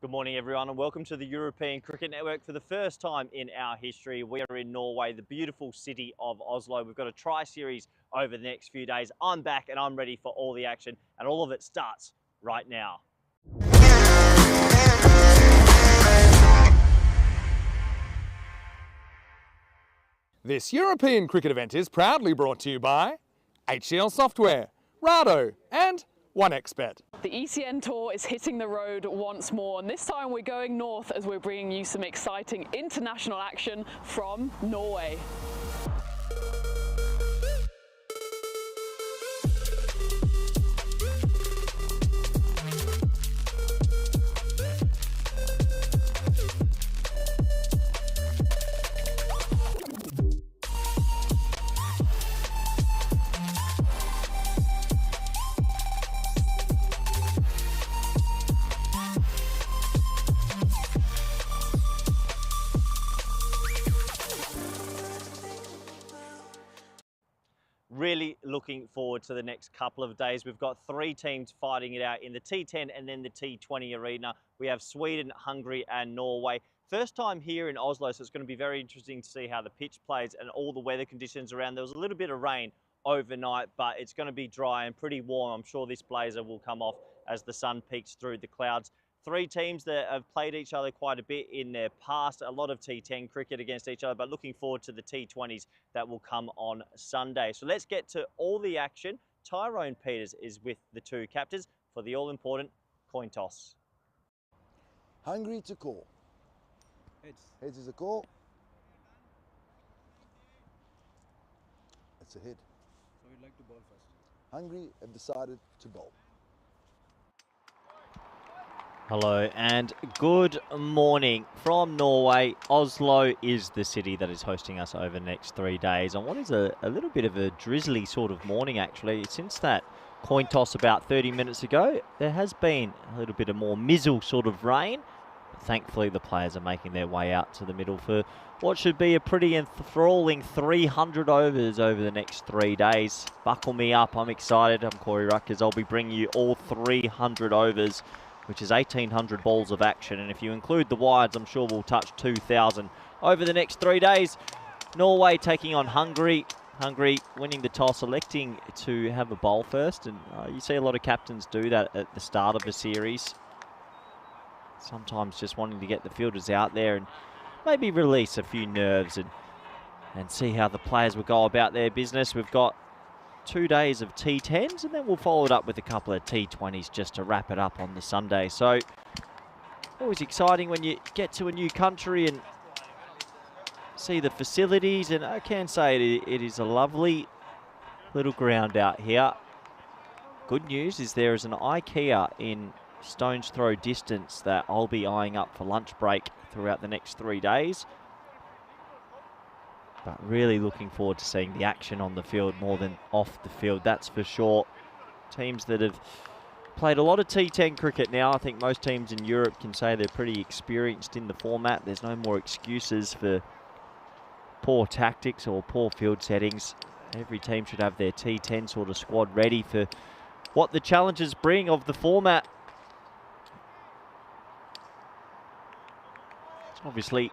Good morning everyone and welcome to the European Cricket Network. For the first time in our history, we are in Norway, the beautiful city of Oslo. We've got a tri-series over the next few days. I'm back and I'm ready for all the action, and all of it starts right now. This European cricket event is proudly brought to you by HCL Software, Rado and 1xBet. The ECN Tour is hitting the road once more, and this time we're going north as we're bringing you some exciting international action from Norway. Really looking forward to the next couple of days. We've got three teams fighting it out in the T10 and then the T20 arena. We have Sweden, Hungary and Norway. First time here in Oslo, so it's going to be very interesting to see how the pitch plays and all the weather conditions around. There was a little bit of rain overnight, but it's going to be dry and pretty warm. I'm sure this blazer will come off as the sun peeks through the clouds. Three teams that have played each other quite a bit in their past, a lot of T10 cricket against each other, but looking forward to the T20s that will come on Sunday. So let's get to all the action. Tyrone Peters is with the two captains for the all-important coin toss. Hungary to call. Heads. Heads is a call. It's a hit. So we'd like to bowl first. Hungary have decided to bowl. Hello and good morning from Norway. Oslo is the city that is hosting us over the next 3 days on what is a little bit of a drizzly sort of morning actually. Since that coin toss about 30 minutes ago, there has been a little bit of more mizzle sort of rain. But thankfully the players are making their way out to the middle for what should be a pretty enthralling 300 overs over the next 3 days. Buckle me up, I'm excited. I'm Corey Ruckers. I'll be bringing you all 300 overs, which is 1,800 balls of action. And if you include the wides, I'm sure we'll touch 2,000 over the next 3 days. Norway taking on Hungary. Hungary winning the toss, electing to have a bowl first. And you see a lot of captains do that at the start of a series. Sometimes just wanting to get the fielders out there and maybe release a few nerves and see how the players will go about their business. We've got 2 days of T10s, and then we'll follow it up with a couple of T20s just to wrap it up on the Sunday. So always exciting when you get to a new country and see the facilities, and I can say it is a lovely little ground out here. Good news is there is an IKEA in stone's throw distance that I'll be eyeing up for lunch break throughout the next 3 days. But really looking forward to seeing the action on the field more than off the field, that's for sure. Teams that have played a lot of T10 cricket now, I think most teams in Europe can say they're pretty experienced in the format. There's no more excuses for poor tactics or poor field settings. Every team should have their T10 sort of squad ready for what the challenges bring of the format. It's obviously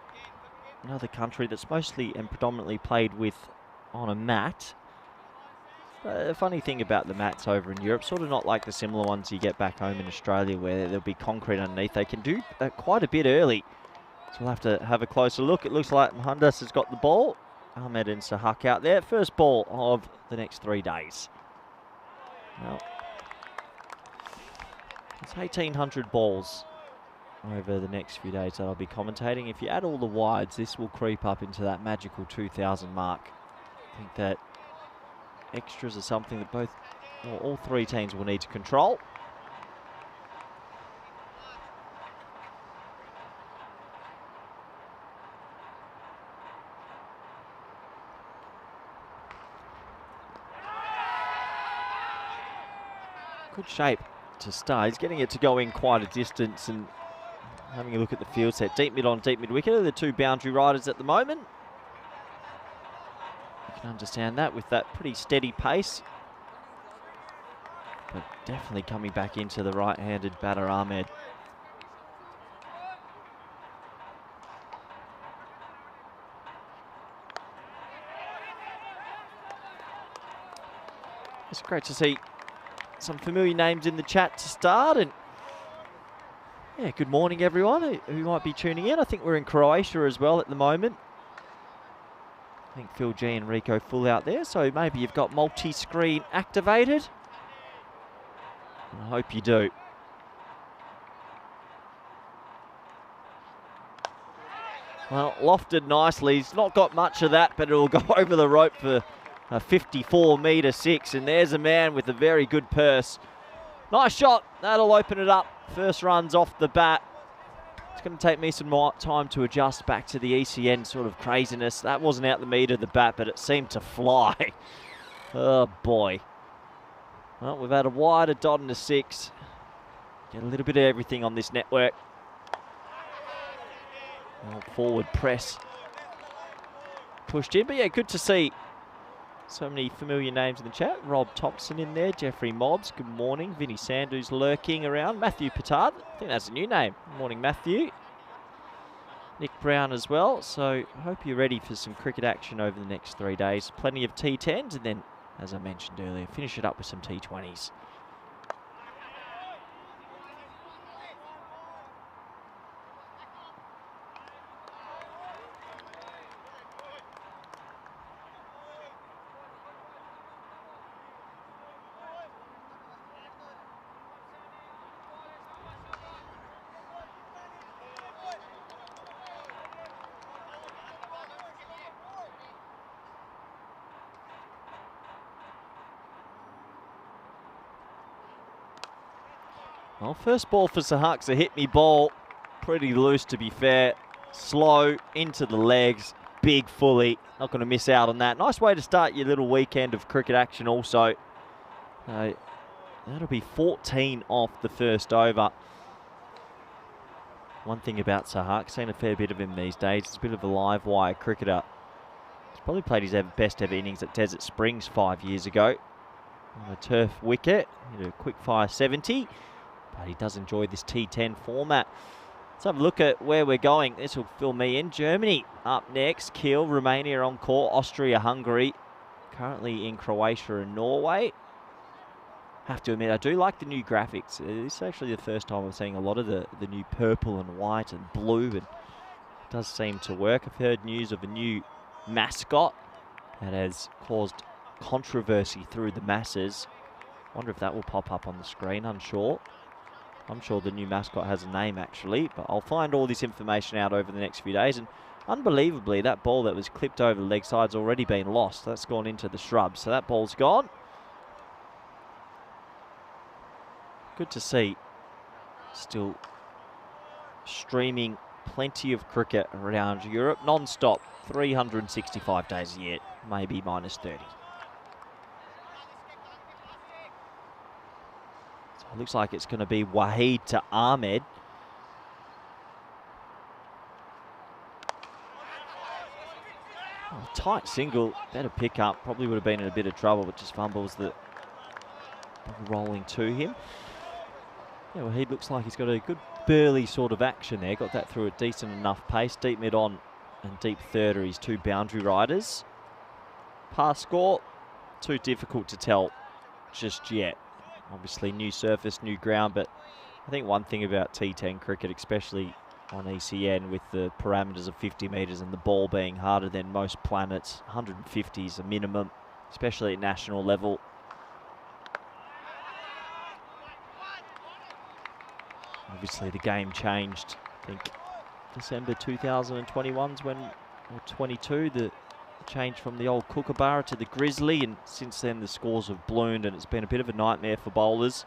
another country that's mostly and predominantly played with on a mat. The funny thing about the mats over in Europe, sort of not like the similar ones you get back home in Australia where there'll be concrete underneath. They can do quite a bit early. So we'll have to have a closer look. It looks like Mohandas has got the ball. Ahmed and Sahak out there. First ball of the next 3 days. Well, it's 1,800 balls over the next few days that I'll be commentating. If you add all the wides, this will creep up into that magical 2,000 mark. I think that extras are something that all three teams will need to control. Good shape to start. He's getting it to go in quite a distance and having a look at the field set. Deep mid on deep mid wicket are the two boundary riders at the moment. You can understand that with that pretty steady pace. But definitely coming back into the right-handed batter Ahmed. It's great to see some familiar names in the chat to start, and yeah, good morning everyone who might be tuning in. I think we're in Croatia as well at the moment. I think Phil G and Rico full out there, so maybe you've got multi-screen activated. I hope you do. Well, lofted nicely. He's not got much of that, but it'll go over the rope for a 54-metre 6, and there's a man with a very good purse. Nice shot. That'll open it up. First runs off the bat. It's going to take me some more time to adjust back to the ECN sort of craziness. That wasn't out the metre of the bat, but it seemed to fly. Oh, boy. Well, we've had a wide, a dot and a 6. Get a little bit of everything on this network. Well, forward press pushed in, but yeah, good to see so many familiar names in the chat. Rob Thompson in there, Jeffrey Mobbs, good morning. Vinny Sandhu's lurking around. Matthew Petard, I think that's a new name. Good morning, Matthew. Nick Brown as well. So I hope you're ready for some cricket action over the next 3 days. Plenty of T10s, and then, as I mentioned earlier, finish it up with some T20s. Well, first ball for Sahak's a hit me ball. Pretty loose, to be fair. Slow into the legs. Big fully. Not going to miss out on that. Nice way to start your little weekend of cricket action also. That'll be 14 off the first over. One thing about Sahak, seen a fair bit of him these days. He's a bit of a live wire cricketer. He's probably played his best ever innings at Desert Springs 5 years ago. On a turf wicket. Hit a quick fire 70. But he does enjoy this T10 format. Let's have a look at where we're going. This will fill me in. Germany up next. Kiel, Romania on court. Austria, Hungary. Currently in Croatia and Norway. Have to admit, I do like the new graphics. This is actually the first time I'm seeing a lot of the new purple and white and blue. And it does seem to work. I've heard news of a new mascot that has caused controversy through the masses. Wonder if that will pop up on the screen, unsure. I'm sure the new mascot has a name actually, but I'll find all this information out over the next few days. And unbelievably, that ball that was clipped over the leg side's already been lost. That's gone into the shrubs, so that ball's gone. Good to see. Still streaming plenty of cricket around Europe, non-stop, 365 days a year, maybe minus 30. So it looks like it's going to be Waheed to Ahmed. Oh, tight single, better pick up, probably would have been in a bit of trouble, but just fumbles that rolling to him. Yeah, well, he looks like he's got a good burly sort of action there. Got that through at decent enough pace. Deep mid on and deep third are his two boundary riders. Pass score, too difficult to tell just yet. Obviously new surface, new ground, but I think one thing about T10 cricket, especially on ECN with the parameters of 50 metres and the ball being harder than most planets, 150 is a minimum, especially at national level. Obviously the game changed, I think December 2021's when, or 22, the change from the old Kookaburra to the Grizzly, and since then the scores have ballooned and it's been a bit of a nightmare for bowlers.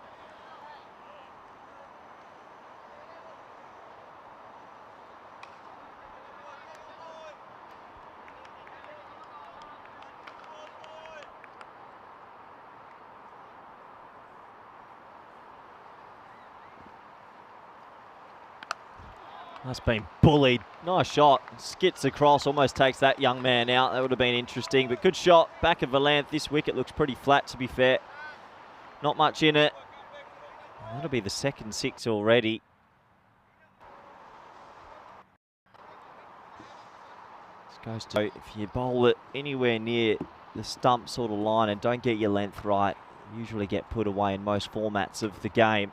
That's been bullied. Nice shot. Skits across, almost takes that young man out. That would have been interesting, but good shot. Back of Valanth. This wicket looks pretty flat, to be fair. Not much in it. That'll be the second six already. This goes to, if you bowl it anywhere near the stump sort of line and don't get your length right, you usually get put away in most formats of the game.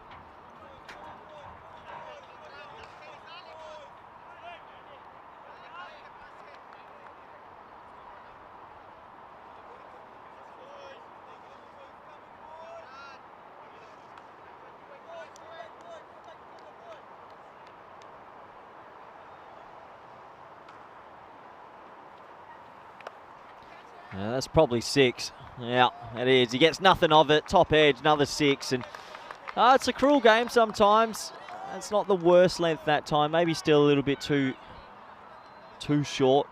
That's probably six. Yeah, it is. He gets nothing of it. Top edge, another six. And it's a cruel game sometimes. It's not the worst length that time. Maybe still a little bit too short.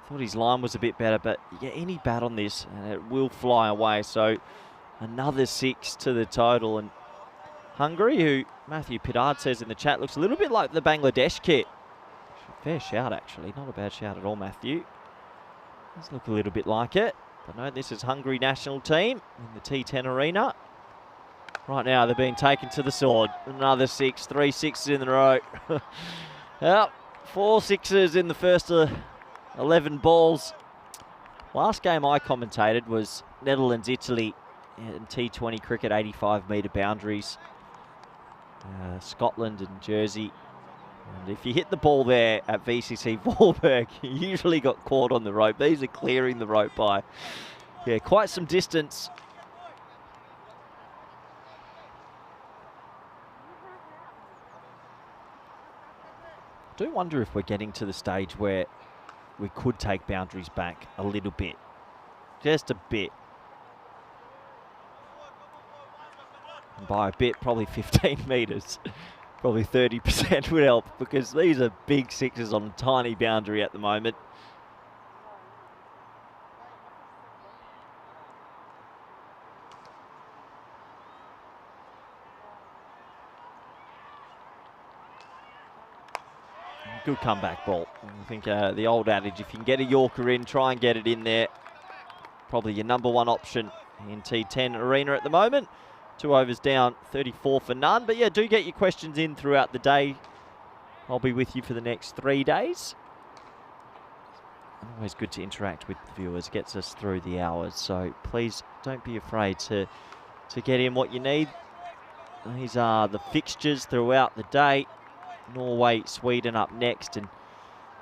Thought his line was a bit better, but you get any bat on this and it will fly away. So another six to the total. And Hungary, who Matthew Pittard says in the chat, looks a little bit like the Bangladesh kit. Fair shout, actually. Not a bad shout at all, Matthew. Does look a little bit like it. But no, this is Hungary national team in the T10 arena. Right now, they're being taken to the sword. Another six, 3 sixes in a row. Yep, 4 sixes in the first 11 balls. Last game I commentated was Netherlands-Italy in T20 cricket, 85-metre boundaries. Scotland and Jersey. And if you hit the ball there at VCC Vorburg, you usually got caught on the rope. These are clearing the rope by, yeah, quite some distance. I do wonder if we're getting to the stage where we could take boundaries back a little bit. Just a bit. And by a bit, probably 15 metres. Probably 30% would help, because these are big sixes on a tiny boundary at the moment. Good comeback ball. I think the old adage, if you can get a Yorker in, try and get it in there. Probably your number one option in T10 arena at the moment. 2 overs down, 34 for none. But yeah, do get your questions in throughout the day. I'll be with you for the next 3 days. Always good to interact with the viewers. Gets us through the hours. So please don't be afraid to get in what you need. These are the fixtures throughout the day. Norway, Sweden up next. And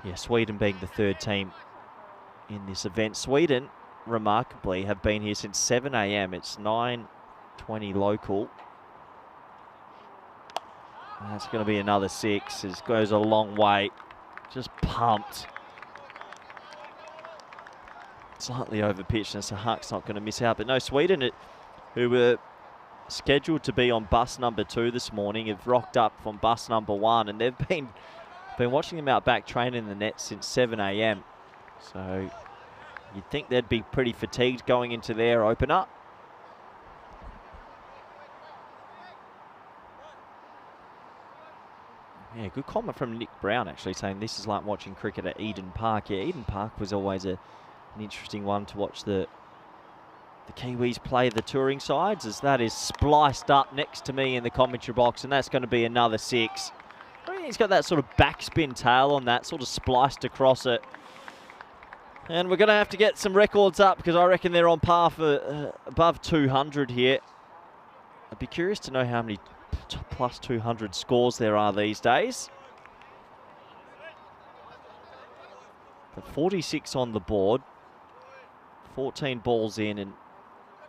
yeah, Sweden being the third team in this event. Sweden remarkably, have been here since 7 a.m. It's 9:20 local. That's going to be another 6. It goes a long way. Just pumped. Slightly over pitch, and Sahak's not going to miss out. But no, Sweden, who were scheduled to be on bus number 2 this morning, have rocked up from bus number 1, and they've been watching them out back training in the net since 7 a.m. So you'd think they'd be pretty fatigued going into their opener. Yeah, good comment from Nick Brown, actually, saying this is like watching cricket at Eden Park. Yeah, Eden Park was always an interesting one to watch the Kiwis play the touring sides, as that is spliced up next to me in the commentary box, and that's going to be another 6. He's got that sort of backspin tail on that, sort of spliced across it. And we're going to have to get some records up, because I reckon they're on par for above 200 here. I'd be curious to know how many plus 200 scores there are these days. But 46 on the board, 14 balls in, and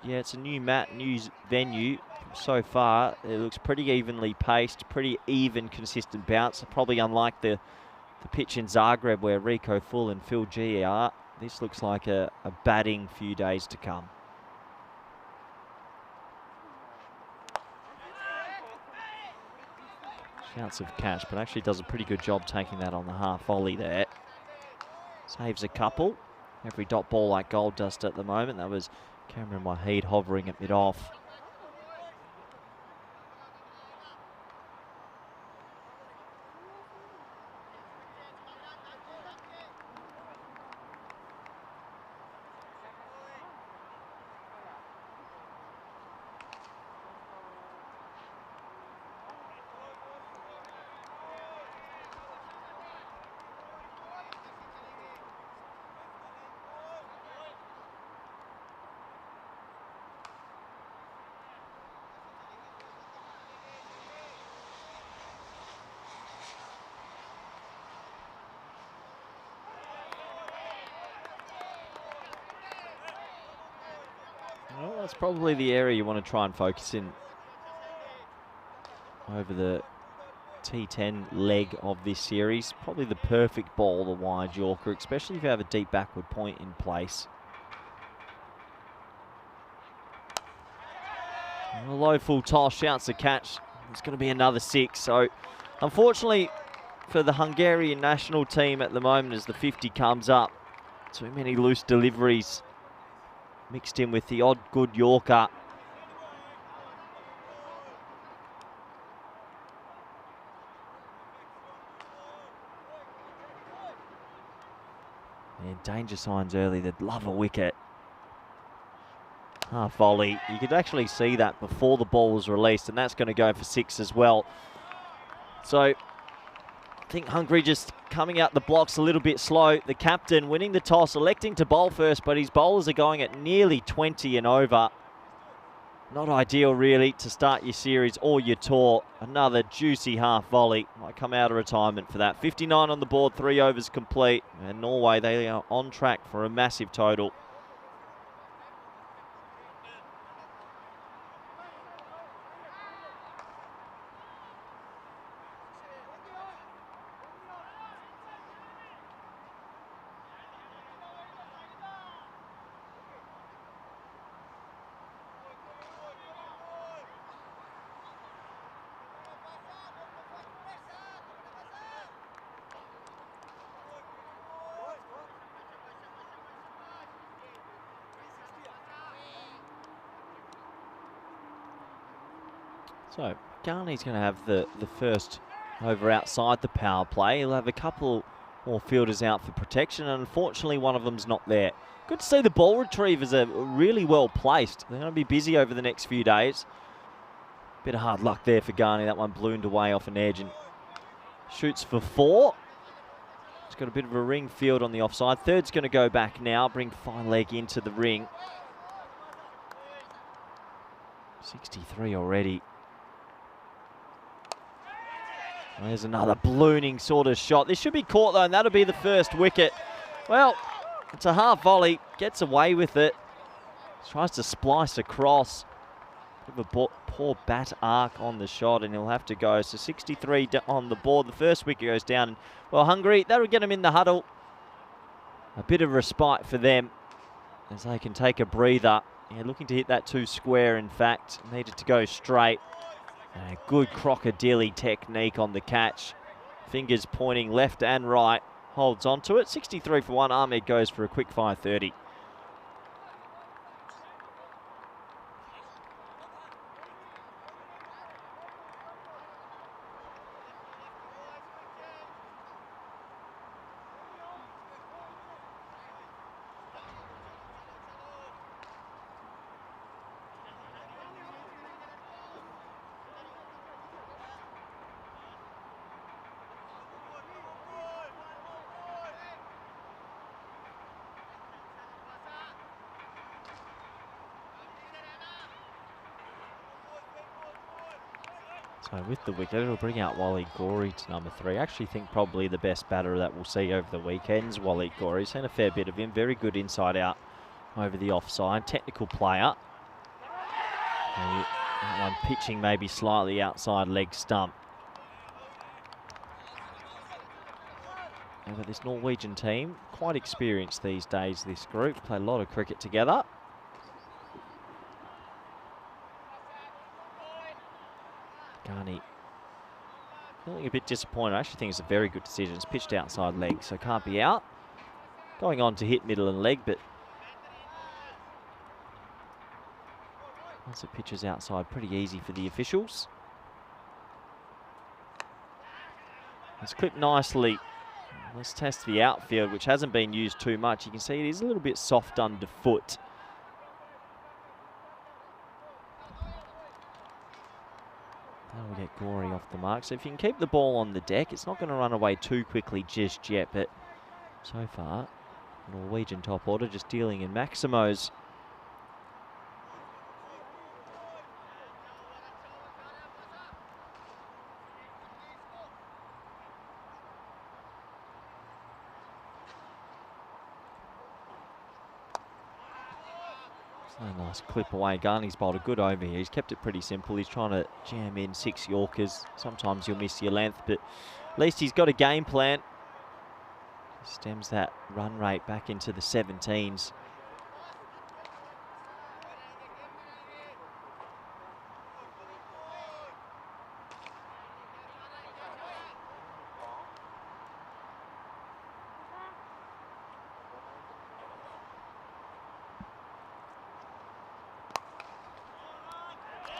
yeah, it's a new mat, new venue. So far, it looks pretty evenly paced, pretty even, consistent bounce. Probably unlike the pitch in Zagreb where Rico Full and Phil G are. This looks like a batting few days to come. Shouts of catch, but actually does a pretty good job taking that on the half volley there. Saves a couple. Every dot ball like Gold Dust at the moment. That was Cameron Wahid hovering at mid-off. Well, that's probably the area you want to try and focus in over the T10 leg of this series. Probably the perfect ball, the wide Yorker, especially if you have a deep backward point in place. A low full toss, shouts a catch. It's going to be another 6. So, unfortunately for the Hungarian national team at the moment, as the 50 comes up, too many loose deliveries mixed in with the odd good Yorker. And danger signs early. They'd love a wicket. Half volley. You could actually see that before the ball was released, and that's going to go for 6 as well. So I think Hungary just coming out the blocks a little bit slow. The captain winning the toss, electing to bowl first, but his bowlers are going at nearly 20 and over. Not ideal really to start your series or your tour. Another juicy half volley. Might come out of retirement for that. 59 on the board, 3 overs complete. And Norway, they are on track for a massive total. So Ghani's going to have the first over outside the power play. He'll have a couple more fielders out for protection, and unfortunately one of them's not there. Good to see the ball retrievers are really well placed. They're going to be busy over the next few days. Bit of hard luck there for Ghani. That one ballooned away off an edge and shoots for 4. He's got a bit of a ring field on the offside. Third's going to go back now, bring fine leg into the ring. 63 already. There's another ballooning sort of shot. This should be caught though, and that'll be the first wicket. Well, It's a half volley, gets away with it. Tries to splice across. Bit of a poor bat arc on the shot, and he'll have to go. So 63 on the board. The first wicket goes down. Well, Hungary, that'll get him in the huddle. A bit of respite for them as they can take a breather. Yeah, looking to hit that 2 square, in fact. Needed to go straight. A good crocodile technique on the catch. Fingers pointing left and right. Holds onto it. 63 for 1. Ahmed goes for a quick fire 30. So with the wicket, it'll bring out Waleed Ghori to number 3. I actually think probably the best batter that we'll see over the weekends, Waleed Ghori. Seen a fair bit of him. Very good inside out over the offside. Technical player. That one pitching maybe slightly outside leg stump. But this Norwegian team, quite experienced these days, this group. Play a lot of cricket together. Ghani feeling a bit disappointed. I actually think it's a very good decision. It's pitched outside leg, so can't be out. Going on to hit middle and leg, but once it pitches outside, pretty easy for the officials. It's clipped nicely. Let's test the outfield, which hasn't been used too much. You can see it is a little bit soft underfoot. That'll get Ghori off the mark. So if you can keep the ball on the deck, it's not going to run away too quickly just yet. But so far, Norwegian top order just dealing in Maximos. A nice clip away. Ghani's bowled a good over here. He's kept it pretty simple. He's trying to jam in 6 Yorkers. Sometimes you'll miss your length, but at least he's got a game plan. Stems that run rate back into the 17s.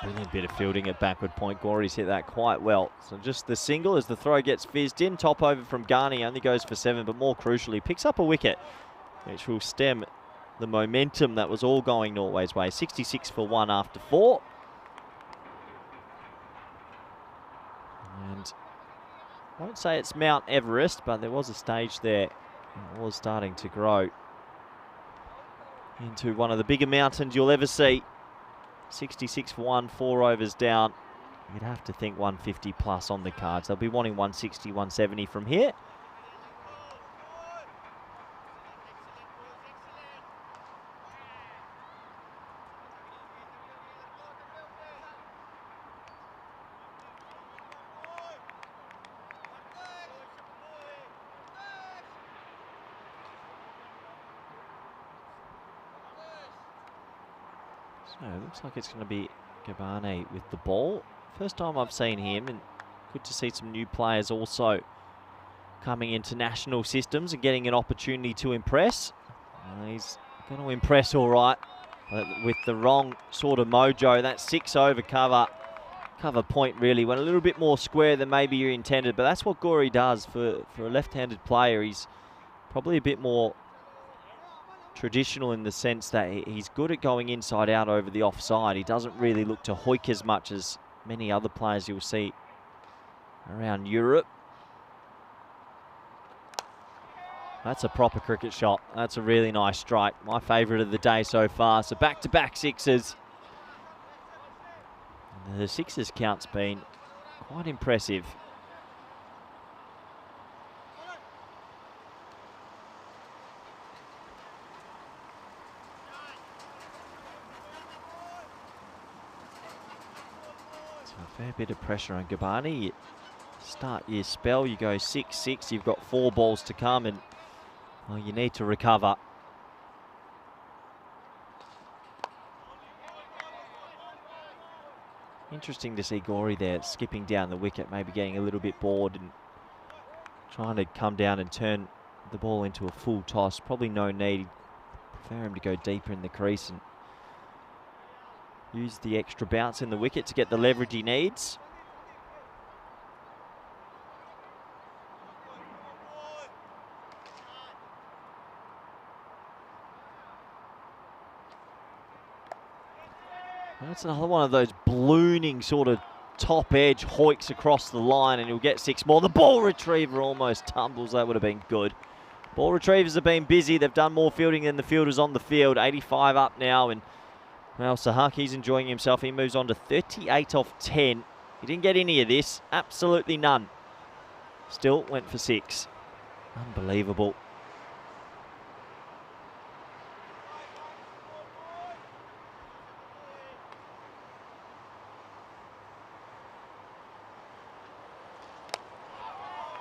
Brilliant bit of fielding at backward point. Ghori's hit that quite well. So just the single as the throw gets fizzed in. Top over from Ghani, only goes for 7, but more crucially, picks up a wicket, which will stem the momentum that was all going Norway's way. 66 for 1 after 4. And I won't say it's Mount Everest, but there was a stage there. It was starting to grow into one of the bigger mountains you'll ever see. 66 for 1, 4 overs down. You'd have to think 150 plus on the cards. They'll be wanting 160, 170 from here. So it looks like it's going to be Gabane with the ball. First time I've seen him, and good to see some new players also coming into national systems and getting an opportunity to impress. He's going to impress all right, but with the wrong sort of mojo. That 6 over cover point really went a little bit more square than maybe you intended, but that's what Ghori does for a left-handed player. He's probably a bit more traditional in the sense that he's good at going inside out over the offside. He doesn't really look to hoik as much as many other players you'll see around Europe. That's a proper cricket shot. That's a really nice strike. My favourite of the day so far. So back-to-back sixes. And the sixes count's been quite impressive. Fair bit of pressure on Gabani. You start your spell, you go 6-6. You've got 4 balls to come, and well, you need to recover. Interesting to see Gorey there skipping down the wicket, maybe getting a little bit bored and trying to come down and turn the ball into a full toss. Probably no need. Prefer him to go deeper in the crease and use the extra bounce in the wicket to get the leverage he needs. That's another one of those ballooning sort of top edge hoiks across the line, and he'll get 6 more. The ball retriever almost tumbles. That would have been good. Ball retrievers have been busy. They've done more fielding than the fielders on the field. 85 up now, and well, Sahaki's enjoying himself. He moves on to 38 off 10. He didn't get any of this. Absolutely none. Still went for 6. Unbelievable.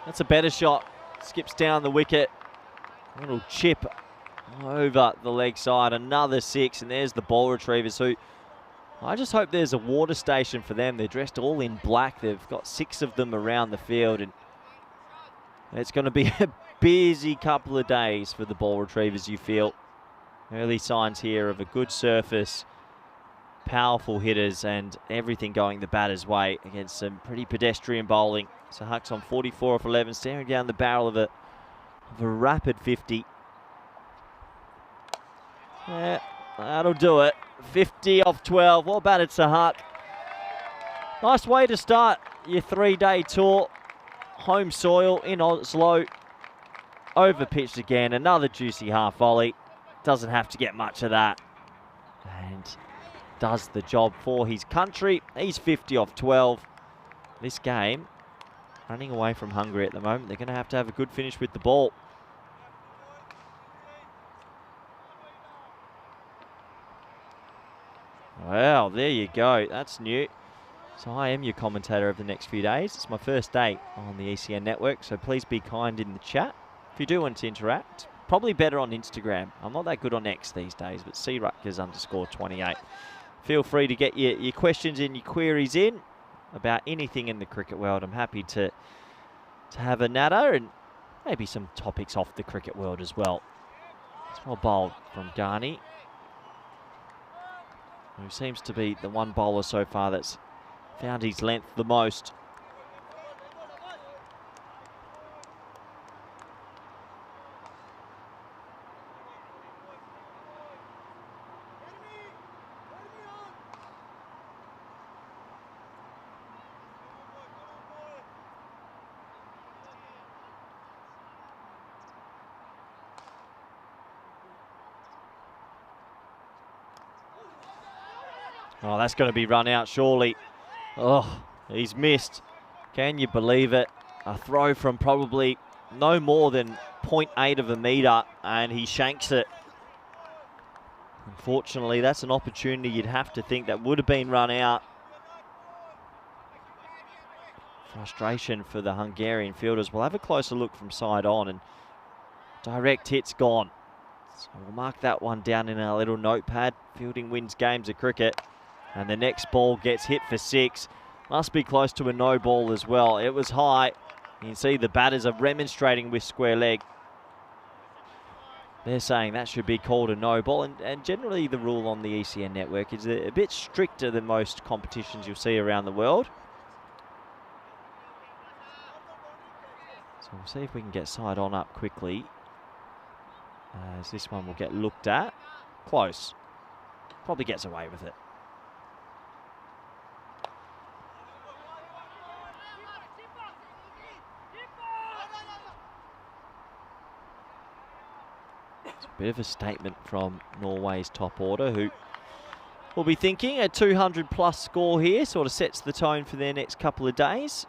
That's a better shot. Skips down the wicket. A little chip over the leg side. Another 6, and there's the ball retrievers, who I just hope there's a water station for them. They're dressed all in black. They've got 6 of them around the field, and it's going to be a busy couple of days for the ball retrievers, you feel. Early signs here of a good surface, powerful hitters, and everything going the batter's way against some pretty pedestrian bowling. So Huck's on 44 off 11, staring down the barrel of a rapid 50. Yeah, that'll do it. 50 off 12. Well batted, Sahak. Nice way to start your 3-day tour. Home soil in Oslo. Overpitched again. Another juicy half volley. Doesn't have to get much of that. And does the job for his country. He's 50 off 12. This game running away from Hungary at the moment. They're going to have a good finish with the ball. Well, there you go. That's new. So I am your commentator of the next few days. It's my first day on the ECN network, so please be kind in the chat. If you do want to interact, probably better on Instagram. I'm not that good on X these days, but crutgers_28. Feel free to get your questions and your queries in about anything in the cricket world. I'm happy to have a natter, and maybe some topics off the cricket world as well. It's well bowled from Ghani, who seems to be the one bowler so far that's found his length the most. Oh, that's going to be run out, surely. Oh, he's missed. Can you believe it? A throw from probably no more than 0.8 of a metre, and he shanks it. Unfortunately, that's an opportunity you'd have to think that would have been run out. Frustration for the Hungarian fielders. We'll have a closer look from side on, and direct hit's gone. So we'll mark that one down in our little notepad. Fielding wins games of cricket. And the next ball gets hit for 6. Must be close to a no ball as well. It was high. You can see the batters are remonstrating with square leg. They're saying that should be called a no ball. And generally the rule on the ECN network is a bit stricter than most competitions you'll see around the world. So we'll see if we can get side on up quickly, as this one will get looked at. Close. Probably gets away with it. Bit of a statement from Norway's top order, who will be thinking a 200 plus score here sort of sets the tone for their next couple of days.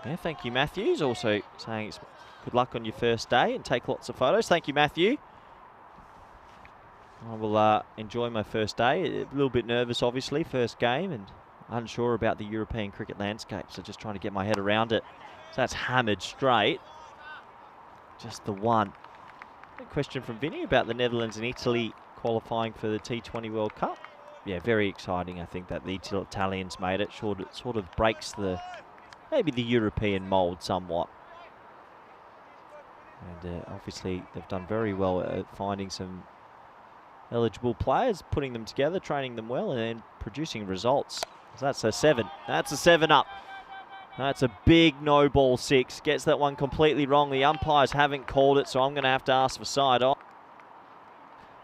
Yeah, thank you, Matthews. Also saying it's good luck on your first day and take lots of photos. Thank you, Matthew. I will enjoy my first day. A little bit nervous, obviously, first game, and unsure about the European cricket landscape, so just trying to get my head around it. So that's hammered straight. Just the one. A question from Vinny about the Netherlands and Italy qualifying for the T20 World Cup. Yeah, very exciting, I think, that the Italians made it. It sort of breaks maybe the European mould somewhat. And obviously they've done very well at finding some eligible players, putting them together, training them well, and then producing results. So that's a 7. That's a 7 up. That's a big no ball 6. Gets that one completely wrong. The umpires haven't called it, so I'm going to have to ask for side off,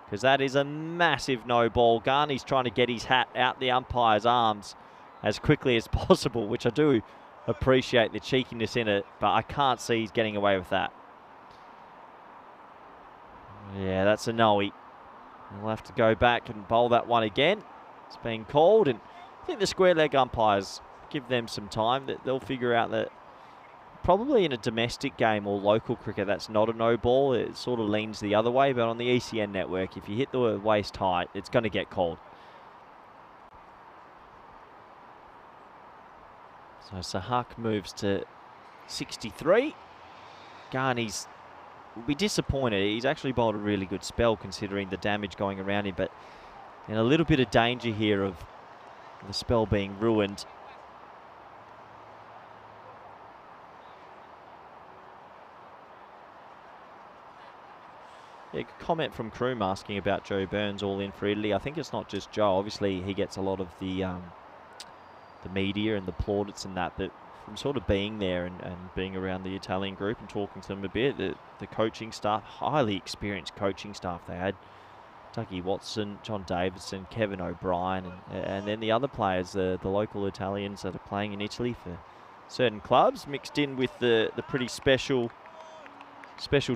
because that is a massive no ball. Ghani's trying to get his hat out the umpire's arms as quickly as possible, which I do appreciate the cheekiness in it, but I can't see he's getting away with that. Yeah, that's a no-y. We'll have to go back and bowl that one again. It's been called, and I think the square leg umpires, give them some time, that they'll figure out that probably in a domestic game or local cricket that's not a no ball. It sort of leans the other way, but on the ECN network, if you hit the waist height, it's going to get called. So Sahak moves to 63. Ghani's will be disappointed. He's actually bowled a really good spell considering the damage going around him, but in a little bit of danger here of the spell being ruined. Yeah, comment from Kroom asking about Joe Burns all in for Italy. I think it's not just Joe. Obviously, he gets a lot of the media and the plaudits and that, but from sort of being there and being around the Italian group and talking to them a bit, the coaching staff, highly experienced coaching staff they had. Dougie Watson, John Davidson, Kevin O'Brien, and then the other players, the local Italians that are playing in Italy for certain clubs, mixed in with the pretty special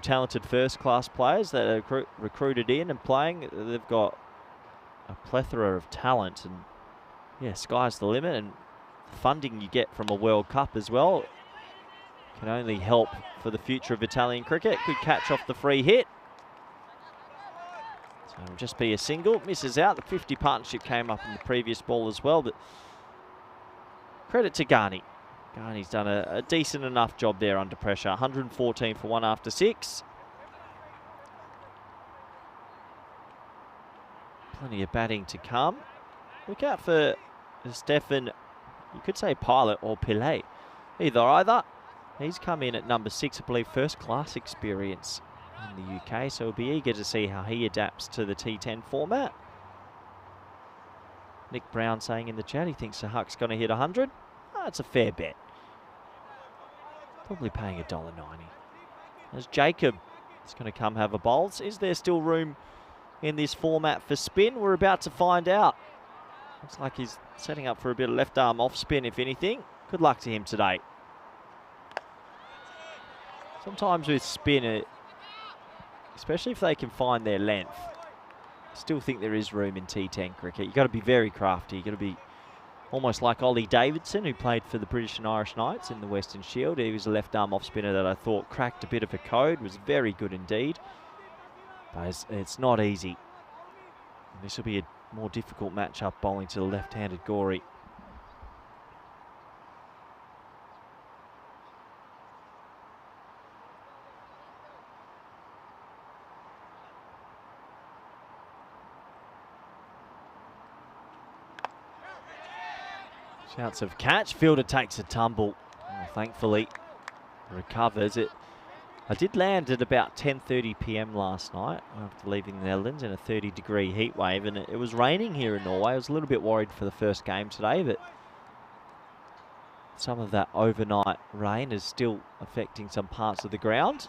talented first-class players that are recruited in and playing. They've got a plethora of talent, and yeah, sky's the limit, and the funding you get from a World Cup as well can only help for the future of Italian cricket. Good catch off the free hit. So it'll just be a single. Misses out. The 50 partnership came up in the previous ball as well, but credit to Ghani. Ghani's done a decent enough job there under pressure. 114 for 1 after 6. Plenty of batting to come. Look out for Stefan, you could say Pilot or Pillay. Either. He's come in at number 6, I believe, first class experience in the UK, so we'll be eager to see how he adapts to the T10 format. Nick Brown saying in the chat he thinks Sahak's going to hit 100. That's a fair bet. Probably paying $1.90. As Jacob is going to come have a bowl. Is there still room in this format for spin? We're about to find out. Looks like he's setting up for a bit of left arm off spin, if anything. Good luck to him today. Sometimes with spin, especially if they can find their length, I still think there is room in T10 cricket. You've got to be very crafty. You've got to be almost like Ollie Davidson, who played for the British and Irish Knights in the Western Shield. He was a left arm off spinner that I thought cracked a bit of a code, was very good indeed. But it's not easy. And this will be a more difficult matchup, bowling to the left-handed Gori. Shouts of catch. Fielder takes a tumble. Oh, thankfully, recovers it. I did land at about 10:30 p.m. last night after leaving the Netherlands in a 30-degree heat wave, and it was raining here in Norway. I was a little bit worried for the first game today, but some of that overnight rain is still affecting some parts of the ground.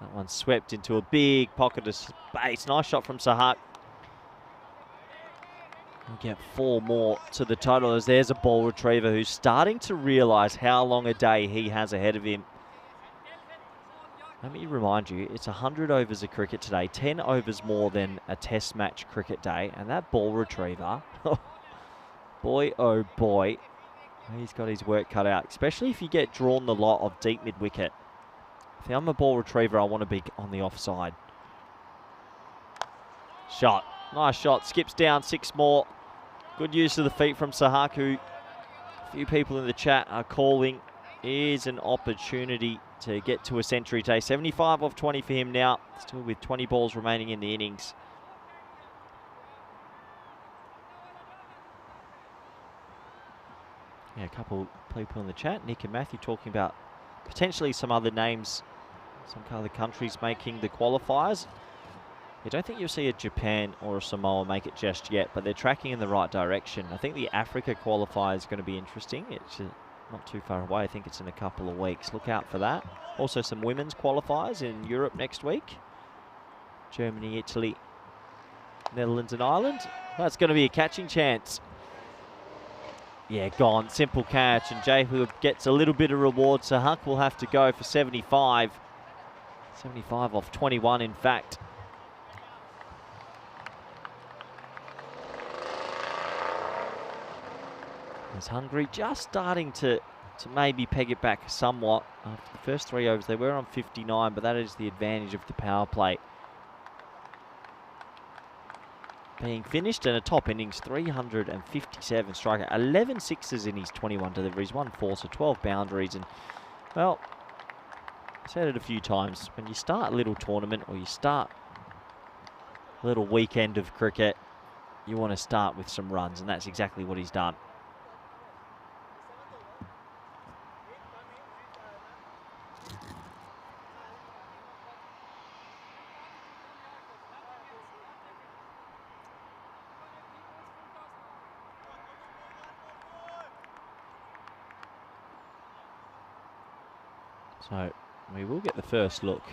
That one swept into a big pocket of space. Nice shot from Sahak. We'll get 4 more to the total, as there's a ball retriever who's starting to realise how long a day he has ahead of him. Let me remind you, it's 100 overs of cricket today, 10 overs more than a test match cricket day, and that ball retriever, boy oh boy, he's got his work cut out, especially if you get drawn the lot of deep mid-wicket. If I'm a ball retriever, I want to be on the offside. Shot. Nice shot. Skips down 6 more. Good use of the feet from Sahaku. A few people in the chat are calling. Here's an opportunity to get to a century today. 75 off 20 for him now. Still with 20 balls remaining in the innings. Yeah, a couple people in the chat, Nick and Matthew, talking about potentially some other names, some other countries making the qualifiers. I don't think you'll see a Japan or a Samoa make it just yet, but they're tracking in the right direction. I think the Africa qualifier is going to be interesting. It's not too far away. I think it's in a couple of weeks. Look out for that. Also some women's qualifiers in Europe next week. Germany, Italy, Netherlands and Ireland. That's going to be a catching chance. Yeah, gone. Simple catch. And Jehu gets a little bit of reward. So Huck will have to go for 75. 75 off 21, in fact. As Hungary just starting to maybe peg it back somewhat. After the first 3 overs, they were on 59, but that is the advantage of the power play being finished, and a top innings, 357 striker, 11 sixes in his 21 deliveries, 1 4, so 12 boundaries. And, well, I said it a few times, when you start a little tournament or you start a little weekend of cricket, you want to start with some runs, and that's exactly what he's done. So we will get the first look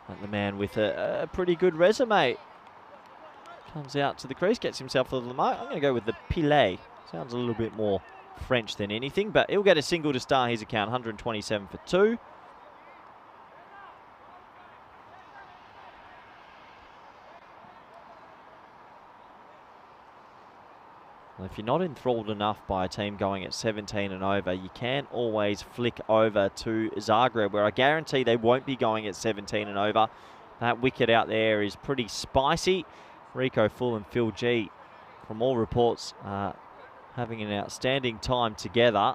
at the man with a pretty good resume. Comes out to the crease, gets himself a little mark. I'm going to go with the Pilet. Sounds a little bit more French than anything, but he'll get a single to start his account, 127 for 2. Well, if you're not enthralled enough by a team going at 17 and over, you can always flick over to Zagreb, where I guarantee they won't be going at 17 and over. That wicket out there is pretty spicy. Rico Full and Phil G, from all reports, having an outstanding time together.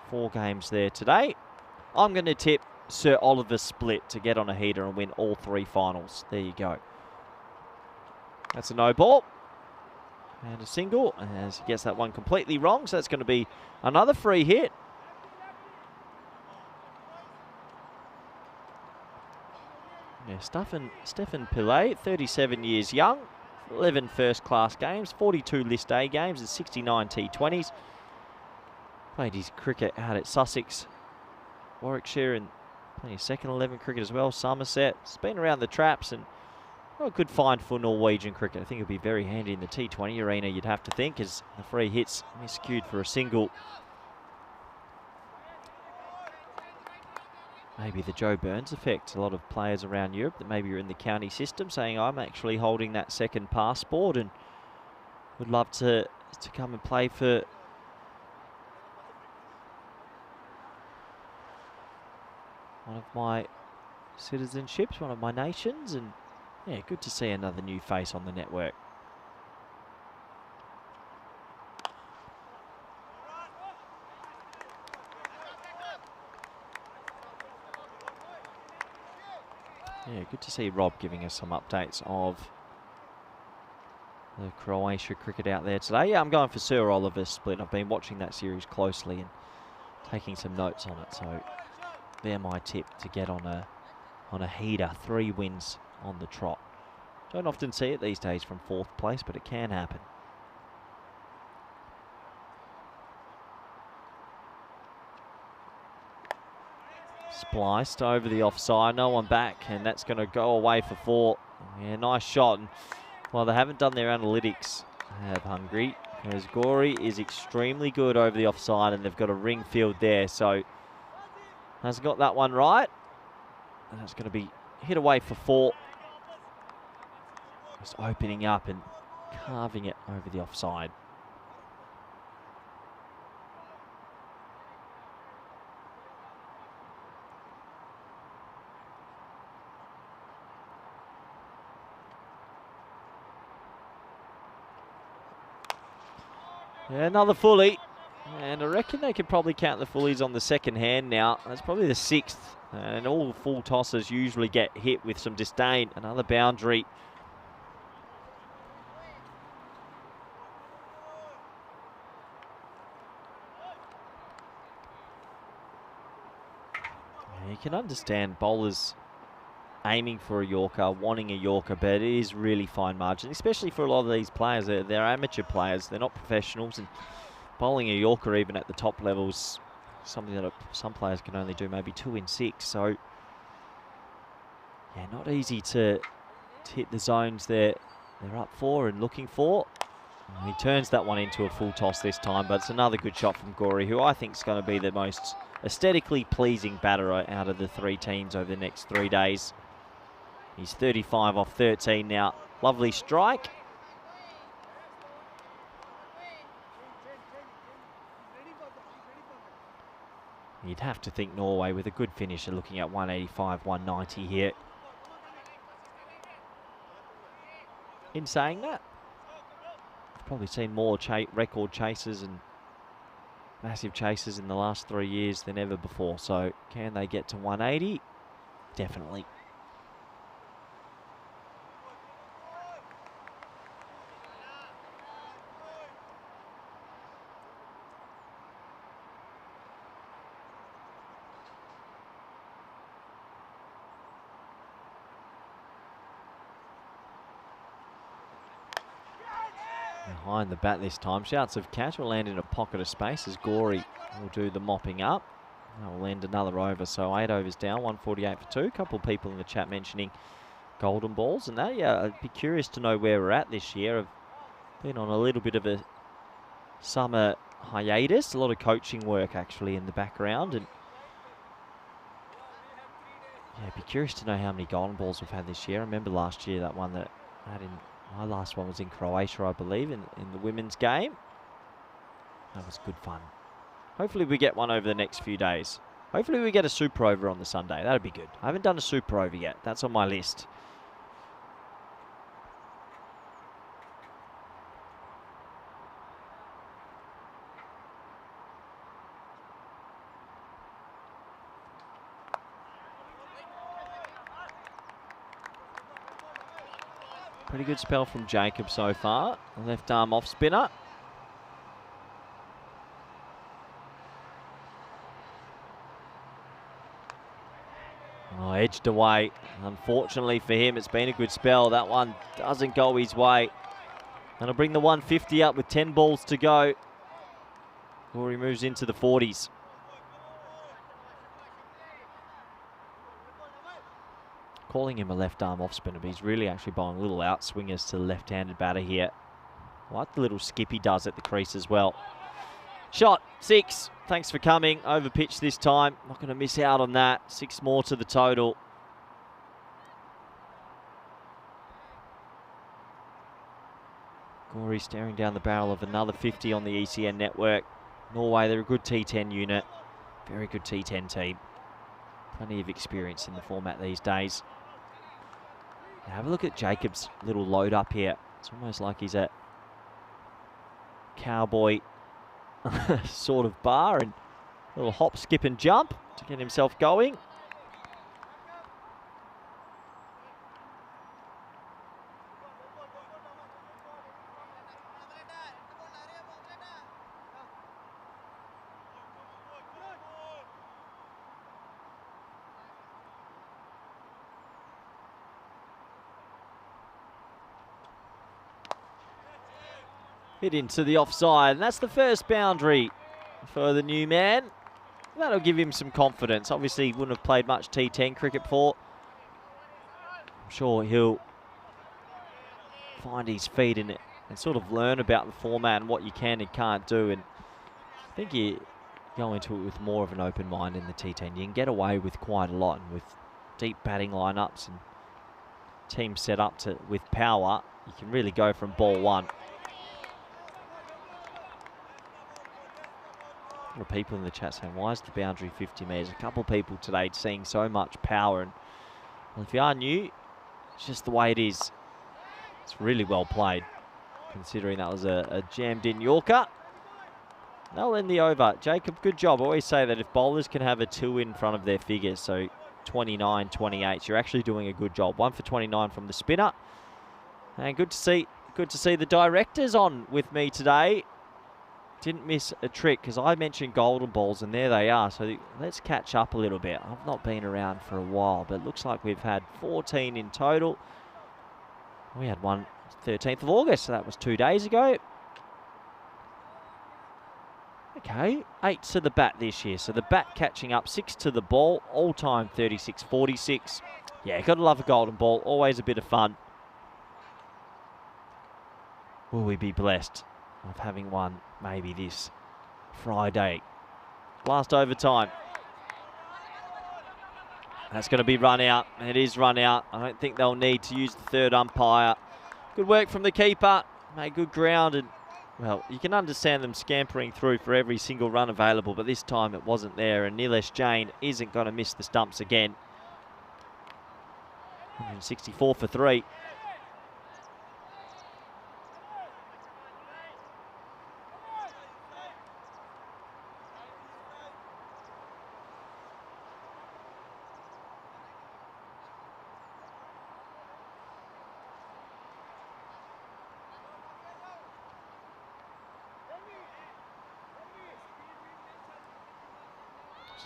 4 games there today. I'm going to tip Sir Oliver Split to get on a heater and win all 3 finals. There you go. That's a no ball. And a single, as he gets that one completely wrong, so that's going to be another free hit. Yeah, Stefan Pillay, 37 years young, 11 first-class games, 42 List A games and 69 T20s. Played his cricket out at Sussex, Warwickshire, and plenty of second 11 cricket as well, Somerset. It's been around the traps and a good find for Norwegian cricket. I think it'll be very handy in the T20 arena, you'd have to think, as the free hits miscued for a single. Maybe the Joe Burns effect. A lot of players around Europe that maybe are in the county system saying, I'm actually holding that second passport and would love to come and play for one of my citizenships, one of my nations. And yeah, good to see another new face on the network. Yeah, good to see Rob giving us some updates of the Croatia cricket out there today. Yeah, I'm going for Sir Oliver Split. I've been watching that series closely and taking some notes on it. So they're my tip to get on a heater. 3 wins on the trot. Don't often see it these days from 4th place, but it can happen. Spliced over the offside, no one back, and that's going to go away for 4. Yeah, nice shot. And, well, they haven't done their analytics, have Hungary, because Gori is extremely good over the offside, and they've got a ring field there, so hasn't got that one right. And that's going to be hit away for 4. Just opening up and carving it over the offside. Yeah, another fully. And I reckon they could probably count the fullies on the second hand now. That's probably the 6th. And all full tossers usually get hit with some disdain. Another boundary. You can understand bowlers aiming for a Yorker, wanting a Yorker, but it is really fine margin, especially for a lot of these players. They're amateur players, they're not professionals, and bowling a Yorker even at the top levels, something that some players can only do maybe 2 in 6. So, yeah, not easy to hit the zones they're up for and looking for. He turns that one into a full toss this time, but it's another good shot from Gorey, who I think is going to be the most aesthetically pleasing batter out of the 3 teams over the next 3 days. He's 35 off 13 now. Lovely strike. You'd have to think Norway with a good finisher looking at 185, 190 here. In saying that, I've probably seen more record chasers and massive chasers in the last 3 years than ever before. So can they get to 180? Definitely. Behind the bat this time. Shouts of catch will land in a pocket of space as Gorey will do the mopping up. That will end another over. So 8 overs down, 148 for 2. A couple of people in the chat mentioning golden balls and that. Yeah, I'd be curious to know where we're at this year. I've been on a little bit of a summer hiatus. A lot of coaching work actually in the background. And yeah, I'd be curious to know how many golden balls we've had this year. I remember last year that one that I had in. My last one was in Croatia, I believe, in the women's game. That was good fun. Hopefully we get one over the next few days. Hopefully we get a super over on the Sunday. That'd be good. I haven't done a super over yet. That's on my list. Pretty good spell from Jacob so far. Left arm off spinner. Oh, edged away. Unfortunately for him, it's been a good spell. That one doesn't go his way. That'll bring the 150 up with 10 balls to go. Or he moves into the 40s. Calling him a left arm off spinner, but he's really actually bowling little out swingers to the left-handed batter here. I like the little skip he does at the crease as well. Shot, 6. Thanks for coming. Over pitch this time. Not going to miss out on that. 6 more to the total. Gorey staring down the barrel of another 50 on the ECN network. Norway, they're a good T10 unit. Very good T10 team. Plenty of experience in the format these days. Now have a look at Jacob's little load up here. It's almost like he's at cowboy sort of bar, and a little hop, skip and jump to get himself going. Hit into the offside, and that's the first boundary for the new man. That'll give him some confidence. Obviously, he wouldn't have played much T10 cricket before. I'm sure he'll find his feet in it and sort of learn about the format and what you can and can't do. And I think you go into it with more of an open mind in the T10. You can get away with quite a lot, and with deep batting lineups and teams set up with power, you can really go from ball one. A lot of people in the chat saying, why is the boundary 50 metres? A couple of people today seeing so much power. And well, if you are new, it's just the way it is. It's really well played, considering that was a jammed in Yorker. They'll end the over. Jacob, good job. I always say that if bowlers can have a 2 in front of their figures, so 29, 28, you're actually doing a good job. 1 for 29 from the spinner. And good to see the directors on with me today. Didn't miss a trick because I mentioned golden balls and there they are. So let's catch up a little bit. I've not been around for a while, but it looks like we've had 14 in total. We had one 13th of August, so that was 2 days ago. Okay, 8 to the bat this year. So the bat catching up, 6 to the ball. All-time 36-46. Yeah, got to love a golden ball. Always a bit of fun. Will we be blessed of having one maybe this Friday? Last overtime. That's going to be run out. It is run out. I don't think they'll need to use the third umpire. Good work from the keeper. Made good ground and, well, you can understand them scampering through for every single run available, but this time it wasn't there, and Nilesh Jain isn't going to miss the stumps again. 164 for 3.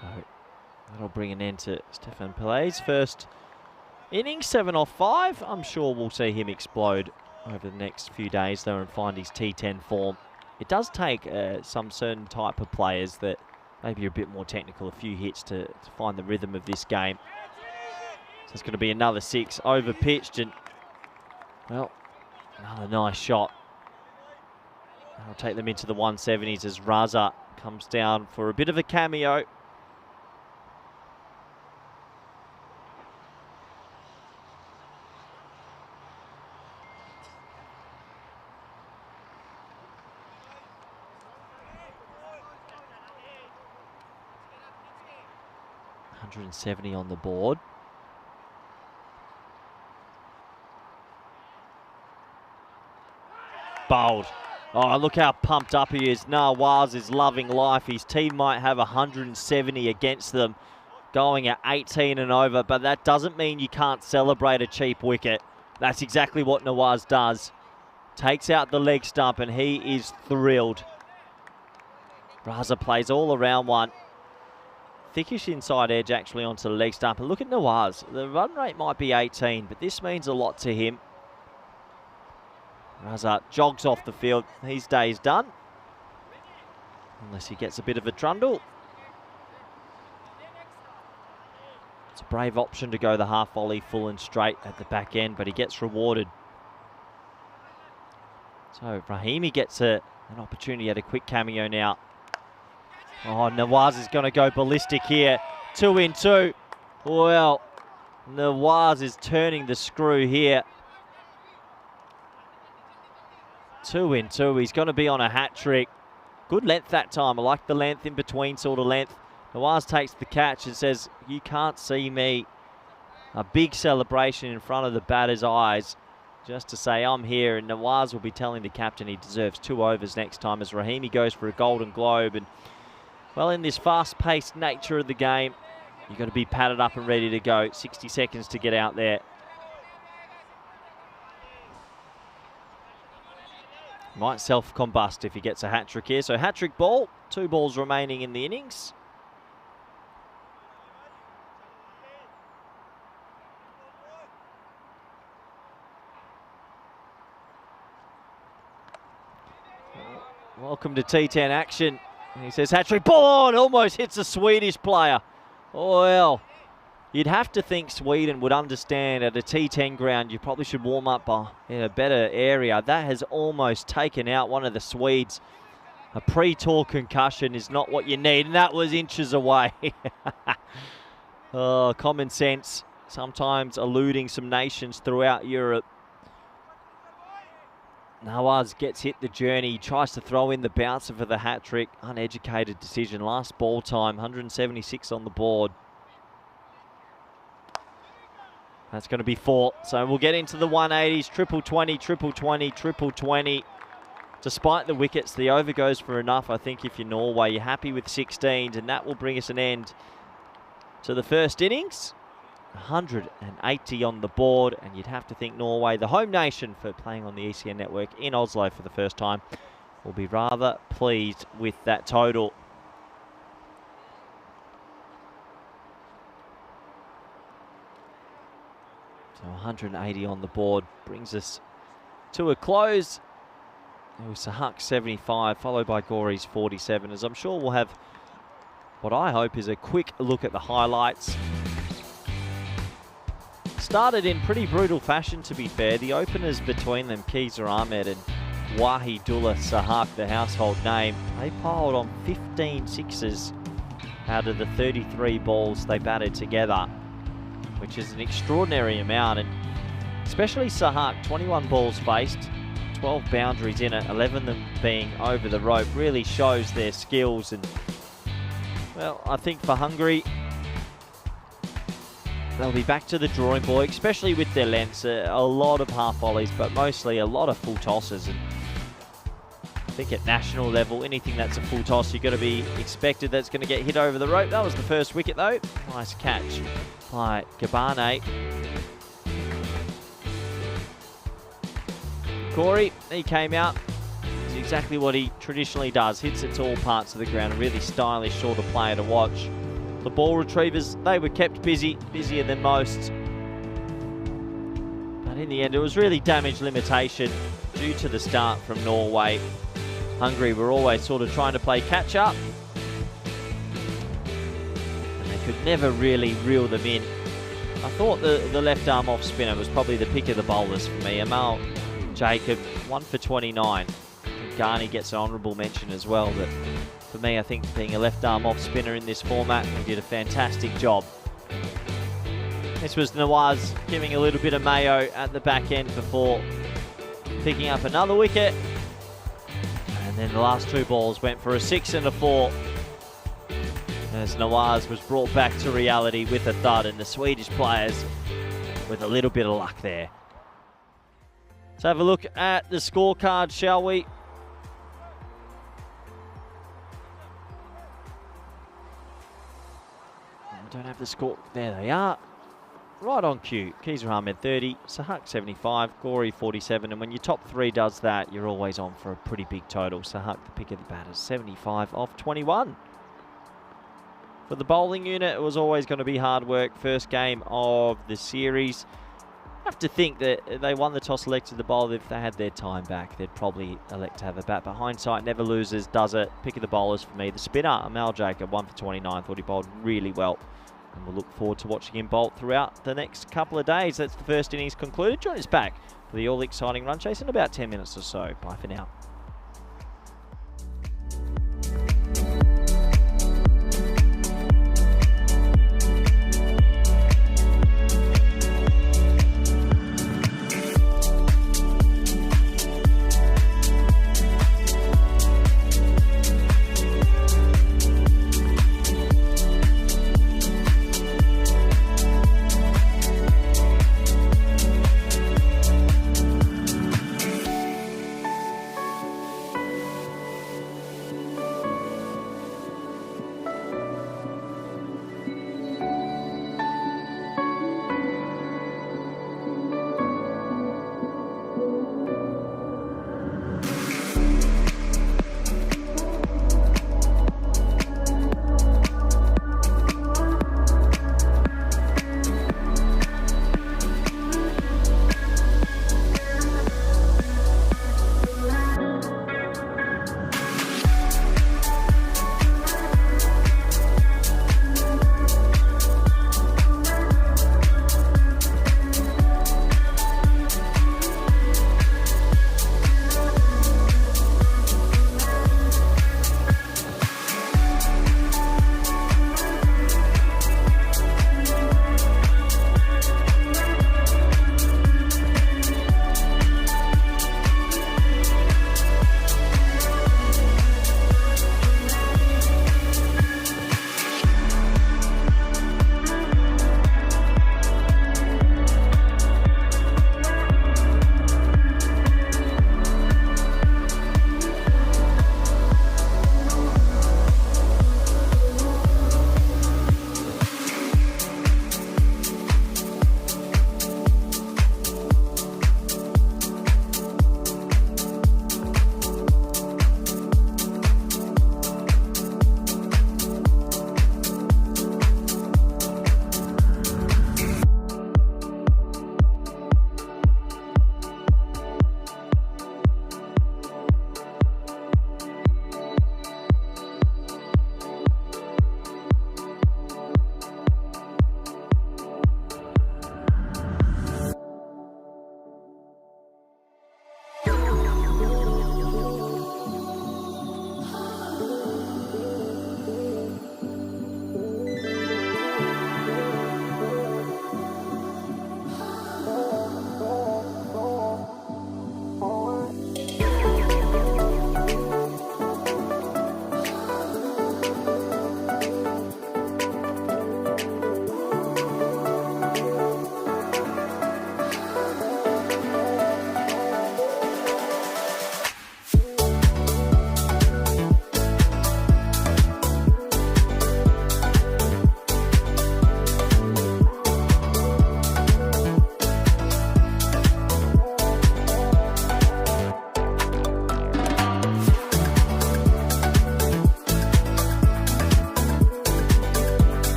So that'll bring an end to Stefan Pilay's first innings, 7 off 5. I'm sure we'll see him explode over the next few days though and find his T10 form. It does take some certain type of players that maybe are a bit more technical, a few hits to find the rhythm of this game. So it's going to be another 6, over pitched, and, well, another nice shot. I'll take them into the 170s as Raza comes down for a bit of a cameo. .170 on the board. Bowled. Oh, look how pumped up he is. Nawaz is loving life. His team might have 170 against them, going at 18 and over, but that doesn't mean you can't celebrate a cheap wicket. That's exactly what Nawaz does. Takes out the leg stump, and he is thrilled. Raza plays all around one. Thickish inside edge actually onto the leg stump. And look at Nawaz. The run rate might be 18, but this means a lot to him. Raza jogs off the field. His day's done. Unless he gets a bit of a trundle. It's a brave option to go the half volley full and straight at the back end, but he gets rewarded. So Rahimi gets an opportunity at a quick cameo now. Oh, Nawaz is going to go ballistic here. 2 in 2. Well, Nawaz is turning the screw here. 2 in 2. He's going to be on a hat trick. Good length that time. I like the length, in between sort of length. Nawaz takes the catch and says, "You can't see me." A big celebration in front of the batter's eyes, just to say, "I'm here." And Nawaz will be telling the captain he deserves 2 overs next time as Rahimi goes for a golden globe. And, well, in this fast-paced nature of the game, you've got to be padded up and ready to go. 60 seconds to get out there. Might self-combust if he gets a hat-trick here. So hat-trick ball, 2 balls remaining in the innings. Welcome to T10 action. He says hat-trick ball on, almost hits a Swedish player. Well, you'd have to think Sweden would understand at a T10 ground you probably should warm up in a better area. That has almost taken out one of the Swedes. A pre-tour concussion is not what you need, and that was inches away. Oh, common sense, sometimes eluding some nations throughout Europe. Nawaz gets hit the journey, tries to throw in the bouncer for the hat-trick. Uneducated decision. Last ball time, 176 on the board. That's going to be 4. So we'll get into the 180s. Triple 20, triple 20, triple 20. despite the wickets, the over goes for enough. I think if you're Norway, you're happy with 16s, and that will bring us an end to the first innings. 180 on the board, and you'd have to think Norway, the home nation for playing on the ECI network in Oslo for the first time, will be rather pleased with that total. So 180 on the board brings us to a close. It was Sahak's 75, followed by Gore's 47, as I'm sure we'll have what I hope is a quick look at the highlights. Started in pretty brutal fashion, to be fair. The openers between them, Keezer Ahmed and Wahidullah Sahak, the household name, they piled on 15 sixes out of the 33 balls they batted together, which is an extraordinary amount. And especially Sahak, 21 balls faced, 12 boundaries in it, 11 of them being over the rope, really shows their skills. And, well, I think for Hungary, they'll be back to the drawing board, especially with their lengths. A lot of half volleys, but mostly a lot of full tosses. And I think at national level, anything that's a full toss, you're going to be expected that's going to get hit over the rope. That was the first wicket, though. Nice catch by Gabane. Corey, he came out. It's exactly what he traditionally does. Hits it to all parts of the ground. A really stylish sort of player to watch. The ball retrievers, they were kept busy, busier than most. But in the end, it was really damage limitation due to the start from Norway. Hungary were always sort of trying to play catch up, and they could never really reel them in. I thought the left arm off spinner was probably the pick of the bowlers for me. Amal Jacob, 1 for 29. Garni gets an honourable mention as well, but for me, I think being a left arm off spinner in this format, he did a fantastic job. This was Nawaz giving a little bit of mayo at the back end before picking up another wicket. And then the last two balls went for a 6 and a 4. As Nawaz was brought back to reality with a thud, and the Swedish players with a little bit of luck there. Let's have a look at the scorecard, shall we? Don't have the score. There they are. Right on cue. Keezer Ahmed 30, Sahak 75, Gore 47. And when your top three does that, you're always on for a pretty big total. Sahak, the pick of the batters, 75 off 21. For the bowling unit, it was always going to be hard work. First game of the series. I have to think that they won the toss, elected the bowl. If they had their time back, they'd probably elect to have a bat. But hindsight never loses, does it? Pick of the bowlers for me. The spinner, Amal Jacob, 1 for 29. Thought he bowled really well. And we'll look forward to watching him bolt throughout the next couple of days. That's the first innings concluded. Join us back for the all-exciting run chase in about 10 minutes or so. Bye for now.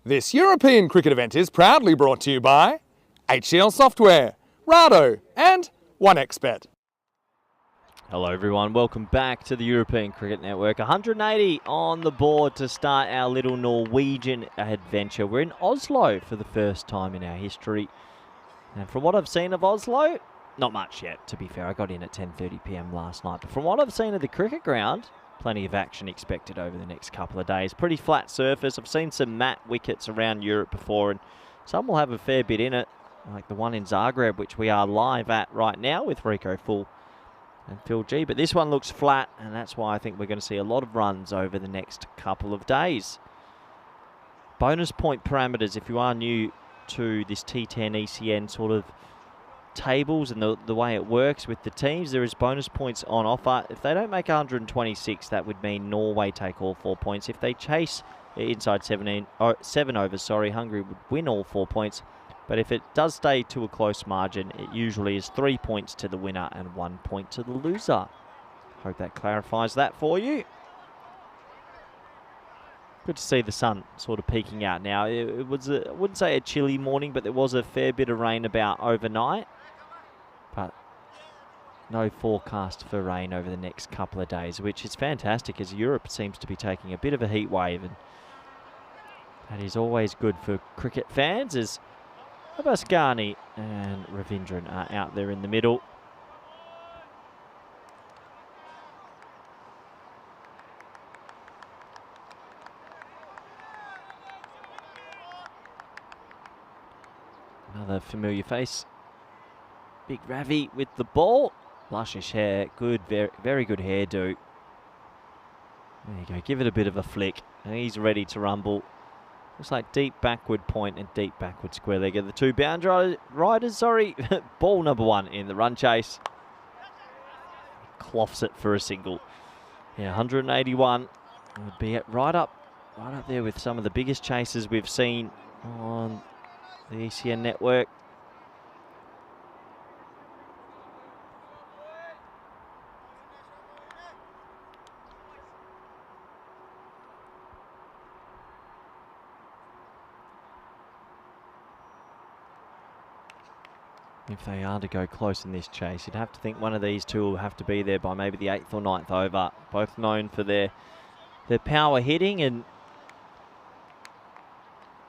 This European cricket event is proudly brought to you by HCL Software, Rado and 1xBet. Hello everyone, welcome back to the European Cricket Network. 180 on the board to start our little Norwegian adventure. We're in Oslo for the first time in our history. And from what I've seen of Oslo, not much yet, to be fair. I got in at 10:30 p.m. last night. But from what I've seen of the cricket ground, plenty of action expected over the next couple of days. Pretty flat surface. I've seen some matte wickets around Europe before, and some will have a fair bit in it, like the one in Zagreb, which we are live at right now with Rico Full and Phil G. But this one looks flat, and that's why I think we're going to see a lot of runs over the next couple of days. Bonus point parameters, if you are new to this T10 ECN sort of tables and the way it works with the teams, there is bonus points on offer. If they don't make 126, that would mean Norway take all 4 points. If they chase inside 7 overs, Hungary would win all 4 points. But if it does stay to a close margin, it usually is 3 points to the winner and 1 point to the loser. Hope that clarifies that for you. Good to see the sun sort of peeking out now. It was, I wouldn't say a chilly morning, but there was a fair bit of rain about overnight. But no forecast for rain over the next couple of days, which is fantastic as Europe seems to be taking a bit of a heat wave. And that is always good for cricket fans, as Abaskani and Ravindran are out there in the middle. Another familiar face. Big Ravi with the ball. Luscious hair. Good, very good hairdo. There you go. Give it a bit of a flick. And he's ready to rumble. Looks like deep backward point and deep backward square leg. The two boundary riders, ball number one in the run chase. Cloths it for a single. Yeah, 181 would be right up there with some of the biggest chases we've seen on the ECN network. If they are to go close in this chase, you'd have to think one of these two will have to be there by maybe the 8th or 9th over. Both known for their power hitting and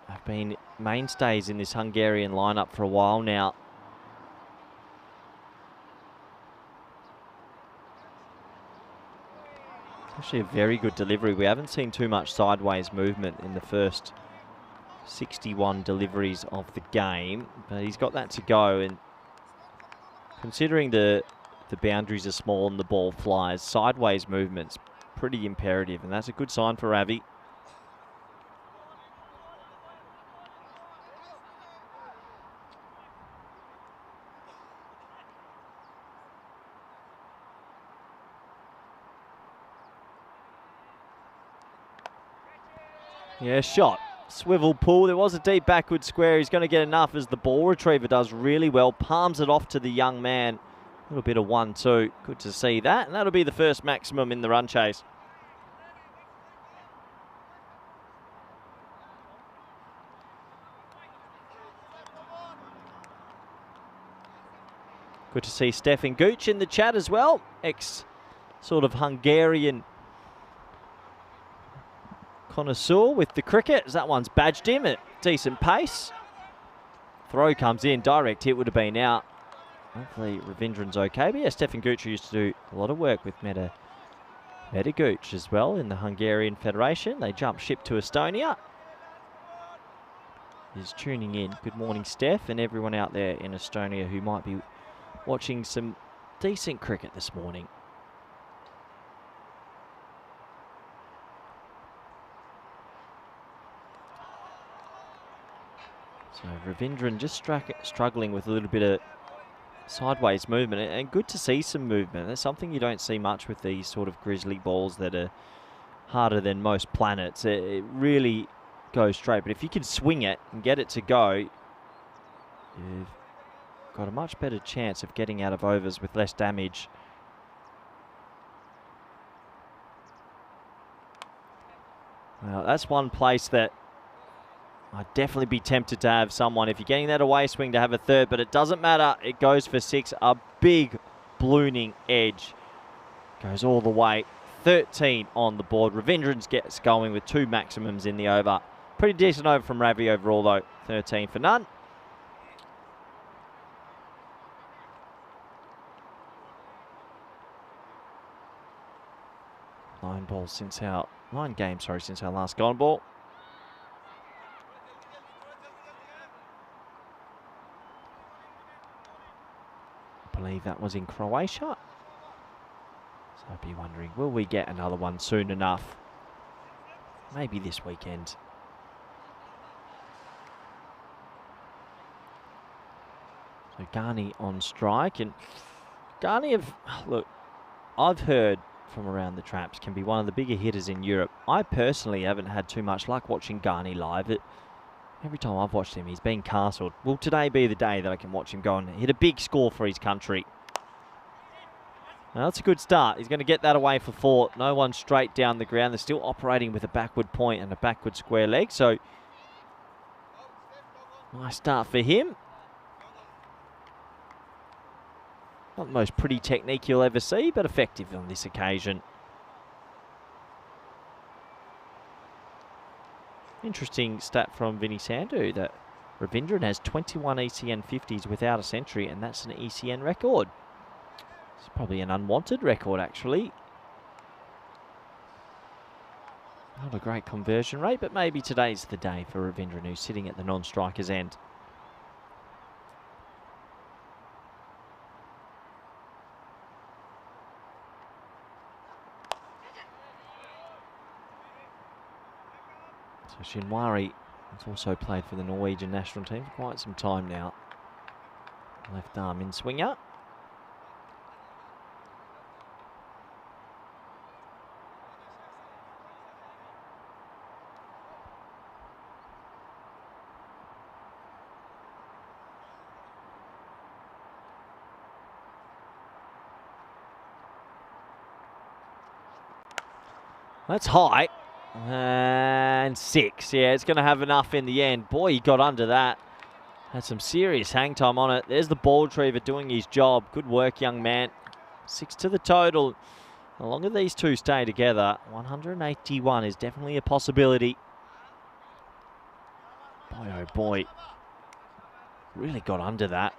have been mainstays in this Hungarian lineup for a while now. It's actually a very good delivery. We haven't seen too much sideways movement in the first 61 deliveries of the game, but he's got that to go. And considering the boundaries are small and the ball flies, sideways movement's pretty imperative, and that's a good sign for Ravi. Yeah, shot. Swivel pull. There was a deep backward square. He's going to get enough as the ball retriever does really well. Palms it off to the young man. A little bit of 1-2. Good to see that. And that'll be the first maximum in the run chase. Good to see Stefan Gooch in the chat as well. Sort of Hungarian connoisseur with the cricket, as that one's badged him at decent pace. Throw comes in, direct hit would have been out. Hopefully Ravindran's okay, but yeah, Stefan Gooch used to do a lot of work with Meta Gooch as well in the Hungarian Federation. They jumped ship to Estonia. He's tuning in. Good morning, Steph, and everyone out there in Estonia who might be watching some decent cricket this morning. So Ravindran just struggling with a little bit of sideways movement, and good to see some movement. That's something you don't see much with these sort of grizzly balls that are harder than most planets. It really goes straight, but if you can swing it and get it to go, you've got a much better chance of getting out of overs with less damage. Well, that's one place that I'd definitely be tempted to have someone, if you're getting that away swing, to have a third, but it doesn't matter. It goes for 6. A big ballooning edge. Goes all the way. 13 on the board. Ravindran gets going with 2 maximums in the over. Pretty decent over from Ravi overall, though. 13 for none. Nine games since our last golden ball. I believe that was in Croatia. So I'd be wondering, will we get another one soon enough? Maybe this weekend. So Ghani on strike, and Ghani look, I've heard from around the traps, can be one of the bigger hitters in Europe. I personally haven't had too much luck watching Ghani live. Every time I've watched him, he's been castled. Will today be the day that I can watch him go and hit a big score for his country? Now that's a good start. He's going to get that away for 4. No one straight down the ground. They're still operating with a backward point and a backward square leg. So nice start for him. Not the most pretty technique you'll ever see, but effective on this occasion. Interesting stat from Vinny Sandhu that Ravindran has 21 ECN 50s without a century, and that's an ECN record. It's probably an unwanted record, actually. Not a great conversion rate, but maybe today's the day for Ravindran, who's sitting at the non-striker's end. So Shinwari has also played for the Norwegian national team for quite some time now. Left arm in swinger. That's high. And 6. Yeah, it's going to have enough in the end. Boy, he got under that. Had some serious hang time on it. There's the ball retriever doing his job. Good work, young man. 6 to the total. The longer these two stay together, 181 is definitely a possibility. Boy, oh boy. Really got under that.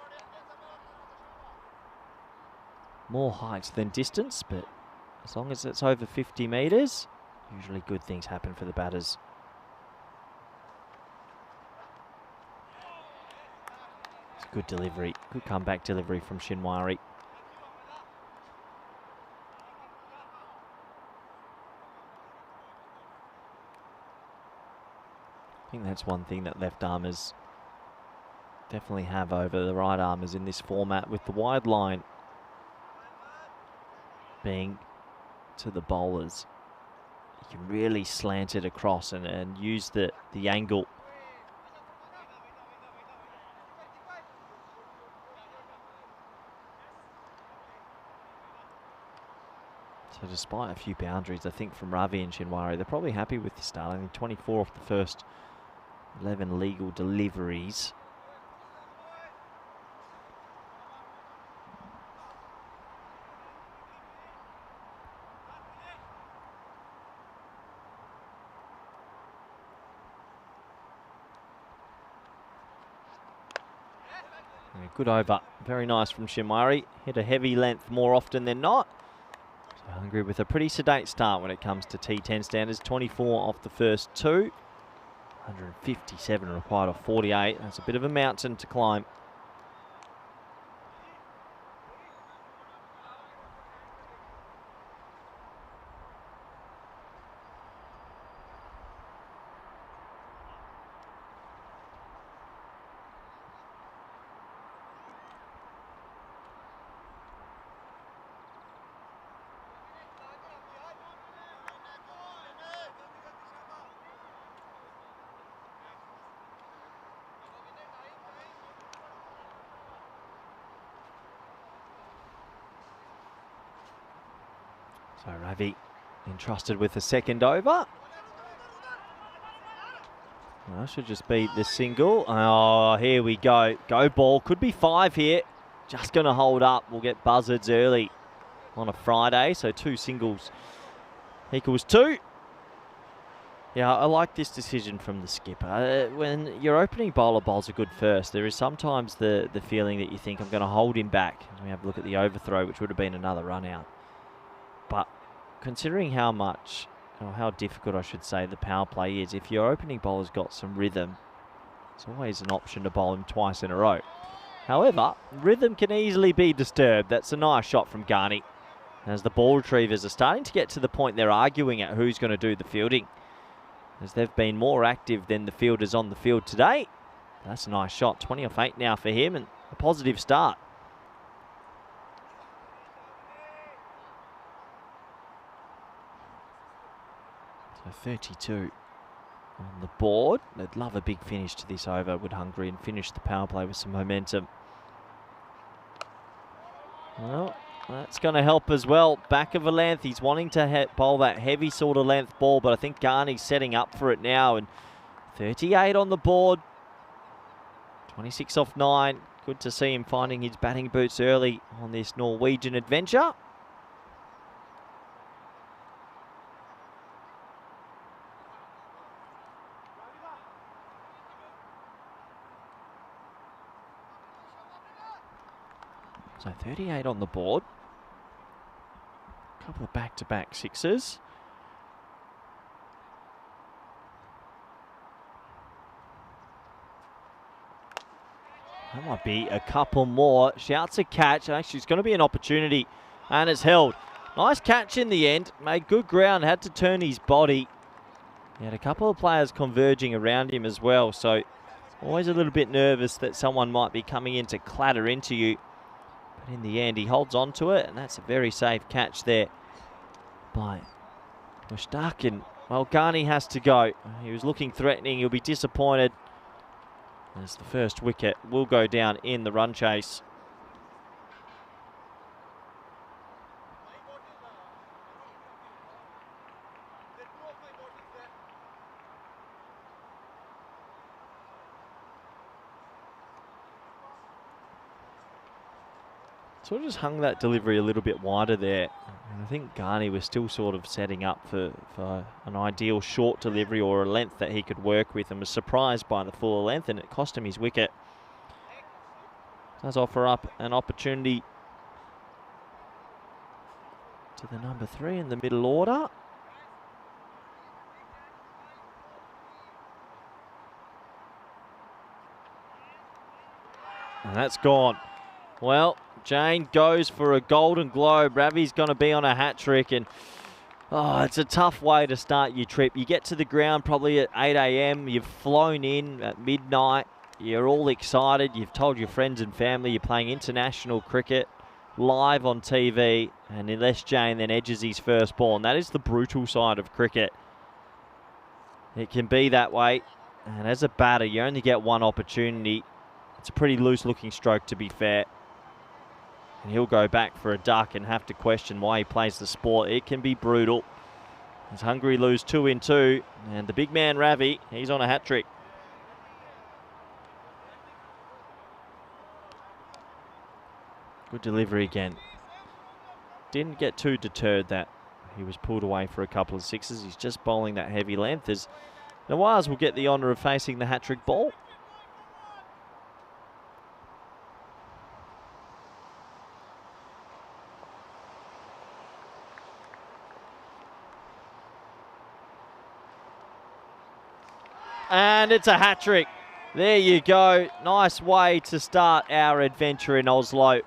More height than distance, but as long as it's over 50 metres, usually good things happen for the batters. It's a good delivery, good comeback delivery from Shinwari. I think that's one thing that left armers definitely have over the right armers in this format, with the wide line being to the bowlers. You can really slant it across and use the angle. So despite a few boundaries, I think, from Ravi and Shinwari, they're probably happy with the start. I think 24 off the first 11 legal deliveries. Good over. Very nice from Shinwari. Hit a heavy length more often than not. So Hungary with a pretty sedate start when it comes to T10 standards. 24 off the first 2. 157 required off 48. That's a bit of a mountain to climb. So Ravi entrusted with the second over. Well, should just be the single. Oh, here we go. Go ball. Could be 5 here. Just going to hold up. We'll get buzzards early on a Friday. So 2 singles equals 2. Yeah, I like this decision from the skipper. When your opening bowler bowls a good first, there is sometimes the feeling that you think, I'm going to hold him back. We have a look at the overthrow, which would have been another run out. But considering how much, or how difficult I should say, the power play is, if your opening bowler's got some rhythm, it's always an option to bowl him twice in a row. However, rhythm can easily be disturbed. That's a nice shot from Garney. As the ball retrievers are starting to get to the point they're arguing at who's going to do the fielding, as they've been more active than the fielders on the field today. That's a nice shot. 20 off 8 now for him, and a positive start. So 32 on the board. They'd love a big finish to this over, would Hungary, and finish the power play with some momentum. Well, that's going to help as well. Back of a length. He's wanting to bowl that heavy sort of length ball, but I think Garney's setting up for it now. And 38 on the board. 26 off 9. Good to see him finding his batting boots early on this Norwegian adventure. So 38 on the board. Couple of back-to-back sixes. That might be a couple more. Shouts a catch. Actually, it's going to be an opportunity, and it's held. Nice catch in the end. Made good ground. Had to turn his body. He had a couple of players converging around him as well, so always a little bit nervous that someone might be coming in to clatter into you. But in the end, he holds on to it, and that's a very safe catch there by Mushtaq. And, well, Garney has to go. He was looking threatening. He'll be disappointed as the first wicket will go down in the run chase. Sort of just hung that delivery a little bit wider there. And I think Garney was still sort of setting up for an ideal short delivery or a length that he could work with, and was surprised by the fuller length, and it cost him his wicket. Does offer up an opportunity to the number 3 in the middle order. And that's gone. Well, Jane goes for a Golden Globe. Ravi's going to be on a hat-trick, and it's a tough way to start your trip. You get to the ground probably at 8 a.m. You've flown in at midnight. You're all excited. You've told your friends and family you're playing international cricket live on TV, and unless Jane then edges his first ball, and that is the brutal side of cricket. It can be that way, and as a batter, you only get one opportunity. It's a pretty loose-looking stroke, to be fair. And he'll go back for a duck and have to question why he plays the sport. It can be brutal. As Hungary lose 2 in 2, and the big man Ravi, he's on a hat-trick. Good delivery again. Didn't get too deterred that he was pulled away for a couple of sixes. He's just bowling that heavy length, as Nawaz will get the honour of facing the hat-trick ball. And it's a hat-trick. There you go. Nice way to start our adventure in Oslo.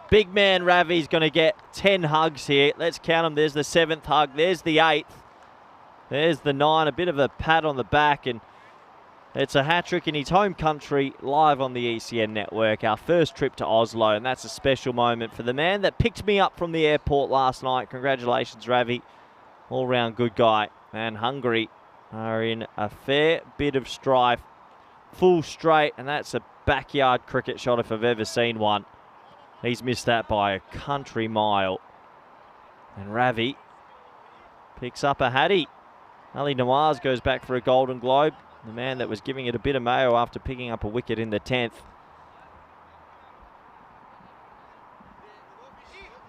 Big man Ravi's going to get 10 hugs here. Let's count them. There's the 7th hug. There's the 8th. There's the 9. A bit of a pat on the back. And it's a hat-trick in his home country, live on the ECN network. Our first trip to Oslo. And that's a special moment for the man that picked me up from the airport last night. Congratulations, Ravi. All-round good guy. And Hungary are in a fair bit of strife. Full straight, and that's a backyard cricket shot if I've ever seen one. He's missed that by a country mile. And Ravi picks up a hattie. Ali Nawaz goes back for a Golden Globe. The man that was giving it a bit of mayo after picking up a wicket in the 10th.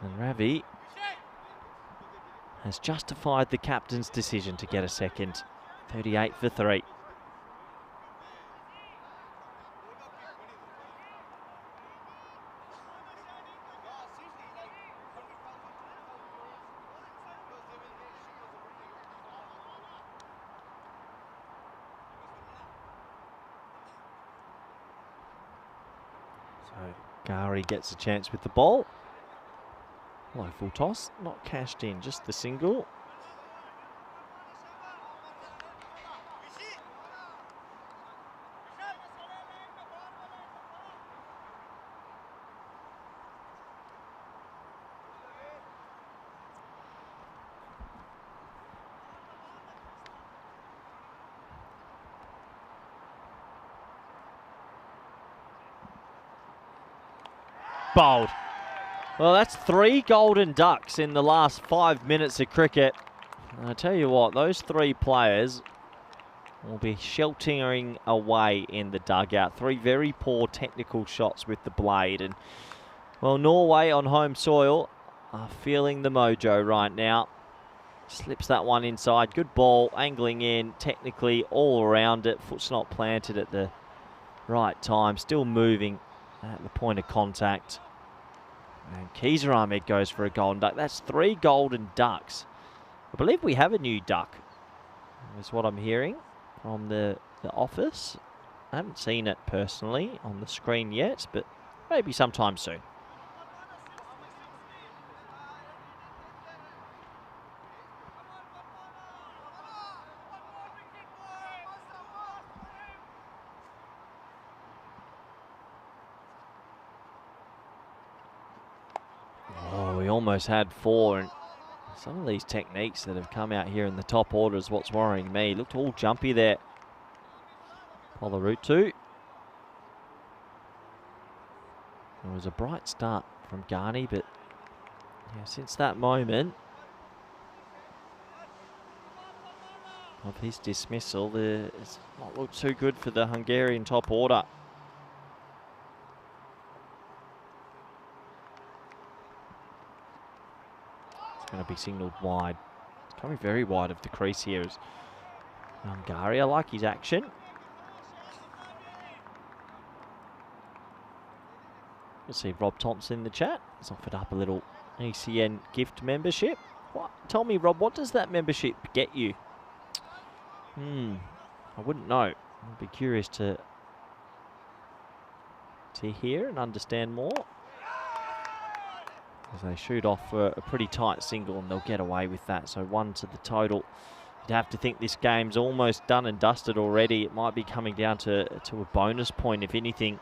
And Ravi has justified the captain's decision to get a second. 38 for 3. So Gari gets a chance with the ball. Low full toss, not cashed in, just the single. Bowled. Well, that's 3 golden ducks in the last 5 minutes of cricket. And I tell you what, those 3 players will be sheltering away in the dugout. 3 very poor technical shots with the blade. And, well, Norway on home soil are feeling the mojo right now. Slips that one inside. Good ball, angling in, technically all around it. Foot's not planted at the right time. Still moving at the point of contact. And Keezer Ahmed goes for a golden duck. That's 3 golden ducks. I believe we have a new duck. That's what I'm hearing from the office. I haven't seen it personally on the screen yet, but maybe sometime soon. Almost had 4, and some of these techniques that have come out here in the top order is what's worrying me. Looked all jumpy there. Polarutu. It was a bright start from Ghani, but yeah, since that moment of his dismissal, it's not looked too good for the Hungarian top order. Going to be signalled wide. It's coming very wide of the crease here is Hungary. I like his action. We'll see Rob Thompson in the chat. He's offered up a little ECN gift membership. What? Tell me, Rob, what does that membership get you? I wouldn't know. I'd be curious to hear and understand more. As they shoot off for a pretty tight single, and they'll get away with that. So 1 to the total. You'd have to think this game's almost done and dusted already. It might be coming down to a bonus point, if anything.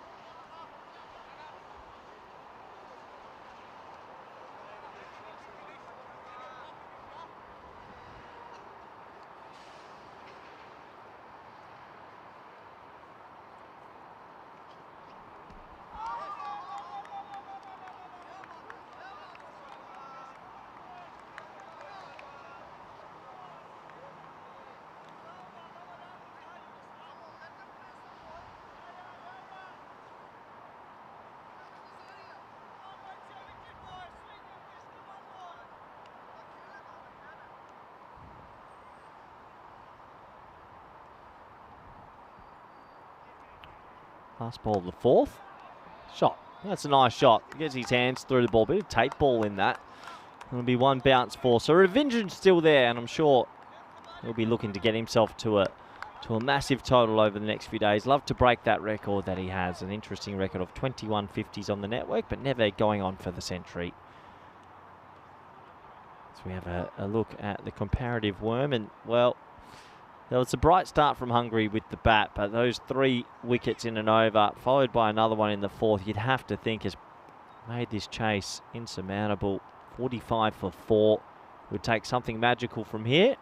Last ball of the 4th. Shot. That's a nice shot. Gets his hands through the ball. Bit of tape ball in that. It'll be 1 bounce for. So Revenge's still there, and I'm sure he'll be looking to get himself to a massive total over the next few days. Love to break that record that he has. An interesting record of 21 50s on the network, but never going on for the century. So we have a look at the comparative worm, and, well, there was a bright start from Hungary with the bat, but those 3 wickets in an over, followed by another one in the 4th, you'd have to think has made this chase insurmountable. 45 for 4. Would take something magical from here.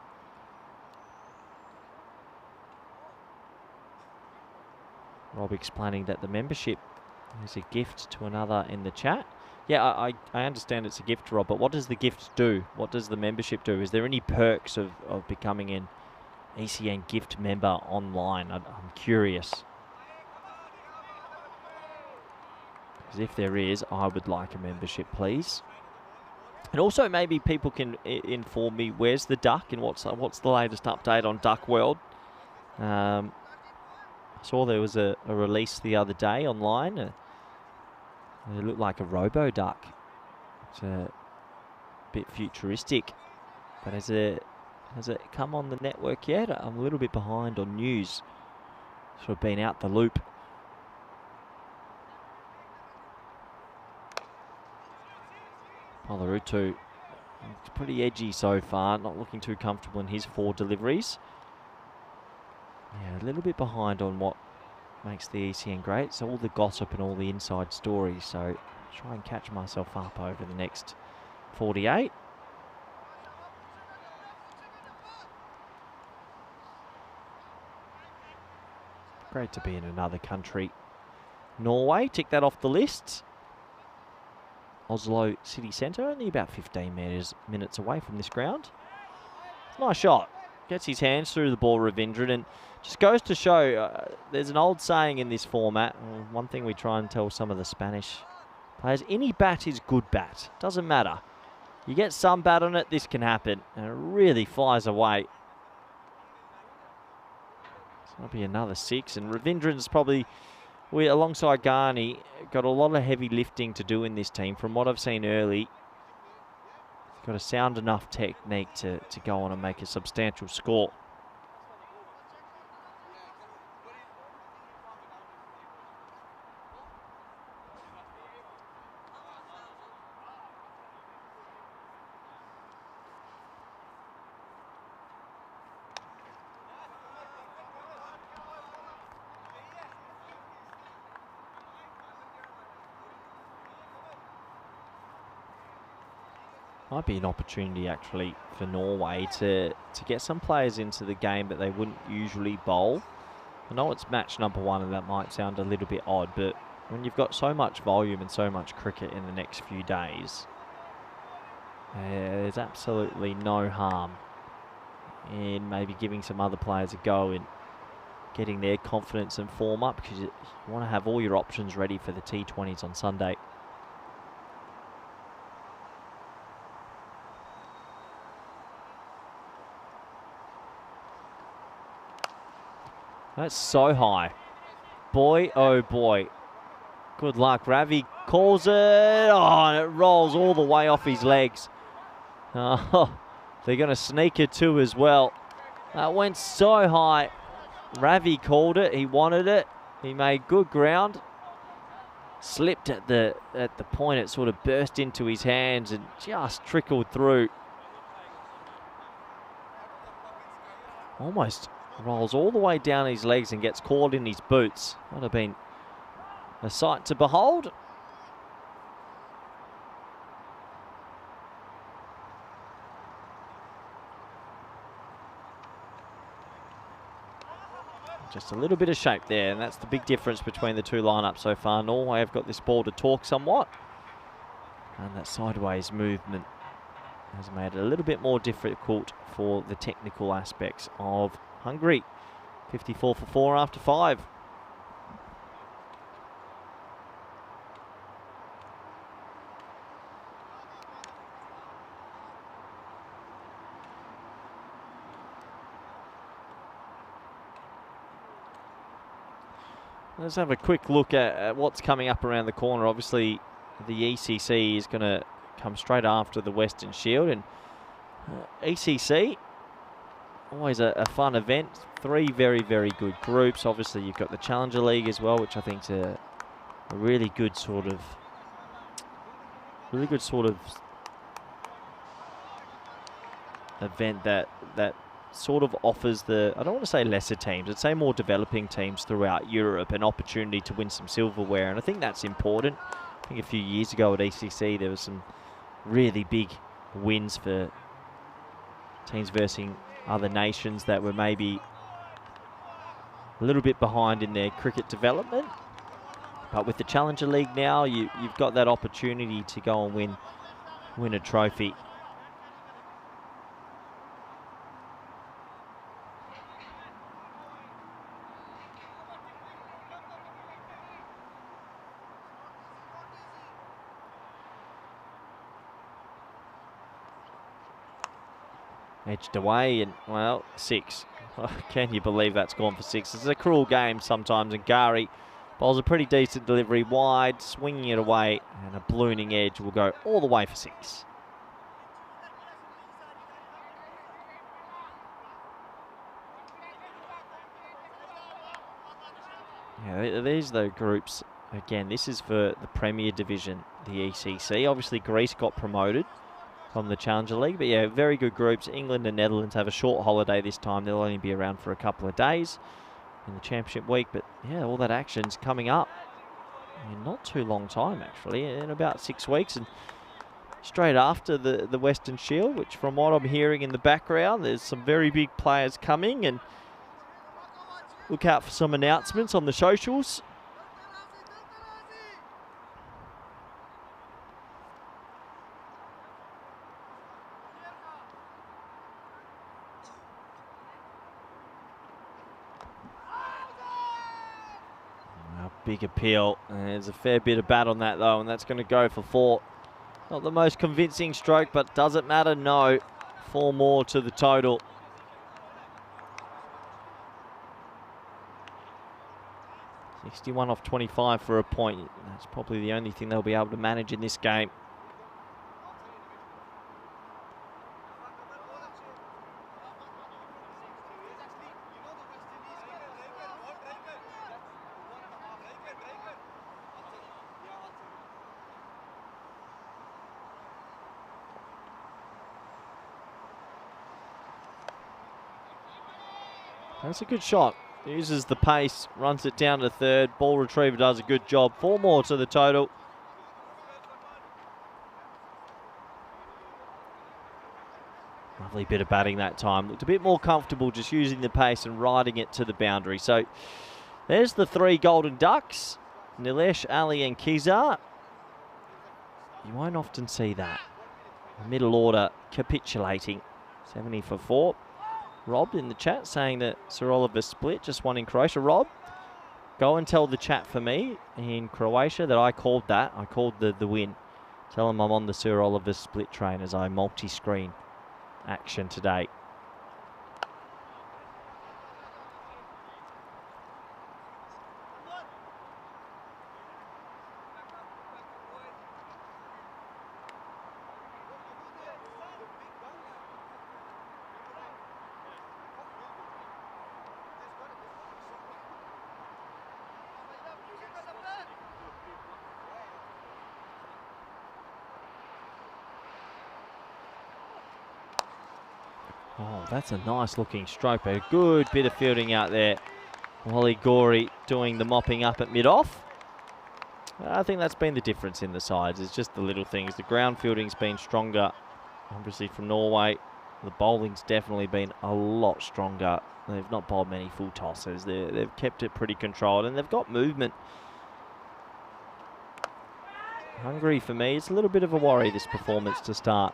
Rob explaining that the membership is a gift to another in the chat. Yeah, I understand it's a gift, Rob, but what does the gift do? What does the membership do? Is there any perks of becoming ECN gift member online? I'm curious. Because if there is, I would like a membership, please. And also maybe people can inform me where's the duck and what's the latest update on Duck World. I saw there was a release the other day online. It looked like a robo duck. It's a bit futuristic, but has it come on the network yet? I'm a little bit behind on news. Sort of been out the loop. Polarutu, it's pretty edgy so far, not looking too comfortable in his 4 deliveries. Yeah, a little bit behind on what makes the ECN great. So all the gossip and all the inside stories. So try and catch myself up over the next 48. Great to be in another country. Norway, tick that off the list. Oslo city centre, only about 15 minutes away from this ground. Nice shot. Gets his hands through the ball, Ravindran, and just goes to show, there's an old saying in this format, one thing we try and tell some of the Spanish players, any bat is good bat. Doesn't matter. You get some bat on it, this can happen. And it really flies away. So that'll be another 6, and Ravindran's probably, alongside Ghani, got a lot of heavy lifting to do in this team. From what I've seen early, got a sound enough technique to go on and make a substantial score. Might be an opportunity actually for Norway to get some players into the game that they wouldn't usually bowl. I know it's match number 1 and that might sound a little bit odd, but when you've got so much volume and so much cricket in the next few days, there's absolutely no harm in maybe giving some other players a go and getting their confidence and form up, because you want to have all your options ready for the T20s on Sunday. That's so high. Boy, oh boy. Good luck. Ravi calls it. Oh, and it rolls all the way off his legs. Oh, they're going to sneak it too as well. That went so high. Ravi called it. He wanted it. He made good ground. Slipped at the point. It sort of burst into his hands and just trickled through. Almost rolls all the way down his legs and gets caught in his boots. Would have been a sight to behold. Just a little bit of shape there, and that's the big difference between the two lineups so far. Norway have got this ball to talk somewhat, and that sideways movement has made it a little bit more difficult for the technical aspects of Hungary. 54 for 4 after 5. Let's have a quick look at what's coming up around the corner. Obviously, the ECC is going to come straight after the Western Shield, and ECC, always a fun event. 3 very, very good groups. Obviously, you've got the Challenger League as well, which I think is a really good sort of event that sort of offers the, I don't want to say lesser teams, I'd say more developing teams throughout Europe an opportunity to win some silverware, and I think that's important. I think a few years ago at ECC there was some really big wins for teams versus other nations that were maybe a little bit behind in their cricket development. But with the Challenger League now, you've got that opportunity to go and win a trophy. Edged away and, well, 6. Oh, can you believe that's gone for 6? It's a cruel game sometimes, and Gari bowls a pretty decent delivery wide, swinging it away, and a ballooning edge will go all the way for 6. Yeah, these are the groups. Again, this is for the Premier Division, the ECC. Obviously, Greece got promoted from the Challenger League. But yeah, very good groups. England and Netherlands have a short holiday this time. They'll only be around for a couple of days in the Championship week. But yeah, all that action's coming up in not too long time, actually, in about 6 weeks. And straight after the Western Shield, which from what I'm hearing in the background, there's some very big players coming. And look out for some announcements on the socials. Big appeal. There's a fair bit of bat on that though, and that's going to go for 4. Not the most convincing stroke, but does it matter? No. 4 more to the total. (61 off 25 for a point. That's probably the only thing they'll be able to manage in this game. That's a good shot. Uses the pace, runs it down to third. Ball retriever does a good job. 4 more to the total. Lovely bit of batting that time. Looked a bit more comfortable just using the pace and riding it to the boundary. So there's the 3 Golden Ducks. Nilesh, Ali and Kizar. You won't often see that. The middle order capitulating. 70 for 4. Rob in the chat saying that Sir Oliver split, just one in Croatia. Rob, go and tell the chat for me in Croatia that I called that. I called the win. Tell them I'm on the Sir Oliver split train as I multi-screen action today. Oh, that's a nice looking stroke. A good bit of fielding out there. Wally Gorey doing the mopping up at mid-off. I think that's been the difference in the sides. It's just the little things. The ground fielding's been stronger, obviously, from Norway. The bowling's definitely been a lot stronger. They've not bowled many full tosses. They've kept it pretty controlled, and they've got movement. Hungary, for me, it's a little bit of a worry, this performance to start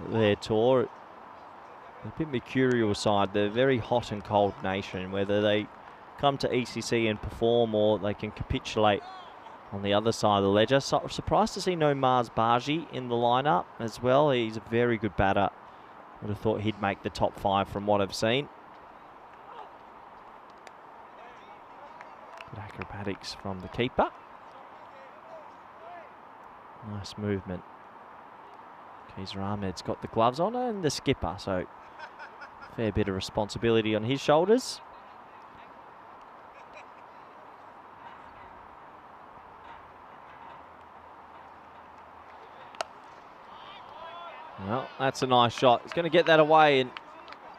their tour. A bit mercurial side. They're a very hot and cold nation. Whether they come to ECC and perform or they can capitulate on the other side of the ledger. So surprised to see no Mars Baji in the lineup as well. He's a very good batter. Would have thought he'd make the top 5 from what I've seen. Good acrobatics from the keeper. Nice movement. Keezer Ahmed's got the gloves on and the skipper, so fair bit of responsibility on his shoulders. Well, that's a nice shot. He's going to get that away, and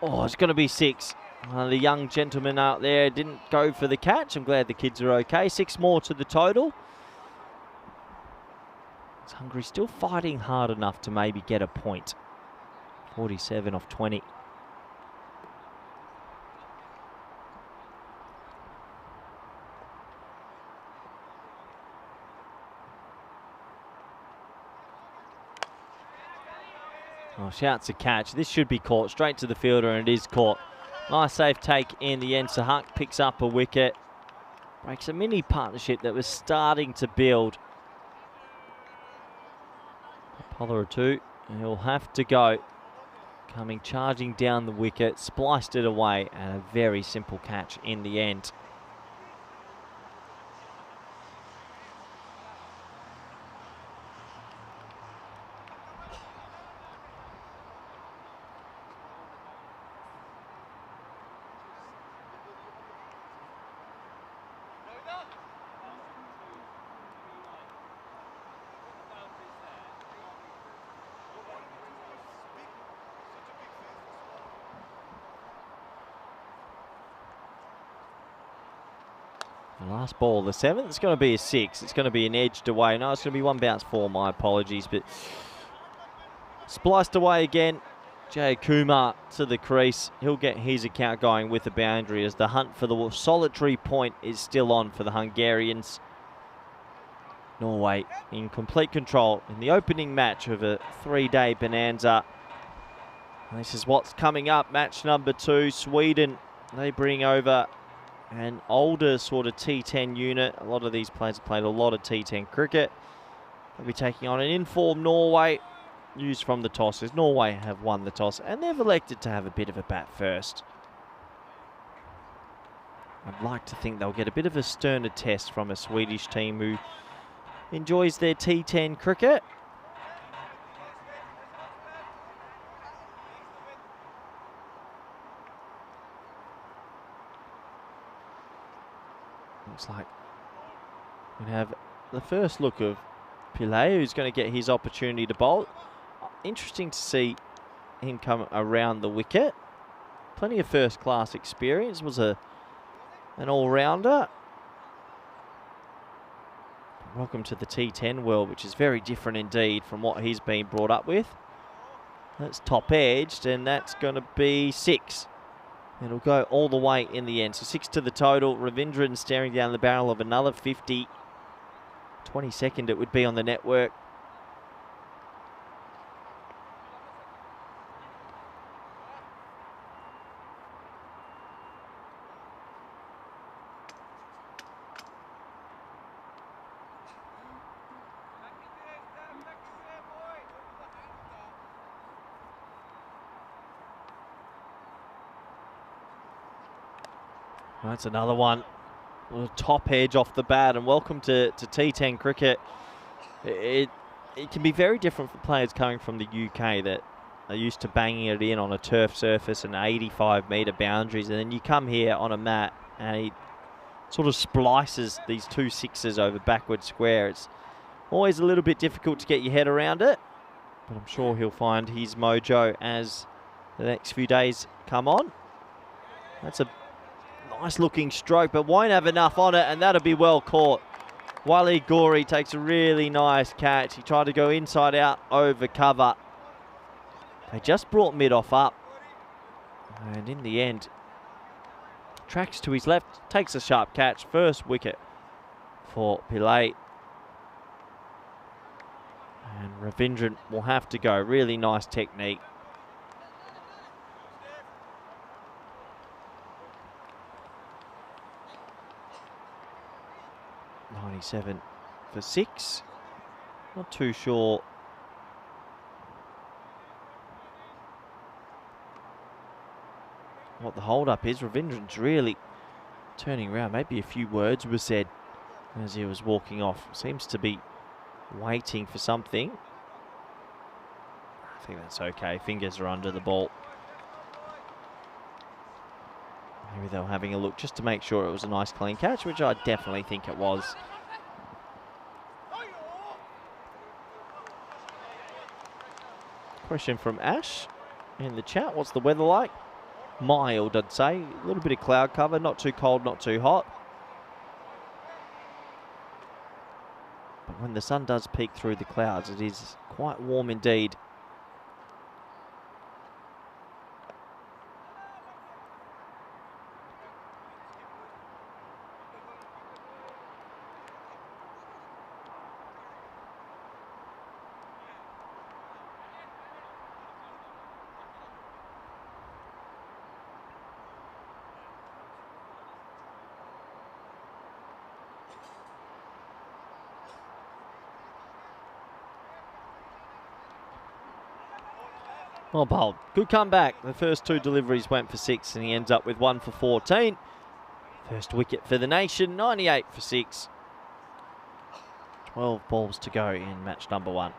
oh, it's going to be 6. The young gentleman out there didn't go for the catch. I'm glad the kids are okay. 6 more to the total. It's Hungary still fighting hard enough to maybe get a point. 47 off 20. Oh, shouts a catch. This should be caught straight to the fielder, and it is caught. Nice safe take in the end. Sahak picks up a wicket. Breaks a mini partnership that was starting to build. A puller or two, and he'll have to go. coming charging down the wicket, spliced it away, and a very simple catch in the end. The last ball, the 7th, it's going to be a 6. It's going to be an edged away. No, it's going to be 1 bounce 4, my apologies. But spliced away again. Jay Kumar to the crease. He'll get his account going with the boundary as the hunt for the solitary point is still on for the Hungarians. Norway in complete control in the opening match of a 3-day bonanza. And this is what's coming up. Match number 2, Sweden. They bring over an older sort of T10 unit. A lot of these players have played a lot of T10 cricket. They'll be taking on an informed Norway, used from the toss, as Norway have won the toss and they've elected to have a bit of a bat first. I'd like to think they'll get a bit of a sterner test from a Swedish team who enjoys their T10 cricket. Looks like we have the first look of Pillay, who's going to get his opportunity to bowl. Interesting to see him come around the wicket. Plenty of first-class experience. Was an all-rounder. Welcome to the T10 world, which is very different indeed from what he's been brought up with. That's top-edged, and that's going to be 6. It'll go all the way in the end. So 6 to the total. Ravindran staring down the barrel of another 50. 22nd it would be on the network. That's another one. A top edge off the bat, and welcome to T10 cricket. It can be very different for players coming from the UK that are used to banging it in on a turf surface and 85-metre boundaries, and then you come here on a mat and he sort of splices these 2 6s over backward square. It's always a little bit difficult to get your head around it, but I'm sure he'll find his mojo as the next few days come on. That's a nice looking stroke, but won't have enough on it, and that'll be well caught. Wally Gori takes a really nice catch. He tried to go inside out over cover. They just brought mid-off up, and in the end, tracks to his left, takes a sharp catch. First wicket for Pillay. And Ravindran will have to go. Really nice technique. .97 for 6. Not too sure what the hold-up is. Ravindran's really turning around. Maybe a few words were said as he was walking off. Seems to be waiting for something. I think that's okay. Fingers are under the ball. Maybe they were having a look just to make sure it was a nice clean catch, which I definitely think it was. Question from Ash in the chat. What's the weather like? Mild, I'd say. A little bit of cloud cover. Not too cold, not too hot. But when the sun does peek through the clouds, it is quite warm indeed. Well bowled. Good comeback. The first two deliveries went for 6 and he ends up with 1 for 14. First wicket for the nation, 98 for 6. 12 balls to go in match number 1.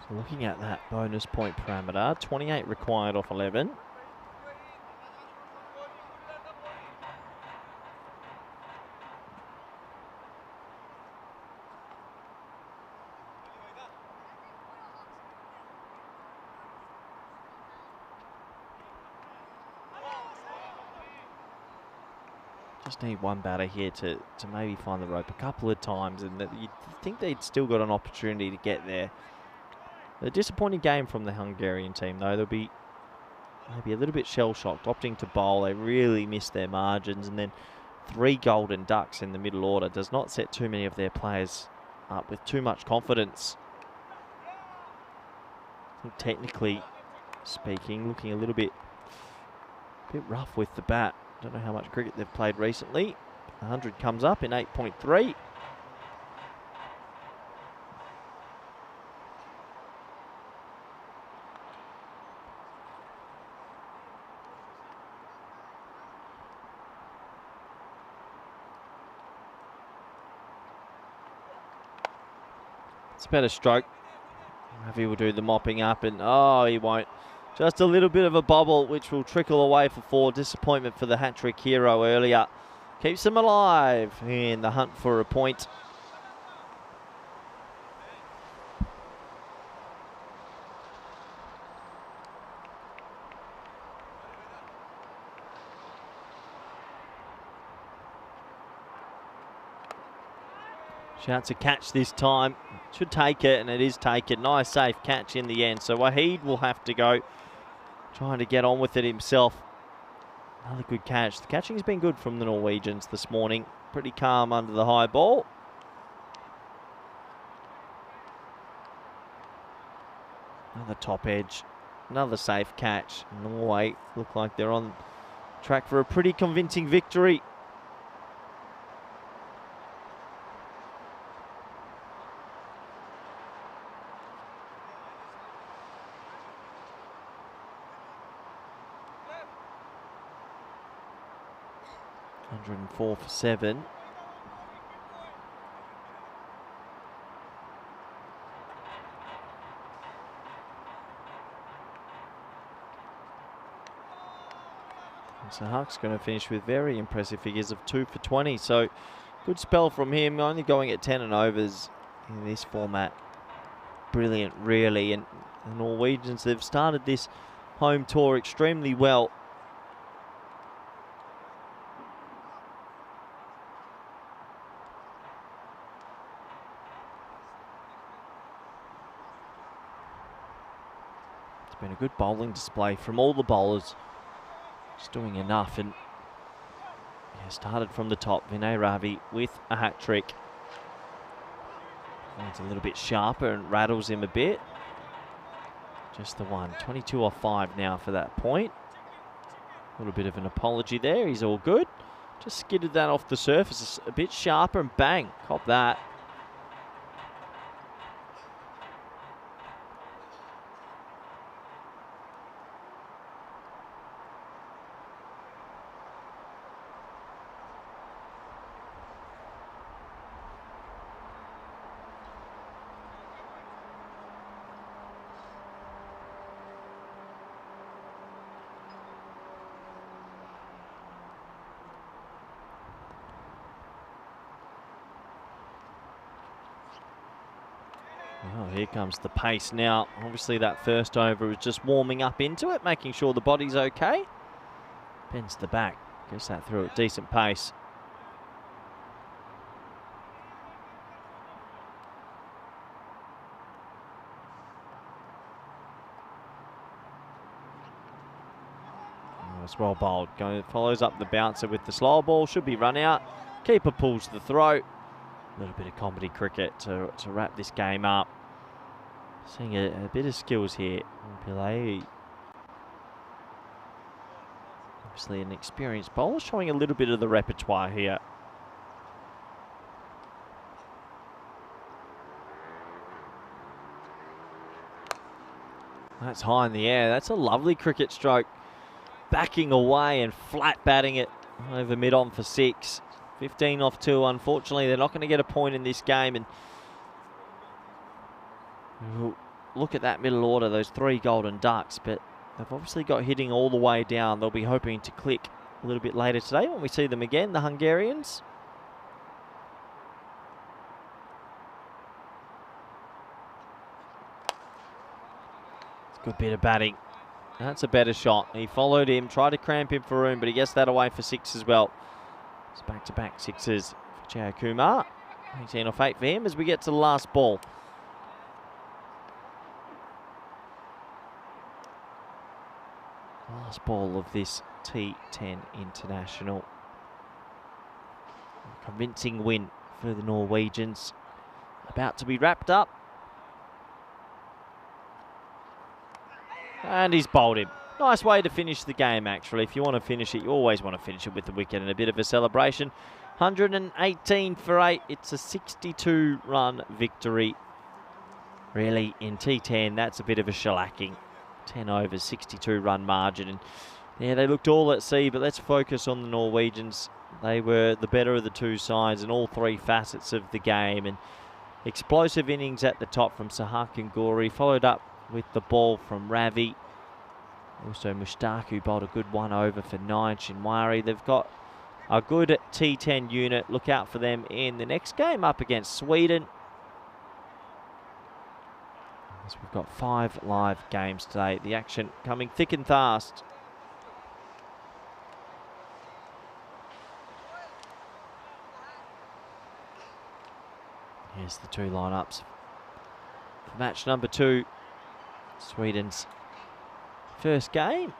So looking at that bonus point parameter, 28 required off 11. Just need one batter here to maybe find the rope a couple of times, and you'd think they'd still got an opportunity to get there. A disappointing game from the Hungarian team, though. They'll be maybe a little bit shell-shocked, opting to bowl. They really missed their margins, and then 3 golden ducks in the middle order does not set too many of their players up with too much confidence. I think technically speaking, looking a little bit rough with the bat. Don't know how much cricket they've played recently. 100 comes up in 8.3. It's a better stroke. Ravi will do the mopping up, and oh, he won't. Just a little bit of a bobble, which will trickle away for 4. Disappointment for the hat-trick hero earlier. Keeps them alive in the hunt for a point. Shouts a catch this time. Should take it, and it is taken. Nice safe catch in the end. So Waheed will have to go. Trying to get on with it himself. Another good catch. The catching's been good from the Norwegians this morning. Pretty calm under the high ball. Another top edge. Another safe catch. Norway look like they're on track for a pretty convincing victory. And 4 for 7. And so Huck's going to finish with very impressive figures of 2 for 20. So good spell from him, only going at 10 and overs in this format. Brilliant, really. And the Norwegians, they've started this home tour extremely well. Been a good bowling display from all the bowlers. Just doing enough, and yeah, started from the top. Vinay Ravi with a hat trick. It's a little bit sharper and rattles him a bit. Just the one. 22 off 5 now for that point. A little bit of an apology there. He's all good. Just skidded that off the surface. A bit sharper, and bang, cop that. Oh, here comes the pace now. Obviously that first over was just warming up into it, making sure the body's okay. Bends the back, gets that through at decent pace. That's well bowled. Follows up the bouncer with the slow ball. Should be run out. Keeper pulls the throw. A little bit of comedy cricket to wrap this game up. Seeing a bit of skills here. Pillay, obviously an experienced bowler, showing a little bit of the repertoire here. That's high in the air. That's a lovely cricket stroke. Backing away and flat batting it over mid-on for 6. 15 off 2. Unfortunately, they're not going to get a point in this game. And look at that middle order, those 3 golden ducks. But they've obviously got hitting all the way down. They'll be hoping to click a little bit later today when we see them again, the Hungarians. Good bit of batting. That's a better shot. He followed him, tried to cramp him for room, but he gets that away for 6 as well. It's back-to-back 6s for Jaya Kumar. 18 off 8 for him as we get to the last ball. Last ball of this T10 International. A convincing win for the Norwegians. About to be wrapped up. And he's bowled him. Nice way to finish the game, actually. If you want to finish it, you always want to finish it with the wicket and a bit of a celebration. 118 for 8. It's a 62-run victory. Really, in T10, that's a bit of a shellacking. 10 overs, 62-run margin. And yeah, they looked all at sea, but let's focus on the Norwegians. They were the better of the two sides in all 3 facets of the game. And explosive innings at the top from Sahak and Gori, followed up with the ball from Ravi. Also Mushtaq, who bowled a good 1 over for 9. Shinwari. They've got a good T10 unit. Look out for them in the next game up against Sweden. As we've got 5 live games today. The action coming thick and fast. Here's the 2 lineups for match number 2. Sweden's first game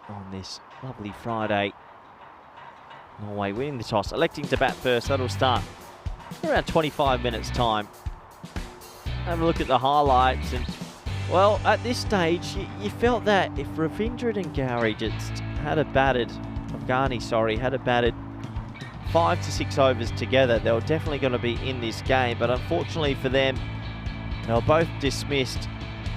on this lovely Friday. Norway winning the toss, electing to bat first. That'll start around 25 minutes time. Have a look at the highlights, and well, at this stage you felt that if Ravindra and Gowrie just had a batted, had a batted 5 to 6 overs together, they were definitely going to be in this game. But unfortunately for them, they were both dismissed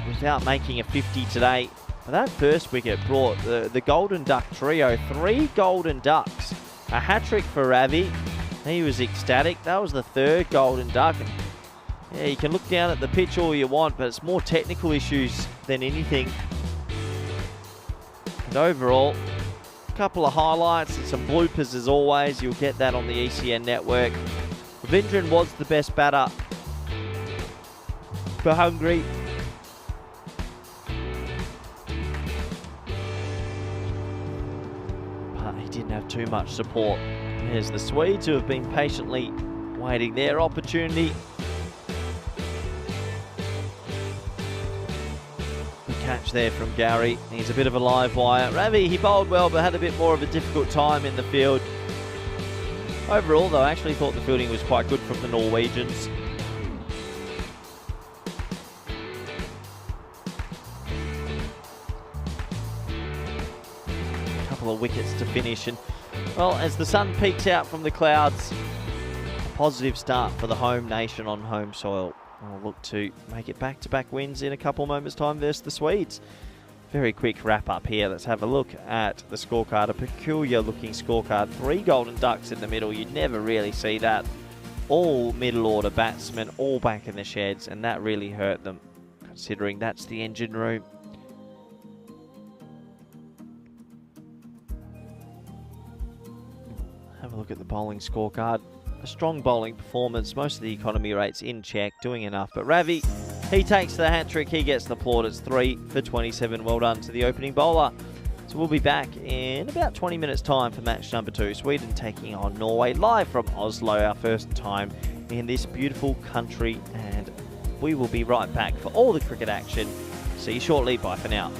without making a 50 today. But that first wicket brought the Golden Duck trio, 3 Golden Ducks. A hat-trick for Ravi. He was ecstatic. That was the 3rd Golden Duck. And yeah, you can look down at the pitch all you want, but it's more technical issues than anything. And overall, a couple of highlights and some bloopers as always. You'll get that on the ECN network. Ravindran was the best batter for Hungary. Didn't have too much support. There's the Swedes, who have been patiently waiting their opportunity. The catch there from Gowrie. He's a bit of a live wire. Ravi, he bowled well, but had a bit more of a difficult time in the field. Overall, though, I actually thought the fielding was quite good from the Norwegians. Of wickets to finish, and well, as the sun peeks out from the clouds, a positive start for the home nation on home soil. We'll look to make it back-to-back wins in a couple moments time versus the Swedes. Very quick wrap up here. Let's have a look at the scorecard. A peculiar looking scorecard. 3 Golden Ducks in the middle. You never really see that. All middle order batsmen, all back in the sheds, and that really hurt them, considering that's the engine room. Have a look at the bowling scorecard. A strong bowling performance. Most of the economy rates in check, doing enough. But Ravi, he takes the hat-trick. He gets the plaudits. 3 for 27. Well done to the opening bowler. So we'll be back in about 20 minutes time for match number 2. Sweden taking on Norway, live from Oslo, our first time in this beautiful country. And we will be right back for all the cricket action. See you shortly. Bye for now.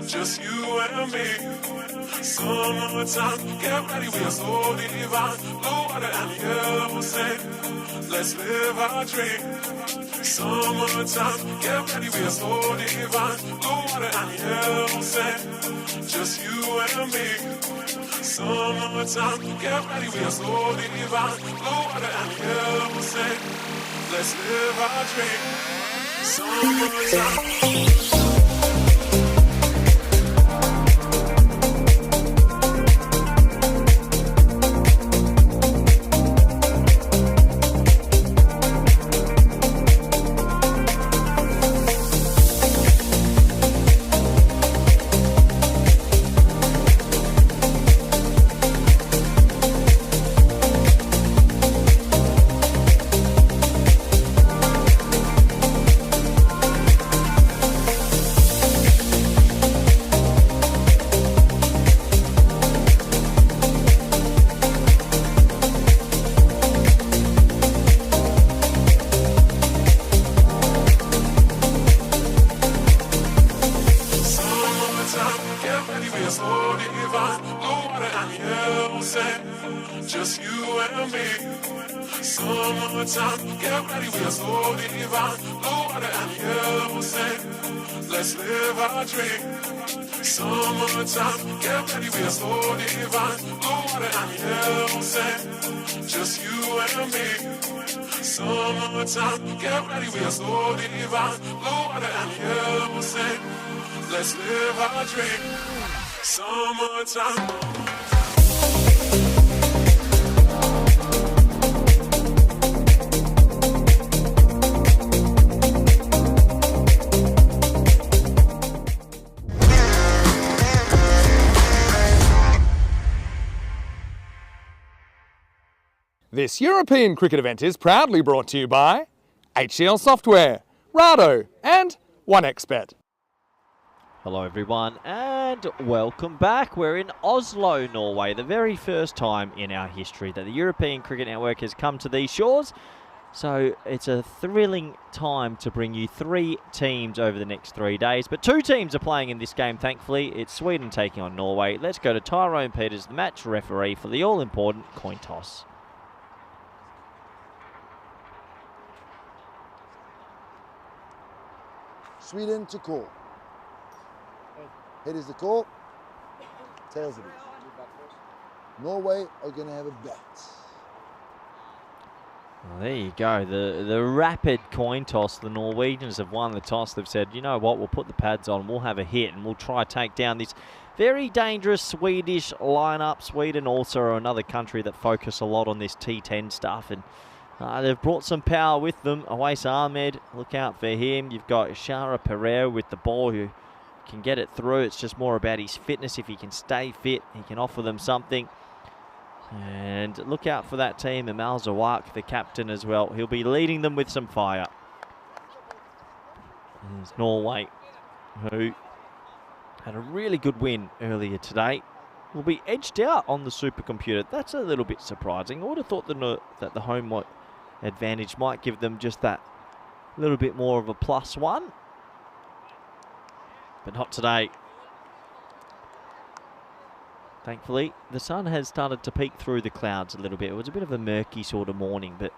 just you and me. Summertime, get ready, we are so divine. Blue water and yellow sand, let's live our dream. Summertime, get ready, we are so divine. Blue water and yellow sand, just you and me. Summertime, get ready, we are so divine. Blue water and yellow sand, let's live our dream. Summertime. Just you and me. Summertime, get ready, we are so divine. Blue water and yellow sand, let's live our dream. Summertime, get ready, we are so divine. Blue water and yellow sand, just you and me. Summertime, get ready, we are so divine. Blue water and yellow sand, let's live our dream. Summertime. This European cricket event is proudly brought to you by HCL Software, Rado and 1xBet. Hello everyone and welcome back. We're in Oslo, Norway, the very first time in our history that the European Cricket Network has come to these shores. So it's a thrilling time to bring you 3 teams over the next 3 days. But 2 teams are playing in this game, thankfully. It's Sweden taking on Norway. Let's go to Tyrone Peters, the match referee for the all-important coin toss. Sweden to call. Head is the call. Tails it is. Norway are going to have a bet. Well, there you go. The rapid coin toss. The Norwegians have won the toss. They've said, you know what, we'll put the pads on, we'll have a hit, and we'll try to take down this very dangerous Swedish lineup. Sweden also are another country that focus a lot on this T10 stuff, and they've brought some power with them. Awais Ahmed, look out for him. You've got Shara Pereira with the ball who can get it through. It's just more about his fitness. If he can stay fit, he can offer them something. And look out for that team. Amal Zawak, the captain as well. He'll be leading them with some fire. There's Norway, who had a really good win earlier today. Will be edged out on the supercomputer. That's a little bit surprising. I would have thought that the home advantage might give them just that little bit more of a +1. But not today. Thankfully, the sun has started to peek through the clouds a little bit. It was a bit of a murky sort of morning, but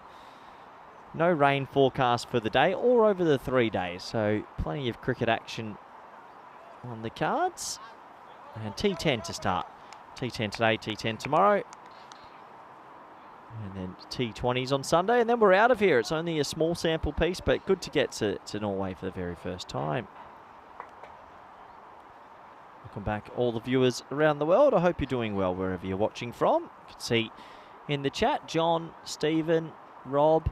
no rain forecast for the day or over the 3 days. So plenty of cricket action on the cards. And T10 to start. T10 today, T10 tomorrow. And then T20s on Sunday. And then we're out of here. It's only a small sample piece, but good to get to Norway for the very first time. Welcome back, all the viewers around the world. I hope you're doing well wherever you're watching from. You can see in the chat, John, Stephen, Rob,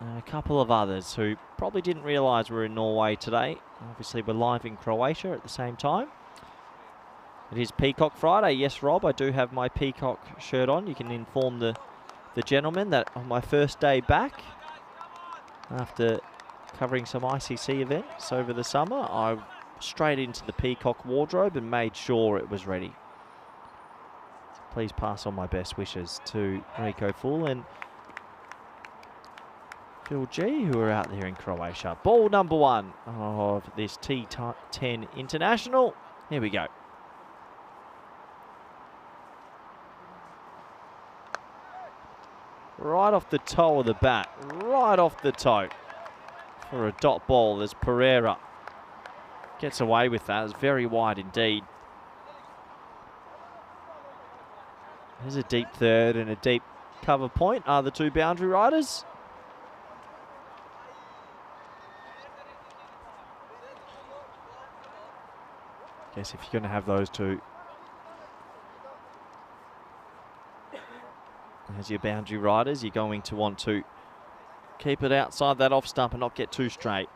and a couple of others who probably didn't realise we're in Norway today. Obviously, we're live in Croatia at the same time. It is Peacock Friday. Yes, Rob, I do have my Peacock shirt on. You can inform the gentleman that on my first day back, after covering some ICC events over the summer, I straight into the Peacock wardrobe and made sure it was ready. So please pass on my best wishes to Rico Full and Phil G, who are out there in Croatia. Ball number 1 of this T10 International. Here we go. Right off the toe of the bat, right off the toe for a dot ball as Pereira gets away with that. It's very wide indeed. There's a deep third and a deep cover point. Are the two boundary riders? Guess if you're going to have those two as your boundary riders, you're going to want to keep it outside that off stump and not get too straight.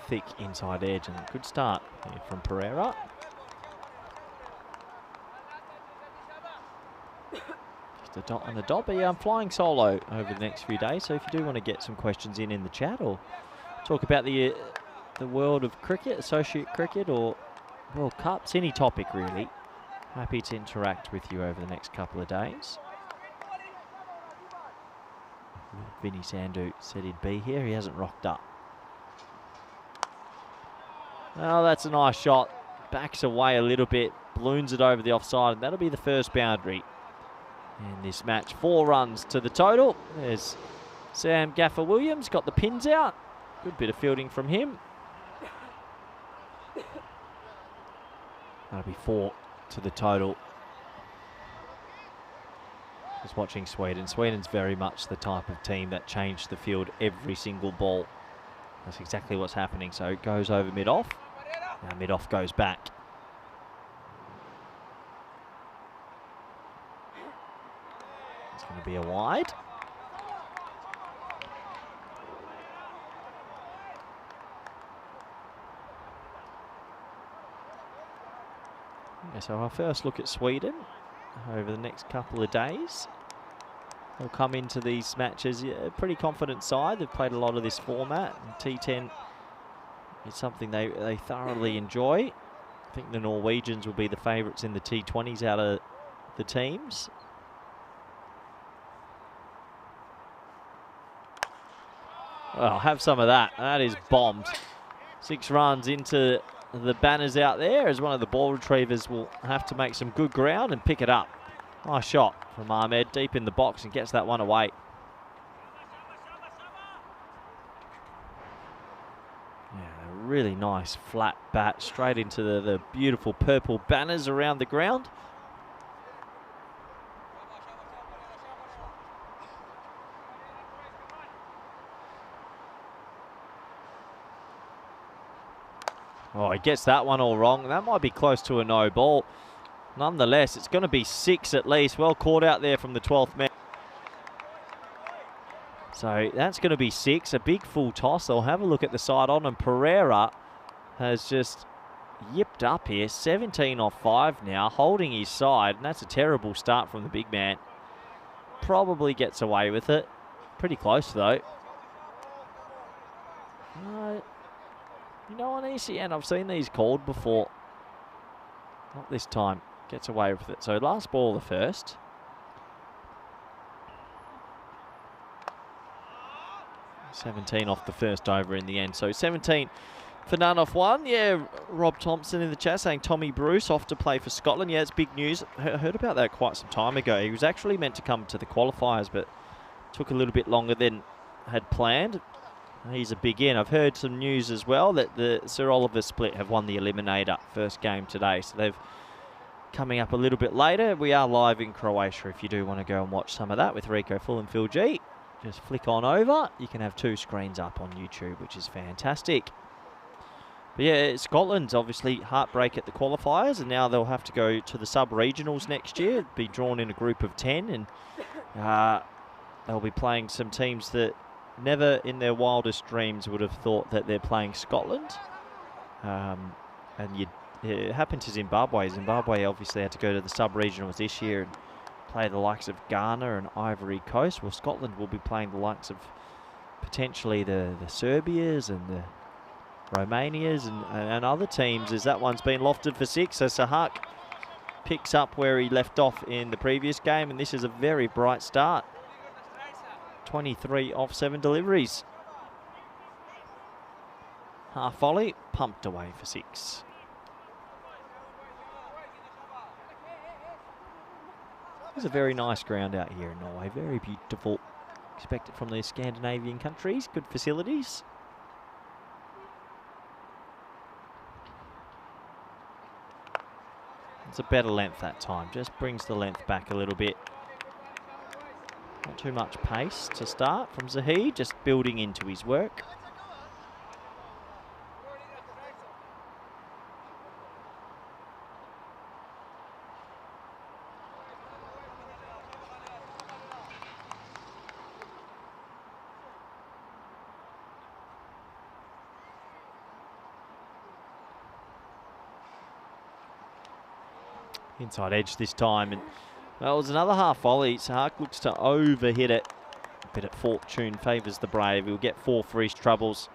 Thick inside edge and a good start here from Pereira. Just a dot on the dot, but yeah, I'm flying solo over the next few days, so if you do want to get some questions in the chat or talk about the world of cricket, associate cricket or World Cups, any topic really, happy to interact with you over the next couple of days. Vinny Sandhu said he'd be here, he hasn't rocked up. Oh, that's a nice shot. Backs away a little bit, balloons it over the offside, and that'll be the first boundary in this match. 4 runs to the total. There's Sam Gaffer-Williams, got the pins out. Good bit of fielding from him. That'll be 4 to the total. Just watching Sweden. Sweden's very much the type of team that changed the field every single ball. That's exactly what's happening. So it goes over mid-off. Now mid-off goes back. It's going to be a wide. Okay, so our first look at Sweden over the next couple of days. They'll come into these matches a pretty confident side. They've played a lot of this format. And T10 is something they thoroughly enjoy. I think the Norwegians will be the favourites in the T20s out of the teams. Well, have some of that. That is bombed. 6 runs into the banners out there as one of the ball retrievers will have to make some good ground and pick it up. Nice shot from Ahmed deep in the box and gets that one away. Yeah, a really nice flat bat straight into the beautiful purple banners around the ground. Oh, he gets that one all wrong. That might be close to a no ball. Nonetheless, it's going to be 6 at least. Well caught out there from the 12th man. So that's going to be 6. A big full toss. They'll have a look at the side on, and Pereira has just yipped up here. 17 off 5 now, holding his side. And that's a terrible start from the big man. Probably gets away with it. Pretty close, though. You know, on ECN, I've seen these called before. Not this time. Gets away with it. So last ball the first. (17) off the first over in the end. So 17 for none off 1. Yeah, Rob Thompson in the chat saying Tommy Bruce off to play for Scotland. Yeah, it's big news. Heard about that quite some time ago. He was actually meant to come to the qualifiers, but took a little bit longer than had planned. He's a big in. I've heard some news as well that the Sir Oliver Split have won the Eliminator first game today. So they've coming up a little bit later. We are live in Croatia if you do want to go and watch some of that with Rico Full and Phil G. Just flick on over. You can have 2 screens up on YouTube, which is fantastic. But yeah, Scotland's obviously heartbreak at the qualifiers, and now they'll have to go to the sub-regionals next year, be drawn in a group of 10, and they'll be playing some teams that never in their wildest dreams would have thought that they're playing Scotland. And it happened to Zimbabwe. Zimbabwe obviously had to go to the sub-regionals this year and play the likes of Ghana and Ivory Coast. Well, Scotland will be playing the likes of potentially the Serbias and the Romanias and other teams, as that one's been lofted for 6. So Sahak picks up where he left off in the previous game, and this is a very bright start. 23 off 7 deliveries. Half volley, pumped away for 6. It's a very nice ground out here in Norway, very beautiful. Expect it from the Scandinavian countries, good facilities. It's a better length that time, just brings the length back a little bit. Not too much pace to start from Zahid, just building into his work. Inside edge this time, and well, it was another half volley. Sahak looks to overhit it. A bit of fortune favours the Brave. He'll get 4 for his troubles.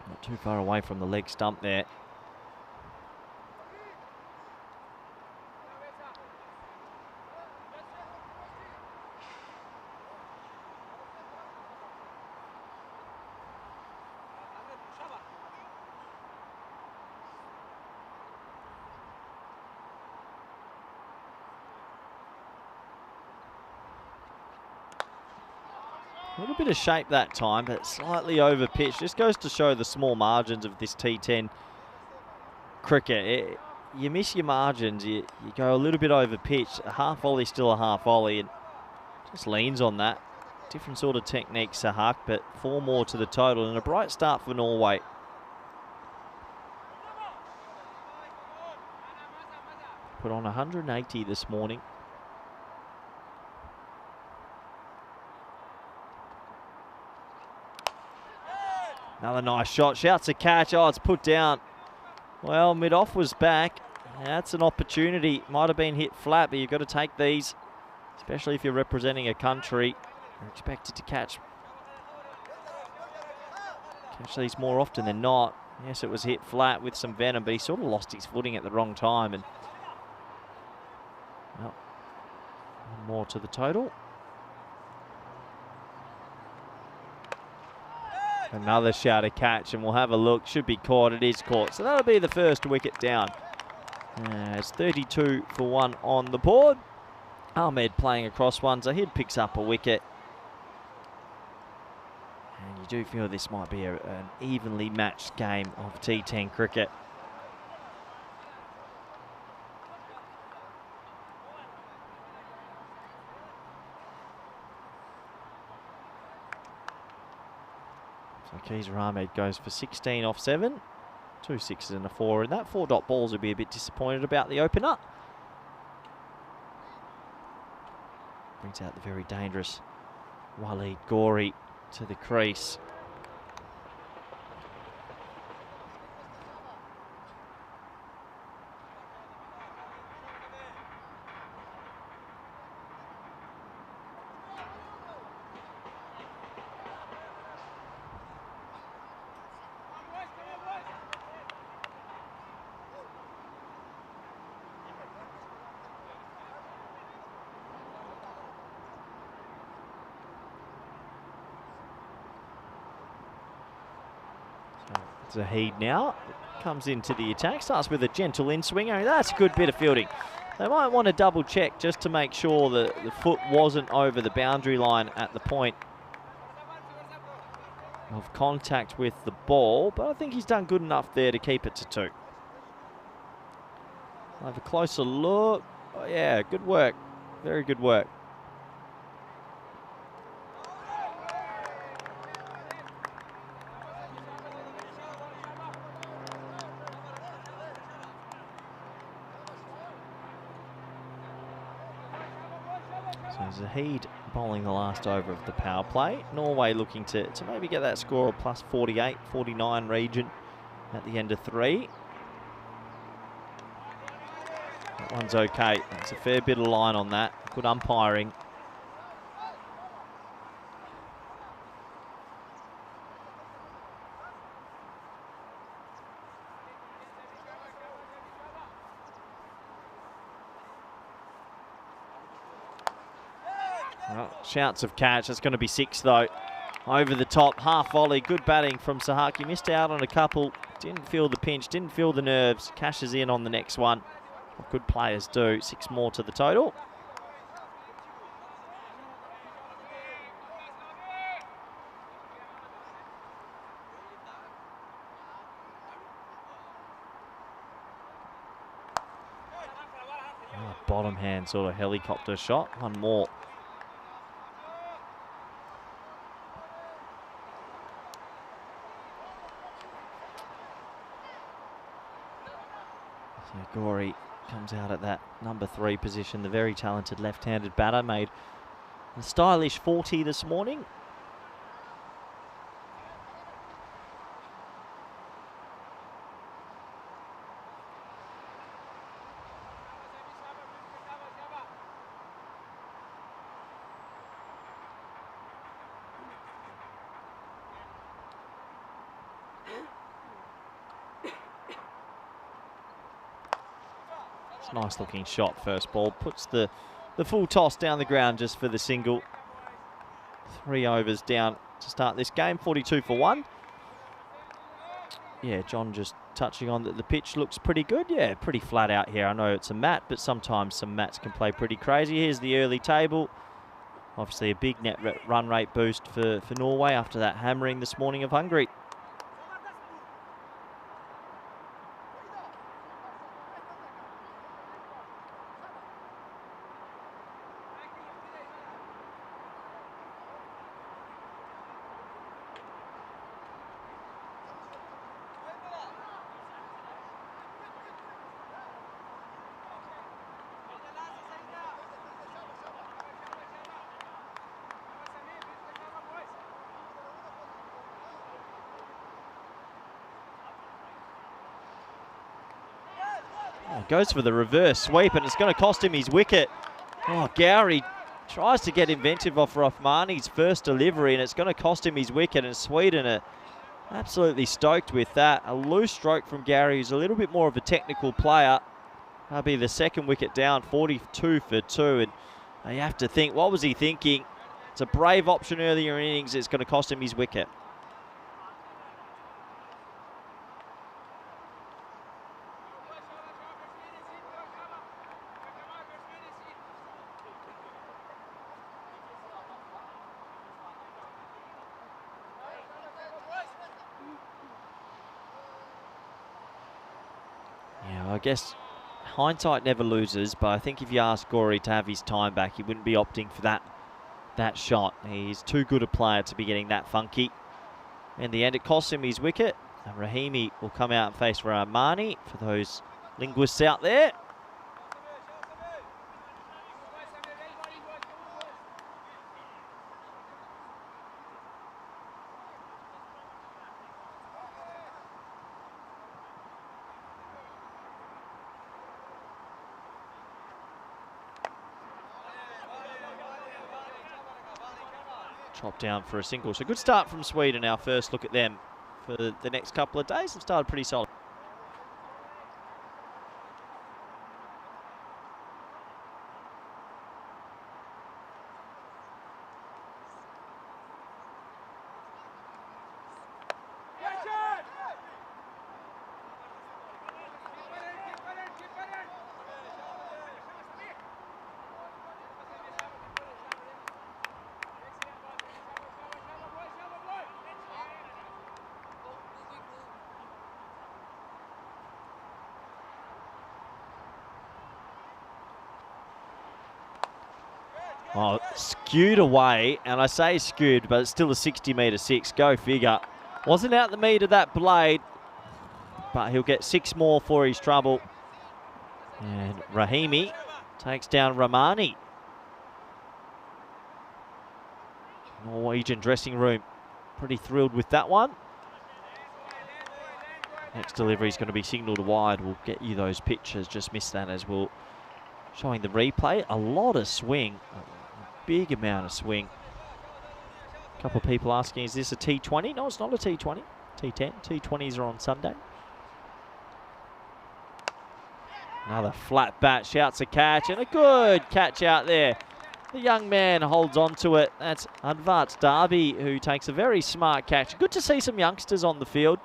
Not too far away from the leg stump there. A little bit of shape that time, but slightly over pitch. Just goes to show the small margins of this T10 cricket. You miss your margins, you go a little bit over pitch. A half volley, still a half volley, and just leans on that. Different sort of technique, Sahak, but 4 more to the total, and a bright start for Norway. Put on 180 this morning. Another nice shot. Shouts a catch. Oh, it's put down. Well, mid-off was back. That's an opportunity. Might have been hit flat, but you've got to take these, especially if you're representing a country. You're expected to catch these more often than not. Yes, it was hit flat with some venom, but he sort of lost his footing at the wrong time. And well, 1 more to the total. Another shouter catch, and we'll have a look. Should be caught. It is caught. So that'll be the first wicket down. It's 32 for 1 on the board. Ahmed playing across one. Zahid picks up a wicket. And you do feel this might be an evenly matched game of T10 cricket. So Keezer Ahmed goes for 16 off 7. 2 6s and a 4. And that 4-dot balls would be a bit disappointed about the opener. Brings out the very dangerous Waleed Ghori to the crease. Zahid now comes into the attack, starts with a gentle in-swinger. That's a good bit of fielding. They might want to double check just to make sure that the foot wasn't over the boundary line at the point of contact with the ball, but I think he's done good enough there to keep it to 2. I'll have a closer look. Oh, yeah, good work. Very good work. So Zahid bowling the last over of the power play. Norway looking to maybe get that score of plus 48, 49 region at the end of 3. That one's okay. That's a fair bit of line on that. Good umpiring. Well, shouts of catch. That's going to be 6 though. Over the top, half volley. Good batting from Sahaki. Missed out on a couple. Didn't feel the pinch, didn't feel the nerves. Cashes in on the next one. What good players do. 6 more to the total. Bottom hand sort of helicopter shot. One more. So Gorey comes out at that number 3 position. The very talented left-handed batter made a stylish 40 this morning. Nice looking shot, first ball. Puts the full toss down the ground just for the single. 3 overs down to start this game, 42 for 1. Yeah, John just touching on that the pitch looks pretty good. Yeah, pretty flat out here. I know it's a mat, but sometimes some mats can play pretty crazy. Here's the early table. Obviously a big net run rate boost for Norway after that hammering this morning of Hungary. Goes for the reverse sweep, and it's going to cost him his wicket. Oh, Gowrie tries to get inventive off Rahmani's first delivery, and it's going to cost him his wicket, and Sweden are absolutely stoked with that. A loose stroke from Gowrie, who's a little bit more of a technical player. That'll be the second wicket down, 42 for 2, and you have to think, what was he thinking? It's a brave option earlier in innings. It's going to cost him his wicket. I guess hindsight never loses, but I think if you ask Gorey to have his time back, he wouldn't be opting for that shot. He's too good a player to be getting that funky. In the end, it costs him his wicket. And Rahimi will come out and face Rahmani for those linguists out there. Chop down for a single. So good start from Sweden. Our first look at them for the next couple of days. They've started pretty solid. Oh, skewed away, and I say skewed, but it's still a 60-metre 6. Go figure. Wasn't out the meat of that blade, but he'll get 6 more for his trouble. And Rahimi takes down Rahmani. Norwegian dressing room pretty thrilled with that one. Next delivery is going to be signalled wide. We'll get you those pictures. Just missed that as well. Showing the replay. A lot of swing. Big amount of swing. A couple of people asking, is this a T20? No, it's not a T20. T10. T20s are on Sunday. Another flat bat, shouts a catch, and a good catch out there The young man holds on to it. That's Advart Darby, who takes a very smart catch. Good to see some youngsters on the field.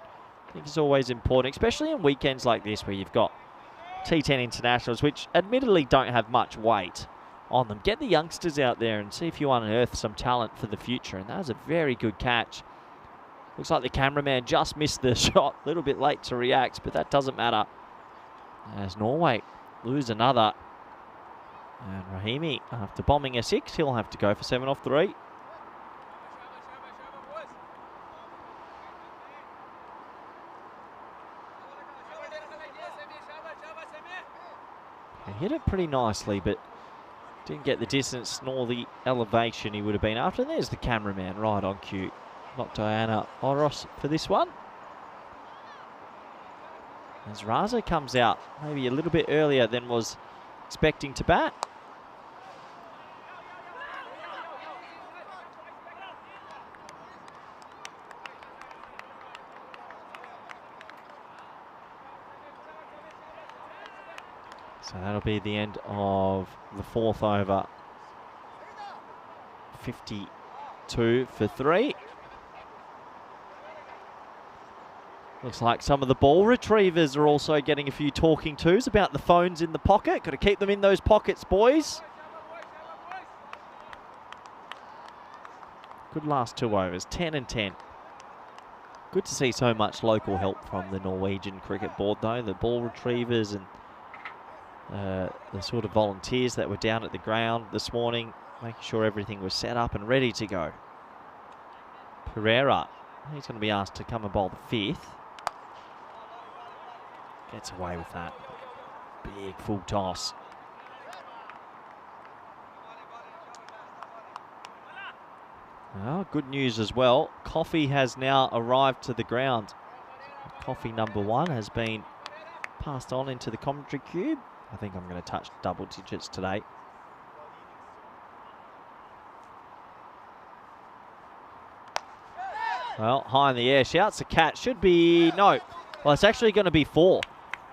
I think it's always important, especially on weekends like this where you've got T10 internationals, which admittedly don't have much weight on them. Get the youngsters out there and see if you unearth some talent for the future. And that was a very good catch. Looks like the cameraman just missed the shot. A little bit late to react, but that doesn't matter. As Norway lose another. And Rahimi, after bombing a 6, he'll have to go for 7 off 3. He hit it pretty nicely, but didn't get the distance nor the elevation he would have been after. And there's the cameraman right on cue. Not Diana Oros for this one. As Raza comes out maybe a little bit earlier than was expecting to bat. So that'll be the end of the 4th over. 52 for 3. Looks like some of the ball retrievers are also getting a few talking tos about the phones in the pocket. Got to keep them in those pockets, boys. Good last 2 overs, 10 and 10. Good to see so much local help from the Norwegian cricket board, though. The ball retrievers and the sort of volunteers that were down at the ground this morning, making sure everything was set up and ready to go. Pereira, he's going to be asked to come and bowl the 5th. Gets away with that. Big full toss. Well, good news as well. Coffee has now arrived to the ground. Coffee number 1 has been passed on into the commentary cube. I think I'm going to touch double digits today. Well, high in the air, shouts a catch. Should be, no. Well, it's actually going to be 4.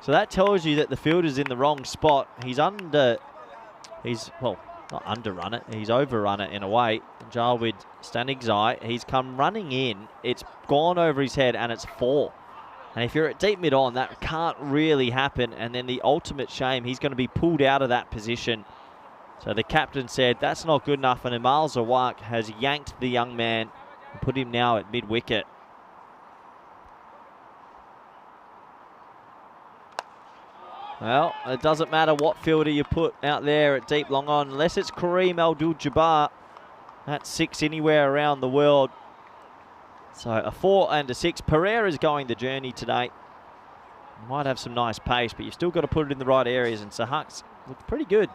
So that tells you that the fielder's in the wrong spot. Well, not underrun it. He's overrun it in a way. Jarwid Stanigzai, he's come running in. It's gone over his head and it's 4. And if you're at deep mid-on, that can't really happen. And then the ultimate shame, he's going to be pulled out of that position. So the captain said, that's not good enough. And Amal Zawak has yanked the young man and put him now at mid-wicket. Well, it doesn't matter what fielder you put out there at deep long on, unless it's Kareem Abdul-Jabbar. That's 6 anywhere around the world. So a 4 and a 6. Pereira's going the journey today. Might have some nice pace, but you've still got to put it in the right areas, and Sahak's looked pretty good.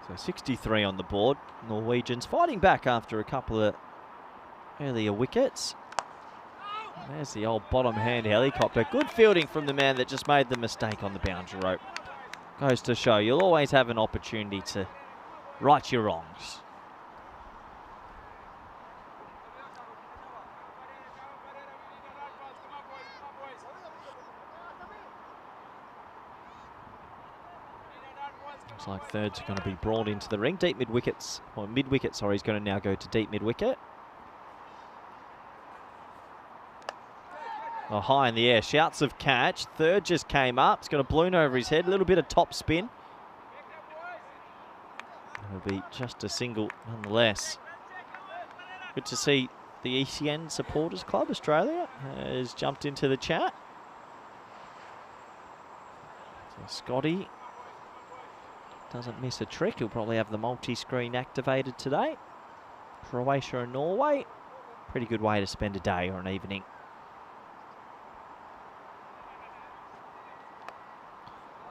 So 63 on the board. Norwegians fighting back after a couple of earlier wickets. There's the old bottom hand helicopter. Good fielding from the man that just made the mistake on the boundary rope. Goes to show you'll always have an opportunity to right your wrongs. Looks like thirds are going to be brought into the ring. Deep mid-wickets, or mid-wicket, sorry, he's going to now go to deep mid-wicket. Oh, high in the air, shouts of catch. Third just came up. It's got a balloon over his head. A little bit of top spin. It'll be just a single nonetheless. Good to see the ECN Supporters Club Australia has jumped into the chat. So Scotty doesn't miss a trick. He'll probably have the multi-screen activated today. Croatia and Norway. Pretty good way to spend a day or an evening.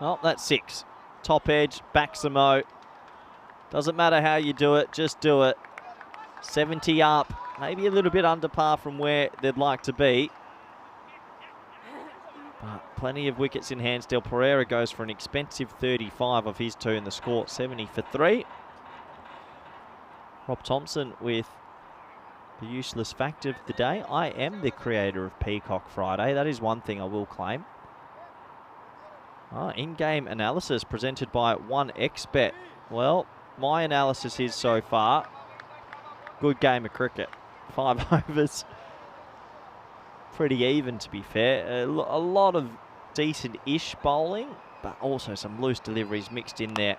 Oh, that's 6. Top edge, Baximo. Doesn't matter how you do it, just do it. 70 up, maybe a little bit under par from where they'd like to be. But plenty of wickets in hand still. Pereira goes for an expensive 35 of his 2 in the score, 70 for 3. Rob Thompson with the useless fact of the day. I am the creator of Peacock Friday. That is one thing I will claim. In-game analysis presented by 1xBet. Well, my analysis is so far, good game of cricket. 5 overs. Pretty even, to be fair. A lot of decent-ish bowling, but also some loose deliveries mixed in there.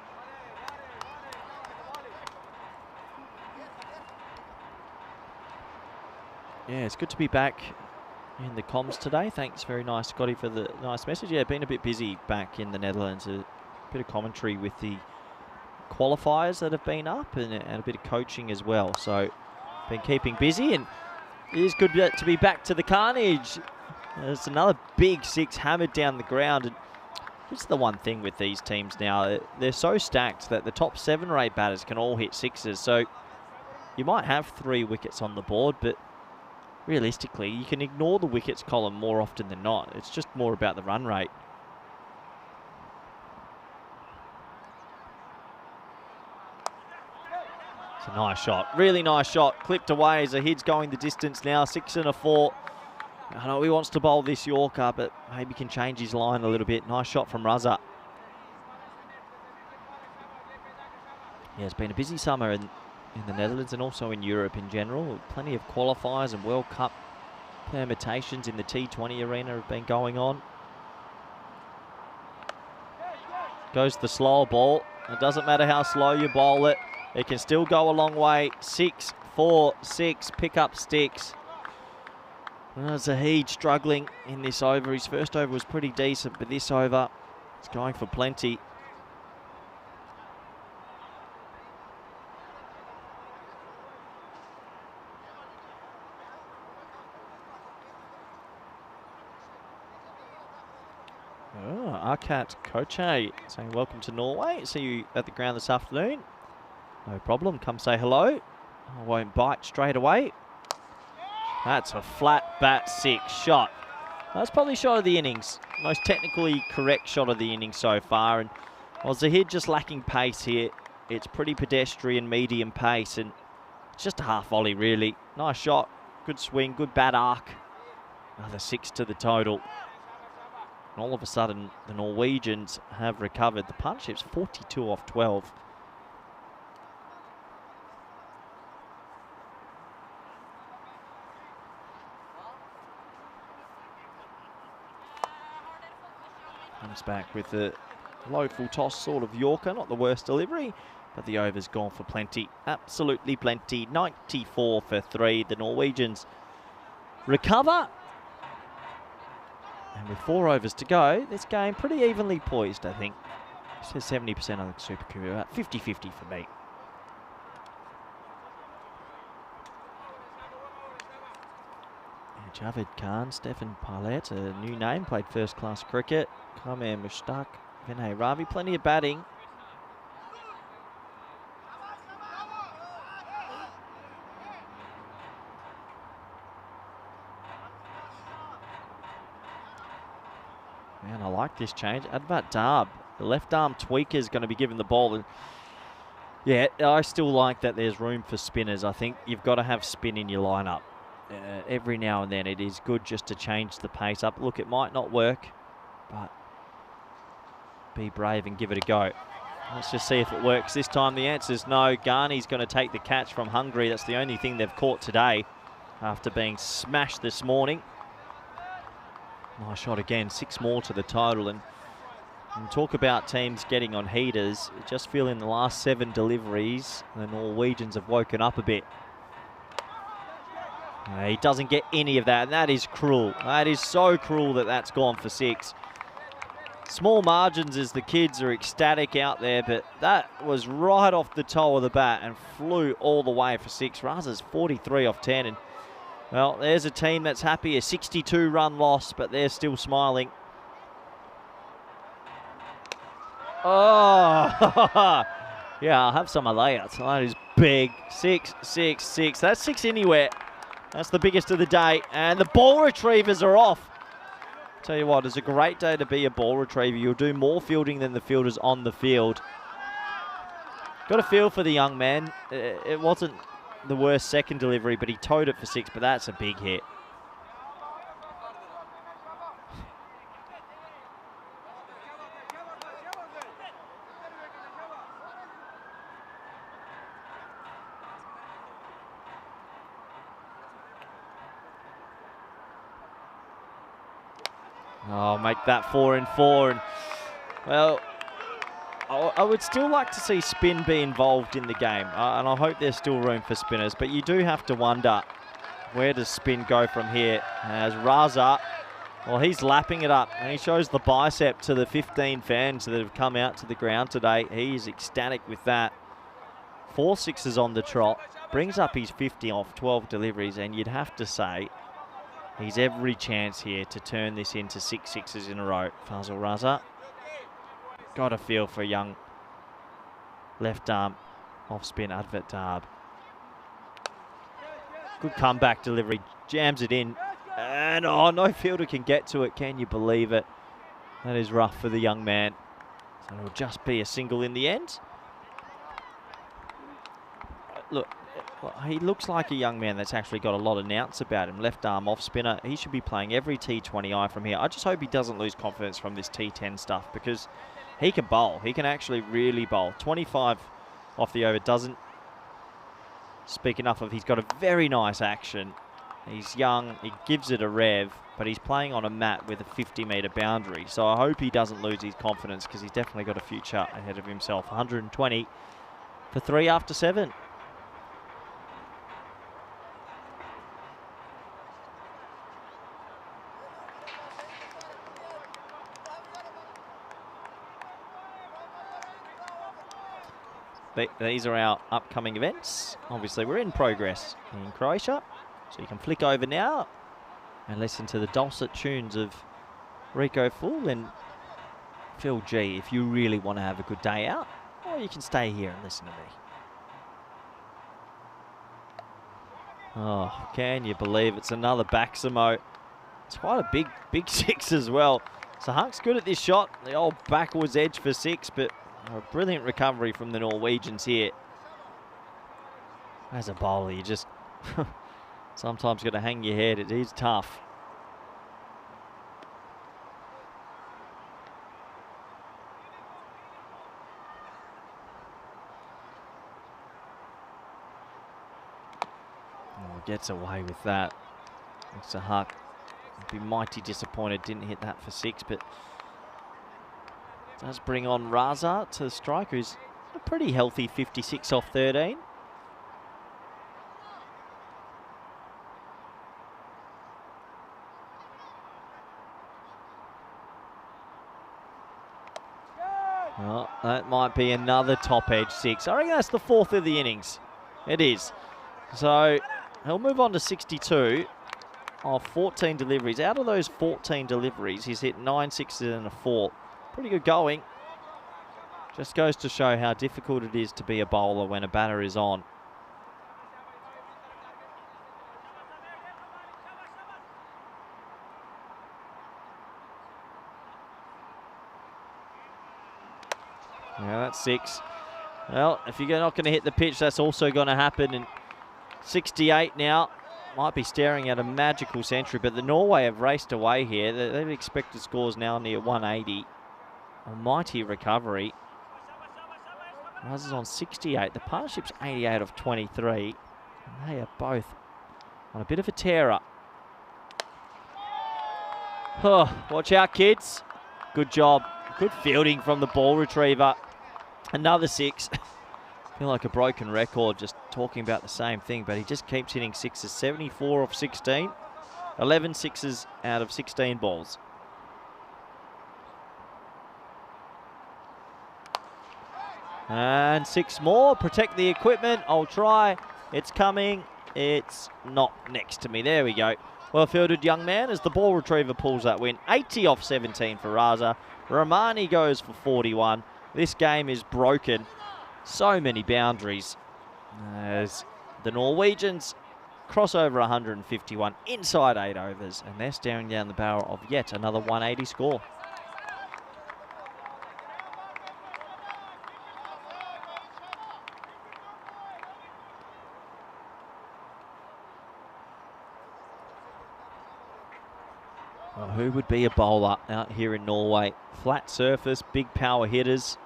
Yeah, it's good to be back in the comms today. Thanks very nice, Scotty, for the nice message. Yeah, been a bit busy back in the Netherlands. A bit of commentary with the qualifiers that have been up and a bit of coaching as well. So, been keeping busy, and it is good to be back to the carnage. There's another big 6 hammered down the ground. And it's the one thing with these teams now. They're so stacked that the top 7 or 8 batters can all hit 6s. So, you might have 3 wickets on the board, but realistically, you can ignore the wickets column more often than not. It's just more about the run rate. It's a nice shot. Really nice shot. Clipped away as Zahid's going the distance now. 6 and a 4. I know he wants to bowl this Yorker, but maybe can change his line a little bit. Nice shot from Raza. Yeah, it's been a busy summer in the Netherlands and also in Europe in general. Plenty of qualifiers and World Cup permutations in the T20 arena have been going on. Goes the slower ball. It doesn't matter how slow you bowl it. It can still go a long way. 6, 4, 6, pick up sticks. Zahid struggling in this over. His first over was pretty decent, but this over, it's going for plenty. Arkat Koche saying welcome to Norway. See you at the ground this afternoon. No problem. Come say hello. I won't bite straight away. That's a flat bat 6 shot. That's probably shot of the innings. Most technically correct shot of the innings so far. And while Zahid just lacking pace here, it's pretty pedestrian medium pace, and it's just a half volley really. Nice shot. Good swing. Good bat arc. Another 6 to the total. And all of a sudden, the Norwegians have recovered. The partnership's 42 off 12. Comes back with a low full toss sort of Yorker. Not the worst delivery, but the over's gone for plenty. Absolutely plenty. 94 for 3. The Norwegians recover. And with 4 overs to go, this game pretty evenly poised, I think. It says 70% on the Super Computer, about 50-50 for me. Javed Khan, Stefan Parlet, a new name, played first-class cricket. Kamer Mushtaq, Vinay Ravi, plenty of batting. Man, I like this change. Advat Darb, the left arm tweaker, is going to be given the ball. And yeah, I still like that there's room for spinners. I think you've got to have spin in your lineup. Every now and then it is good just to change the pace up. Look, it might not work, but be brave and give it a go. Let's just see if it works. This time the answer is no. Ghani's going to take the catch from Hungary. That's the only thing they've caught today after being smashed this morning. Nice shot again, 6 more to the total. And talk about teams getting on heaters. I just feel in the last 7 deliveries, the Norwegians have woken up a bit. He doesn't get any of that, and that is cruel. That is so cruel that that's gone for 6. Small margins as the kids are ecstatic out there, but that was right off the toe of the bat and flew all the way for 6. Raza's 43 off 10, and well, there's a team that's happy, a 62-run loss, but they're still smiling. Oh, yeah, I'll have some of that. That is big. 6, 6, 6. That's 6 anywhere. That's the biggest of the day, and the ball retrievers are off. Tell you what, it's a great day to be a ball retriever. You'll do more fielding than the fielders on the field. Got a feel for the young man. It wasn't the worst second delivery, but he towed it for 6, but that's a big hit. Oh, make that 4 and 4. And, well, I would still like to see spin be involved in the game. And I hope there's still room for spinners. But you do have to wonder, where does spin go from here? As Raza, well, he's lapping it up. And he shows the bicep to the 15 fans that have come out to the ground today. He is ecstatic with that. 4 sixes on the trot. Brings up his 50 off 12 deliveries. And you'd have to say he's every chance here to turn this into 6 sixes in a row. Fazal Raza. Got a feel for young left arm off spin Advert Darb. Good comeback delivery. Jams it in. And oh, no fielder can get to it. Can you believe it? That is rough for the young man. So it'll just be a single in the end. Look, he looks like a young man that's actually got a lot of nouns about him. Left arm off spinner. He should be playing every T20I from here. I just hope he doesn't lose confidence from this T10 stuff, because he can bowl. He can actually really bowl. 25 off the over doesn't speak enough of. He's got a very nice action. He's young. He gives it a rev, but he's playing on a mat with a 50-metre boundary. So I hope he doesn't lose his confidence, because he's definitely got a future ahead of himself. 120 for 3 after 7. These are our upcoming events. Obviously, we're in progress in Croatia, so you can flick over now and listen to the dulcet tunes of Rico Full and Phil G if you really want to have a good day out, or you can stay here and listen to me. Oh, can you believe it's another Baximo? It's quite a big 6 as well. So Hunk's good at this shot. The old backwards edge for 6, but a brilliant recovery from the Norwegians here. As a bowler, you just sometimes got to hang your head. It is tough. Oh, gets away with that. It's a Huck. Be mighty disappointed didn't hit that for 6, but does bring on Raza to strike, who's a pretty healthy 56 off 13. Well, that might be another top edge 6. I reckon that's the 4th of the innings. It is. So he'll move on to 62 of 14 deliveries. Out of those 14 deliveries, he's hit 9 sixes and a 4. Pretty good going. Just goes to show how difficult it is to be a bowler when a batter is on. Yeah, that's 6. Well, if you're not going to hit the pitch, that's also going to happen. And 68 now. Might be staring at a magical century, but the Norway have raced away here. They've expected scores now near 180. A mighty recovery. Rises on 68. The partnership's 88 of 23. And they are both on a bit of a tear up. Oh, watch out, kids. Good job. Good fielding from the ball retriever. Another 6. Feel like a broken record just talking about the same thing, but he just keeps hitting 6s. 74 of 16. 11 6s out of 16 balls. And 6 more. Protect the equipment. I'll try. It's coming. It's not next to me. There we go. Well fielded, young man, as the ball retriever pulls that win. 80 off 17 for Raza. Romani goes for 41. This game is broken. So many boundaries as the Norwegians cross over 151 inside 8 overs, and they're staring down the barrel of yet another 180 score. Well, who would be a bowler out here in Norway? Flat surface, big power hitters.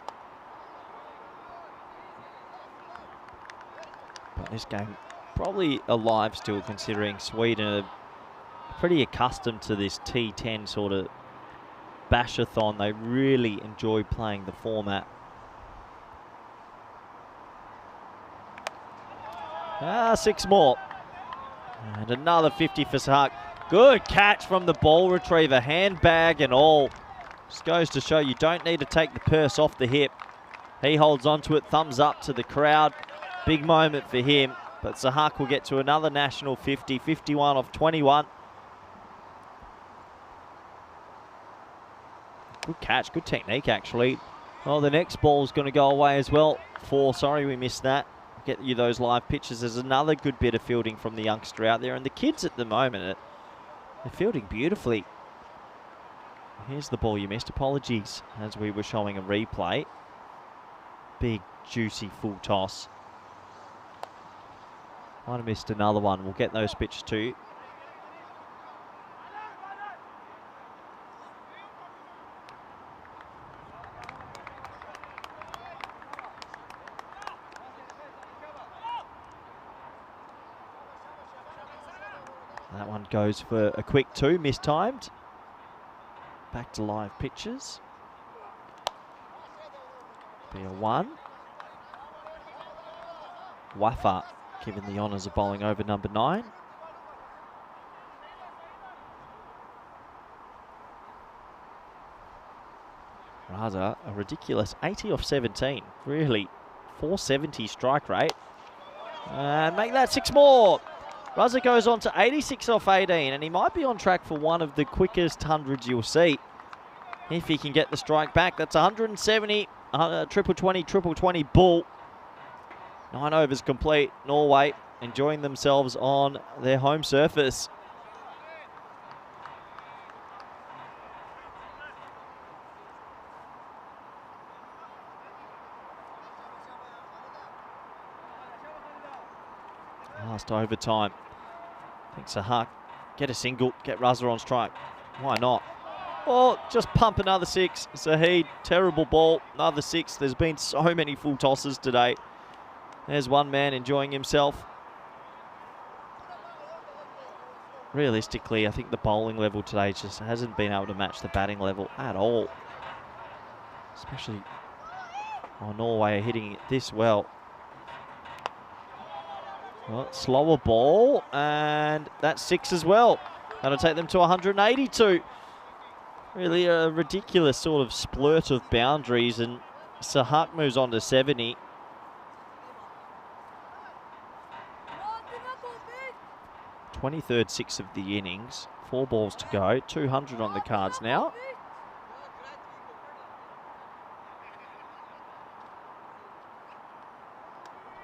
But this game probably alive still, considering Sweden are pretty accustomed to this T10 sort of bashathon. They really enjoy playing the format. 6 more. And another 50 for Sahak. Good catch from the ball retriever, handbag and all. Just goes to show you don't need to take the purse off the hip. He holds on to it, thumbs up to the crowd. Big moment for him, but Sahak will get to another national 50, 51 off 21. Good catch, good technique actually. Oh, the next ball is going to go away as well. Sorry we missed that. Get you those live pictures. There's another good bit of fielding from the youngster out there, and the kids at the moment, they're fielding beautifully. Here's the ball you missed. Apologies, as we were showing a replay. Big, juicy, full toss. Might have missed another one. We'll get those pictures to you. That one goes for a quick 2, mistimed. Back to live pictures. Be a 1. Wafa given the honours of bowling over number 9. Raza, a ridiculous 80 off 17. Really, 470 strike rate. And make that 6 more. Raza goes on to 86 off 18, and he might be on track for one of the quickest hundreds you'll see. If he can get the strike back, that's 170, triple 20, bull. 9 overs complete. Norway enjoying themselves on their home surface. Last overtime. I think Sahak, get a single, get Raza on strike. Why not? Oh, just pump another 6. Zahid, terrible ball, another 6. There's been so many full tosses today. There's one man enjoying himself. Realistically, I think the bowling level today just hasn't been able to match the batting level at all. Especially Norway are hitting it this well. Well, slower ball, and that's 6 as well. That'll take them to 182. Really a ridiculous sort of splurt of boundaries, and Sahak moves on to 70. (23rd 6 of the innings, 4 balls to go, 200 on the cards now.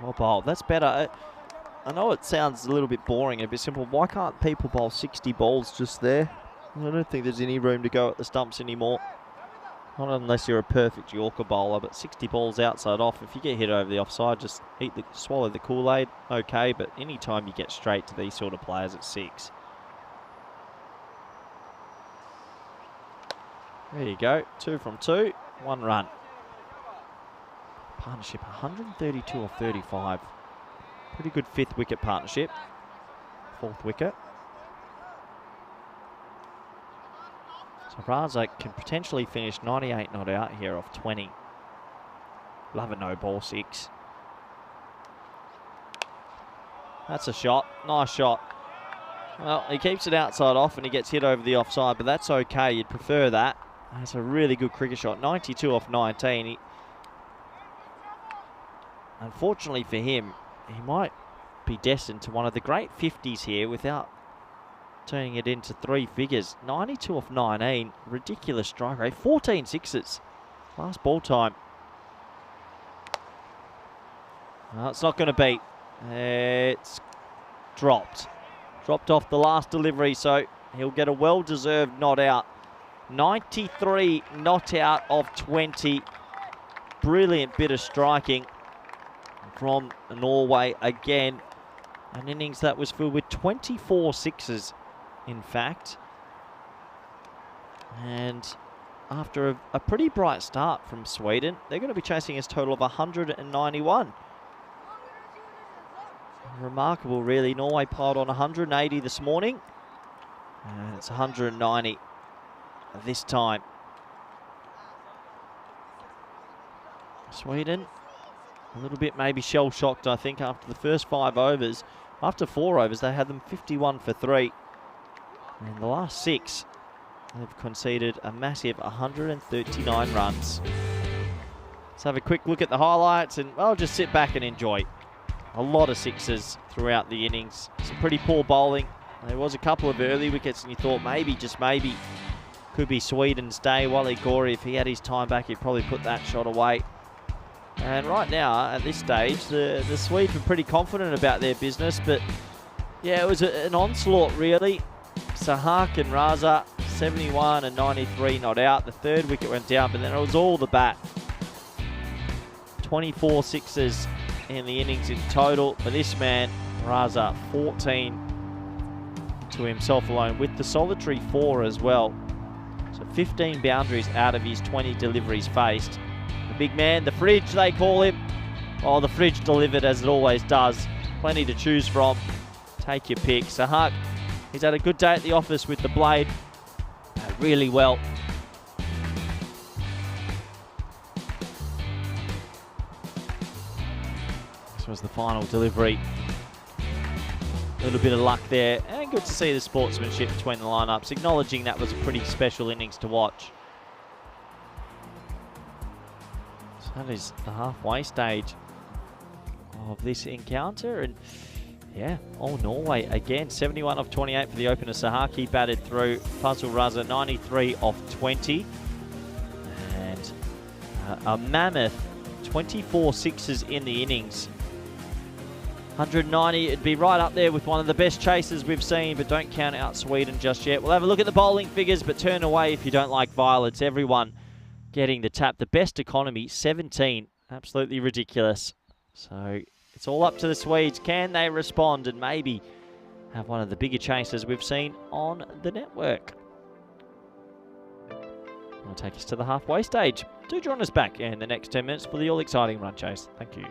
Well bowled, that's better. I know it sounds a little bit boring and a bit simple. Why can't people bowl 60 balls just there? I don't think there's any room to go at the stumps anymore. Not unless you're a perfect Yorker bowler, but 60 balls outside off. If you get hit over the offside, just swallow the Kool-Aid. Okay, but any time you get straight to these sort of players at 6. There you go, 2 from 2, 1 run. Partnership 132 or 35. Pretty good 5th wicket partnership. 4th wicket. So Raza can potentially finish 98 not out here off 20. Love a no ball 6. That's a shot. Nice shot. Well, he keeps it outside off and he gets hit over the offside, but that's okay. You'd prefer that. That's a really good cricket shot. 92 off 19. Unfortunately for him, he might be destined to one of the great 50s here without turning it into 3 figures. 92 off 19. Ridiculous strike rate. 14 sixes. Last ball time. No, it's not going to beat. It's dropped. Dropped off the last delivery, so he'll get a well-deserved not out. 93 not out of 20. Brilliant bit of striking from Norway again. An innings that was filled with 24 sixes, in fact. And after a pretty bright start from Sweden, they're going to be chasing his total of 191. Remarkable, really. Norway piled on 180 this morning. And it's 190 this time. Sweden, a little bit maybe shell-shocked, I think, after the first 5 overs. After 4 overs, they had them 51 for 3. And the last 6, they've conceded a massive 139 runs. Let's have a quick look at the highlights, and I'll just sit back and enjoy. A lot of sixes throughout the innings. Some pretty poor bowling. There was a couple of early wickets, and you thought maybe, just maybe, could be Sweden's day. Wally Gorey, if he had his time back, he'd probably put that shot away. And right now, at this stage, the Swedes were pretty confident about their business, but yeah, it was an onslaught, really. Sahak and Raza, 71 and 93 not out. The third wicket went down, but then it was all the bat. 24 sixes in the innings in total, but this man, Raza, 14 to himself alone, with the solitary 4 as well. So 15 boundaries out of his 20 deliveries faced. The big man, the fridge they call him. Oh, the fridge delivered as it always does. Plenty to choose from. Take your pick. Sahak, he's had a good day at the office with the blade. Really well. This was the final delivery. A little bit of luck there, and good to see the sportsmanship between the lineups, acknowledging that was a pretty special innings to watch. So that is the halfway stage of this encounter, and yeah, all Norway again. 71 off 28 for the opener. Sahaki batted through. Fazal Raza 93 off 20, and a mammoth 24 sixes in the innings. 190, it'd be right up there with one of the best chases we've seen, but don't count out Sweden just yet. We'll have a look at the bowling figures, but turn away if you don't like violence. Everyone getting the tap. The best economy, 17. Absolutely ridiculous. So it's all up to the Swedes. Can they respond and maybe have one of the bigger chases we've seen on the network? That'll take us to the halfway stage. Do join us back in the next 10 minutes for the all-exciting run chase. Thank you.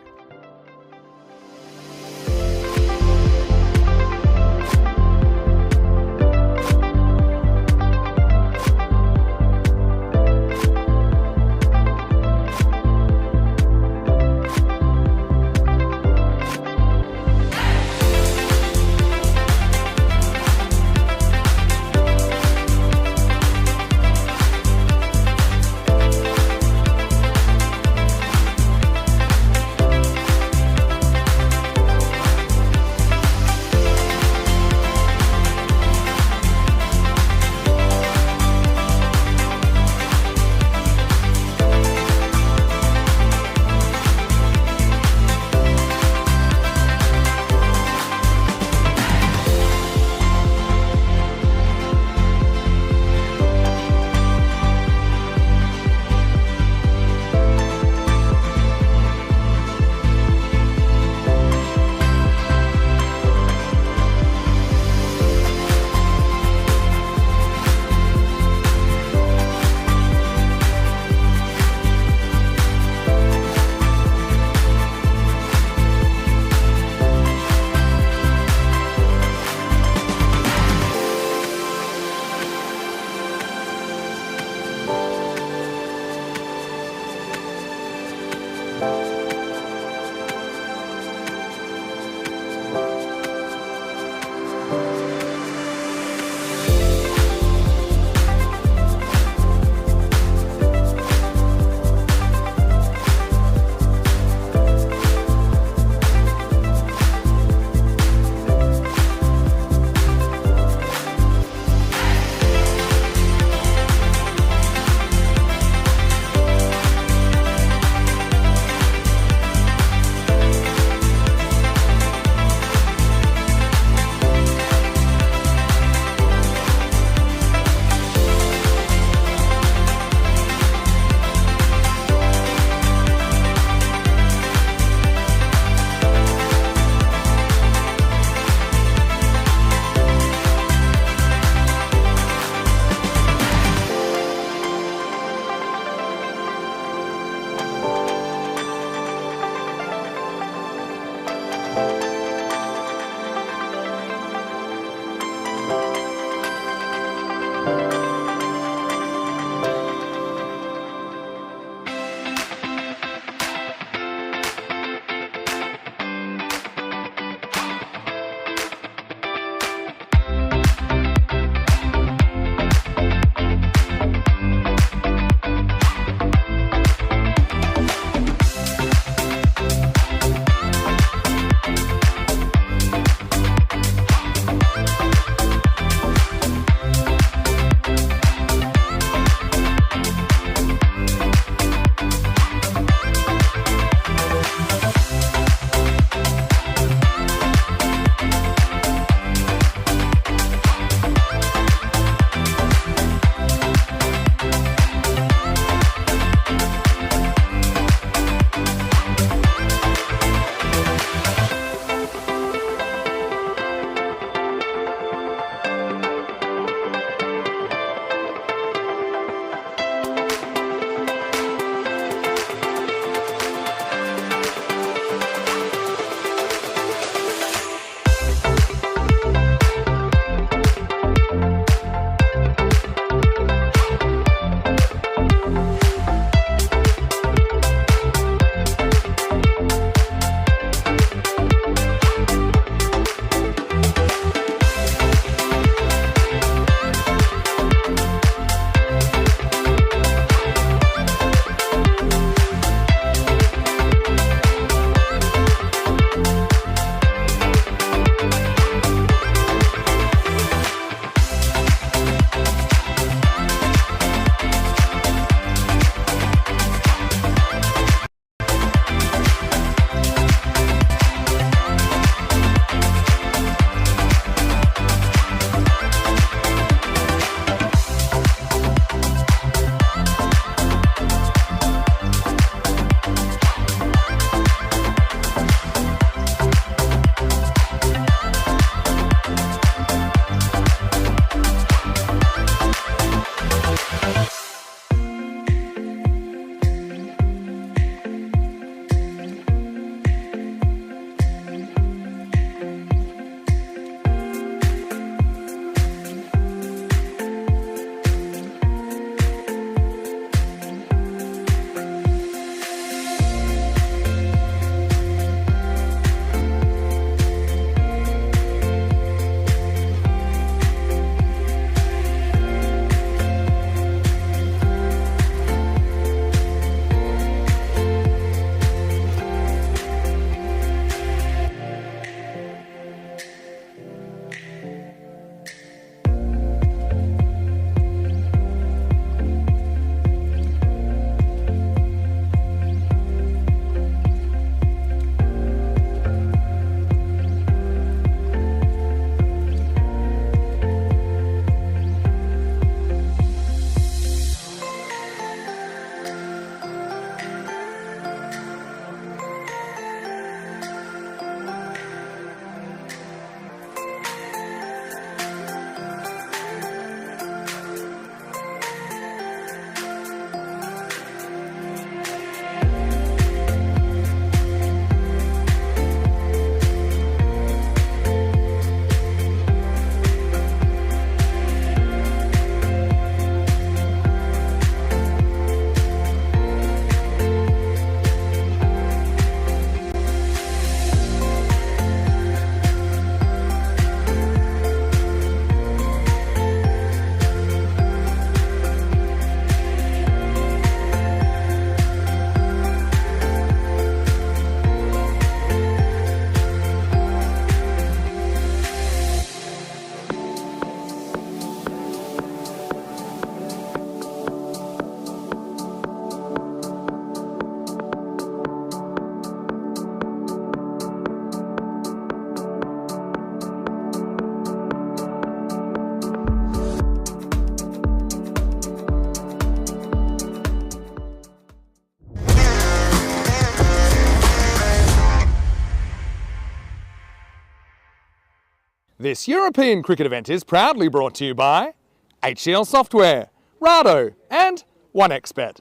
This European cricket event is proudly brought to you by HCL Software, Rado and 1xBet.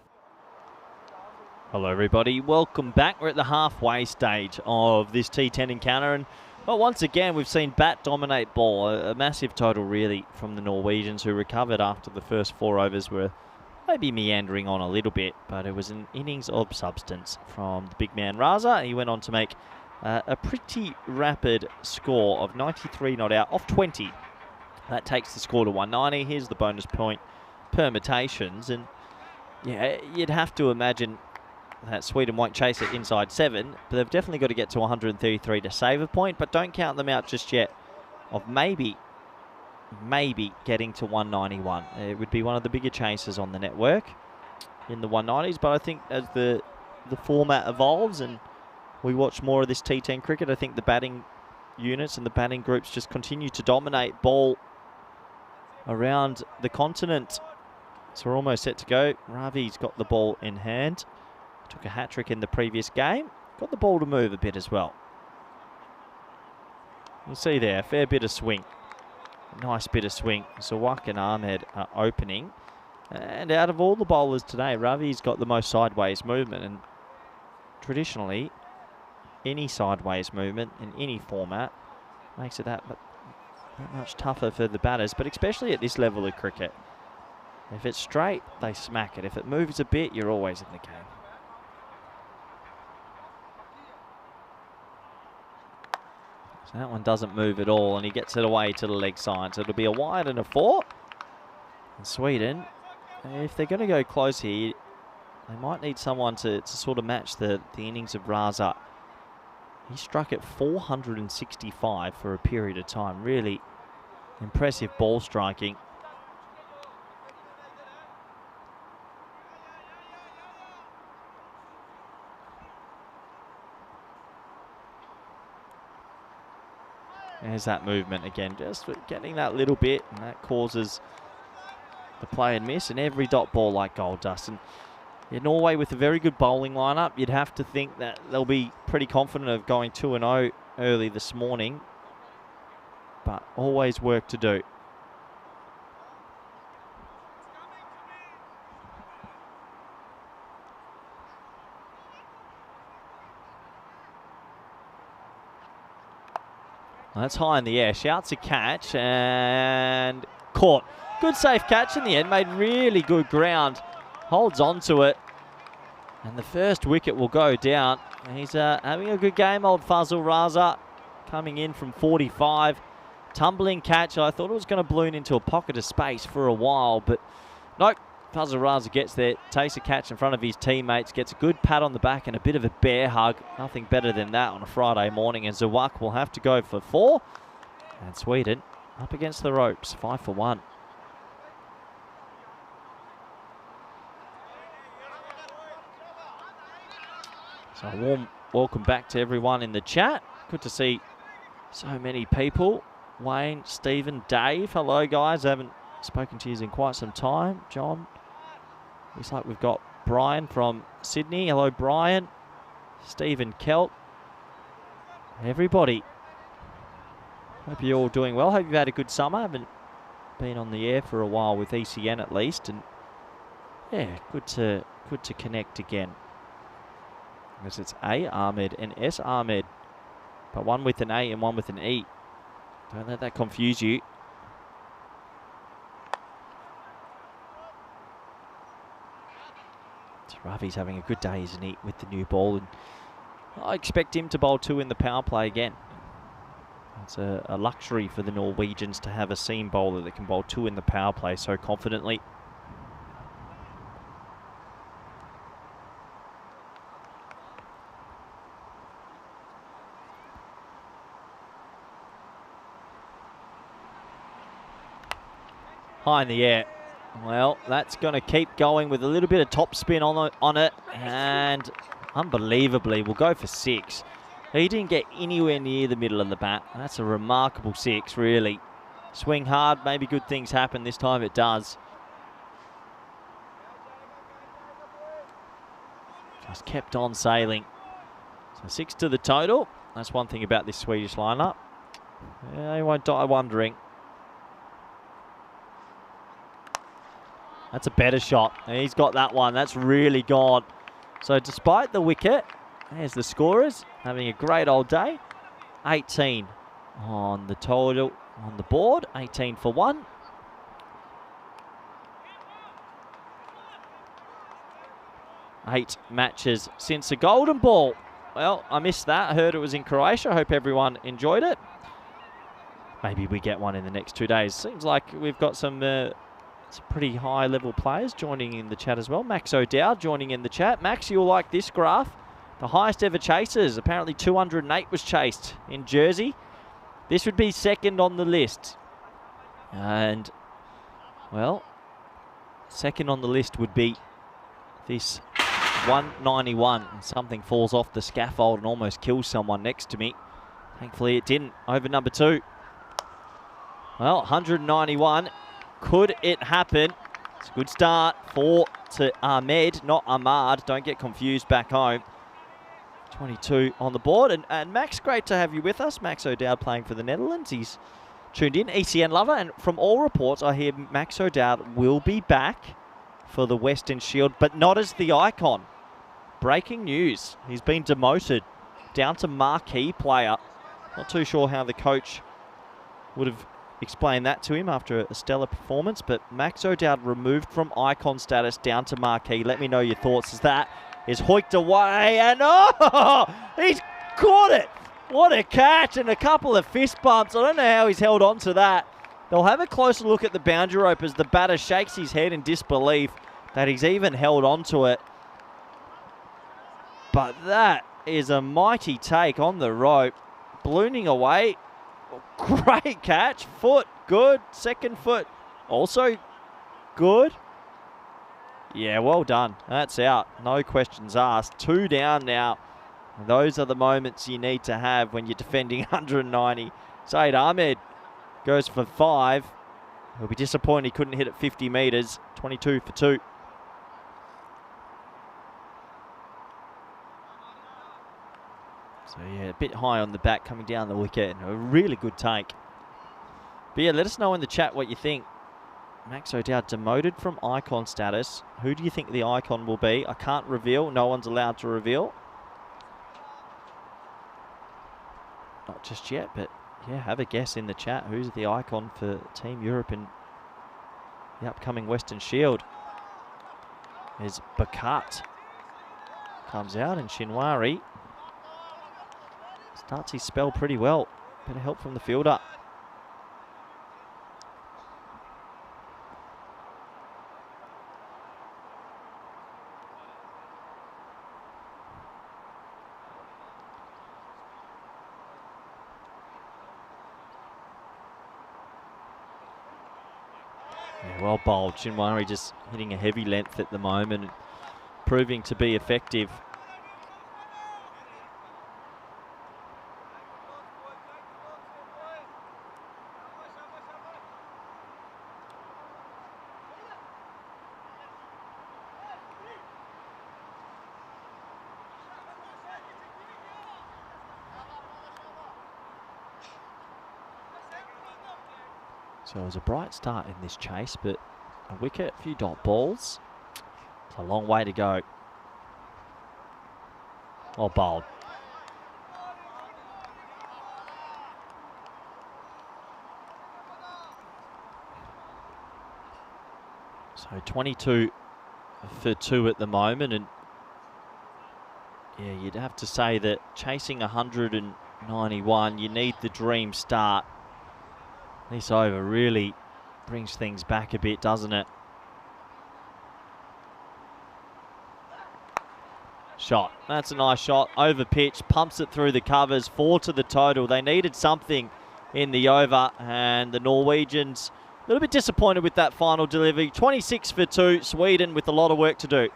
Hello everybody, welcome back. We're at the halfway stage of this T10 encounter, and well, once again we've seen bat dominate ball. A massive total really from the Norwegians, who recovered after the first 4 overs were maybe meandering on a little bit, but it was an innings of substance from the big man Raza. He went on to make a pretty rapid score of 93 not out off 20. That takes the score to 190. Here's the bonus point permutations, and yeah, you'd have to imagine that Sweden won't chase it inside 7, but they've definitely got to get to 133 to save a point, but don't count them out just yet of maybe getting to 191. It would be one of the bigger chases on the network in the 190s, but I think as the format evolves and we watch more of this T10 cricket, I think the batting units and the batting groups just continue to dominate ball around the continent. So we're almost set to go. Ravi's got the ball in hand. Took a hat-trick in the previous game. Got the ball to move a bit as well. You'll see there, a fair bit of swing. A nice bit of swing. Zawak and Ahmed are opening. And out of all the bowlers today, Ravi's got the most sideways movement. And traditionally, any sideways movement in any format makes it that much tougher for the batters, but especially at this level of cricket. If it's straight, they smack it. If it moves a bit, you're always in the game. So that one doesn't move at all, and he gets it away to the leg side. So it'll be a wide and a 4. And Sweden, if they're going to go close here, they might need someone to sort of match the innings of Raza. He struck at 465 for a period of time. Really impressive ball striking. There's that movement again, just getting that little bit, and that causes the play and miss, and every dot ball like gold dust. And in Norway, with a very good bowling lineup, you'd have to think that they'll be pretty confident of going 2-0 early this morning, but always work to do. That's high in the air, shouts a catch and caught. Good safe catch in the end, made really good ground. Holds on to it, and the first wicket will go down. He's having a good game, old Fazal Raza, coming in from 45. Tumbling catch. I thought it was going to balloon into a pocket of space for a while, but nope. Fazal Raza gets there, takes a catch in front of his teammates, gets a good pat on the back and a bit of a bear hug. Nothing better than that on a Friday morning, and Zawak will have to go for 4. And Sweden up against the ropes, 5 for 1. So a warm welcome back to everyone in the chat. Good to see so many people. Wayne, Stephen, Dave, hello guys. I haven't spoken to you in quite some time. John, looks like we've got Brian from Sydney. Hello Brian. Stephen Kelt. Everybody. Hope you're all doing well. Hope you've had a good summer. Haven't been on the air for a while with ECN at least. And yeah, good to connect again. Because it's A Ahmed and S Ahmed, but one with an A and one with an E. Don't let that confuse you. So Ravi's having a good day, isn't he, with the new ball, and I expect him to bowl 2 in the power play again. It's a luxury for the Norwegians to have a seam bowler that can bowl 2 in the power play so confidently. High in the air. Well, that's going to keep going with a little bit of top spin on it, and unbelievably, we'll go for 6. He didn't get anywhere near the middle of the bat. That's a remarkable 6, really. Swing hard, maybe good things happen. This time it does. Just kept on sailing. So 6 to the total. That's one thing about this Swedish lineup. Yeah, he won't die wondering. That's a better shot. He's got that one. That's really gone. So despite the wicket, there's the scorers having a great old day. 18 on the total on the board. 18 for 1. Eight matches since a golden ball. Well, I missed that. I heard it was in Croatia. I hope everyone enjoyed it. Maybe we get one in the next 2 days. Seems like we've got some pretty high-level players joining in the chat as well. Max O'Dowd joining in the chat. Max, you'll like this graph. The highest ever chasers. Apparently 208 was chased in Jersey. This would be second on the list. And, well, second on the list would be this 191. Something falls off the scaffold and almost kills someone next to me. Thankfully it didn't. Over number 2. Well, 191. Could it happen? It's a good start to Ahmed, not Ahmad. Don't get confused back home. 22 on the board. And Max, great to have you with us. Max O'Dowd playing for the Netherlands. He's tuned in, ECN lover. And from all reports, I hear Max O'Dowd will be back for the Western Shield, but not as the icon. Breaking news. He's been demoted down to marquee player. Not too sure how the coach would have explained that to him after a stellar performance, but Max O'Dowd removed from icon status down to marquee. Let me know your thoughts as that is hoiked away, and oh, he's caught it. What a catch, and a couple of fist bumps. I don't know how he's held on to that. They'll have a closer look at the boundary rope as the batter shakes his head in disbelief that he's even held on to it. But that is a mighty take on the rope. Ballooning away. Great catch. Foot, good. Second foot, also good. Yeah, well done. That's out. No questions asked. 2 down now. Those are the moments you need to have when you're defending 190. Saeed Ahmed goes for 5. He'll be disappointed he couldn't hit it 50 metres. 22 for 2. So yeah, a bit high on the back coming down the wicket. And a really good take. But yeah, let us know in the chat what you think. Max O'Dowd demoted from icon status. Who do you think the icon will be? I can't reveal. No one's allowed to reveal. Not just yet, but yeah, have a guess in the chat. Who's the icon for Team Europe in the upcoming Western Shield? There's Bakat. Comes out, and Shinwari starts his spell pretty well. Bit of help from the fielder. Yeah, well bowled. Shinwari just hitting a heavy length at the moment, proving to be effective. So it was a bright start in this chase, but a wicket, a few dot balls. It's a long way to go. Well bowled. So 22 for 2 at the moment, and yeah, you'd have to say that chasing 191, you need the dream start. This over really brings things back a bit, doesn't it? Shot. That's a nice shot. Over pitch, pumps it through the covers. 4 to the total. They needed something in the over, and the Norwegians a little bit disappointed with that final delivery. 26 for 2. Sweden with a lot of work to do.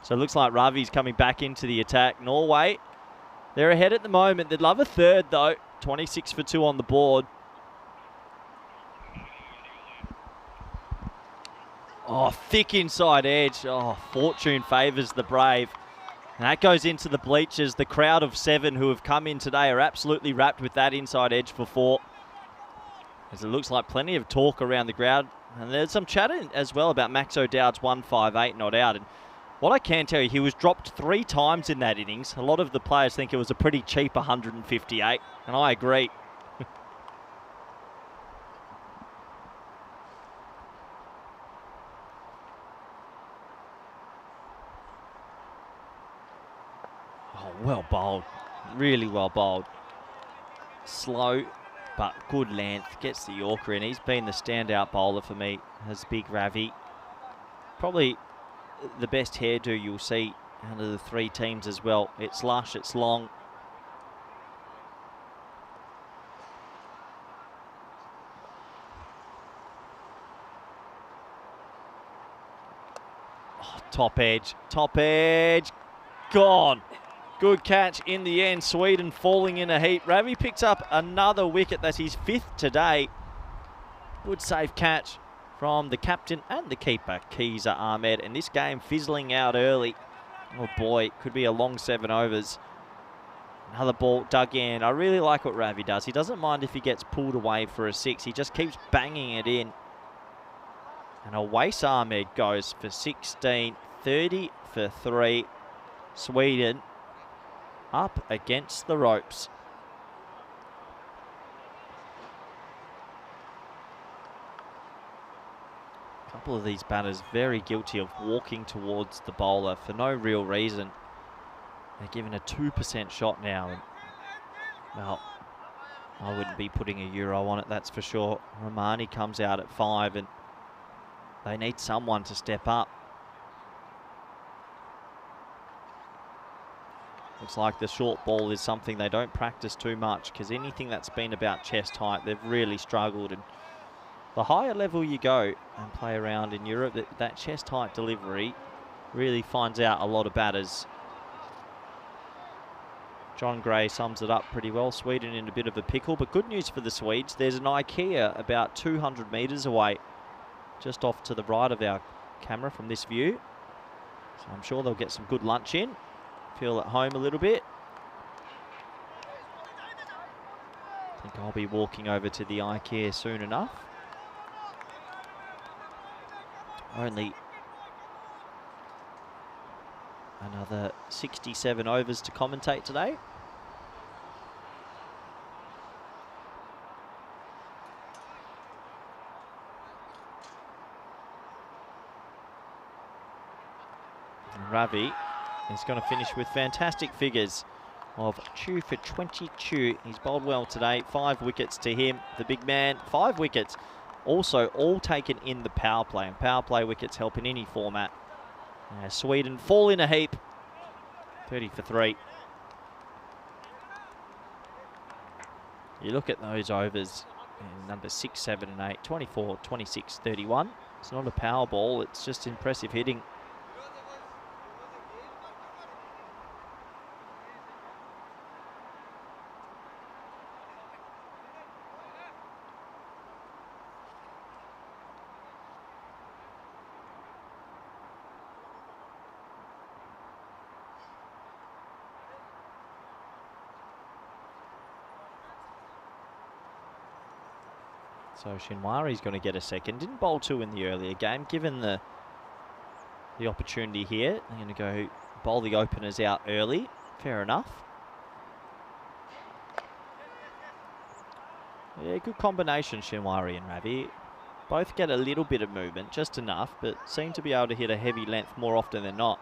So it looks like Ravi's coming back into the attack. Norway, they're ahead at the moment. They'd love a third, though. 26 for 2 on the board. Oh, thick inside edge. Oh, fortune favours the brave. And that goes into the bleachers. The crowd of 7 who have come in today are absolutely wrapped with that inside edge for 4. As it looks like plenty of talk around the ground. And there's some chat as well about Max O'Dowd's 158 not out. And what I can tell you, he was dropped 3 times in that innings. A lot of the players think it was a pretty cheap 158. And I agree. Oh, well bowled. Really well bowled. Slow, but good length. Gets the Yorker in. He's been the standout bowler for me, has Big Ravi. Probably the best hairdo you'll see out of the 3 teams as well. It's lush, it's long. Oh, top edge, gone. Good catch in the end. Sweden falling in a heap. Ravi picks up another wicket. That's his 5th today. Good safe catch from the captain and the keeper, Keeza Ahmed. And this game fizzling out early. Oh boy, could be a long 7 overs. Another ball dug in. I really like what Ravi does. He doesn't mind if he gets pulled away for a 6. He just keeps banging it in. And Awais Ahmed goes for 16. 30 for 3. Sweden up against the ropes. A couple of these batters very guilty of walking towards the bowler for no real reason. They're given a 2% shot now. And, well, I wouldn't be putting a euro on it, that's for sure. Romani comes out at 5 and they need someone to step up. Looks like the short ball is something they don't practice too much, because anything that's been about chest height, they've really struggled. And the higher level you go and play around in Europe, that chest height delivery really finds out a lot of batters. John Gray sums it up pretty well. Sweden in a bit of a pickle, but good news for the Swedes. There's an IKEA about 200 metres away, just off to the right of our camera from this view. So I'm sure they'll get some good lunch in. Feel at home a little bit. I think I'll be walking over to the IKEA soon enough. Only another 67 overs to commentate today. And Ravi is going to finish with fantastic figures of 2 for 22. He's bowled well today. 5 wickets to him, the big man. 5 wickets. Also, all taken in the power play. And power play wickets help in any format. Sweden fall in a heap. 30 for 3. You look at those overs in numbers 6, 7 and 8. 24, 26, 31. It's not a power ball. It's just impressive hitting. So Shinwari's going to get a second. Didn't bowl 2 in the earlier game. Given the opportunity here, they're going to go bowl the openers out early. Fair enough. Yeah, good combination, Shinwari and Ravi. Both get a little bit of movement, just enough, but seem to be able to hit a heavy length more often than not.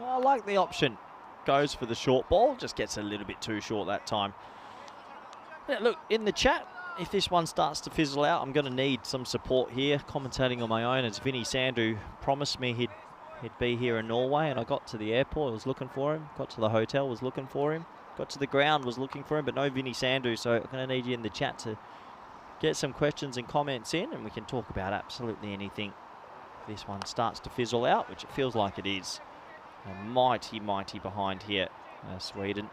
I like the option. Goes for the short ball, just gets a little bit too short that time. Yeah, look, in the chat, if this one starts to fizzle out, I'm going to need some support here. Commentating on my own, as Vinny Sandu promised me he'd be here in Norway, and I got to the airport, was looking for him. Got to the hotel, was looking for him. Got to the ground, was looking for him, but no Vinny Sandu, so I'm going to need you in the chat to get some questions and comments in, and we can talk about absolutely anything. If this one starts to fizzle out, which it feels like it is. A mighty, mighty behind here, Sweden.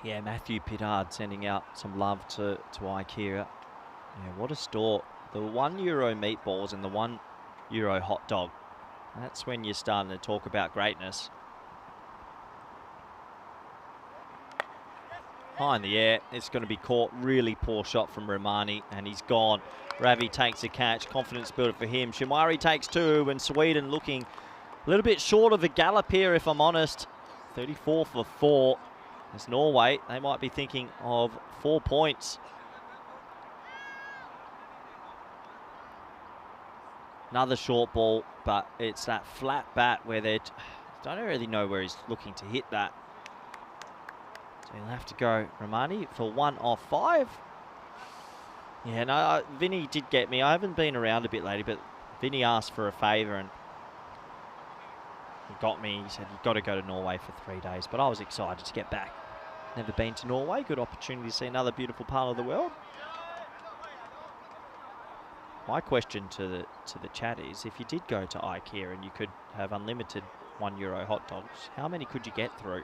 Yeah, Matthew Pittard sending out some love to IKEA. Yeah, what a store. The €1 meatballs and the €1 hot dog. That's when you're starting to talk about greatness. High in the air, it's going to be caught. Really poor shot from Romani, and he's gone. Ravi takes a catch, confidence builder for him. Shumari takes two, and Sweden looking a little bit short of a gallop here, if I'm honest. 34 for 4. As Norway, they might be thinking of 4 points. Another short ball, but it's that flat bat where they don't really know where he's looking to hit that. So he'll have to go Romani for 1 off 5. Yeah, no, Vinny did get me. I haven't been around a bit lately, but Vinny asked for a favour and he got me. He said, you've got to go to Norway for 3 days. But I was excited to get back. Never been to Norway. Good opportunity to see another beautiful part of the world. My question to the chat is, if you did go to IKEA and you could have unlimited €1 hot dogs, how many could you get through?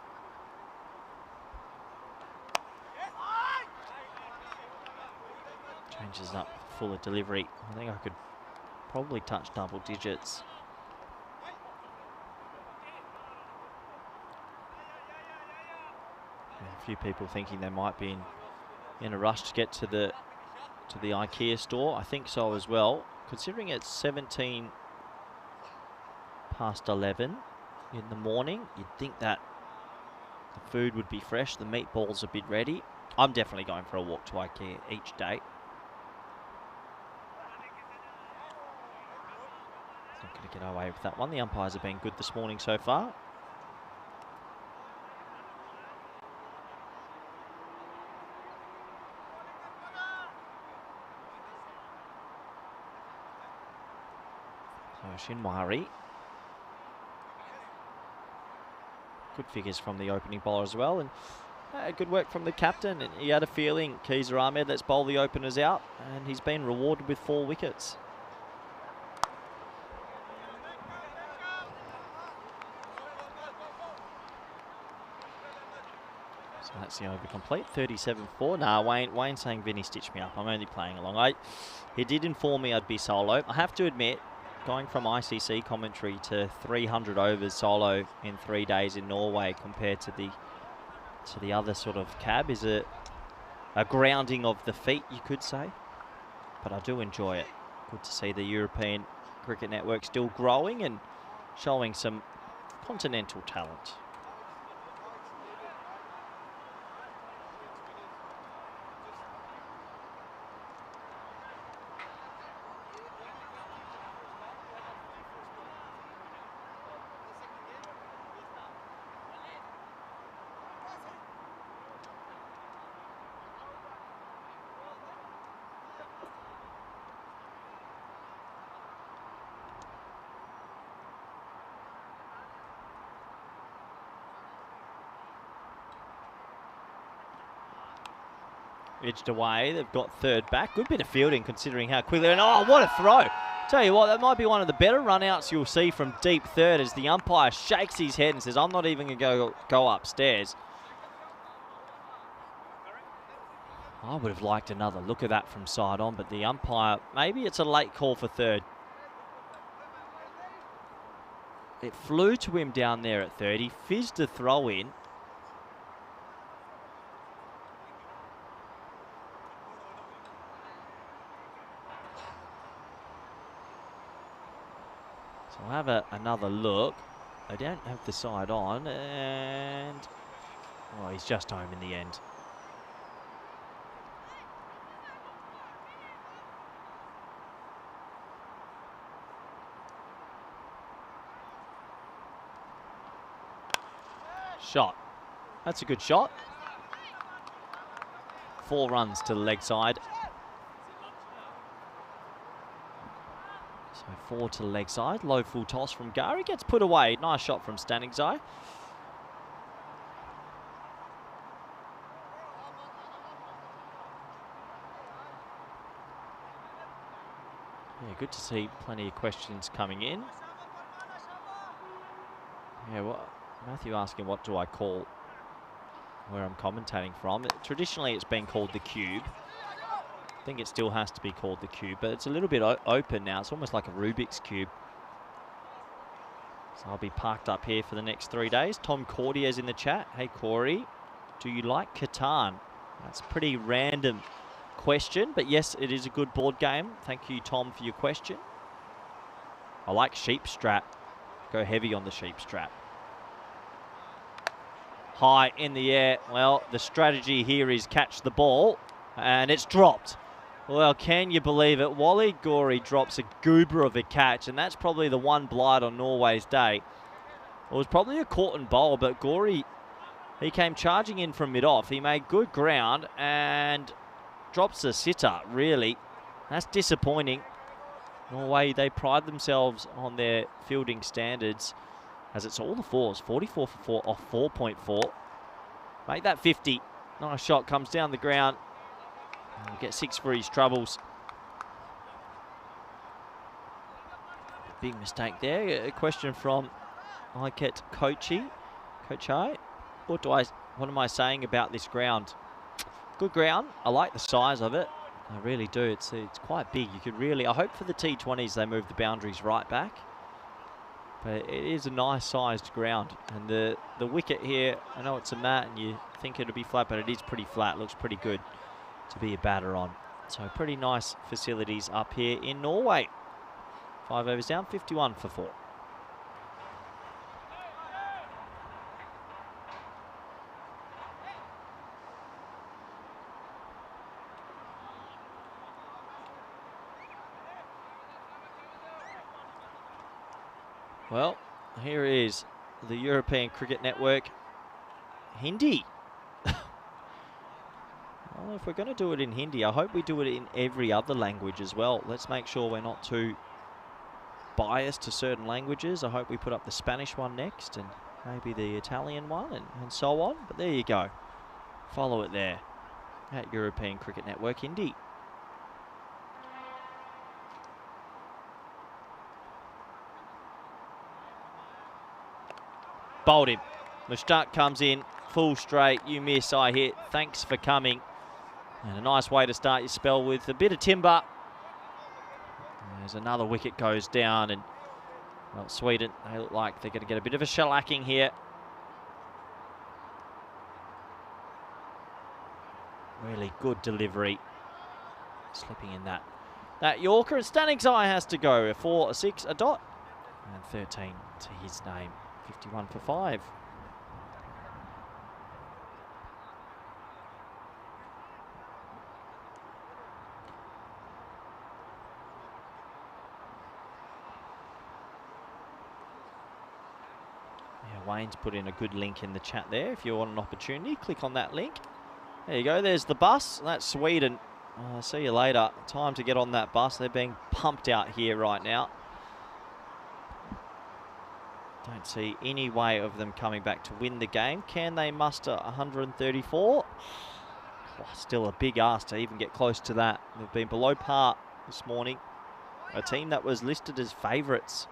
Changes up fuller delivery. I think I could probably touch double digits. A few people thinking they might be in a rush to get to the IKEA store. I think so as well. Considering it's 17 past 11 in the morning, you'd think that the food would be fresh, the meatballs a bit ready. I'm definitely going for a walk to IKEA each day. Not going to get away with that one. The umpires have been good this morning so far. Shinwari. Good figures from the opening bowler as well, and good work from the captain. And he had a feeling, Keezer Ahmed, let's bowl the openers out, and he's been rewarded with 4 wickets. So that's the over complete. 37-4. Nah, Wayne saying, Vinny, stitch me up. I'm only playing along. He did inform me I'd be solo. I have to admit, going from ICC commentary to 300 overs solo in 3 days in Norway compared to the other sort of cab is a grounding of the feet, you could say. But I do enjoy it. Good to see the European Cricket Network still growing and showing some continental talent. Edged away, they've got third back. Good bit of fielding considering how quickly, and oh, what a throw. Tell you what, that might be one of the better run-outs you'll see from deep third as the umpire shakes his head and says, I'm not even going to go upstairs. I would have liked another look at that from side on, but the umpire, maybe it's a late call for third. It flew to him down there at third. He fizzed a throw in. So we'll have another look. They don't have the side on, and oh, he's just home in the end. Shot. That's a good shot. 4 runs to the leg side. So 4 to the leg side. Low full toss from Gary. Gets put away. Nice shot from Stanningsi. Yeah, good to see plenty of questions coming in. Yeah, well, Matthew asking what do I call where I'm commentating from. Traditionally, it's been called the Cube. I think it still has to be called the Cube, but it's a little bit open now. It's almost like a Rubik's Cube. So I'll be parked up here for the next 3 days. Tom Cordier's in the chat. Hey, Corey, do you like Catan? That's a pretty random question, but yes, it is a good board game. Thank you, Tom, for your question. I like Sheep Strat. Go heavy on the Sheep Strat. High in the air. Well, the strategy here is catch the ball, and it's dropped. Well, can you believe it? Wally Gorey drops a goober of a catch, and that's probably the one blight on Norway's day. It was probably a caught and bowl, but Gorey, he came charging in from mid-off. He made good ground and drops a sitter, really. That's disappointing. Norway, they pride themselves on their fielding standards, as it's all the 4s. 44 for 4 off 4.4. Make that 50. Nice shot, comes down the ground. He'll get 6 for his troubles. Big mistake there. A question from Iket Kochi. What am I saying about this ground? Good ground. I like the size of it. I really do. It's quite big. You could really, I hope for the T20s they move the boundaries right back. But it is a nice sized ground. And the wicket here, I know it's a mat and you think it'll be flat, but it is pretty flat. Looks pretty good to be a batter on. So pretty nice facilities up here in Norway. 5 overs down, 51 for 4. Well, here is the European Cricket Network. Hindi. Well, if we're going to do it in Hindi, I hope we do it in every other language as well. Let's make sure we're not too biased to certain languages. I hope we put up the Spanish one next and maybe the Italian one and so on. But there you go. Follow it there at European Cricket Network Hindi. Bowled him. Mushtaq comes in, full straight. You miss, I hit. Thanks for coming. And a nice way to start your spell with a bit of timber. There's another wicket goes down, and well, Sweden, they look like they're going to get a bit of a shellacking here. Really good delivery. Slipping in that Yorker, and Stanningsi has to go. A 4, a 6, a dot, and 13 to his name. 51 for 5. Yeah, Wayne's put in a good link in the chat there. If you want an opportunity, click on that link. There you go. There's the bus. That's Sweden. See you later. Time to get on that bus. They're being pumped out here right now. Don't see any way of them coming back to win the game. Can they muster 134? Oh, still a big ask to even get close to that. They've been below par this morning. A team that was listed as favourites.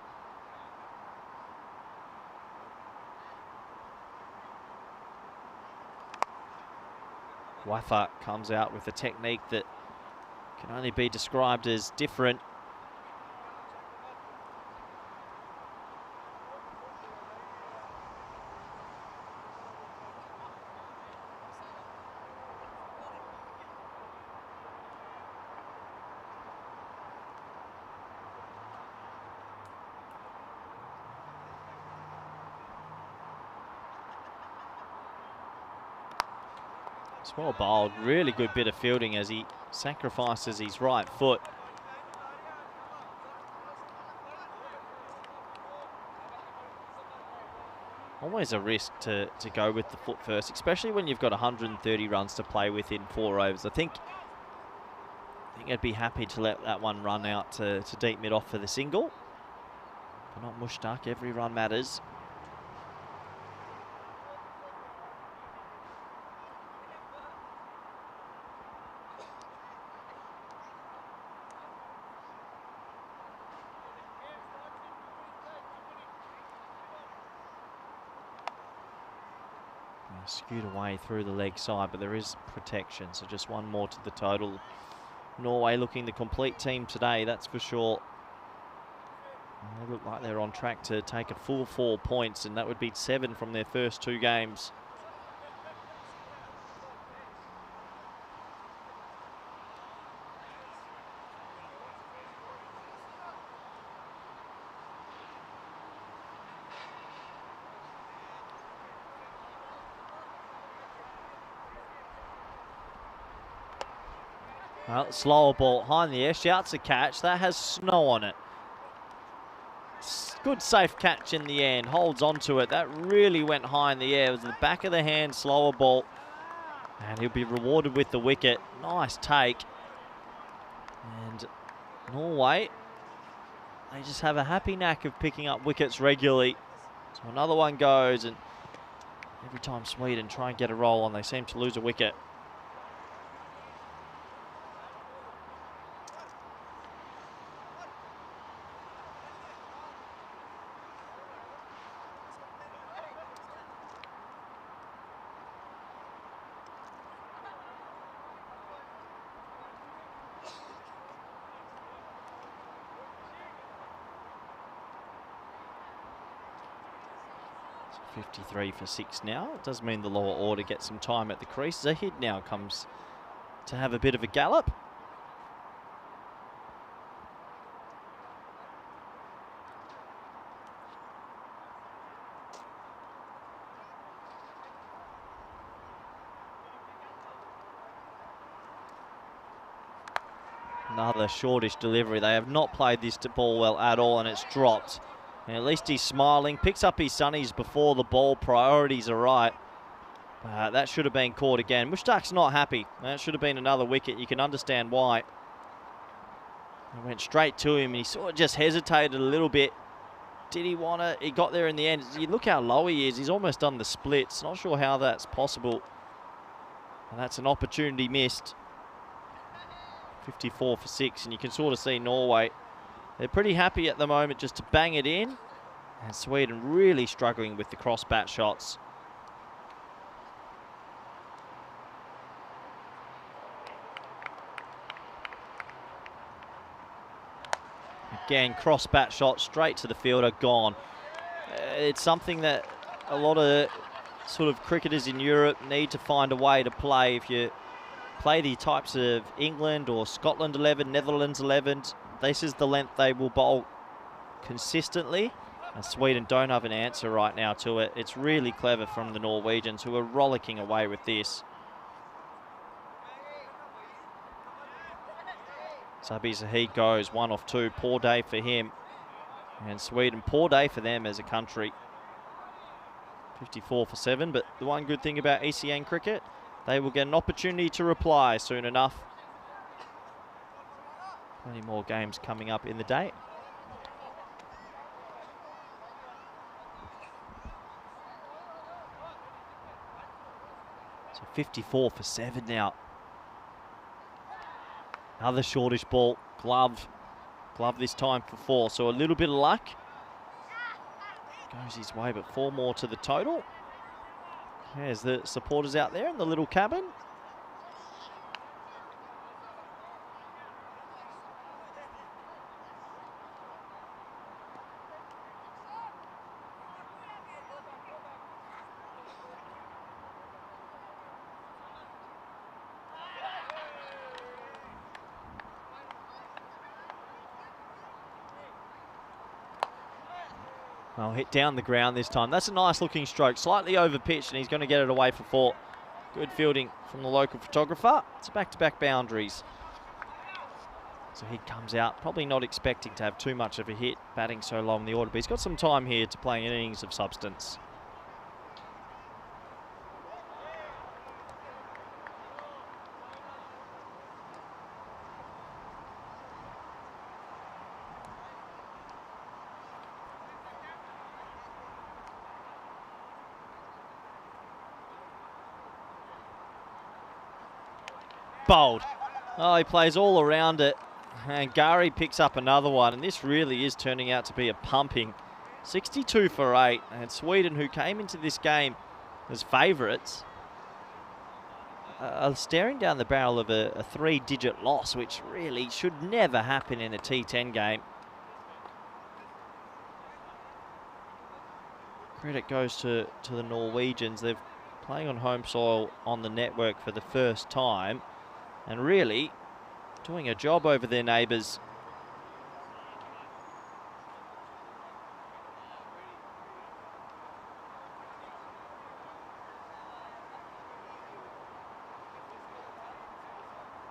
Waffa comes out with a technique that can only be described as different. It's well bowled, really good bit of fielding as he sacrifices his right foot. Always a risk to go with the foot first, especially when you've got 130 runs to play with in 4 overs. I think I'd be happy to let that one run out to deep mid off for the single. But not Mushtaq, every run matters. Skewed away through the leg side, but there is protection, so just one more to the total. Norway looking the complete team today, that's for sure. They look like they're on track to take a full 4 points, and that would be 7 from their first 2 games. Well, slower ball high in the air, shouts a catch. That has snow on it. Good safe catch in the end, holds onto it. That really went high in the air. It was the back of the hand, slower ball. And he'll be rewarded with the wicket. Nice take. And Norway, they just have a happy knack of picking up wickets regularly. So another one goes, and every time Sweden try and get a roll on, they seem to lose a wicket. So 53 for 6 now. It does mean the lower order gets some time at the crease. Zahid now comes to have a bit of a gallop. Another shortish delivery. They have not played this to ball well at all, and it's dropped. And at least he's smiling, picks up his sunnies before the ball. Priorities are right. That should have been caught again. Mushtaq's not happy. That should have been another wicket. You can understand why. It went straight to him, and he sort of just hesitated a little bit. Did he want to? He got there in the end. You look how low he is. He's almost done the splits. Not sure how that's possible. And that's an opportunity missed. 54 for 6, and you can sort of see Norway, they're pretty happy at the moment just to bang it in, and Sweden really struggling with the cross bat shots. Again, cross bat shot straight to the fielder, gone. It's something that a lot of sort of cricketers in Europe need to find a way to play. If you play the types of England or Scotland 11, Netherlands 11, this is the length they will bowl consistently, and Sweden don't have an answer right now to it. It's really clever from the Norwegians, who are rollicking away with this. Sabi Zahid goes 1 off 2, poor day for him. And Sweden, poor day for them as a country. 54 for 7, but the one good thing about ECI cricket, they will get an opportunity to reply soon enough. Plenty more games coming up in the day. So 54 for 7 now. Another shortish ball, glove this time for 4. So a little bit of luck. Goes his way, but 4 more to the total. There's the supporters out there in the little cabin. Well, hit down the ground this time. That's a nice looking stroke, slightly over pitch, and he's going to get it away for 4. Good fielding from the local photographer. It's back-to-back boundaries. So he comes out, probably not expecting to have too much of a hit, batting so long in the order, but he's got some time here to play an innings of substance. bowled. Oh, he plays all around it. And Gary picks up another one. And this really is turning out to be a pumping 62 for 8. And Sweden, who came into this game as favourites, are staring down the barrel of a 3-digit loss, which really should never happen in a T10 game. Credit goes to the Norwegians. They're playing on home soil on the network for the first time and really doing a job over their neighbours.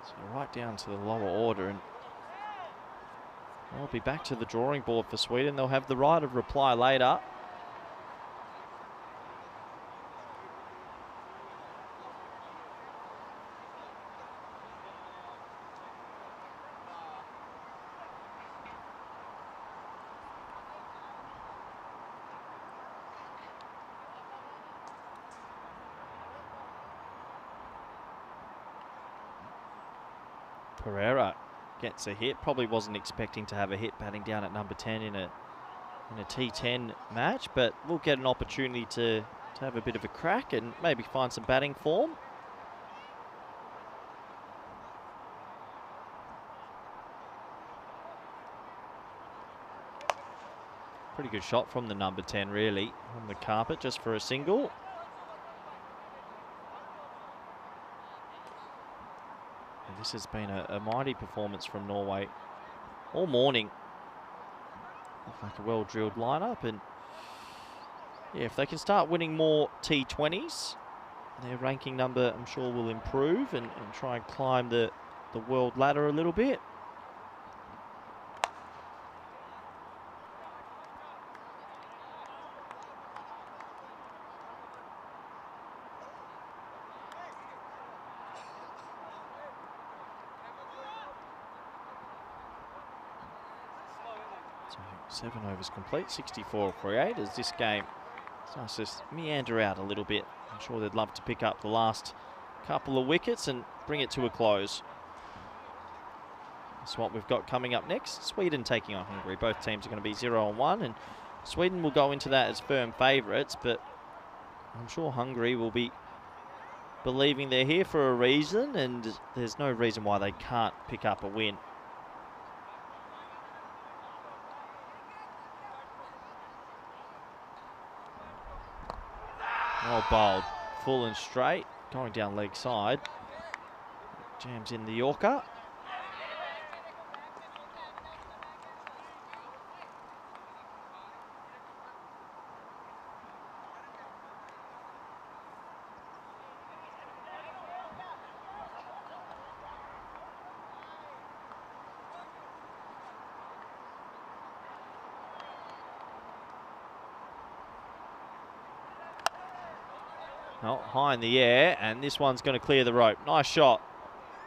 So right down to the lower order, and they'll be back to the drawing board for Sweden. They'll have the right of reply later. Pereira gets a hit. Probably wasn't expecting to have a hit batting down at number 10 in a T10 match, but we'll get an opportunity to have a bit of a crack and maybe find some batting form. Pretty good shot from the number 10, really, on the carpet just for a single. This has been a mighty performance from Norway all morning. Looks like a well-drilled lineup, and yeah, if they can start winning more T20s, their ranking number, I'm sure, will improve and try and climb the world ladder a little bit. So 7 overs complete, 64 for 8 as this game starts to meander out a little bit. I'm sure they'd love to pick up the last couple of wickets and bring it to a close. That's what we've got coming up next. Sweden taking on Hungary. Both teams are going to be 0-1, and Sweden will go into that as firm favourites, but I'm sure Hungary will be believing they're here for a reason, and there's no reason why they can't pick up a win. Well bowled, full and straight, going down leg side. Jams in the Yorker. Oh, high in the air, and this one's going to clear the rope. Nice shot.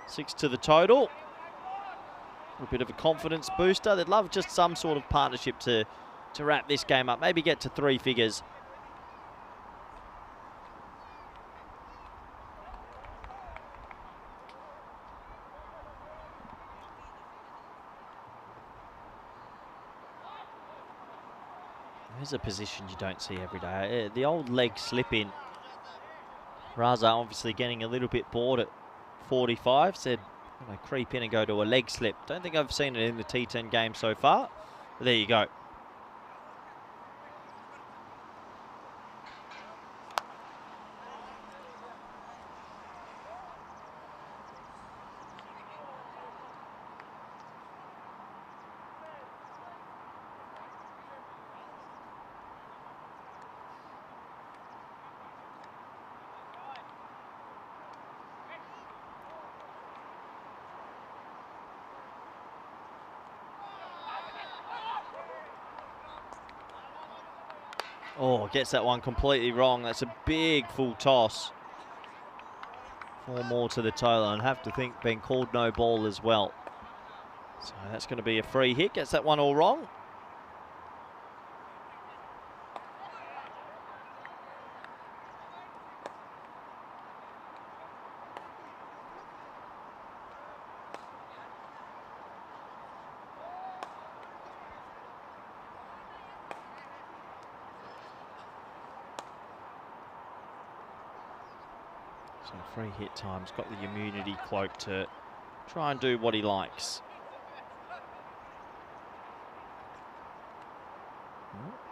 6 to the total. A bit of a confidence booster. They'd love just some sort of partnership to wrap this game up. Maybe get to 3 figures. There's a position you don't see every day. The old leg slip in. Raza obviously getting a little bit bored at 45. Said, I'm going to creep in and go to a leg slip. Don't think I've seen it in the T10 game so far. But there you go. Oh, gets that one completely wrong. That's a big full toss. 4 more to the total, and have to think being called no ball as well. So that's going to be a free hit. Gets that one all wrong. So free hit time's got the immunity cloak to try and do what he likes.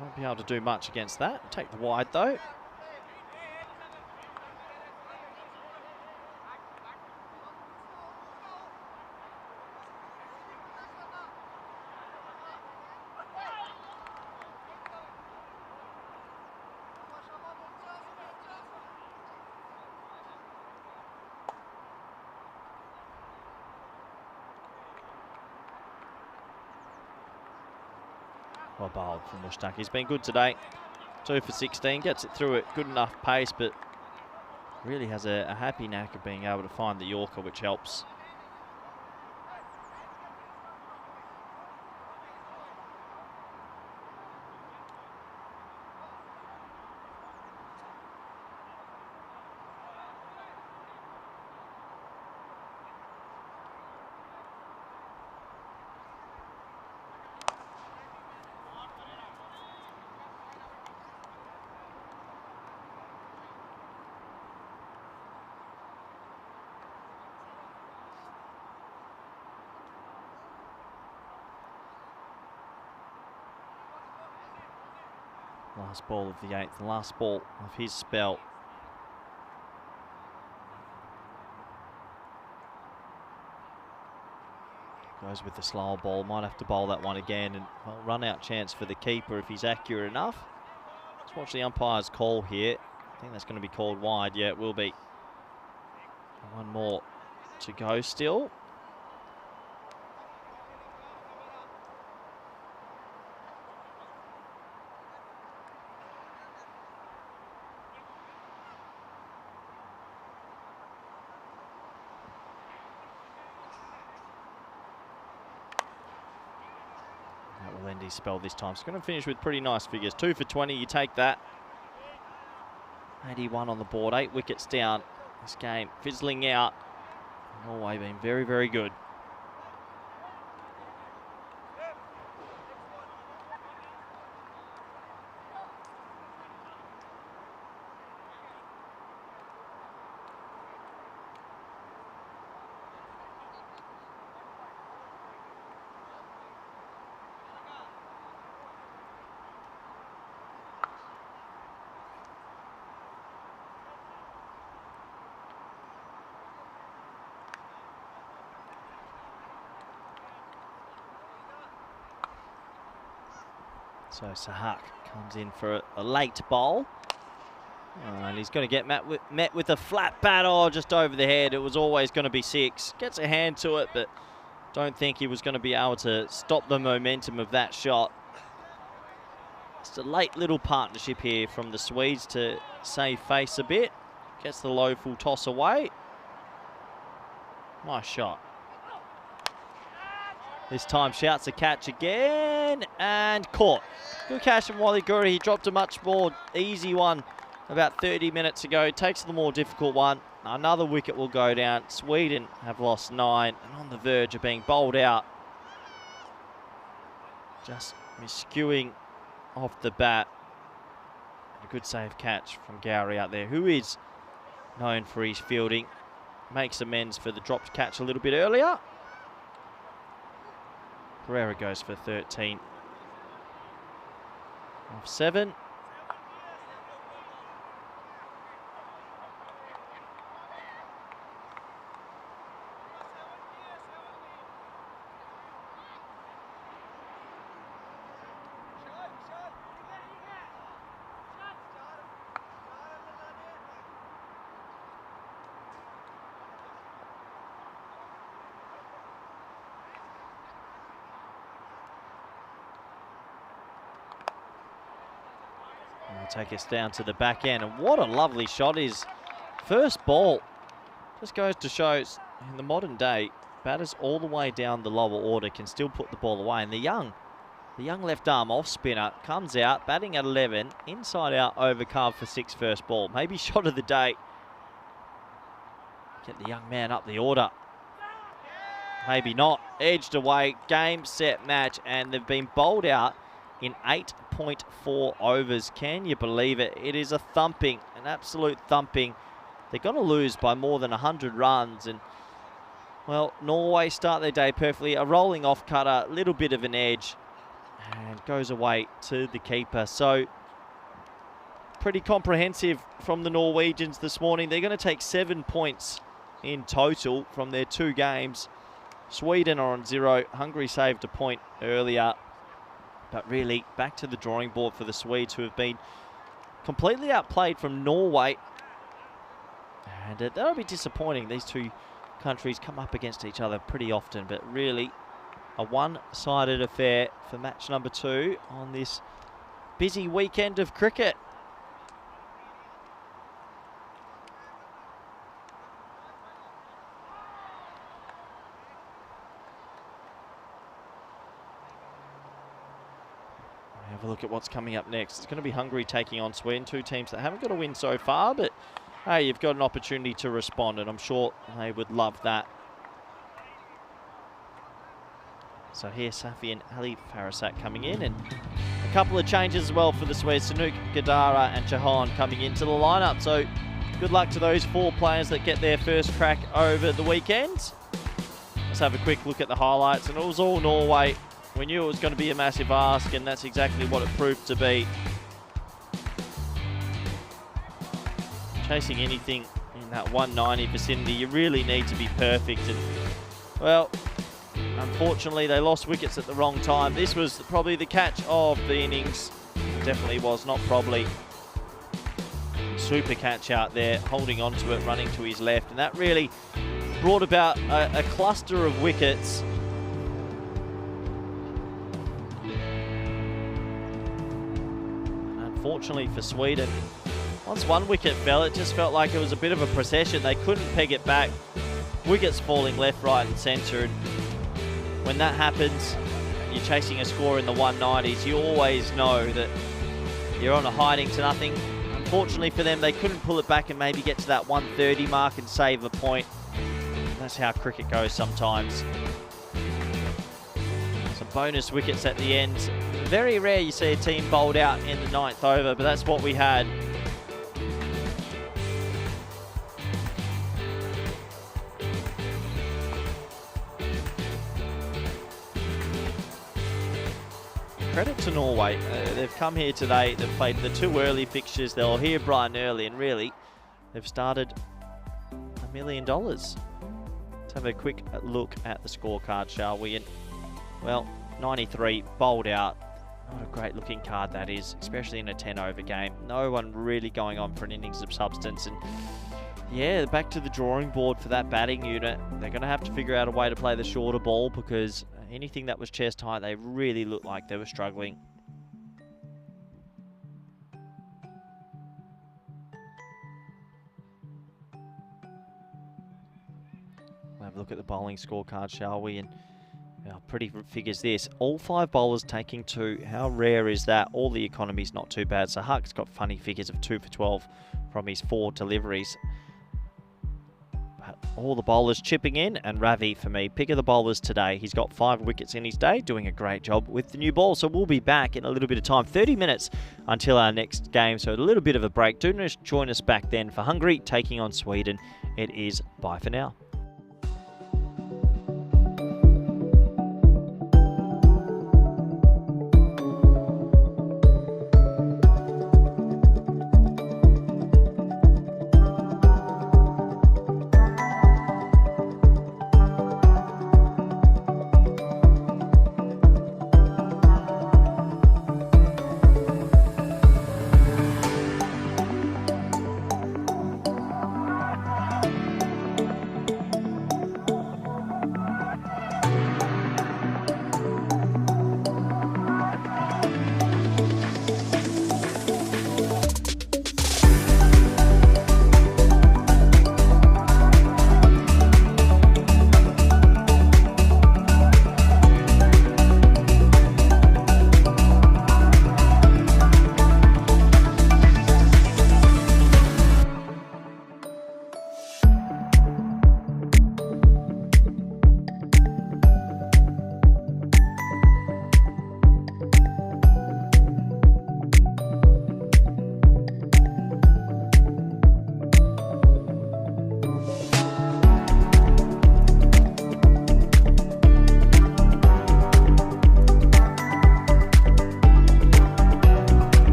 Won't be able to do much against that. Take the wide though. Well bowled from Mushtaq. He's been good today. 2 for 16, gets it through at good enough pace, but really has a happy knack of being able to find the Yorker, which helps. Last ball of the 8th, the last ball of his spell. Goes with the slower ball, might have to bowl that one again, and well, run out chance for the keeper if he's accurate enough. Let's watch the umpire's call here. I think that's going to be called wide. Yeah, it will be. One more to go still. His spell this time. So going to finish with pretty nice figures. 2 for 20, you take that. 81 on the board, 8 wickets down. This game fizzling out. Norway been very, very good. So Sahak comes in for a late bowl. And he's going to get met with a flat bat, just over the head. It was always going to be 6. Gets a hand to it, but don't think he was going to be able to stop the momentum of that shot. It's a late little partnership here from the Swedes to save face a bit. Gets the low full toss away. Nice shot. This time shouts a catch again and caught. Good catch from Wally Guri. He dropped a much more easy one about 30 minutes ago. Takes the more difficult one. Another wicket will go down. Sweden have lost 9 and on the verge of being bowled out. Just miscuing off the bat. A good save catch from Gowrie out there, who is known for his fielding. Makes amends for the dropped catch a little bit earlier. Pereira goes for 13 off 7. Take us down to the back end, and what a lovely shot. His first ball just goes to show in the modern day batters all the way down the lower order can still put the ball away, and the young left arm off spinner comes out batting at 11, inside out over carve for 6 first ball. Maybe shot of the day. Get the young man up the order. Maybe not. Edged away, game, set, match, and they've been bowled out in 8.4 overs. Can you believe it? It is a thumping, an absolute thumping they're going to lose by more than 100 runs. And, well, Norway start their day perfectly. A rolling off cutter, little bit of an edge, and goes away to the keeper. So, pretty comprehensive from the Norwegians this morning. They're going to take 7 points in total from their 2 games. Sweden are on 0. Hungary saved a point earlier. But really, back to the drawing board for the Swedes, who have been completely outplayed from Norway. And that'll be disappointing. These two countries come up against each other pretty often, but really a one-sided affair for match number 2 on this busy weekend of cricket. Have a look at what's coming up next. It's going to be Hungary taking on Sweden, 2 teams that haven't got a win so far, but hey, you've got an opportunity to respond, and I'm sure they would love that. So here, Safi and Ali Farasat coming in, and a couple of changes as well for the Swedes. Sanook, Gadara and Chauhan coming into the lineup. So good luck to those 4 players that get their first crack over the weekend. Let's have a quick look at the highlights, and it was all Norway. We knew it was going to be a massive ask, and that's exactly what it proved to be. Chasing anything in that 190 vicinity, you really need to be perfect. And, well, unfortunately, they lost wickets at the wrong time. This was probably the catch of the innings. Definitely was, not probably. Super catch out there, holding on to it, running to his left. And that really brought about a cluster of wickets. Unfortunately for Sweden, once one wicket fell, it just felt like it was a bit of a procession. They couldn't peg it back. Wickets falling left, right and centre. And when that happens, you're chasing a score in the 190s, you always know that you're on a hiding to nothing. Unfortunately for them, they couldn't pull it back and maybe get to that 130 mark and save a point. That's how cricket goes sometimes. Some bonus wickets at the end. Very rare you see a team bowled out in the 9th over, but that's what we had. Credit to Norway. They've come here today, they've played the 2 early fixtures, they'll hear bright and early, and really, they've started $1 million. Let's have a quick look at the scorecard, shall we? And, well, 93 bowled out. Not a great looking card, that is, especially in a 10 over game. No one really going on for an innings of substance. And yeah, back to the drawing board for that batting unit. They're going to have to figure out a way to play the shorter ball, because anything that was chest high, they really looked like they were struggling. We'll have a look at the bowling scorecard, shall we? And how pretty figures this. All 5 bowlers taking 2. How rare is that? All the economy's not too bad. So Huck's got funny figures of 2 for 12 from his 4 deliveries. But all the bowlers chipping in, and Ravi, for me, pick of the bowlers today. He's got 5 wickets in his day, doing a great job with the new ball. So we'll be back in a little bit of time, 30 minutes until our next game. So a little bit of a break. Do join us back then for Hungary taking on Sweden. It is bye for now.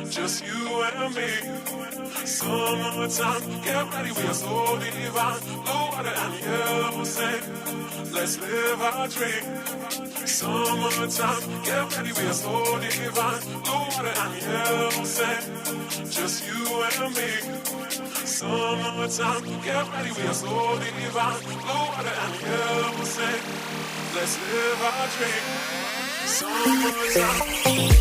just you and me. Summertime, get ready, we are so divine. Blue water and yellow sand, let's live our dream. Summertime, get ready, we are so divine. Blue water and yellow sand, just you and me. Summertime, get ready, we are so divine. Blue water and yellow sand, let's live our dream. Summertime.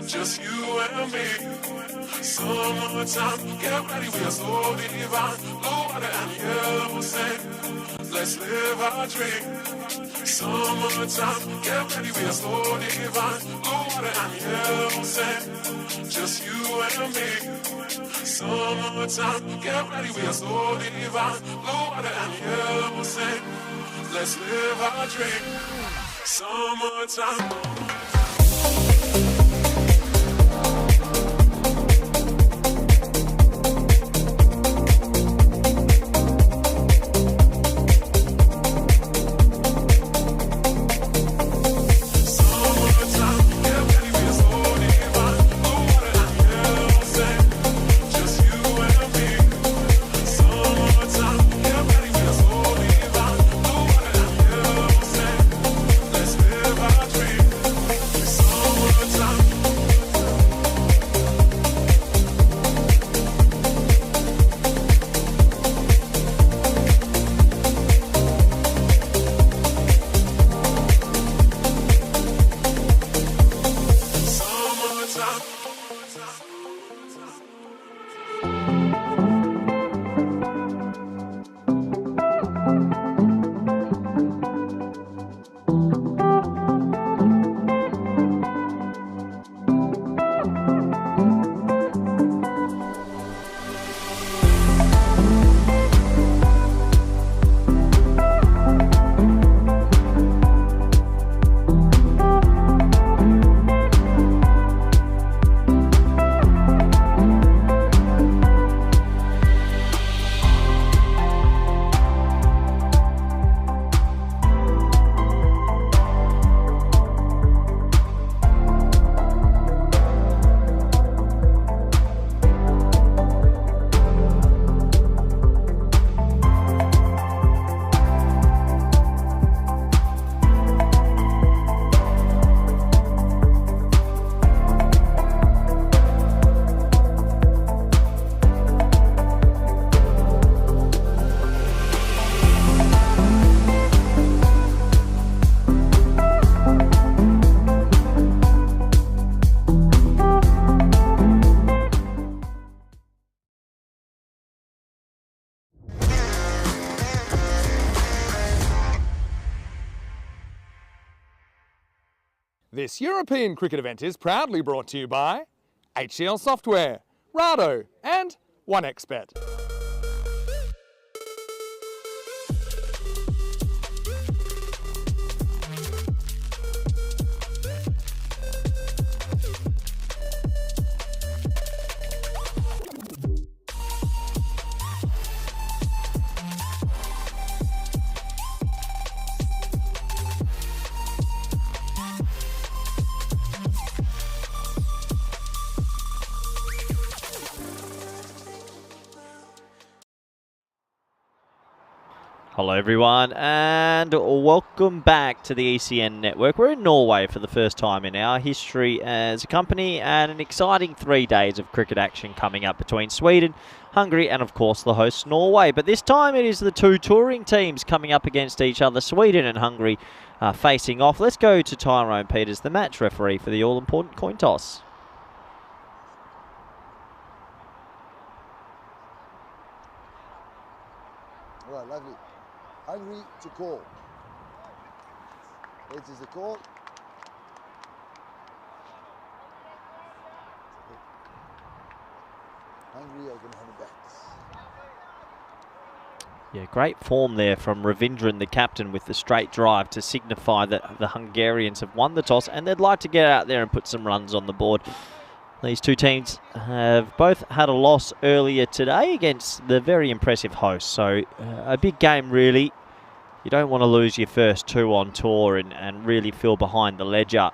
Just you and me. Summertime, get ready, we are so divine. Blue water and yellow sand, let's live our dream. Summertime, get ready, we are so divine. Blue water and yellow sand, just you and me. Summertime, get ready, we are so divine. Blue water and yellow sand, let's live our dream. Summertime. This European cricket event is proudly brought to you by HCL Software, Rado and 1xBet. Hello everyone and welcome back to the ECN network. We're in Norway for the first time in our history as a company, and an exciting 3 days of cricket action coming up between Sweden, Hungary and of course the host Norway. But this time it is the two touring teams coming up against each other. Sweden and Hungary facing off. Let's go to Tyrone Peters, the match referee for the all-important coin toss. All right, lovely. Hungry to call. This is the call. Hungry are going to have a bat. Yeah, great form there from Ravindran, the captain, with the straight drive to signify that the Hungarians have won the toss and they'd like to get out there and put some runs on the board. These two teams have both had a loss earlier today against the very impressive hosts. So a big game, really. You don't want to lose your first two on tour and really feel behind the ledger.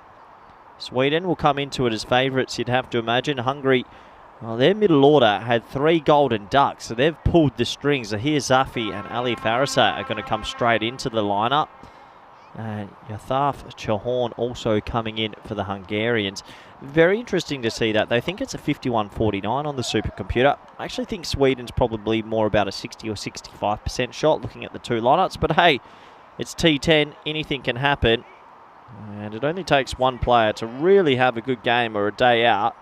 Sweden will come into it as favourites, you'd have to imagine. Hungary, well, their middle order had 3 golden ducks, so they've pulled the strings. Ahir Zafi and Ali Farasat are going to come straight into the lineup. And Yathaf Chahorn also coming in for the Hungarians. Very interesting to see that. They think it's a 51-49 on the supercomputer. I actually think Sweden's probably more about a 60 or 65% shot looking at the two lineups. But hey, it's T10. Anything can happen. And it only takes one player to really have a good game or a day out.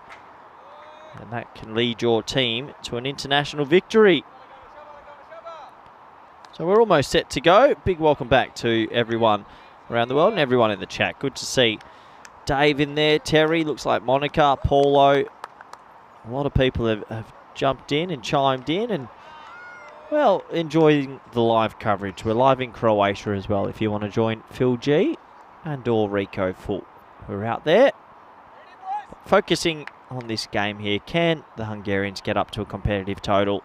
And that can lead your team to an international victory. So we're almost set to go. Big welcome back to everyone around the world and everyone in the chat. Good to see Dave in there. Terry, looks like Monica, Paulo. A lot of people have jumped in and chimed in and, well, enjoying the live coverage. We're live in Croatia as well if you want to join Phil G and or Rico Full. We're out there. Focusing on this game here. Can the Hungarians get up to a competitive total?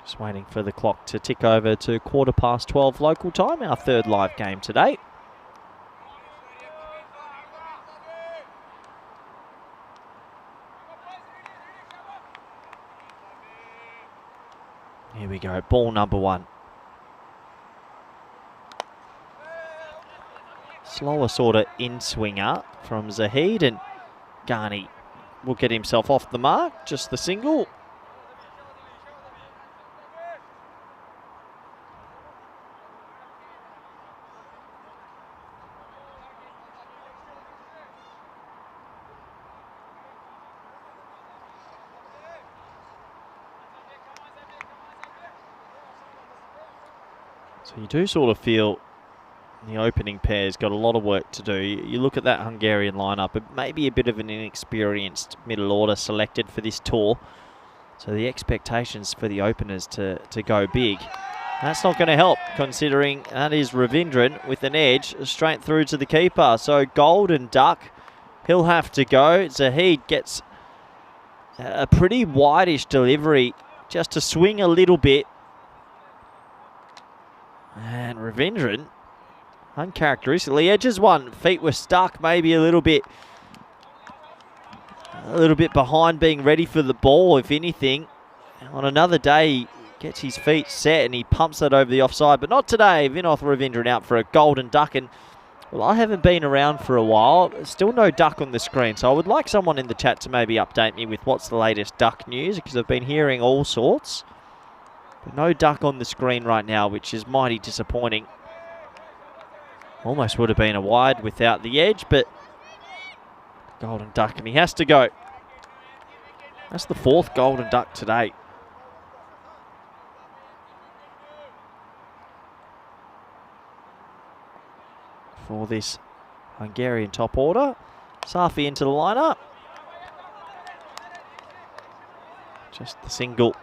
Just waiting for the clock to tick over to 12:15 local time, our third live game today. Here we go, ball number 1. Slower sort of in-swinger from Zahid, and Ghani will get himself off the mark, just the single. So you do sort of feel the opening pair's got a lot of work to do. You look at that Hungarian lineup, it may be a bit of an inexperienced middle order selected for this tour. So the expectations for the openers to go big. That's not going to help, considering that is Ravindran with an edge straight through to the keeper. So golden duck, he'll have to go. Zahid gets a pretty wide-ish delivery just to swing a little bit. And Ravindran, uncharacteristically, edges one. Feet were stuck, maybe a little bit behind being ready for the ball, if anything. On another day, he gets his feet set and he pumps that over the offside, but not today. Vinod Ravindran out for a golden duck. And, well, I haven't been around for a while. Still no duck on the screen, so I would like someone in the chat to maybe update me with what's the latest duck news, because I've been hearing all sorts. But no duck on the screen right now, which is mighty disappointing. Almost would have been a wide without the edge, but golden duck, and he has to go. That's the 4th golden duck today. For this Hungarian top order. Safi into the lineup. Just the single.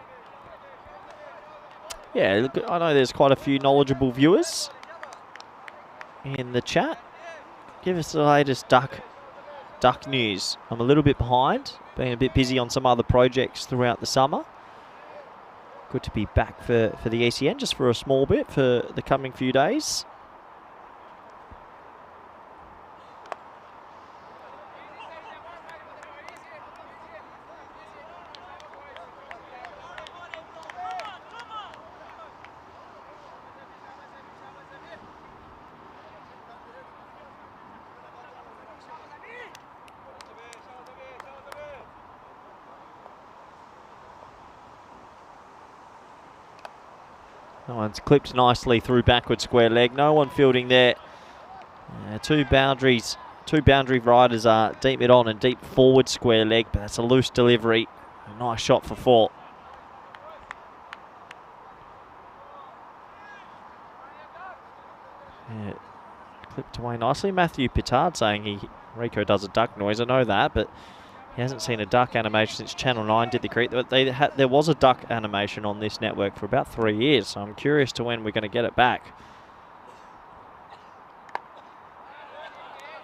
Yeah, look, I know there's quite a few knowledgeable viewers in the chat. Give us the latest duck news. I'm a little bit behind, being a bit busy on some other projects throughout the summer. Good to be back for the ECN just for a small bit for the coming few days. That one's clipped nicely through backward square leg. No one fielding there. Two boundary riders are deep mid on and deep forward square leg, but that's a loose delivery. A nice shot for 4. Yeah, clipped away nicely. Matthew Pittard saying Rico does a duck noise. I know that, but he hasn't seen a duck animation since Channel 9 did the cricket. There was a duck animation on this network for about 3 years, so I'm curious to when we're going to get it back.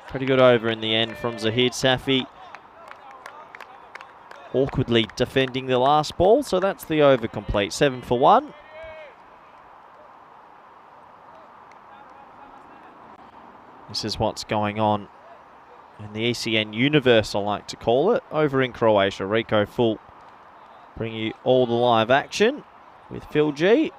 Pretty good over in the end from Zahid Safi. Awkwardly defending the last ball, so that's the over complete. 7 for 1. This is what's going on in the ECN universe, I like to call it, over in Croatia. Rico Full bring you all the live action with Phil G.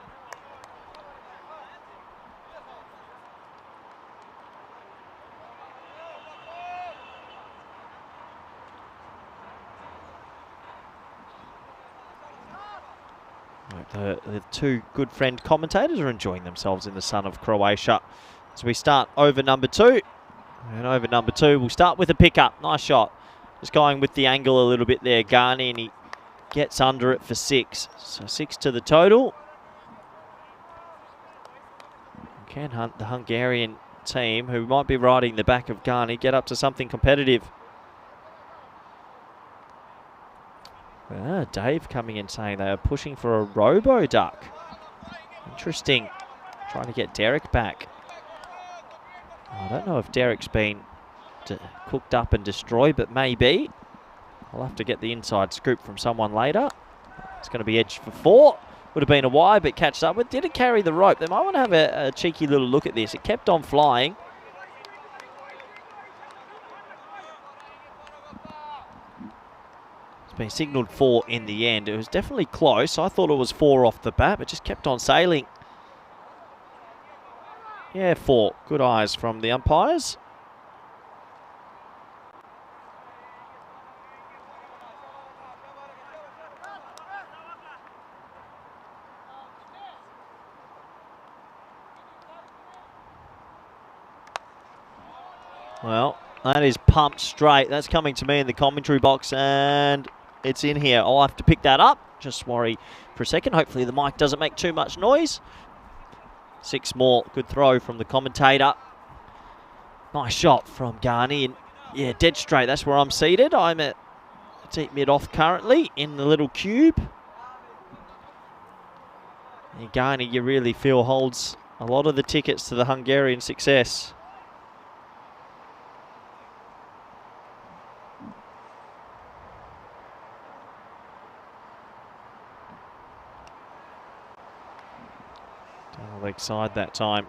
The two good friend commentators are enjoying themselves in the sun of Croatia as we start over number 2. And over number 2, we'll start with a pickup. Nice shot. Just going with the angle a little bit there, Garni, and he gets under it for 6. So 6 to the total. Can hunt the Hungarian team, who might be riding the back of Garni, get up to something competitive. Dave coming in saying they are pushing for a robo-duck. Interesting. Trying to get Derek back. I don't know if Derek's been cooked up and destroyed, but maybe. I'll have to get the inside scoop from someone later. It's going to be edged for 4. Would have been a wide, but catches up with. Didn't carry the rope. They might want to have a cheeky little look at this. It kept on flying. It's been signalled 4 in the end. It was definitely close. I thought it was 4 off the bat, but just kept on sailing. Yeah, 4. Good eyes from the umpires. Well, that is pumped straight. That's coming to me in the commentary box, and it's in here. I'll have to pick that up. Just worry for a second. Hopefully the mic doesn't make too much noise. 6 more. Good throw from the commentator. Nice shot from Garni. And yeah, dead straight. That's where I'm seated. I'm at deep mid off currently in the little cube. And Garni, you really feel, holds a lot of the tickets to the Hungarian success. Down the leg side that time.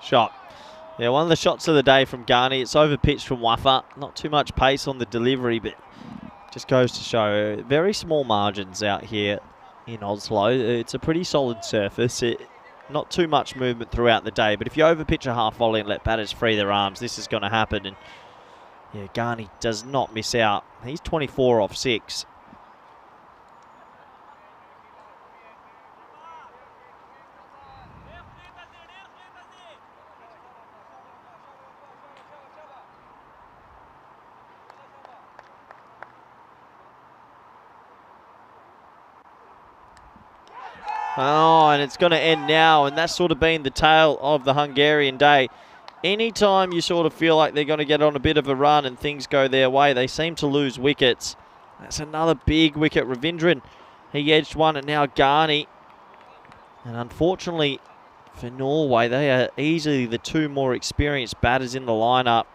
Shot. Yeah, one of the shots of the day from Garni. It's over pitched from Waffa. Not too much pace on the delivery, but just goes to show very small margins out here in Oslo. It's a pretty solid surface. Not too much movement throughout the day, but if you overpitch a half volley and let batters free their arms, this is going to happen. And yeah, Garni does not miss out. He's 24 off 6. Oh, and it's going to end now, and that's sort of been the tale of the Hungarian day. Anytime you sort of feel like they're going to get on a bit of a run and things go their way, they seem to lose wickets. That's another big wicket. Ravindran, he edged one, and now Garni. And unfortunately for Norway, they are easily the 2 more experienced batters in the lineup.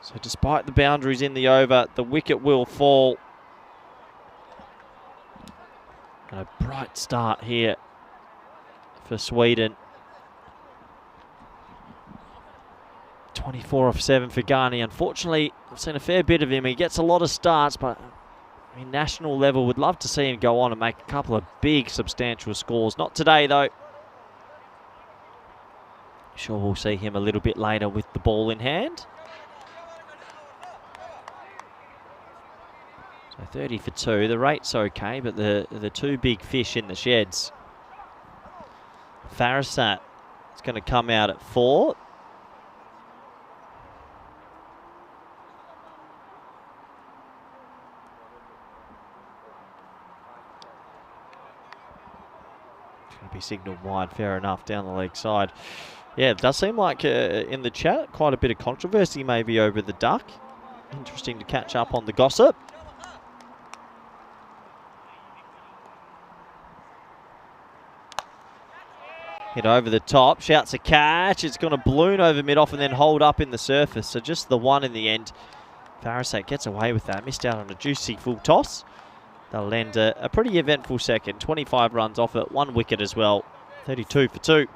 So despite the boundaries in the over, the wicket will fall. And a bright start here for Sweden. 24 off 7 for Ghani. Unfortunately, I've seen a fair bit of him. He gets a lot of starts, but I mean, national level, would love to see him go on and make a couple of big, substantial scores. Not today, though. Sure, we'll see him a little bit later with the ball in hand. So 30 for 2. The rate's okay, but the two big fish in the sheds. Farasat is going to come out at 4. Going to be signalled wide, fair enough, down the leg side. Yeah, it does seem like in the chat, quite a bit of controversy maybe over the duck. Interesting to catch up on the gossip. Hit over the top, shouts a catch. It's going to balloon over mid-off and then hold up in the surface. So just the one in the end. Farasat gets away with that. Missed out on a juicy full toss. They'll land a pretty eventful second. 25 runs off it, 1 wicket as well. 32 for 2.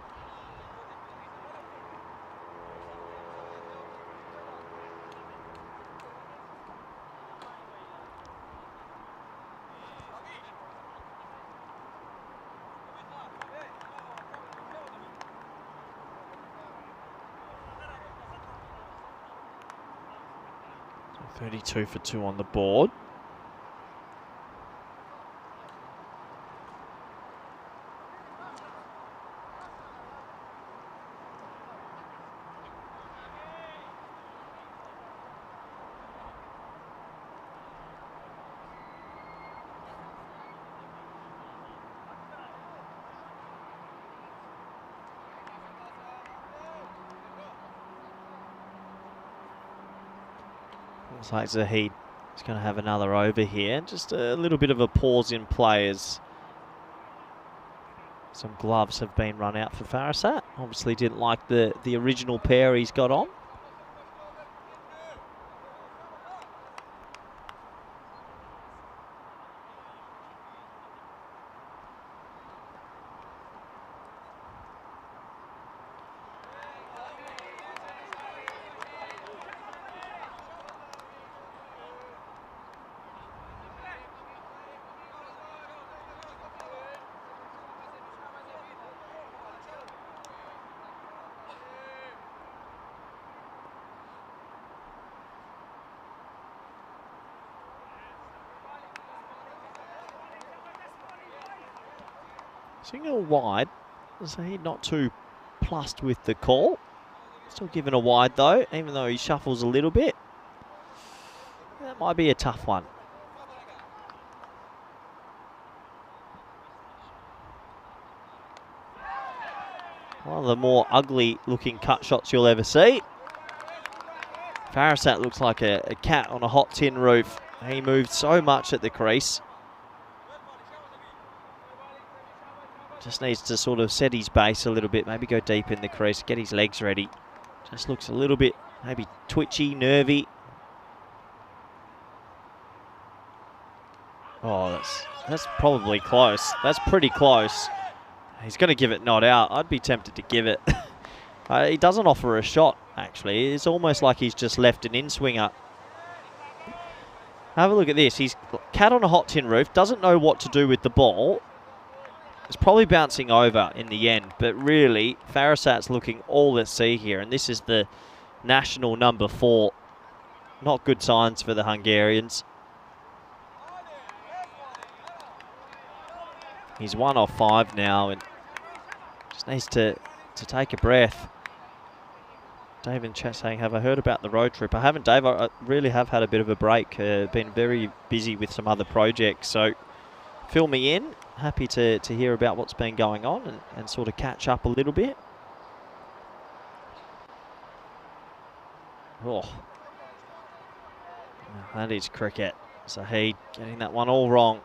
So 32 for 2 on the board. Looks like Zahid is going to have another over here. Just a little bit of a pause in play as some gloves have been run out for Farasat. Obviously didn't like the original pair he's got on. Signal wide. Zahid not too plussed with the call. Still given a wide though, even though he shuffles a little bit. That might be a tough one. One of the more ugly looking cut shots you'll ever see. Farasat looks like a cat on a hot tin roof. He moved so much at the crease. Just needs to sort of set his base a little bit, maybe go deep in the crease, get his legs ready. Just looks a little bit maybe twitchy, nervy. Oh, that's probably close. That's pretty close. He's going to give it not out. I'd be tempted to give it. He doesn't offer a shot, actually. It's almost like he's just left an in-swinger. Have a look at this. He's cat on a hot tin roof, doesn't know what to do with the ball. It's probably bouncing over in the end, but really, Farasat's looking all at sea here, and this is the national number 4. Not good signs for the Hungarians. He's 1 off 5 now, and just needs to take a breath. Dave in chat saying, have I heard about the road trip? I haven't, Dave. I really have had a bit of a break. Been very busy with some other projects, so fill me in. Happy to hear about what's been going on and sort of catch up a little bit. Oh, that is cricket. Zahid getting that one all wrong.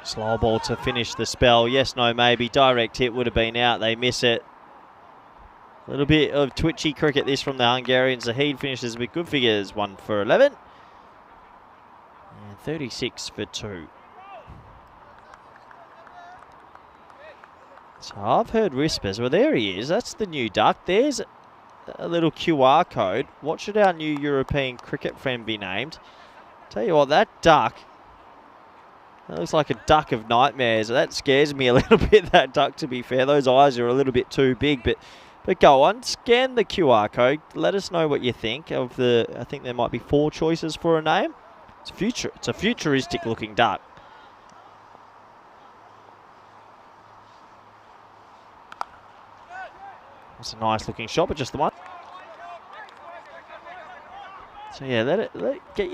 Slow ball to finish the spell. Yes, no, maybe. Direct hit would have been out. They miss it. A little bit of twitchy cricket this from the Hungarians. Zahid finishes with good figures. 1 for 11. And 36 for 2. So I've heard whispers. Well, there he is. That's the new duck. There's a little QR code. What should our new European cricket friend be named? Tell you what, that duck, that looks like a duck of nightmares. That scares me a little bit, that duck, to be fair. Those eyes are a little bit too big, but go on, scan the QR code. Let us know what you think of the, I think there might be 4 choices for a name. It's a futuristic looking duck. That's a nice looking shot, but just the one. So yeah,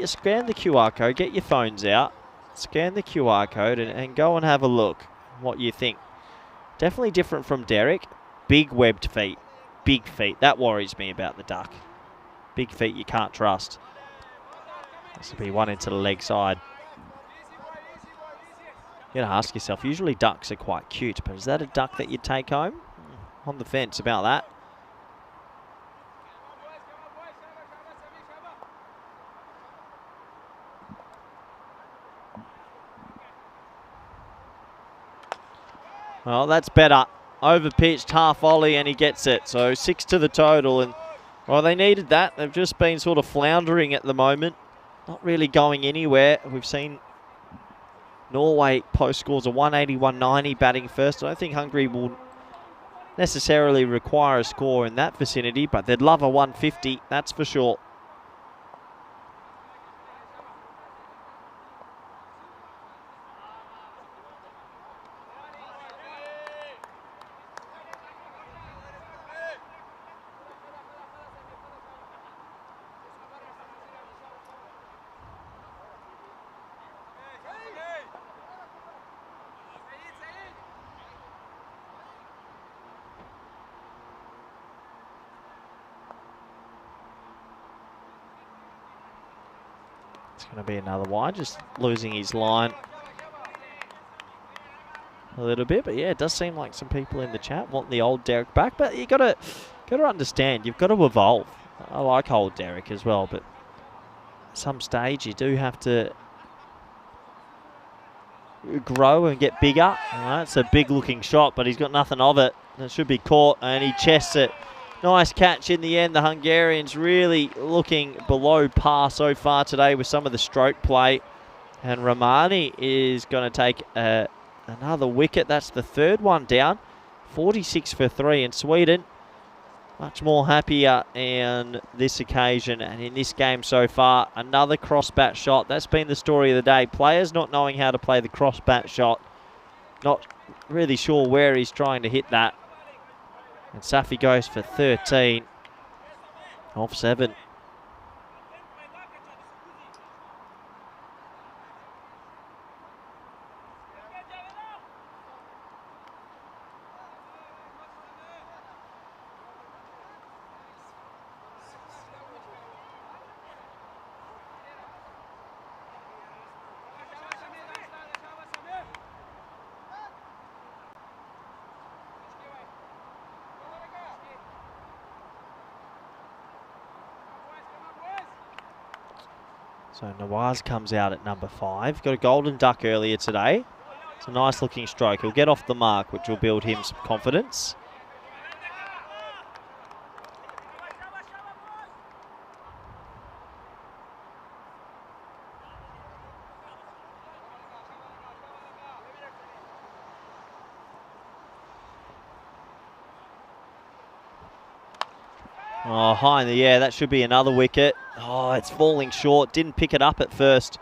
scan the QR code, get your phones out, scan the QR code and go and have a look what you think. Definitely different from Derek. Big webbed feet. Big feet. That worries me about the duck. Big feet you can't trust. This will be one into the leg side. You gotta ask yourself, usually ducks are quite cute, but is that a duck that you'd take home? On the fence about that. Well, that's better. Over-pitched, half volley, and he gets it. So 6 to the total. And, well, they needed that. They've just been sort of floundering at the moment. Not really going anywhere. We've seen Norway post scores of 180, 190 batting first. I don't think Hungary will necessarily require a score in that vicinity, but they'd love a 150, that's for sure. It's going to be another wide, just losing his line a little bit. But yeah, it does seem like some people in the chat want the old Derek back. But you got to understand, you've got to evolve. I like old Derek as well, but at some stage you do have to grow and get bigger. It's a big looking shot, but he's got nothing of it. It should be caught, and he chests it. Nice catch in the end. The Hungarians really looking below par so far today with some of the stroke play. And Romani is going to take another wicket. That's the 3rd one down. 46 for 3. And Sweden much more happier in this occasion and in this game so far. Another cross bat shot. That's been the story of the day. Players not knowing how to play the cross bat shot. Not really sure where he's trying to hit that. And Safi goes for 13 off 7. So Nawaz comes out at number 5. Got a golden duck earlier today. It's a nice looking stroke. He'll get off the mark, which will build him some confidence. Oh, high in the air. That should be another wicket. Oh, it's falling short. Didn't pick it up at first.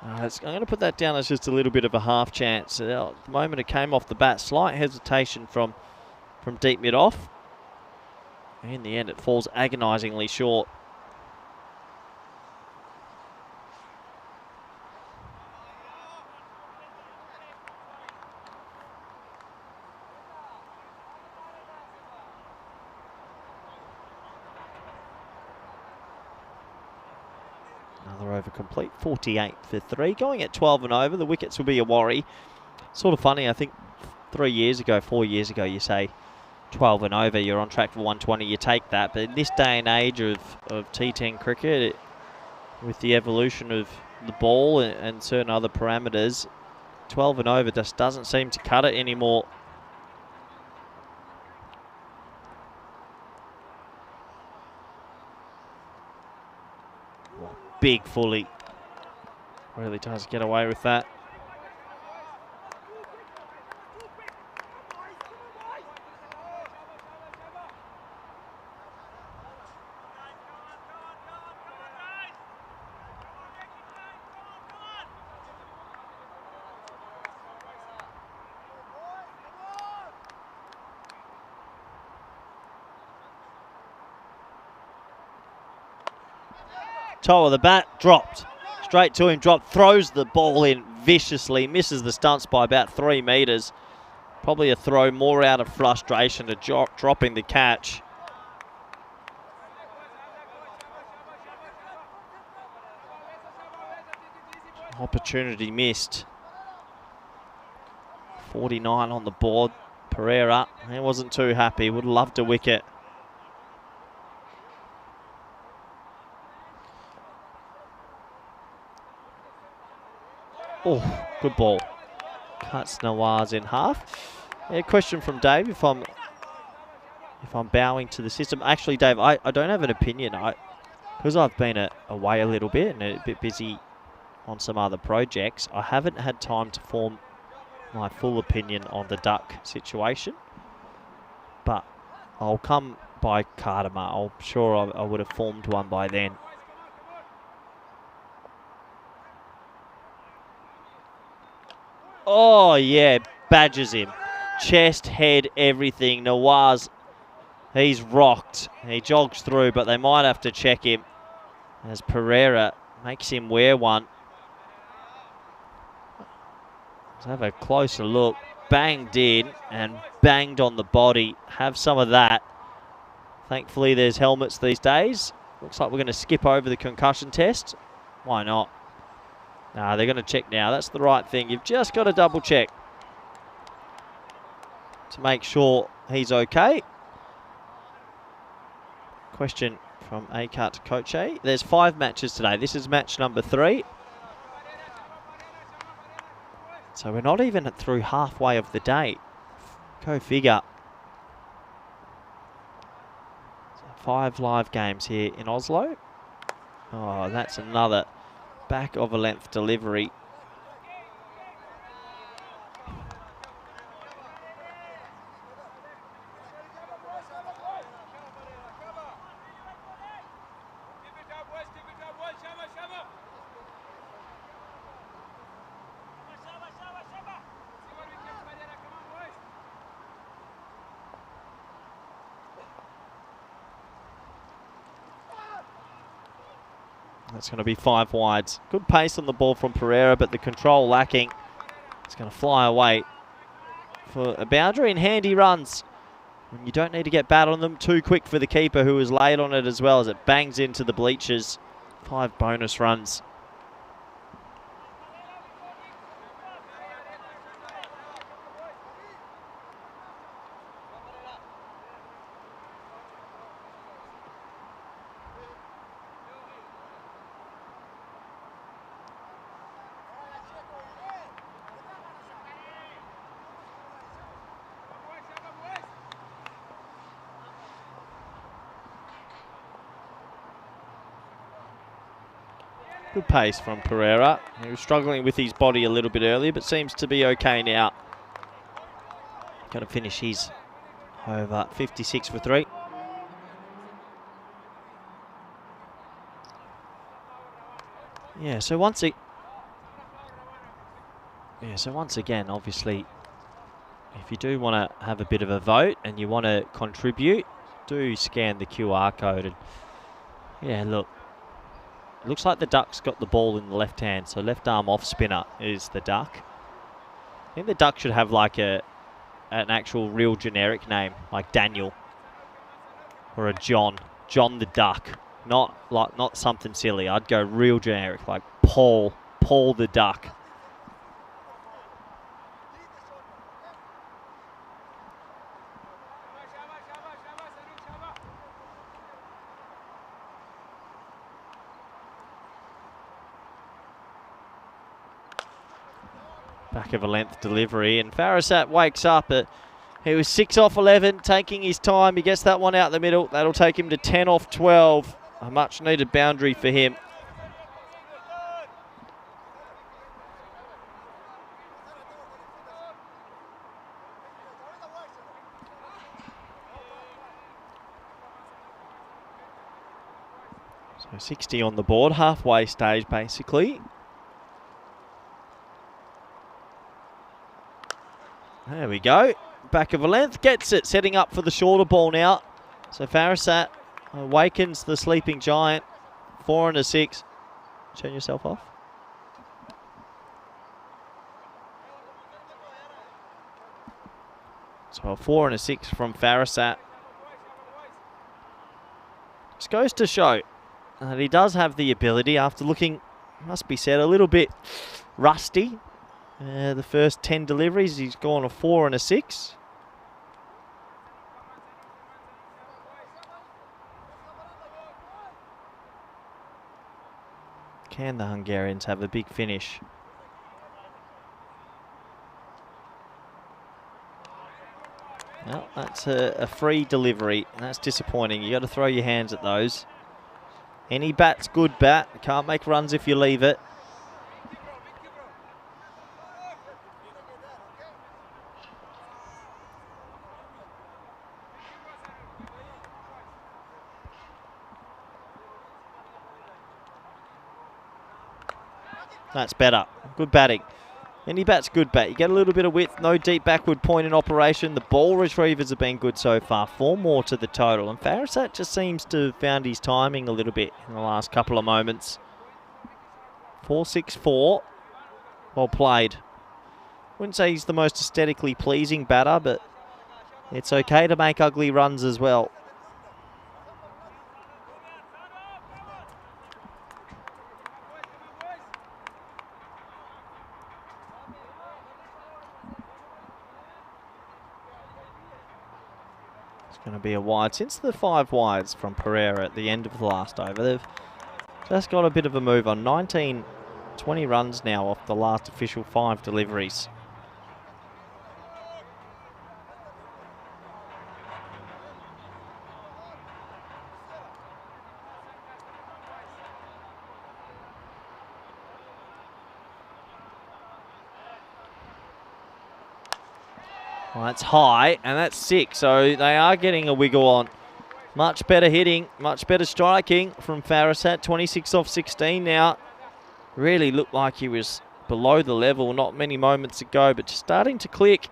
I'm going to put that down as just a little bit of a half chance. At the moment it came off the bat. Slight hesitation from deep mid-off. In the end, it falls agonisingly short. Another over complete, 48 for 3. Going at 12 and over, the wickets will be a worry. Sort of funny, I think 4 years ago, you say 12 and over, you're on track for 120, you take that. But in this day and age of T10 cricket, with the evolution of the ball and certain other parameters, 12 and over just doesn't seem to cut it anymore. Big fully. Really does get away with that. Toe of the bat, dropped. Straight to him, dropped, throws the ball in viciously, misses the stumps by about 3 metres. Probably a throw more out of frustration to dropping the catch. Opportunity missed. 49 on the board. Pereira, he wasn't too happy, would have loved a wicket. Oh, good ball. Cuts Nawaz in half. Yeah, question from Dave if I'm bowing to the system. Actually, Dave, I don't have an opinion. Because I've been away a little bit and a bit busy on some other projects, I haven't had time to form my full opinion on the duck situation. But I'll come by Cardamar. I'm sure I would have formed one by then. Oh, yeah, badgers him. Chest, head, everything. Nawaz, he's rocked. He jogs through, but they might have to check him as Pereira makes him wear one. Let's have a closer look. Banged in and banged on the body. Have some of that. Thankfully, there's helmets these days. Looks like we're going to skip over the concussion test. Why not? Nah, they're going to check now. That's the right thing. You've just got to double check to make sure he's okay. Question from Akat to Coach A. There's 5 matches today. This is match number 3. So we're not even through halfway of the day. Go figure. So 5 live games here in Oslo. Oh, that's another back of a length delivery. That's going to be 5 wides. Good pace on the ball from Pereira, but the control lacking. It's going to fly away for a boundary and handy runs. And you don't need to get bad on them. Too quick for the keeper, who was late on it as well as it bangs into the bleachers. 5 bonus runs. Good pace from Pereira. He was struggling with his body a little bit earlier, but seems to be okay now. Got to finish his over 56 for 3. Yeah, so once again, obviously, if you do want to have a bit of a vote and you want to contribute, do scan the QR code. And yeah, look. Looks like the duck's got the ball in the left hand, so left arm off spinner is the duck. I think the duck should have like an actual real generic name, like Daniel or a John the Duck. Not something silly. I'd go real generic, like Paul the Duck. Back of a length delivery, and Farasat wakes up. He was 6 off 11, taking his time. He gets that one out the middle. That'll take him to 10 off 12. A much needed boundary for him. So 60 on the board, halfway stage basically. There we go. Back of a length, gets it, setting up for the shorter ball now. So Farasat awakens the sleeping giant. 4 and a 6. Turn yourself off. So a 4 and a 6 from Farasat. This goes to show that he does have the ability, after looking, must be said, a little bit rusty. The first 10 deliveries, he's gone a 4 and a 6. Can the Hungarians have a big finish? Well, that's a free delivery. That's disappointing. You got to throw your hands at those. Any bat's good bat. Can't make runs if you leave it. That's better. Good batting. Any bat's good bat. You get a little bit of width, no deep backward point in operation. The ball retrievers have been good so far. 4 more to the total. And Farasat just seems to have found his timing a little bit in the last couple of moments. 4-6-4. Well played. Wouldn't say he's the most aesthetically pleasing batter, but it's okay to make ugly runs as well. Going to be a wide. Since the 5 wides from Pereira at the end of the last over, they've just got a bit of a move on. 19, 20 runs now off the last official 5 deliveries. Well, that's high, and that's 6, so they are getting a wiggle on. Much better hitting, much better striking from Farasat. 26 off 16 now. Really looked like he was below the level not many moments ago, but just starting to click.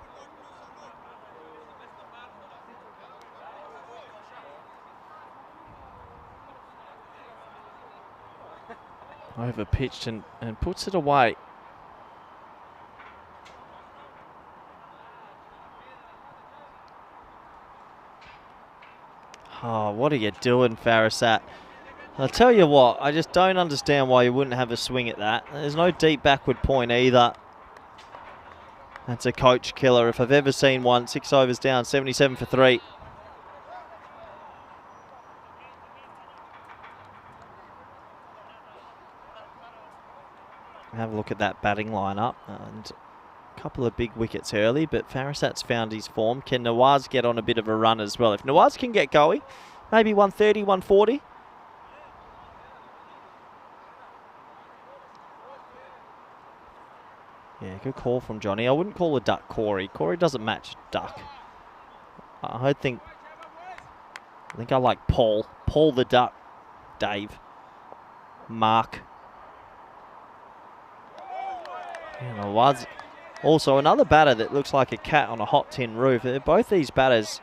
Over pitched and puts it away. Oh, what are you doing, Farasat? I'll tell you what, I just don't understand why you wouldn't have a swing at that. There's no deep backward point either. That's a coach killer if I've ever seen one. 6 overs down, 77 for 3. Have a look at that batting lineup. And a couple of big wickets early, but Farasat's found his form. Can Nawaz get on a bit of a run as well? If Nawaz can get going, maybe 130, 140. Yeah, good call from Johnny. I wouldn't call a duck Corey. Corey doesn't match duck. I think I like Paul. Paul the duck. Dave. Mark. And Nawaz. Also, another batter that looks like a cat on a hot tin roof. Both these batters,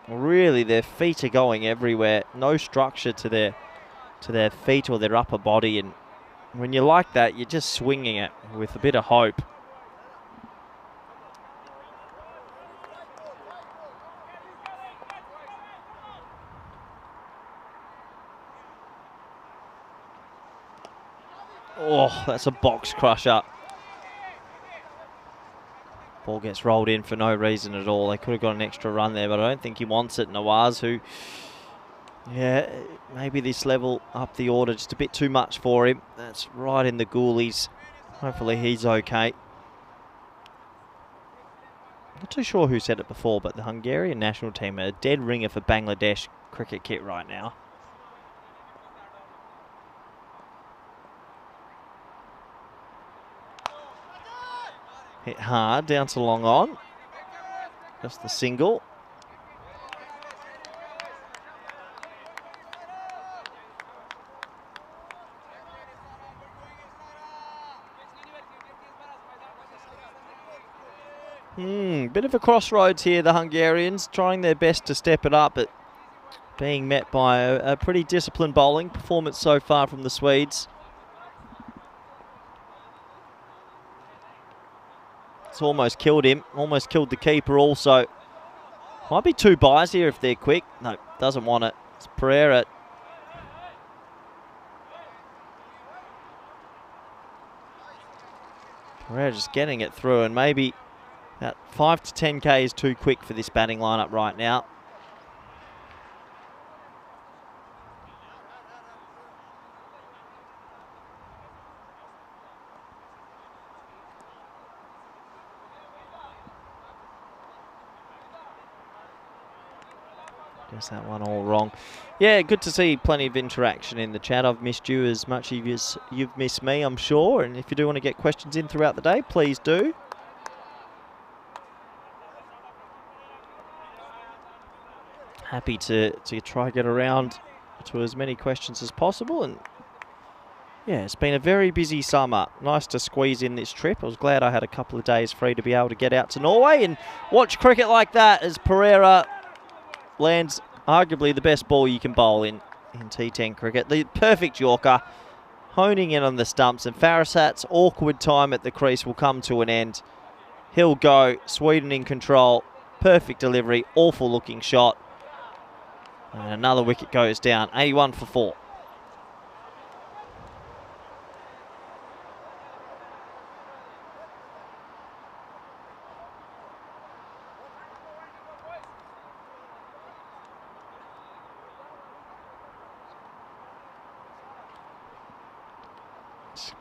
really, their feet are going everywhere. No structure to their feet or their upper body. And when you like that, you're just swinging it with a bit of hope. Oh, that's a box crusher. Ball gets rolled in for no reason at all. They could have got an extra run there, but I don't think he wants it. Nawaz, who, yeah, maybe this level up the order just a bit too much for him. That's right in the ghoulies. Hopefully he's okay. Not too sure who said it before, but the Hungarian national team are a dead ringer for Bangladesh cricket kit right now. Hit hard, down to long on. Just the single. Bit of a crossroads here, the Hungarians, trying their best to step it up, but being met by a pretty disciplined bowling performance so far from the Swedes. It's almost killed him, almost killed the keeper also. Might be 2 byes here if they're quick. No, doesn't want it. It's Pereira. Pereira just getting it through, and maybe that 5 to 10k is too quick for this batting lineup right now. Guess that one all wrong. Yeah, good to see plenty of interaction in the chat. I've missed you as much as you've missed me, I'm sure. And if you do want to get questions in throughout the day, please do. Happy to try get around to as many questions as possible. And yeah, it's been a very busy summer. Nice to squeeze in this trip. I was glad I had a couple of days free to be able to get out to Norway and watch cricket like that as Pereira lands arguably the best ball you can bowl in T10 cricket. The perfect Yorker, honing in on the stumps, and Farasat's awkward time at the crease will come to an end. He'll go, Sweden in control, perfect delivery, awful looking shot. And another wicket goes down, 81 for 4.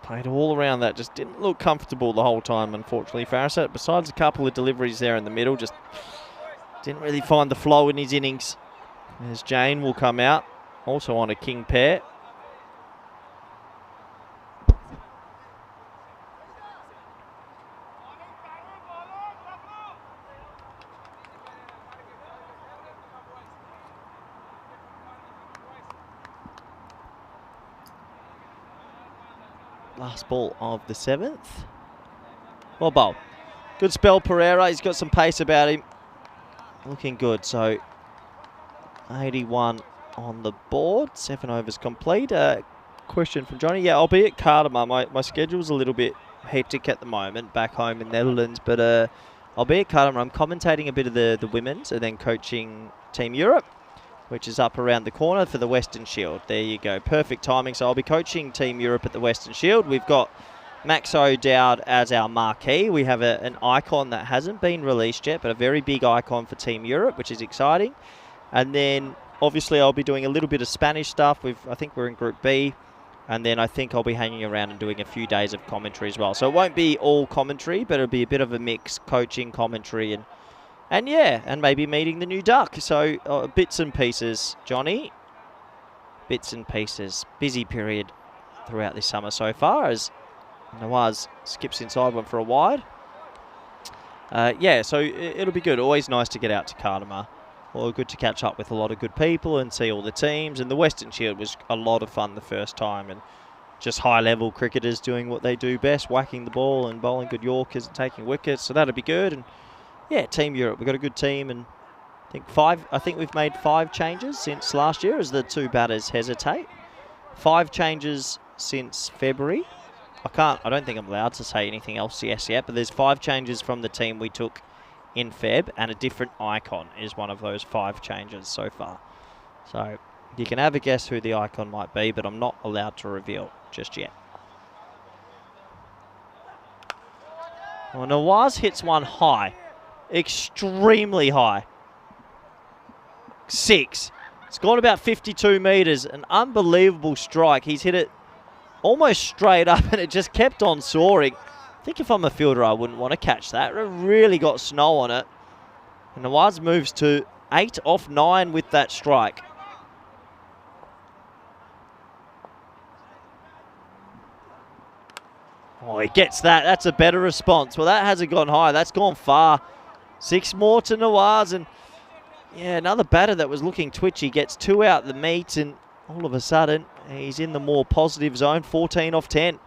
Played all around that, just didn't look comfortable the whole time, unfortunately, Farasat. Besides a couple of deliveries there in the middle, just didn't really find the flow in his innings. As Jane will come out, also on a king pair. Last ball of the 7th. Well bowled. Good spell, Pereira. He's got some pace about him. Looking good. So 81 on the board. 7 overs complete. Question from Johnny. Yeah, I'll be at Cardamom. My schedule's a little bit hectic at the moment back home in Netherlands, but I'll be at Cardamom. I'm commentating a bit of the women's and then coaching Team Europe, which is up around the corner for the Western Shield. There you go. Perfect timing. So I'll be coaching Team Europe at the Western Shield. We've got Max O'Dowd as our marquee. We have an icon that hasn't been released yet, but a very big icon for Team Europe, which is exciting. And then obviously I'll be doing a little bit of Spanish stuff. I think we're in Group B. And then I think I'll be hanging around and doing a few days of commentary as well. So it won't be all commentary, but it'll be a bit of a mix, coaching, commentary, and yeah, and maybe meeting the new duck. So bits and pieces, Johnny. Bits and pieces. Busy period throughout this summer so far as Nawaz skips inside one for a wide. Yeah, so it'll be good. Always nice to get out to Cardamom. Well, good to catch up with a lot of good people and see all the teams. And the Western Shield was a lot of fun the first time. And just high-level cricketers doing what they do best, whacking the ball and bowling good Yorkers and taking wickets. So that'll be good. And yeah, Team Europe, we've got a good team. And I think we've made 5 changes since last year as the 2 batters hesitate. 5 changes since February. I don't think I'm allowed to say anything else yet, but there's 5 changes from the team we took in Feb, and a different icon is one of those 5 changes so far. So you can have a guess who the icon might be, but I'm not allowed to reveal just yet. Well, Nawaz hits one high. Extremely high. 6. It's gone about 52 metres. An unbelievable strike. He's hit it almost straight up and it just kept on soaring. I think if I'm a fielder, I wouldn't want to catch that. It really got snow on it. And Nawaz moves to 8 off 9 with that strike. Oh, he gets that. That's a better response. Well, that hasn't gone high. That's gone far. 6 more to Nawaz. And, yeah, another batter that was looking twitchy gets 2 out the meat. And all of a sudden, he's in the more positive zone. 14 off 10.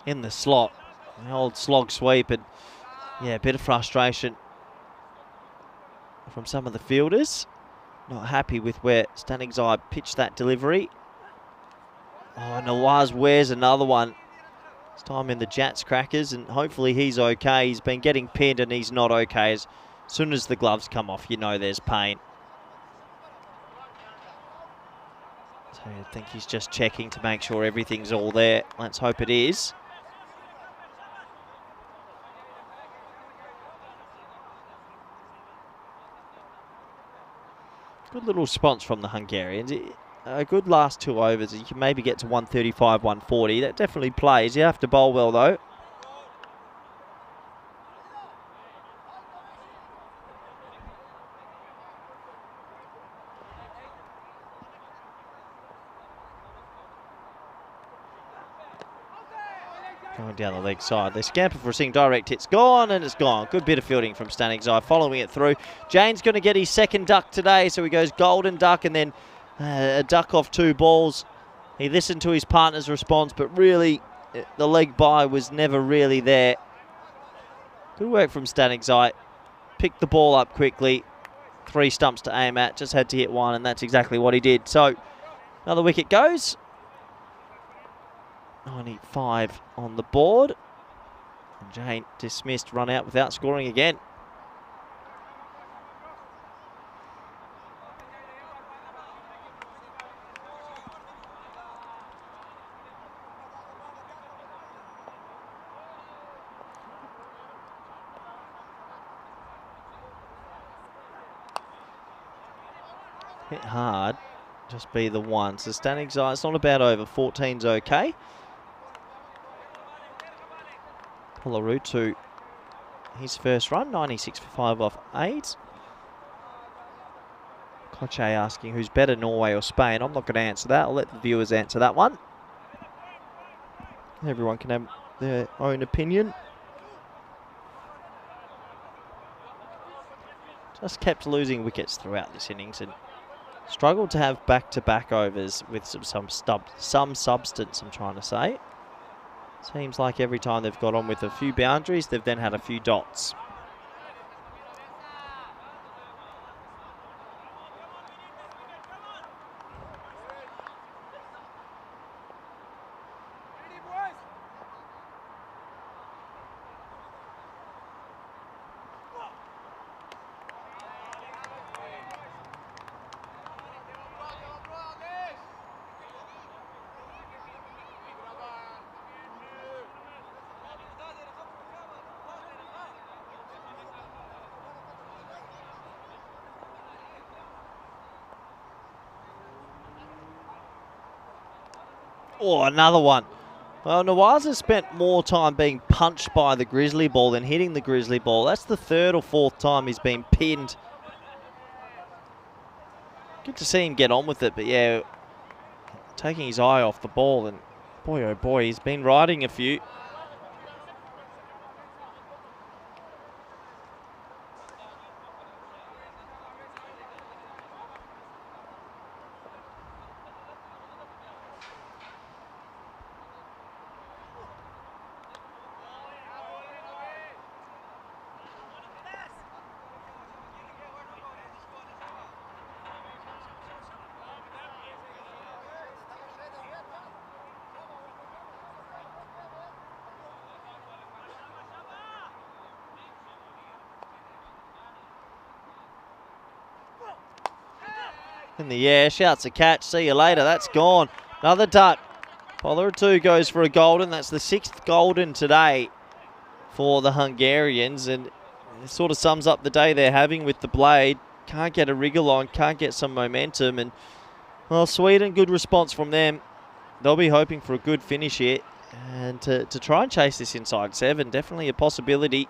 In the slot. The old slog sweep. And, yeah, a bit of frustration from some of the fielders. Not happy with where Stanning's Eye pitched that delivery. Oh, Nawaz wears another one. This time in the Jats crackers, and hopefully he's okay. He's been getting pinned and he's not okay. As soon as the gloves come off, you know there's pain. So I think he's just checking to make sure everything's all there. Let's hope it is. Good little response from the Hungarians. A good last 2 overs. You can maybe get to 135, 140. That definitely plays. You have to bowl well, though. Going down the leg side. They scamper for a seeing direct. It's gone and it's gone. Good bit of fielding from Stanning's Eye, following it through. Jane's going to get his second duck today, so he goes golden duck and then a duck off 2 balls. He listened to his partner's response, but really the leg by was never really there. Good work from Stanning's Eye. Picked the ball up quickly. 3 stumps to aim at. Just had to hit 1, and that's exactly what he did. So another wicket goes. 95 on the board. And Jane dismissed, run out without scoring again. Hit hard, just be the 1. So Stanning's Eye, it's not about over. 14's okay. Polaru to his first run, 96 for 5 off 8. Koche asking who's better, Norway or Spain. I'm not going to answer that. I'll let the viewers answer that one. Everyone can have their own opinion. Just kept losing wickets throughout this innings and struggled to have back-to-back overs with some substance, I'm trying to say. Seems like every time they've got on with a few boundaries, they've then had a few dots. Oh, another one. Well, Nawaz has spent more time being punched by the grizzly ball than hitting the grizzly ball. That's the 3rd or 4th time he's been pinned. Good to see him get on with it, but yeah, taking his eye off the ball, and boy, oh boy, he's been riding a few. In the air, shouts a catch, see you later, that's gone. Another duck. Bowler 2 goes for a golden. That's the 6th golden today for the Hungarians, and it sort of sums up the day they're having with the blade. Can't get a wriggle on, can't get some momentum, and well, Sweden, good response from them. They'll be hoping for a good finish here, and to try and chase this inside 7, definitely a possibility.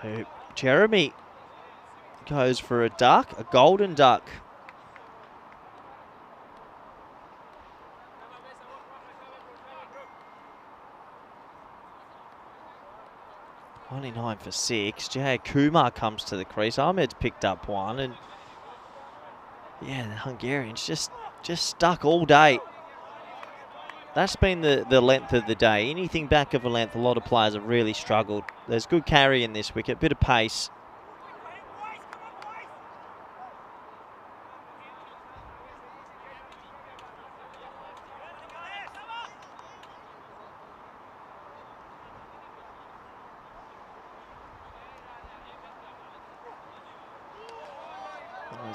So Jeremy goes for a duck, a golden duck. $29 for 6. Jay Kumar comes to the crease. Ahmed's picked up one, and yeah, the Hungarians just stuck all day. That's been the length of the day. Anything back of a length, a lot of players have really struggled. There's good carry in this wicket, bit of pace.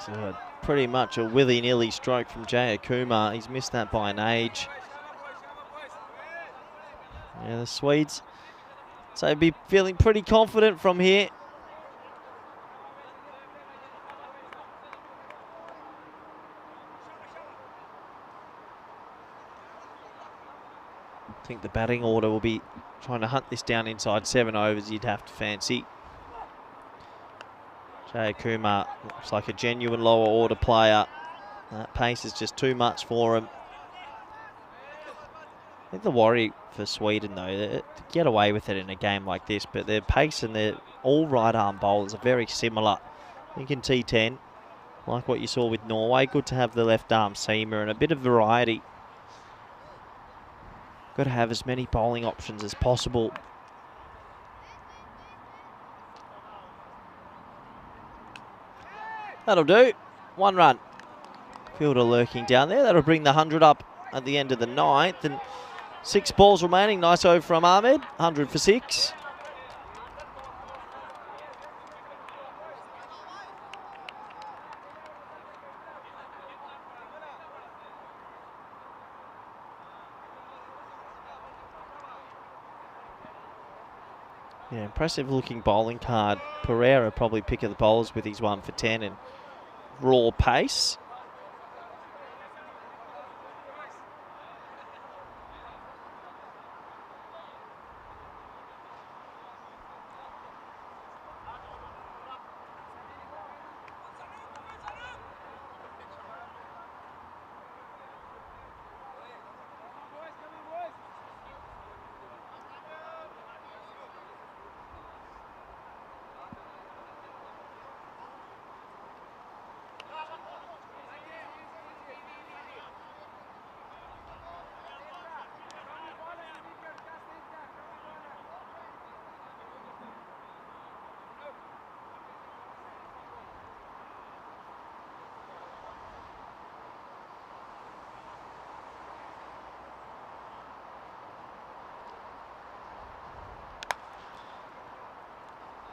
That was pretty much a willy-nilly stroke from Jay Kumar. He's missed that by an age. Yeah, the Swedes, so he'd be feeling pretty confident from here. I think the batting order will be trying to hunt this down inside 7 overs, you'd have to fancy. Jay Kumar looks like a genuine lower order player. That pace is just too much for him. I think the worry for Sweden, though, to get away with it in a game like this, but their pace and their all right arm bowlers are very similar. I think in T10, like what you saw with Norway, good to have the left arm seamer and a bit of variety. Got to have as many bowling options as possible. That'll do. 1 run. Fielder lurking down there. That'll bring the 100 up at the end of the 9th. And 6 balls remaining. Nice over from Ahmed. 100 for 6. Yeah, impressive looking bowling card. Pereira probably pick of the bowlers with his 1 for 10 and raw pace.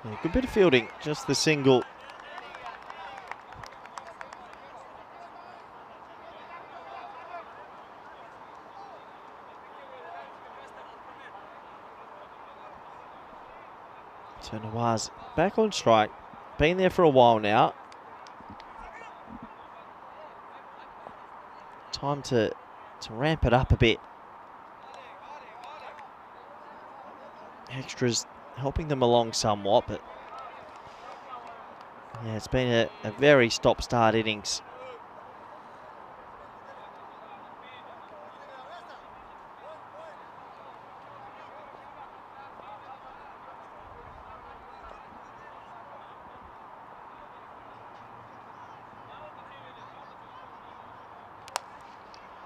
Yeah, good bit of fielding, just the single. So Nawaz back on strike, been there for a while now. Time to ramp it up a bit. Extras helping them along somewhat, but yeah, it's been a very stop-start innings.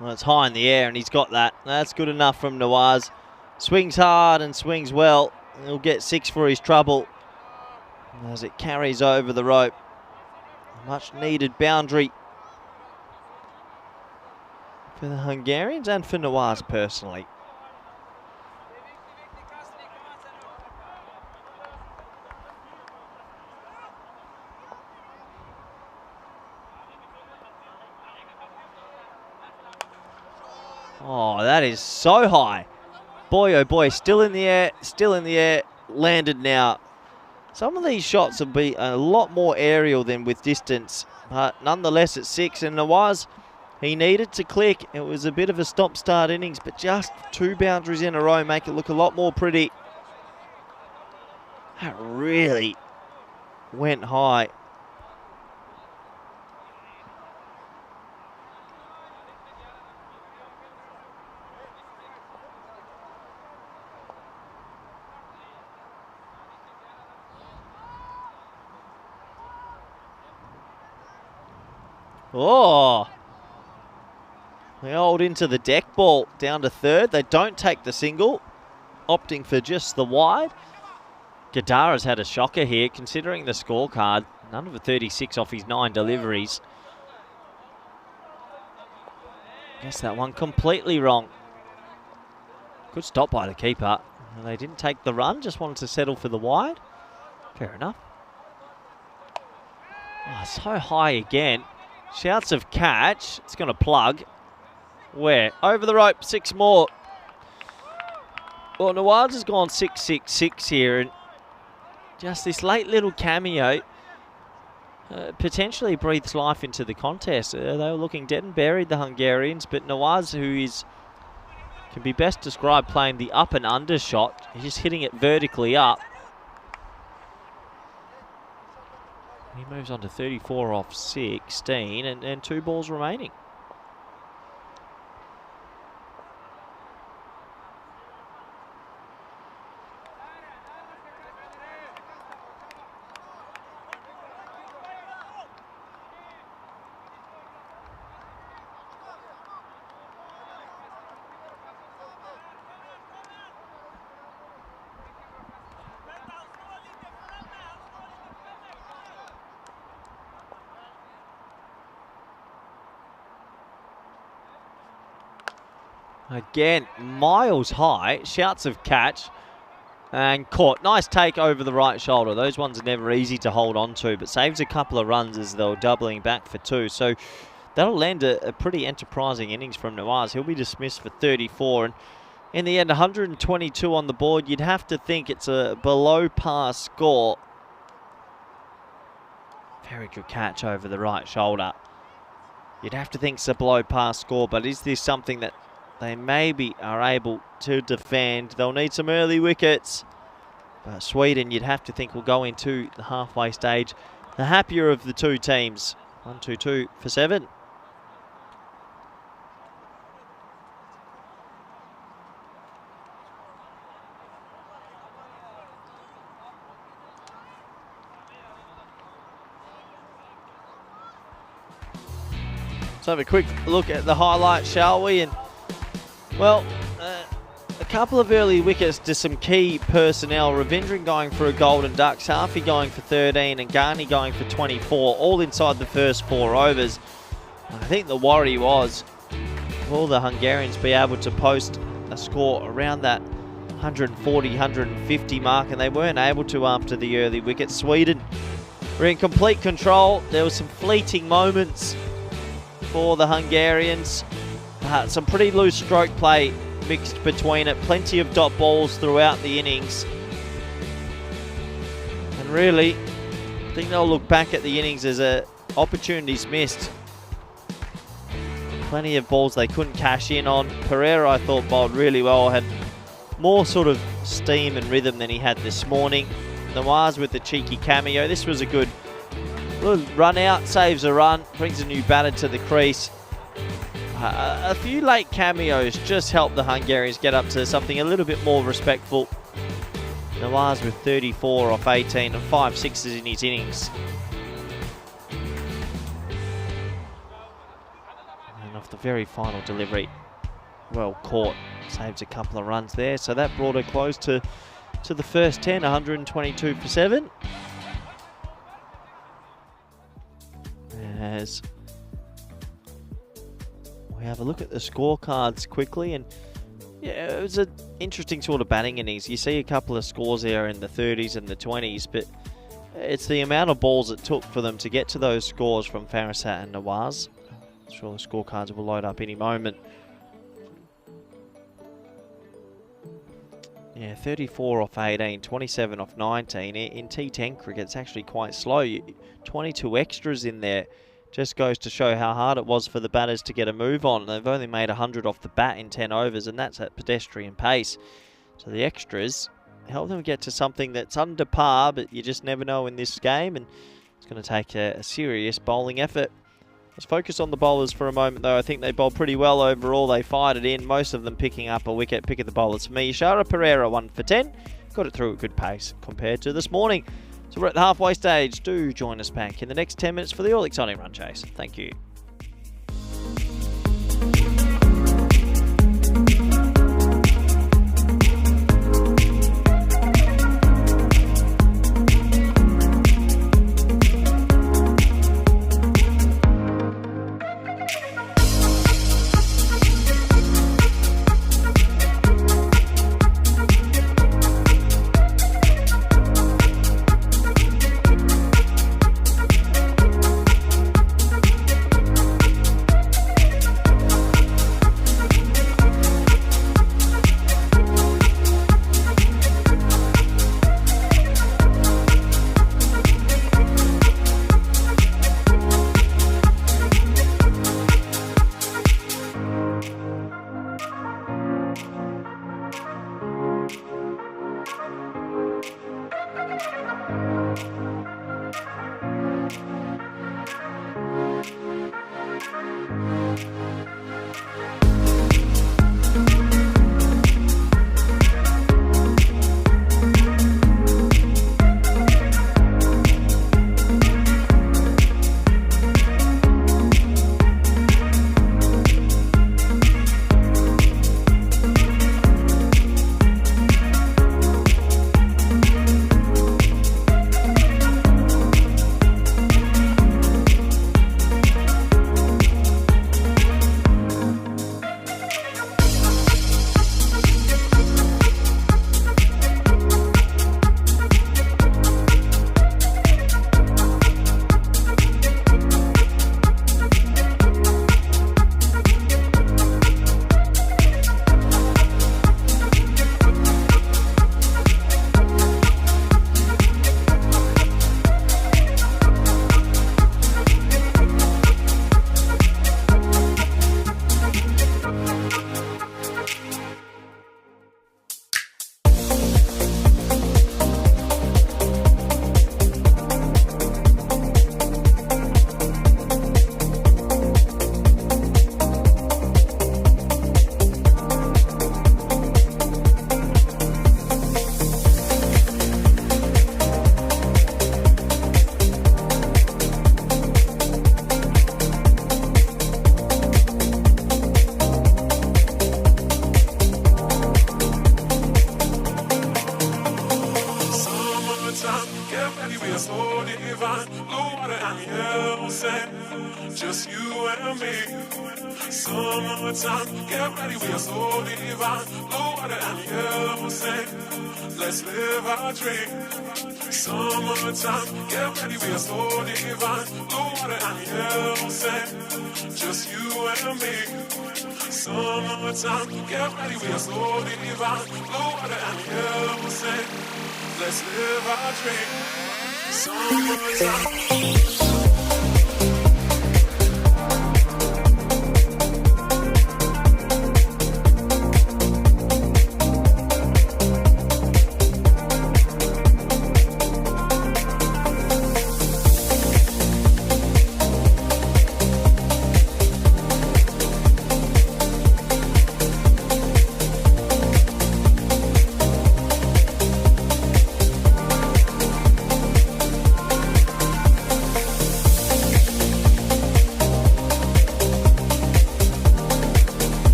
Well, it's high in the air and he's got that. That's good enough from Nawaz. Swings hard and swings well. He'll get 6 for his trouble as it carries over the rope. Much needed boundary for the Hungarians and for Nawaz personally. Oh, that is so high. Boy, oh boy, still in the air, landed now. Some of these shots will be a lot more aerial than with distance, but nonetheless at 6, and Nawaz, he needed to click. It was a bit of a stop-start innings, but just 2 boundaries in a row make it look a lot more pretty. That really went high. Oh, they hold into the deck ball down to third. They don't take the single, opting for just the wide. Gadara's had a shocker here, considering the scorecard. None of the 36 off his 9 deliveries. Guess that one completely wrong. Good stop by the keeper. And they didn't take the run, just wanted to settle for the wide. Fair enough. Oh, so high again. Shouts of catch. It's going to plug. Where? Over the rope. 6 more. Well, Nawaz has gone 6-6-6 here. And just this late little cameo potentially breathes life into the contest. They were looking dead and buried, the Hungarians. But Nawaz, who can be best described playing the up and under shot. He's just hitting it vertically up. He moves on to 34 off 16 and 2 balls remaining. Again, miles high, shouts of catch, and caught. Nice take over the right shoulder. Those ones are never easy to hold on to, but saves a couple of runs as though doubling back for 2. So that'll land a pretty enterprising innings from Nawaz. He'll be dismissed for 34, and in the end, 122 on the board. You'd have to think it's a below par score. Very good catch over the right shoulder. You'd have to think it's a below par score, but is this something that they maybe are able to defend? They'll need some early wickets. But Sweden, you'd have to think, will go into the halfway stage the happier of the 2 teams. 1-2-2 for 7. Let's have a quick look at the highlights, shall we? And well, a couple of early wickets to some key personnel. Ravindran going for a golden duck, Safi going for 13 and Ghani going for 24, all inside the first 4 overs. I think the worry was, will the Hungarians be able to post a score around that 140, 150 mark? And they weren't able to after the early wicket. Sweden were in complete control. There were some fleeting moments for the Hungarians. Some pretty loose stroke play mixed between it. Plenty of dot balls throughout the innings. And really, I think they'll look back at the innings as opportunities missed. Plenty of balls they couldn't cash in on. Pereira, I thought, bowled really well. Had more sort of steam and rhythm than he had this morning. Nawaz with the cheeky cameo. This was a good run out, saves a run, brings a new batter to the crease. A few late cameos just helped the Hungarians get up to something a little bit more respectful. Nawaz with 34 off 18 and 5 sixes in his innings. And off the very final delivery, well caught, saves a couple of runs there. So that brought a close to the first 10, 122 for 7. As we have a look at the scorecards quickly, and yeah, it was an interesting sort of batting innings. You see a couple of scores there in the 30s and the 20s, but it's the amount of balls it took for them to get to those scores from Farasat and Nawaz. I'm sure the scorecards will load up any moment. Yeah, 34 off 18, 27 off 19. In T10 cricket, it's actually quite slow. 22 extras in there. Just goes to show how hard it was for the batters to get a move on. They've only made 100 off the bat in 10 overs, and that's at pedestrian pace. So the extras help them get to something that's under par, but you just never know in this game, and it's going to take a serious bowling effort. Let's focus on the bowlers for a moment, though. I think they bowled pretty well overall. They fired it in, most of them picking up a wicket. Pick of the bowlers for me. Shara Pereira, 1 for 10. Got it through at good pace compared to this morning. So we're at the halfway stage. Do join us back in the next 10 minutes for the all-exciting run chase. Thank you. Summertime, get ready, we are so divine. Blue water and yellow sand. Let's live our dream. Summertime, get ready, we are so divine. Blue water and yellow sand. Just you and me. Summertime, get ready, we are so divine. Blue water and yellow sand. Let's live our dream. Summertime.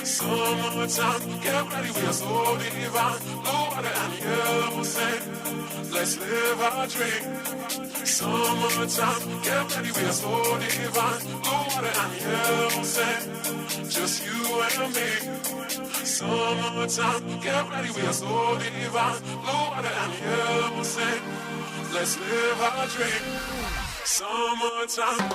Summertime, get ready, we are so divine. Blue water and yellow sand. Let's live our dream. Summertime, get ready, we are so divine. Blue water and yellow sand. Just you and me. Summertime, get ready, we are so divine. Blue water and yellow sand. Let's live our dream. Summertime.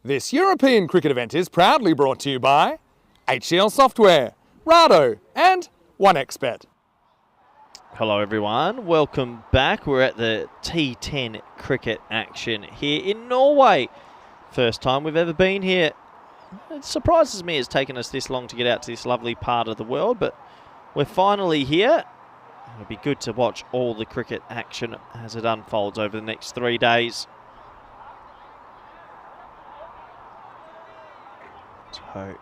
This European cricket event is proudly brought to you by HCL Software, Rado and 1xBet. Hello everyone, welcome back. We're at the T10 cricket action here in Norway. First time we've ever been here. It surprises me it's taken us this long to get out to this lovely part of the world, but we're finally here. It'll be good to watch all the cricket action as it unfolds over the next 3 days. So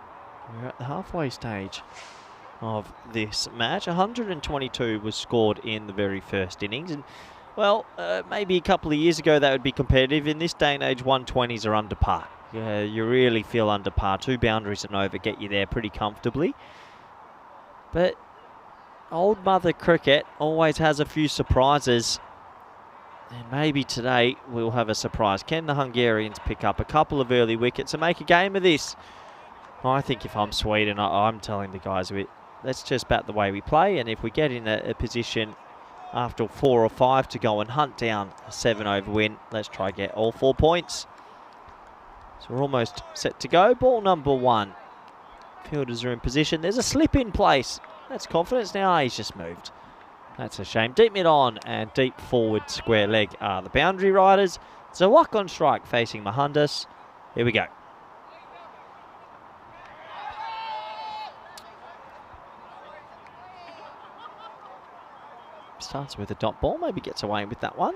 we're at the halfway stage of this match. 122 was scored in the very first innings, and well, maybe a couple of years ago that would be competitive. In this day and age, 120s are under par. You really feel under par. 2 boundaries and over get you there pretty comfortably. But old mother cricket always has a few surprises, and maybe today we'll have a surprise. Can the Hungarians pick up a couple of early wickets and make a game of this? I think if I'm Sweden, I'm telling the guys, let's just bat the way we play, and if we get in a position after 4 or 5 to go and hunt down a 7-over win, let's try get all 4 points. So we're almost set to go. Ball number 1. Fielders are in position. There's a slip in place. That's confidence. Now he's just moved. That's a shame. Deep mid on and deep forward square leg are the boundary riders. Zawak on strike facing Mohandas. Here we go. Starts with a dot ball, maybe gets away with that one.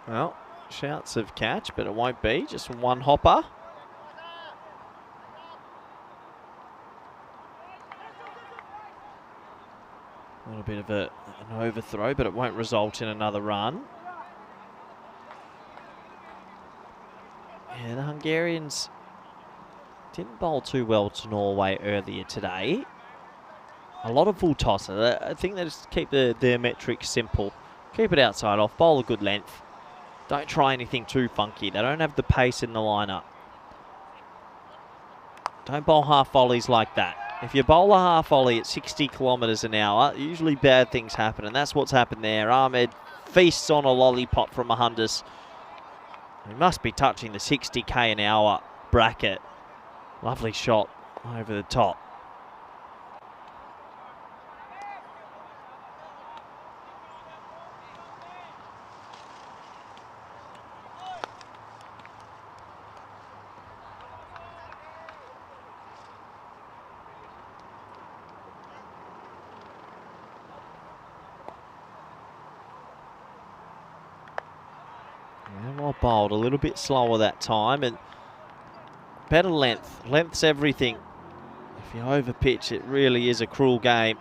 Well, shouts of catch, but it won't be, just one hopper. A little bit of an overthrow, but it won't result in another run. Yeah, the Hungarians didn't bowl too well to Norway earlier today. A lot of full tosser. I think they just keep their metrics simple. Keep it outside off, bowl a good length. Don't try anything too funky. They don't have the pace in the lineup. Don't bowl half volleys like that. If you bowl a half volley at 60 kilometres an hour, usually bad things happen, and that's what's happened there. Ahmed feasts on a lollipop from Mahundis. He must be touching the 60k an hour bracket. Lovely shot over the top. Well bowled, a little bit slower that time, and better length. Length's everything. If you overpitch, it really is a cruel game.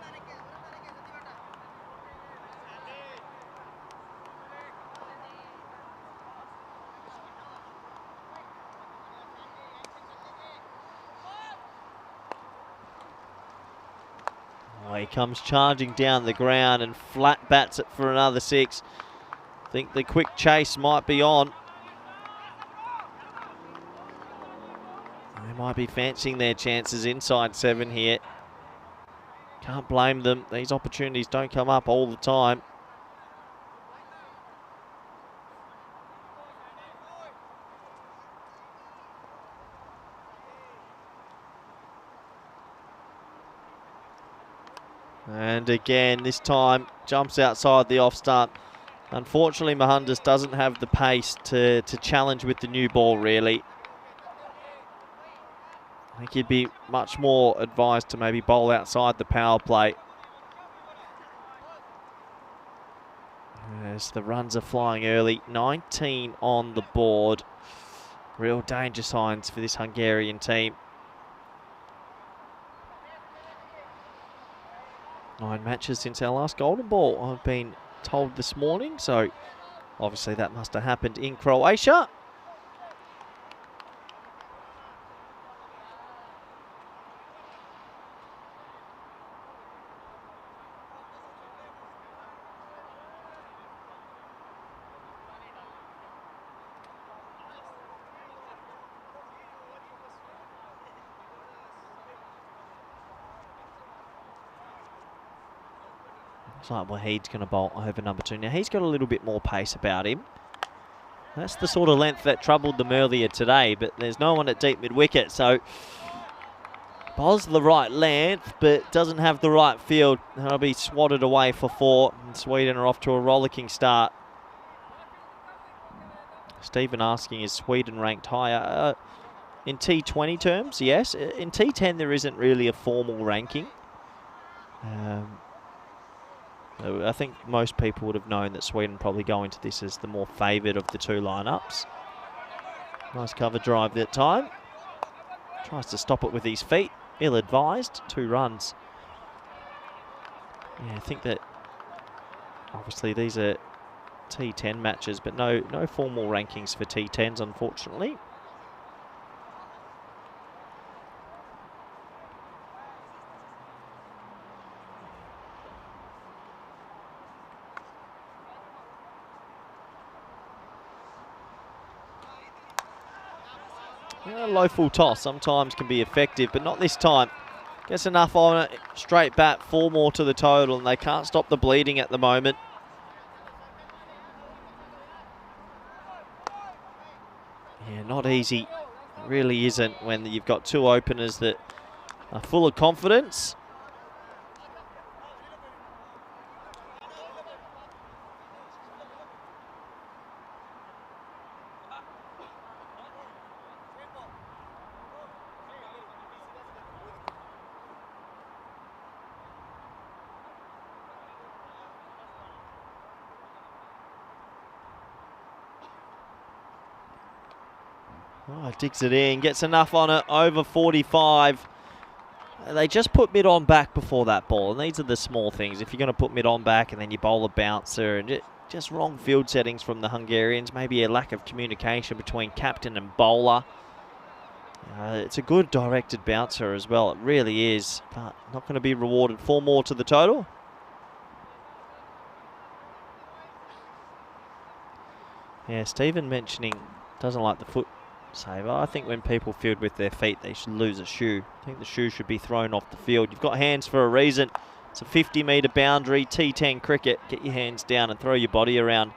Oh, he comes charging down the ground and flat bats it for another 6. I think the quick chase might be on. They might be fancying their chances inside 7 here. Can't blame them. These opportunities don't come up all the time. And again, this time jumps outside the off stump. Unfortunately, Mahundis doesn't have the pace to challenge with the new ball, really. I think he'd be much more advised to maybe bowl outside the power play. As the runs are flying early, 19 on the board. Real danger signs for this Hungarian team. 9 matches since our last golden ball, I've been told this morning, so obviously that must have happened in Croatia. Looks like Wahid's going to bowl over number 2. Now, he's got a little bit more pace about him. That's the sort of length that troubled them earlier today, but there's no one at deep mid-wicket, so bowls the right length, but doesn't have the right field. That'll be swatted away for 4, and Sweden are off to a rollicking start. Stephen asking, is Sweden ranked higher? In T20 terms, yes. In T10, there isn't really a formal ranking. I think most people would have known that Sweden probably go into this as the more favoured of the 2 lineups. Nice cover drive that time. Tries to stop it with his feet. Ill-advised. 2 runs. Yeah, I think that obviously these are T10 matches, but no formal rankings for T10s, unfortunately. Yeah, low full toss sometimes can be effective, but not this time. Gets enough on it, straight bat, 4 more to the total, and they can't stop the bleeding at the moment. Yeah, not easy. It really isn't when you've got 2 openers that are full of confidence. Oh, digs it in, gets enough on it, over 45. they just put mid-on back before that ball, and these are the small things. If you're going to put mid-on back and then you bowl a bouncer, and just wrong field settings from the Hungarians, maybe a lack of communication between captain and bowler. It's a good directed bouncer as well, it really is, but not going to be rewarded. 4 more to the total. Yeah, Stephen mentioning doesn't like the foot saver. I think when people field with their feet, they should lose a shoe. I think the shoe should be thrown off the field. You've got hands for a reason. It's a 50-metre boundary, T10 cricket. Get your hands down and throw your body around.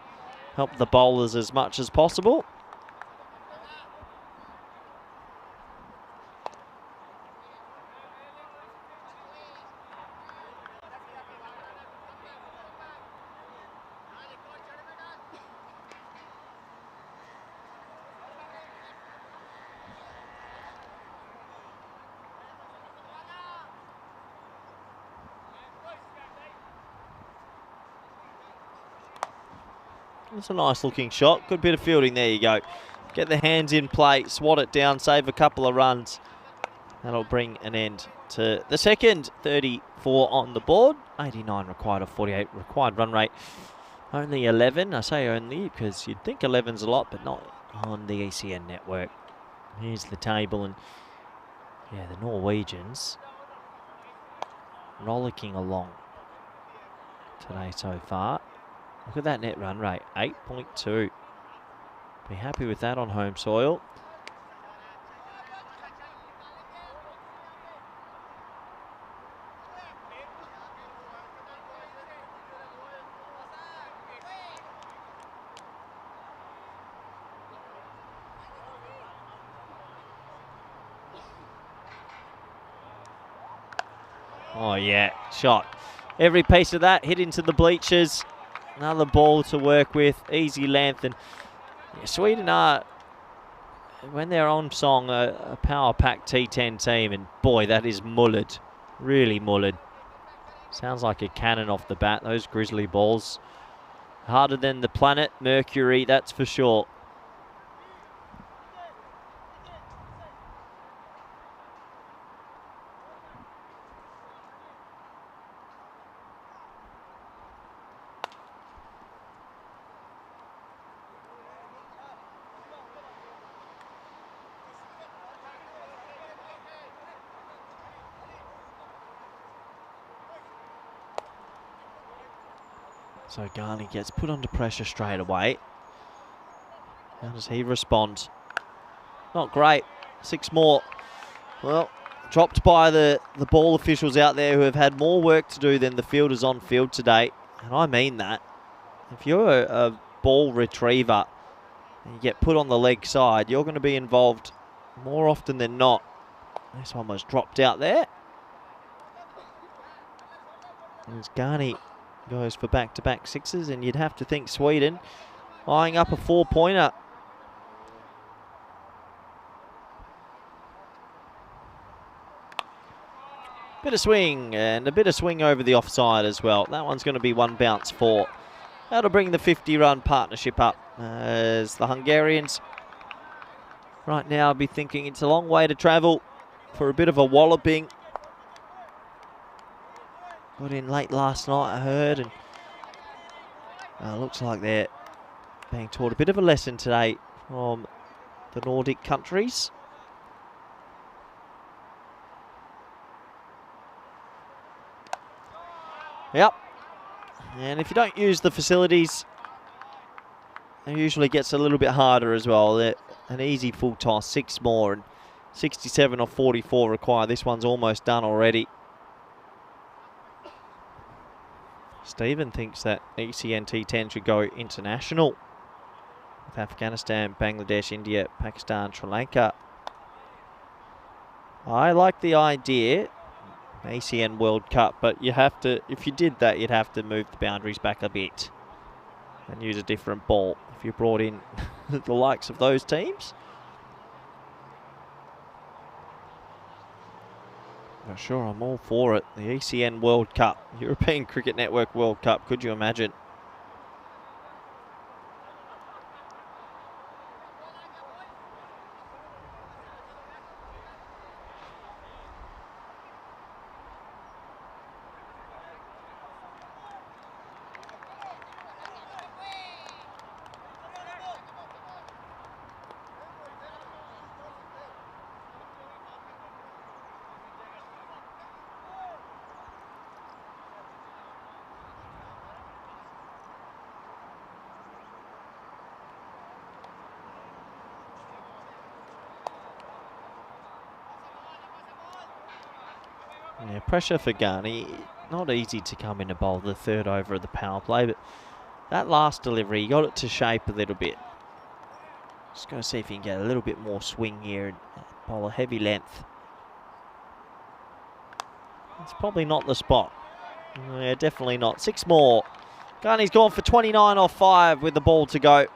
Help the bowlers as much as possible. It's a nice looking shot. Good bit of fielding. There you go. Get the hands in play, swat it down, save a couple of runs. That'll bring an end to the second. 34 on the board. 89 required of 48 required run rate. Only 11. I say only because you'd think 11's a lot, but not on the ECN network. Here's the table, and yeah, the Norwegians rollicking along today so far. Look at that net run rate, 8.2. Be happy with that on home soil. Oh yeah, shot. Every piece of that hit into the bleachers. Another ball to work with, easy length, and yeah, Sweden are, when they're on song, a power-packed T10 team, and boy, that is mullered, really mullered. Sounds like a cannon off the bat, those grizzly balls. Harder than the planet Mercury, that's for sure. So Ghani gets put under pressure straight away. How does he respond? Not great. 6 more. Well, dropped by the ball officials out there who have had more work to do than the fielders on field today. And I mean that. If you're a ball retriever and you get put on the leg side, you're going to be involved more often than not. This one was dropped out there. As Ghani goes for back-to-back sixes, and you'd have to think Sweden eyeing up a 4-pointer. Bit of swing, and a bit of swing over the offside as well. That one's going to be 1 bounce 4. That'll bring the 50-run partnership up, as the Hungarians right now will be thinking it's a long way to travel for a bit of a walloping. Got in late last night, I heard, and looks like they're being taught a bit of a lesson today from the Nordic countries. Yep. And if you don't use the facilities, it usually gets a little bit harder as well. An easy full toss, 6 more, and 67 or 44 required. This one's almost done already. Stephen thinks that ECN T10 should go international with Afghanistan, Bangladesh, India, Pakistan, Sri Lanka. I like the idea, ACN World Cup, but you have to, if you did that, you'd have to move the boundaries back a bit and use a different ball if you brought in the likes of those teams. But sure, I'm all for it. The ECN World Cup, European Cricket Network World Cup, could you imagine? Yeah, pressure for Ghani. Not easy to come in and bowl the third over of the power play, but that last delivery, he got it to shape a little bit. Just going to see if he can get a little bit more swing here and bowl a heavy length. It's probably not the spot. Yeah, definitely not. 6 more. Ghani's gone for 29 off 5 with the ball to go. I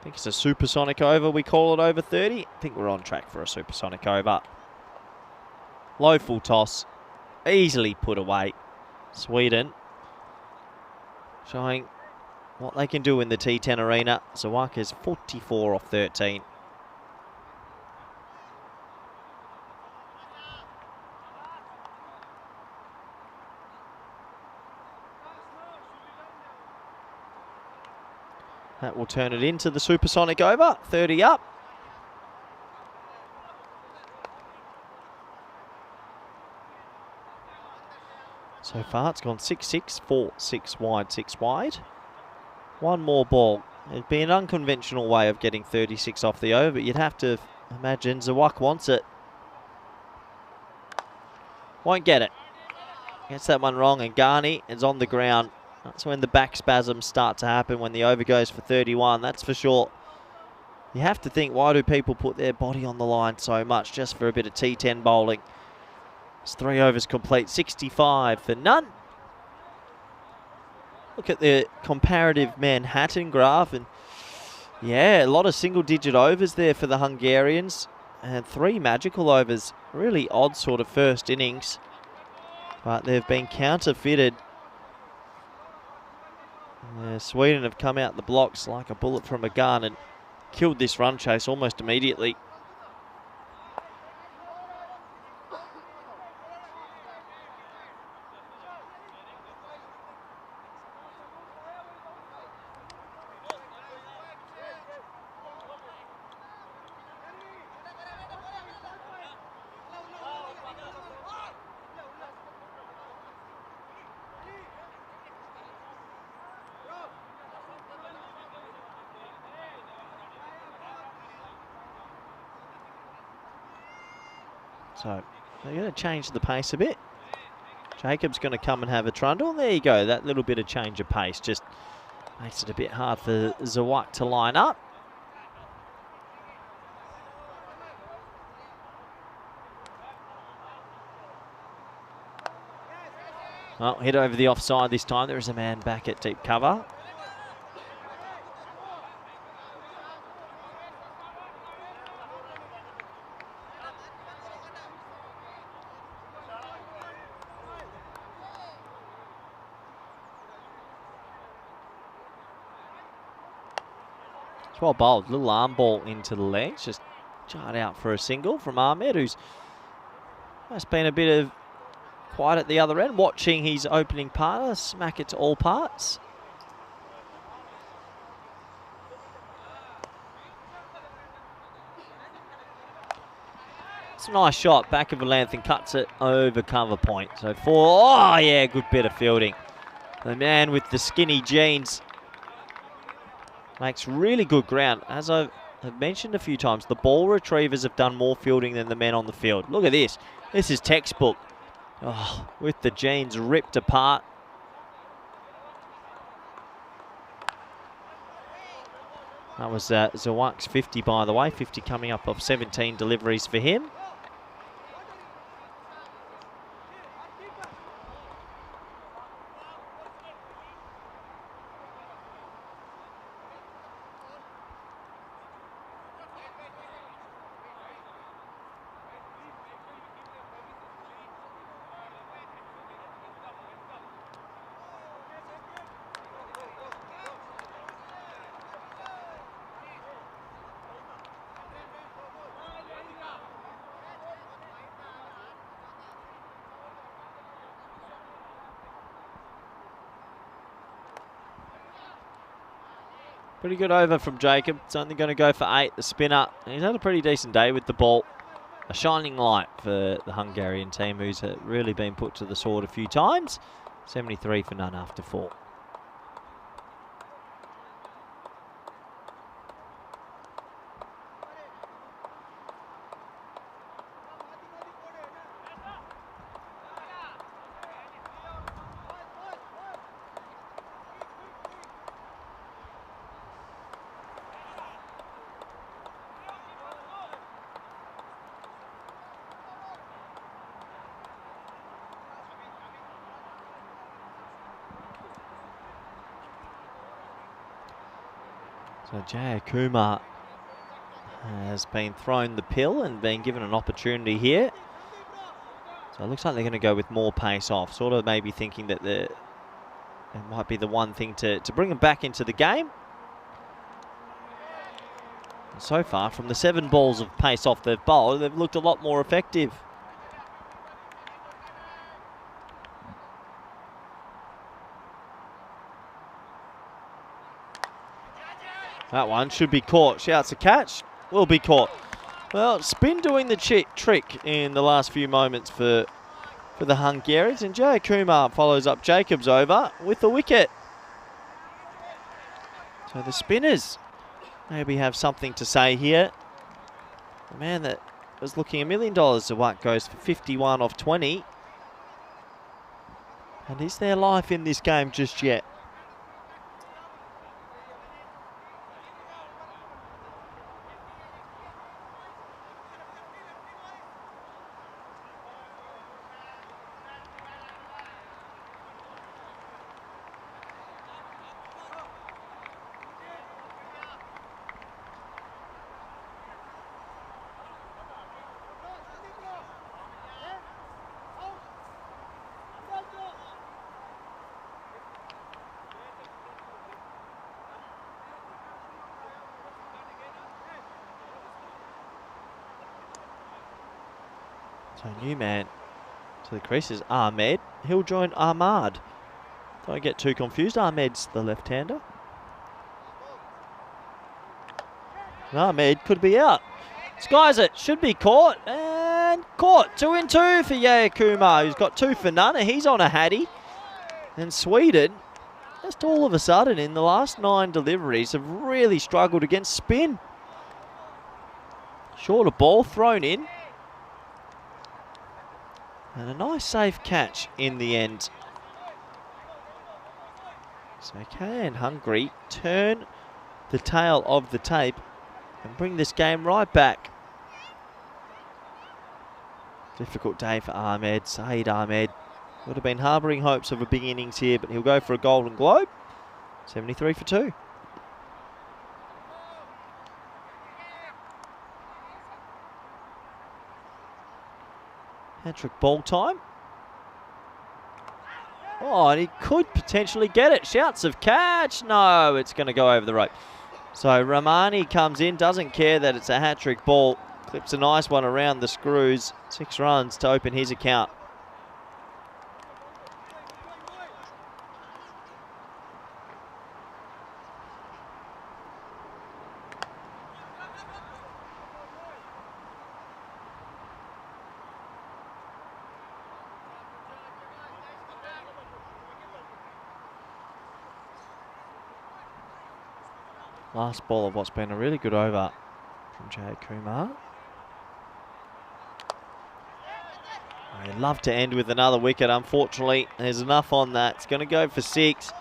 think it's a supersonic over. We call it over 30. I think we're on track for a supersonic over. Low full toss. Easily put away. Sweden showing what they can do in the T10 arena. Zawaka's 44 off 13. That will turn it into the supersonic over. 30 up. So far it's gone 6-6, 4, 6 wide, 6 wide. One more ball. It'd be an unconventional way of getting 36 off the over, but you'd have to imagine Zawak wants it. Won't get it. Gets that one wrong, and Ghani is on the ground. That's when the back spasms start to happen, when the over goes for 31, that's for sure. You have to think, why do people put their body on the line so much just for a bit of T10 bowling? It's 3 overs complete, 65 for none. Look at the comparative Manhattan graph, and yeah, a lot of single-digit overs there for the Hungarians, and 3 magical overs. Really odd sort of first innings, but they've been counterfeited. Sweden have come out the blocks like a bullet from a gun and killed this run chase almost immediately. So they're going to change the pace a bit. Jacob's going to come and have a trundle. There you go. That little bit of change of pace just makes it a bit hard for Zawak to line up. Well, hit over the offside this time. There is a man back at deep cover. Well bowled, little arm ball into the legs, just jarred out for a single from Ahmed, who's must been a bit of quiet at the other end, watching his opening partner smack it to all parts. It's a nice shot, back of a length, and cuts it over cover point. So 4, oh yeah, good bit of fielding. The man with the skinny jeans makes really good ground. As I've mentioned a few times, the ball retrievers have done more fielding than the men on the field. Look at this. This is textbook. Oh, with the jeans ripped apart. That was Zawak's 50, by the way. 50 coming up off 17 deliveries for him. Pretty good over from Jacob. It's only going to go for 8, the spinner. He's had a pretty decent day with the ball. A shining light for the Hungarian team, who's really been put to the sword a few times. 73 for none after 4. So Jay Kumar has been thrown the pill and been given an opportunity here. So it looks like they're going to go with more pace off. Sort of maybe thinking that it might be the one thing to bring them back into the game. And so far, from the 7 balls of pace off they've bowled, they've looked a lot more effective. That one should be caught. Shouts a catch. Will be caught. Well, spin doing the trick in the last few moments for the Hungarians. And Jay Kumar follows up Jacobs over with the wicket. So the spinners maybe have something to say here. The man that was looking $1 million to what goes for 51 off 20. And is there life in this game just yet? So new man to the crease is Ahmed. He'll join Ahmad. Don't get too confused. Ahmed's the left-hander. Ahmed could be out. Skies it. Should be caught. And caught. 2 and 2 for Yaya Kumar, who's got 2 for none. He's on a hattie. And Sweden, just all of a sudden, in the last 9 deliveries, have really struggled against spin. Shorter ball thrown in. And a nice safe catch in the end. So can Hungary turn the tail of the tape and bring this game right back. Difficult day for Ahmed, Saeed Ahmed. Would have been harbouring hopes of a big innings here, but he'll go for a Golden Globe. 73 for 2. Hat-trick ball time. Oh, and he could potentially get it. Shouts of catch. No, it's going to go over the rope. So Ramani comes in, doesn't care that it's a hat-trick ball. Clips a nice one around the screws. 6 runs to open his account. Last ball of what's been a really good over from Jay Kumar. I'd love to end with another wicket. Unfortunately, there's enough on that. It's going to go for 6.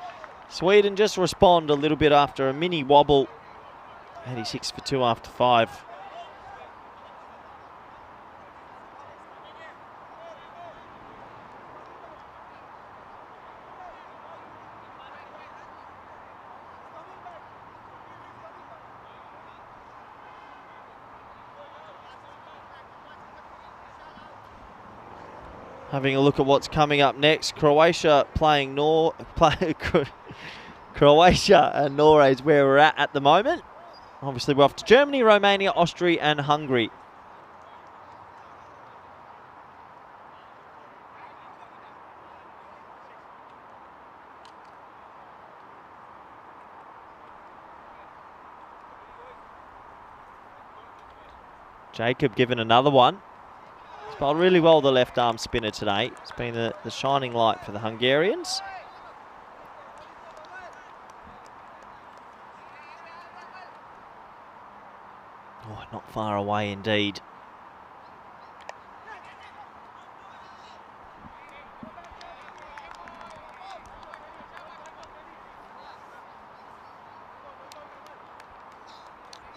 Sweden just respond a little bit after a mini wobble. 86 for 2 after 5. Having a look at what's coming up next. Croatia playing Croatia and Norway is where we're at the moment. Obviously we're off to Germany, Romania, Austria and Hungary. Jacob given another one. Bowled really well, the left arm spinner today. It's been the shining light for the Hungarians. Oh, not far away indeed.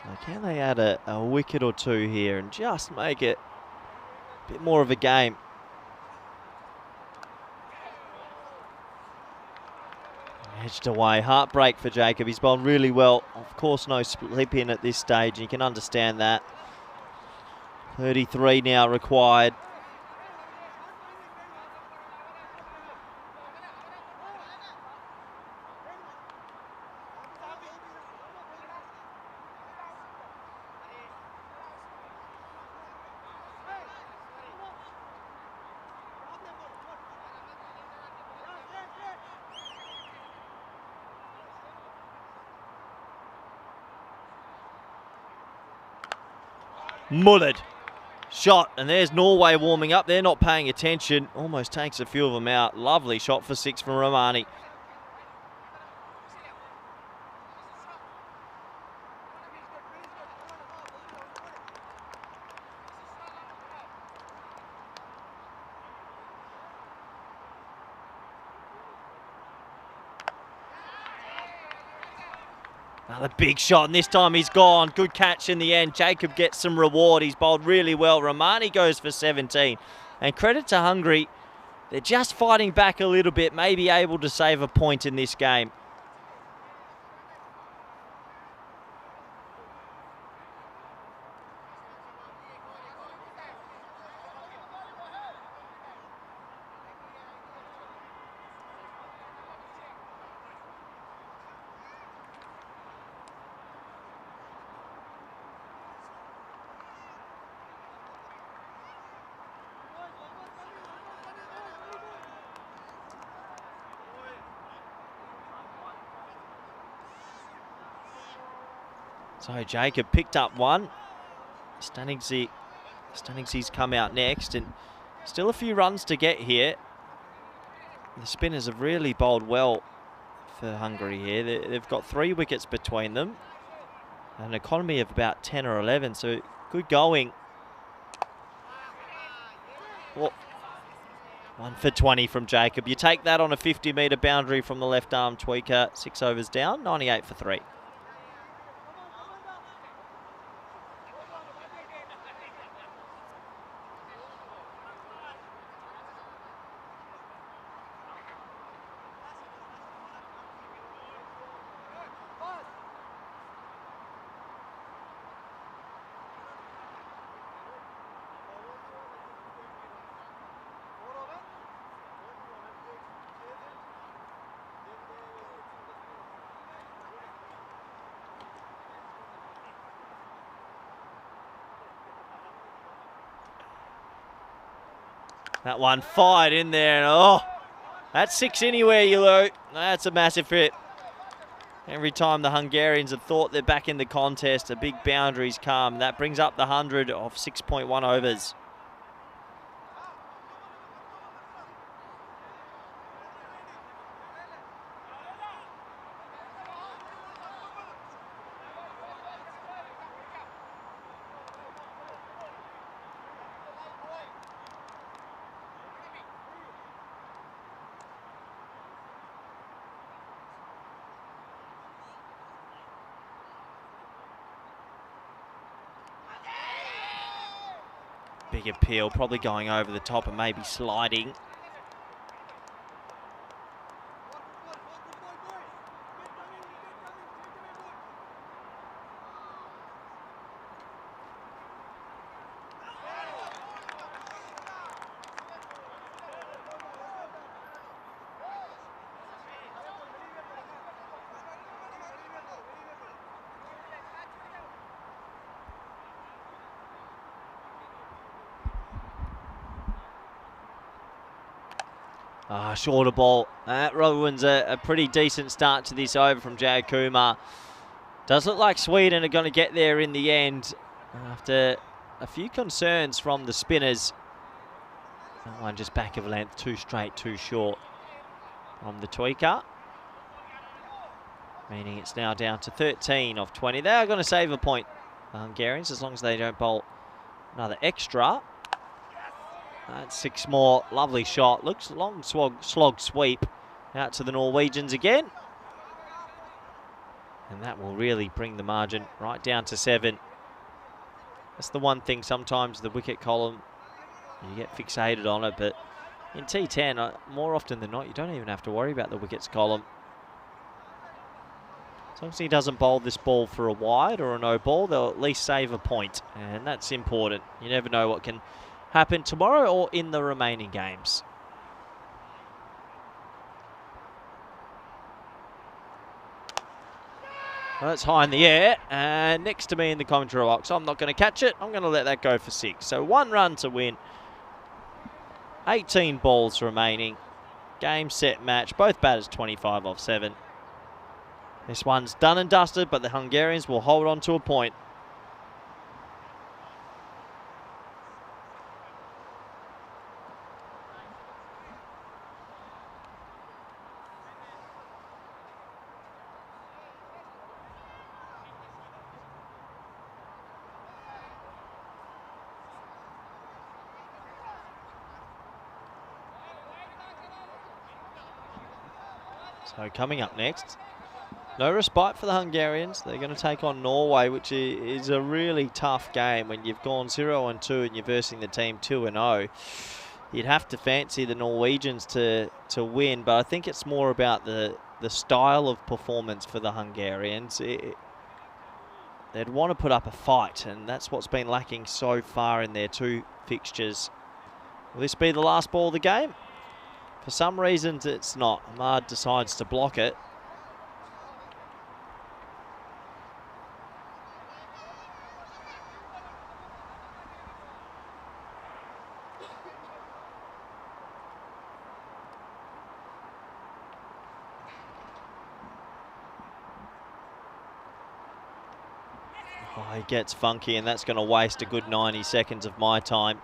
So can they add a wicket or two here and just make it bit more of a game? Edged away. Heartbreak for Jacob. He's bowled really well. Of course, no slip in at this stage. You can understand that. 33 now required. Mullered. Shot, and there's Norway warming up. They're not paying attention. Almost takes a few of them out. Lovely shot for 6 from Romani. Another big shot, and this time he's gone. Good catch in the end. Jacob gets some reward. He's bowled really well. Romani goes for 17. And credit to Hungary, they're just fighting back a little bit, maybe able to save a point in this game. So Jacob picked up one. Stanningsy's come out next, and still a few runs to get here. The spinners have really bowled well for Hungary here. They've got 3 wickets between them, an economy of about 10 or 11, so good going. Oh, 1 for 20 from Jacob. You take that on a 50-metre boundary from the left arm tweaker. 6 overs down, 98 for 3. That one fired in there, and oh, that's 6 anywhere, Yulu. That's a massive hit. Every time the Hungarians have thought they're back in the contest, a big boundary's come. That brings up the 100 of 6.1 overs. Big appeal, probably going over the top and maybe sliding. Shorter ball. That ruins a pretty decent start to this over from Jay Kumar. Does look like Sweden are going to get there in the end after a few concerns from the spinners. That one just back of length, too straight, too short from the tweaker. Meaning it's now down to 13 of 20. They are going to save a point, the Hungarians, as long as they don't bowl another extra. That's 6 more. Lovely shot. Looks long slog sweep out to the Norwegians again. And that will really bring the margin right down to 7. That's the one thing sometimes the wicket column, you get fixated on it, but in T10, more often than not, you don't even have to worry about the wickets column. As long as he doesn't bowl this ball for a wide or a no ball, they'll at least save a point, and that's important. You never know what can happen tomorrow or in the remaining games. Well, that's high in the air, and next to me in the commentary box. I'm not going to catch it. I'm going to let that go for 6. So 1 run to win. 18 balls remaining. Game, set, match. Both batters 25 off 7. This one's done and dusted, but the Hungarians will hold on to a point. So coming up next, no respite for the Hungarians. They're going to take on Norway, which is a really tough game when you've gone 0-2 and you're versing the team 2-0. You'd have to fancy the Norwegians to win, but I think it's more about the style of performance for the Hungarians. They'd want to put up a fight, and that's what's been lacking so far in their 2 fixtures. Will this be the last ball of the game? For some reasons, it's not. Ahmad decides to block it. Oh, he gets funky, and that's going to waste a good 90 seconds of my time.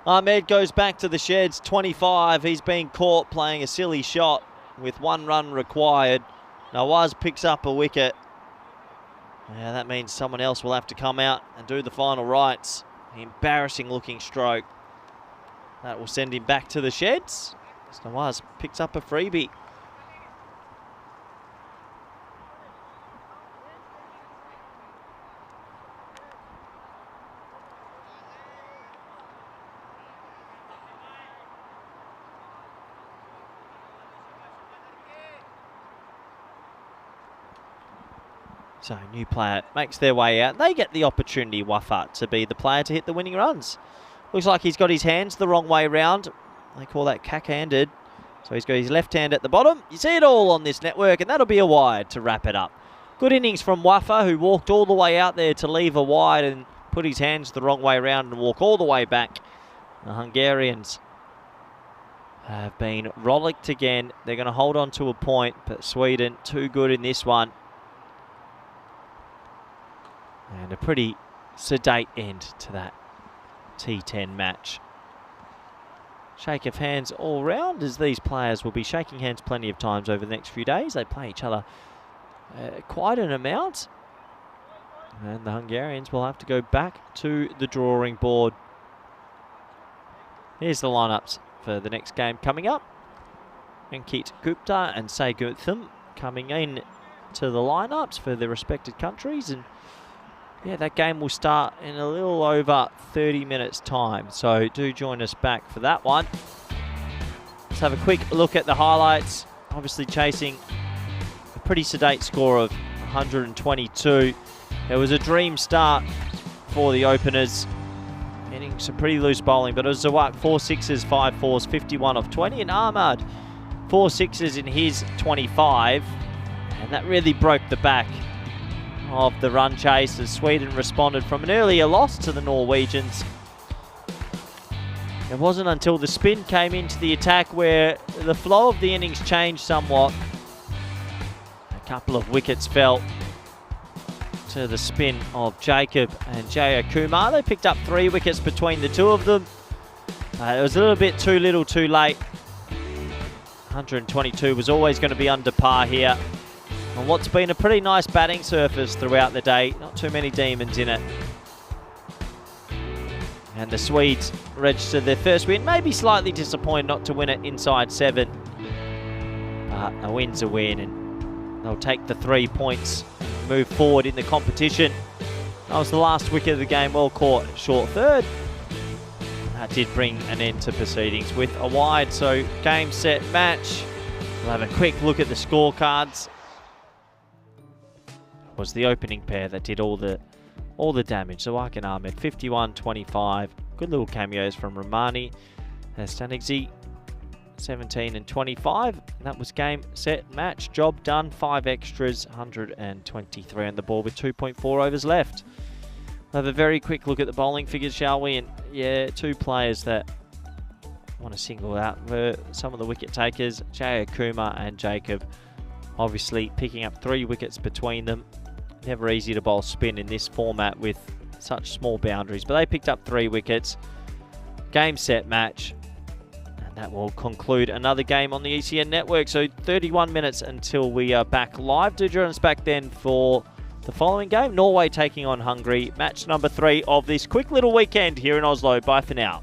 Ahmed goes back to the sheds, 25. He's been caught playing a silly shot with 1 run required. Nawaz picks up a wicket. Yeah, that means someone else will have to come out and do the final rights. Embarrassing looking stroke. That will send him back to the sheds. Nawaz picks up a freebie. So new player makes their way out. They get the opportunity, Wafa, to be the player to hit the winning runs. Looks like he's got his hands the wrong way round. They call that cack-handed. So he's got his left hand at the bottom. You see it all on this network, and that'll be a wide to wrap it up. Good innings from Wafa, who walked all the way out there to leave a wide and put his hands the wrong way round and walk all the way back. The Hungarians have been rollicked again. They're going to hold on to a point, but Sweden too good in this one. And a pretty sedate end to that T10 match. Shake of hands all round, as these players will be shaking hands plenty of times over the next few days. They play each other quite an amount. And the Hungarians will have to go back to the drawing board. Here's the lineups for the next game coming up. Ankit Gupta and Say Gutham coming in to the lineups for their respected countries. And yeah, that game will start in a little over 30 minutes time. So do join us back for that one. Let's have a quick look at the highlights. Obviously chasing a pretty sedate score of 122. It was a dream start for the openers. Getting some pretty loose bowling, but it was Zawak 4 sixes, 5 fours, 51 off 20. And Ahmad 4 sixes in his 25. And that really broke the back of the run chase as Sweden responded from an earlier loss to the Norwegians. It wasn't until the spin came into the attack where the flow of the innings changed somewhat. A couple of wickets fell to the spin of Jacob and Jaya Kumar. They picked up 3 wickets between the two of them. It was a little bit too little too late. 122 was always going to be under par here on what's been a pretty nice batting surface throughout the day. Not too many demons in it. And the Swedes registered their first win. Maybe slightly disappointed not to win it inside 7. But a win's a win, and they'll take the 3 points and move forward in the competition. That was the last wicket of the game, well caught, short third. That did bring an end to proceedings with a wide. So game, set, match. We'll have a quick look at the scorecards. was the opening pair that did all the damage. Zawak and Ahmed, 51-25. Good little cameos from Romani. Stanigzi, 17 and 25. And that was game, set, match. Job done. 5 extras, 123 on the ball with 2.4 overs left. We'll have a very quick look at the bowling figures, shall we? And yeah, 2 players that I want to single out were some of the wicket takers, Jay Akuma and Jacob. Obviously picking up 3 wickets between them. Never easy to bowl spin in this format with such small boundaries, but they picked up 3 wickets. Game, set, match. And that will conclude another game on the ECN network. So 31 minutes until we are back live. Do join us back then for the following game. Norway taking on Hungary. Match number 3 of this quick little weekend here in Oslo. Bye for now.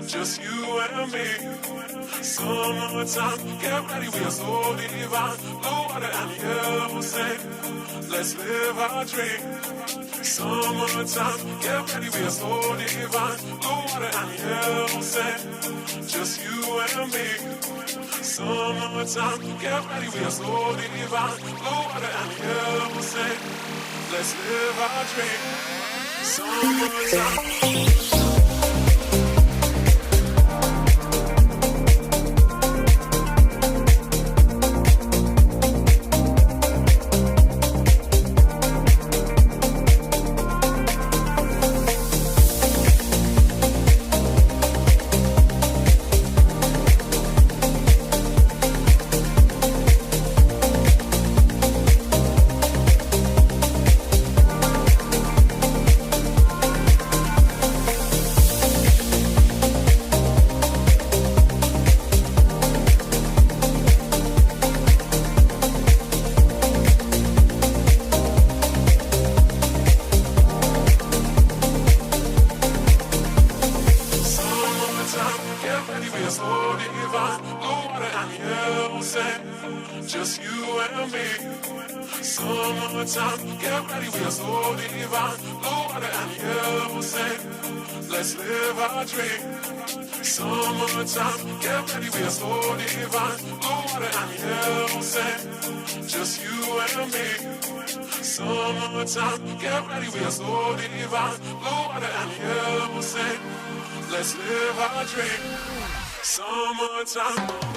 just you and me. Summertime, get ready, we are so divine. Blue water and yellow sand, let's live our dream. Summertime, get ready, we are so divine. Blue water and yellow sand, just you and me. Summertime, get ready, we are so divine. Blue water and yellow sand, let's live our dream. Summertime. Just you and me. Summertime, get ready, we are so divine. Blue water and yellow sand, let's live our dream. Summertime, get ready, we are so divine. Blue water and yellow sand, just you and me. Summertime, get ready, we are so divine. Blue water and yellow sand, let's live our dream. Summertime.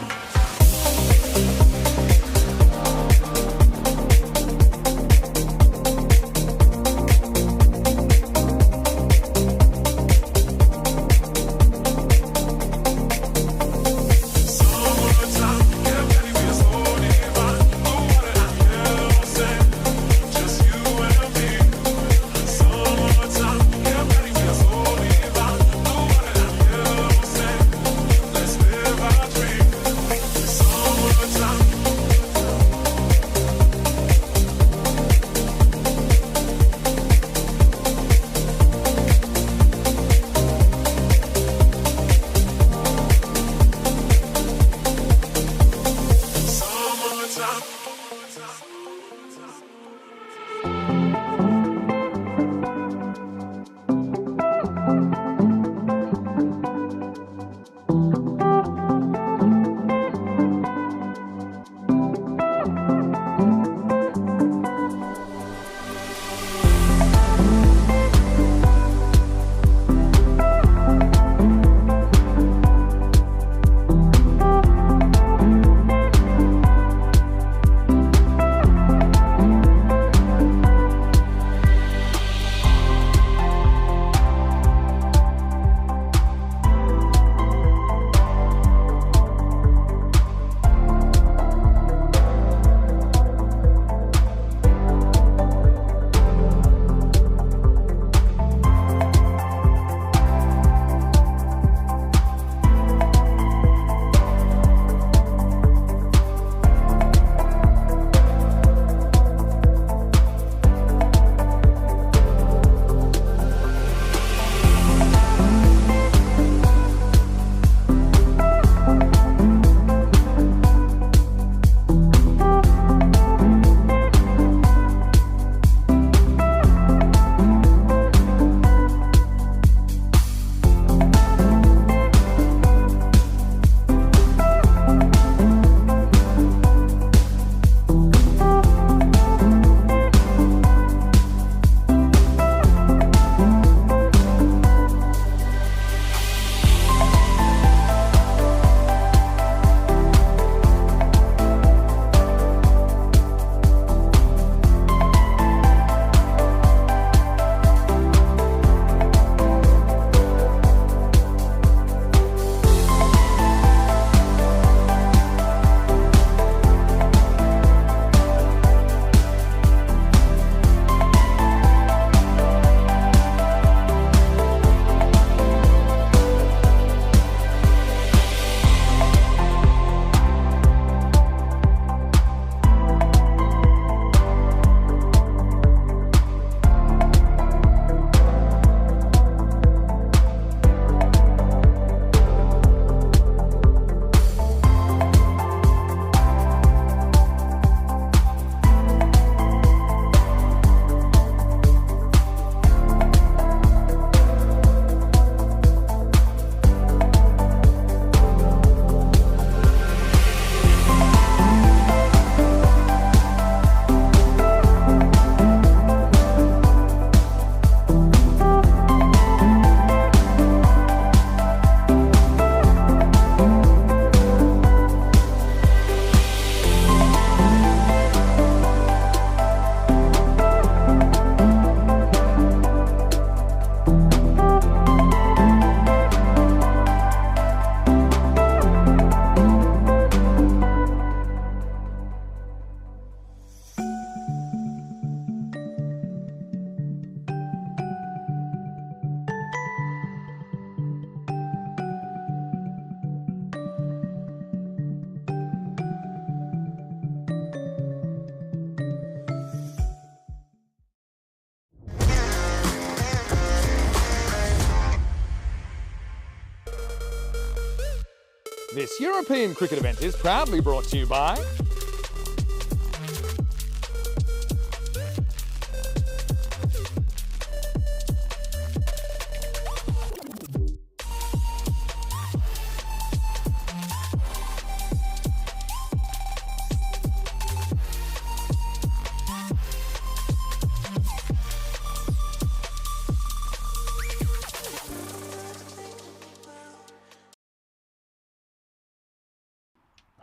This European cricket event is proudly brought to you by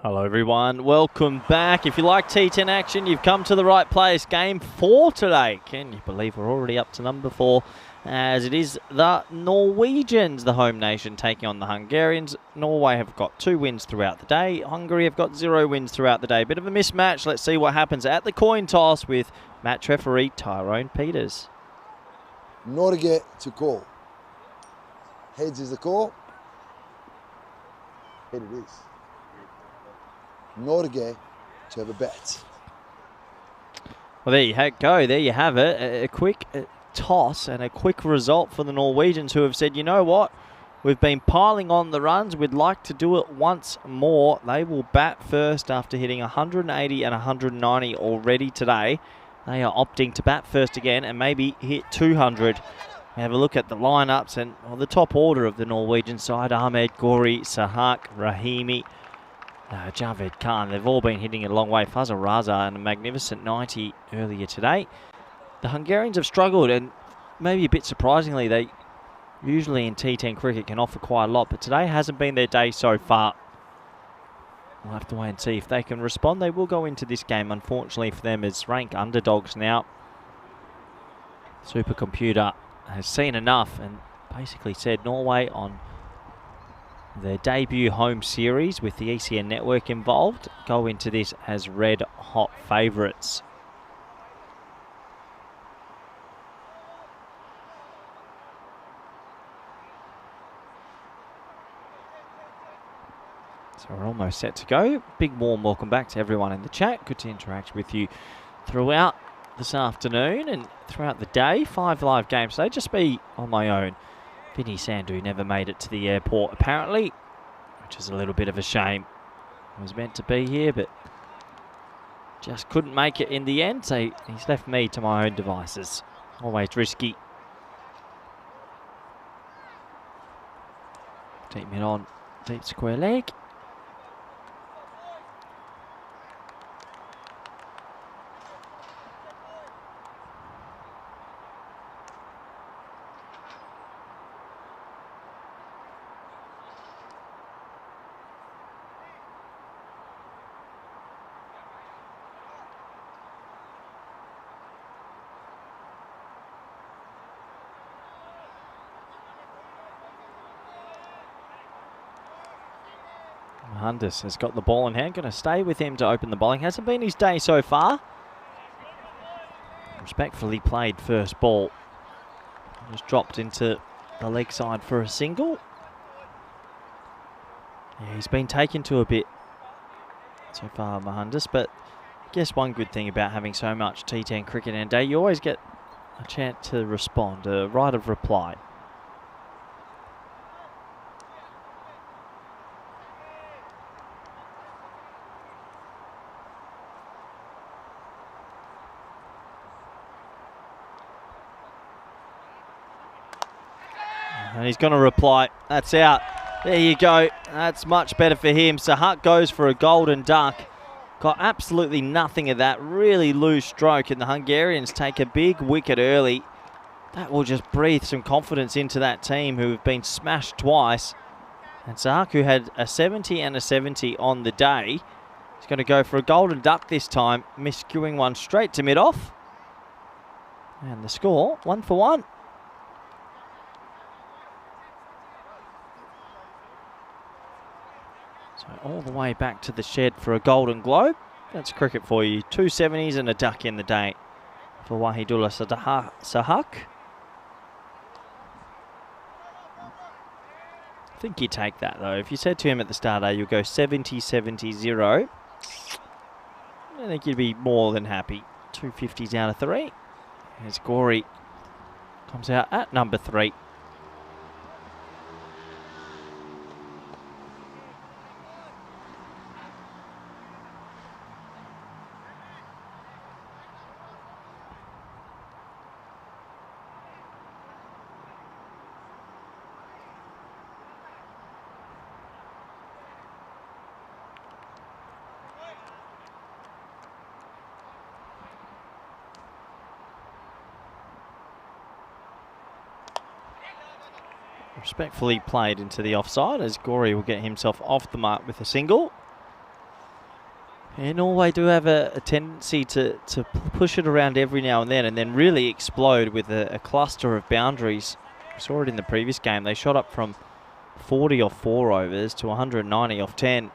Hello everyone, welcome back. If you like T10 action, you've come to the right place. Game 4 today. Can you believe we're already up to number 4? As it is the Norwegians, the home nation, taking on the Hungarians. Norway have got 2 wins throughout the day. Hungary have got 0 wins throughout the day. Bit of a mismatch. Let's see what happens at the coin toss with match referee Tyrone Peters. Norge to call. Heads is the call. Head it is. Norge to have a bet. Well, there you go. There you have it. A quick toss and a quick result for the Norwegians, who have said, you know what? We've been piling on the runs. We'd like to do it once more. They will bat first after hitting 180 and 190 already today. They are opting to bat first again and maybe hit 200. We have a look at the lineups and the top order of the Norwegian side. Ahmed, Gori, Sahak, Rahimi, Javed Khan. They've all been hitting it a long way. Fazal Raza and a magnificent 90 earlier today. The Hungarians have struggled, and maybe a bit surprisingly, they usually in T10 cricket can offer quite a lot, but today hasn't been their day so far. We'll have to wait and see if they can respond. They will go into this game, unfortunately for them, as rank underdogs now. Supercomputer has seen enough and basically said Norway on their debut home series with the ECI network involved go into this as red hot favourites. So we're almost set to go. Big warm welcome back to everyone in the chat. Good to interact with you throughout this afternoon and throughout the day. 5 live games today, just be on my own. Vinny Sandhu never made it to the airport apparently, which is a little bit of a shame. He was meant to be here, but just couldn't make it in the end, so he's left me to my own devices. Always risky. Deep mid on, deep square leg. Hundis has got the ball in hand. Going to stay with him to open the bowling. Hasn't been his day so far. Respectfully played first ball. Just dropped into the leg side for a single. Yeah, he's been taken to a bit so far, Mahandis, but I guess one good thing about having so much T10 cricket in a day, you always get a chance to respond, a right of reply. And he's going to reply. That's out. There you go. That's much better for him. Sahak goes for a golden duck. Got absolutely nothing of that. Really loose stroke, and the Hungarians take a big wicket early. That will just breathe some confidence into that team, who have been smashed twice. And Sahak, who had a 70 and a 70 on the day, is going to go for a golden duck this time, miscuing one straight to mid-off. And the score, 1 for 1. So all the way back to the shed for a golden globe. That's cricket for you. 2 70s and a duck in the day for Wahidullah Sahak. I think you take that though. If you said to him at the start, you'll go 70-70-0. I think you'd be more than happy. 2 50s out of 3. As Gori comes out at number 3. Respectfully played into the offside as Gorey will get himself off the mark with a single. And Norway do have a tendency to push it around every now and then really explode with a cluster of boundaries. We saw it in the previous game. They shot up from 40 off 4 overs to 190 off 10.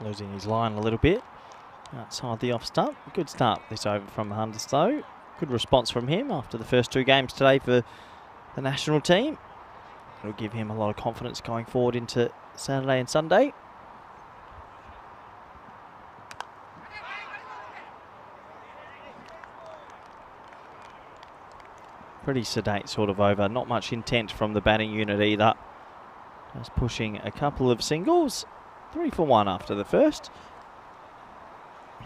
Losing his line a little bit outside the off stump. Good start this over from Hundas though. Good response from him after the first 2 games today for the national team. It'll give him a lot of confidence going forward into Saturday and Sunday. Pretty sedate sort of over, not much intent from the batting unit either. Just pushing a couple of singles. 3 for 1 after the first.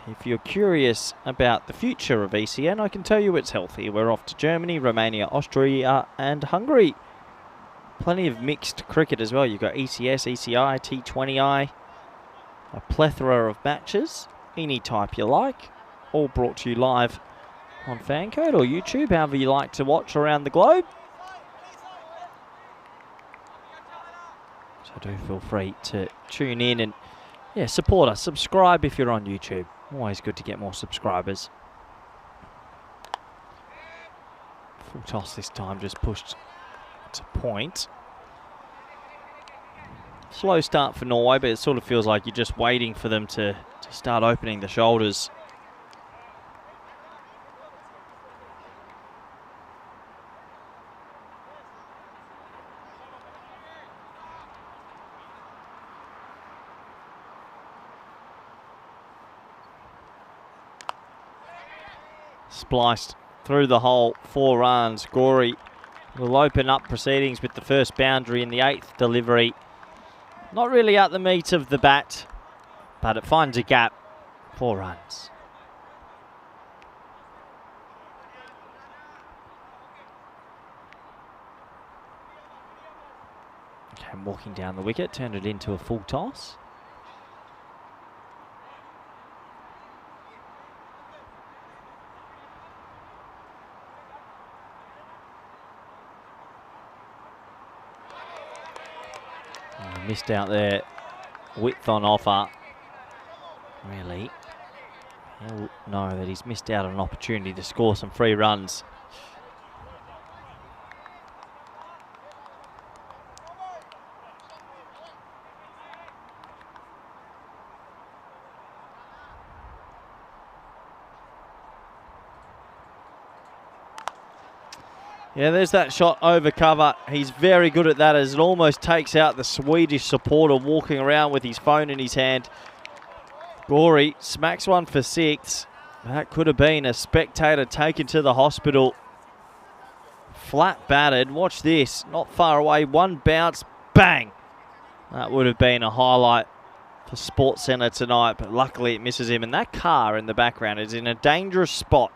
If you're curious about the future of ECN, I can tell you it's healthy. We're off to Germany, Romania, Austria and Hungary. Plenty of mixed cricket as well. You've got ECS, ECI, T20I. A plethora of matches, any type you like. All brought to you live on Fancode or YouTube, however you like to watch around the globe. So do feel free to tune in and support us. Subscribe if you're on YouTube. Always good to get more subscribers. Full toss this time, just pushed to point. Slow start for Norway, but it sort of feels like you're just waiting for them to start opening the shoulders. Spliced through the hole, 4 runs. Gorey will open up proceedings with the first boundary in the 8th delivery. Not really at the meat of the bat, but it finds a gap. 4 runs. Okay, walking down the wicket, turned it into a full toss. Missed out there, width on offer. Really, he'll know that he's missed out on an opportunity to score some free runs. Yeah, there's that shot over cover. He's very good at that as it almost takes out the Swedish supporter walking around with his phone in his hand. Gorey smacks one for 6. That could have been a spectator taken to the hospital. Flat batted. Watch this. Not far away. One bounce. Bang. That would have been a highlight for SportsCentre tonight, but luckily it misses him. And that car in the background is in a dangerous spot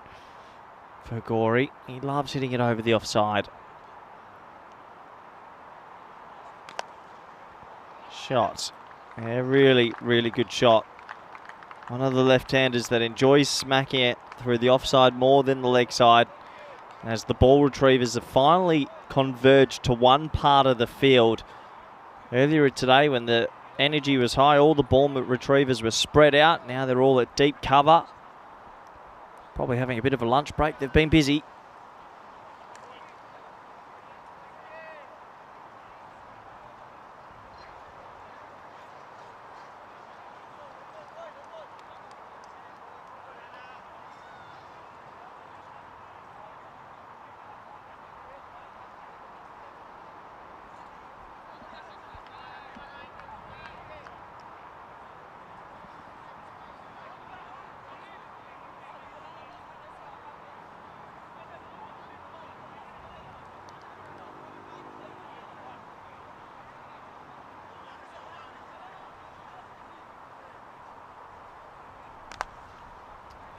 for Gorey. He loves hitting it over the offside. Shot. Yeah, really, really good shot. One of the left-handers that enjoys smacking it through the offside more than the leg side. As the ball retrievers have finally converged to one part of the field. Earlier today when the energy was high, all the ball retrievers were spread out. Now they're all at deep cover. Probably having a bit of a lunch break. They've been busy.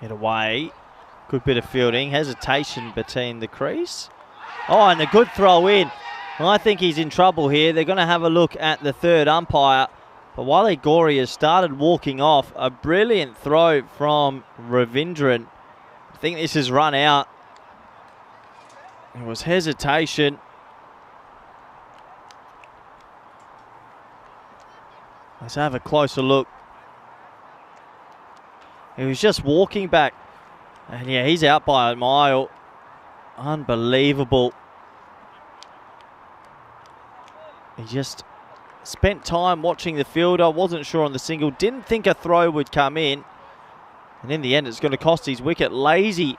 Hit away. Good bit of fielding. Hesitation between the crease. Oh, and a good throw in. Well, I think he's in trouble here. They're going to have a look at the third umpire. But Wale Gori has started walking off. A brilliant throw from Ravindran. I think this is run out. It was hesitation. Let's have a closer look. He was just walking back. And yeah, he's out by a mile. Unbelievable. He just spent time watching the fielder. Wasn't sure on the single. Didn't think a throw would come in. And in the end, it's going to cost his wicket. Lazy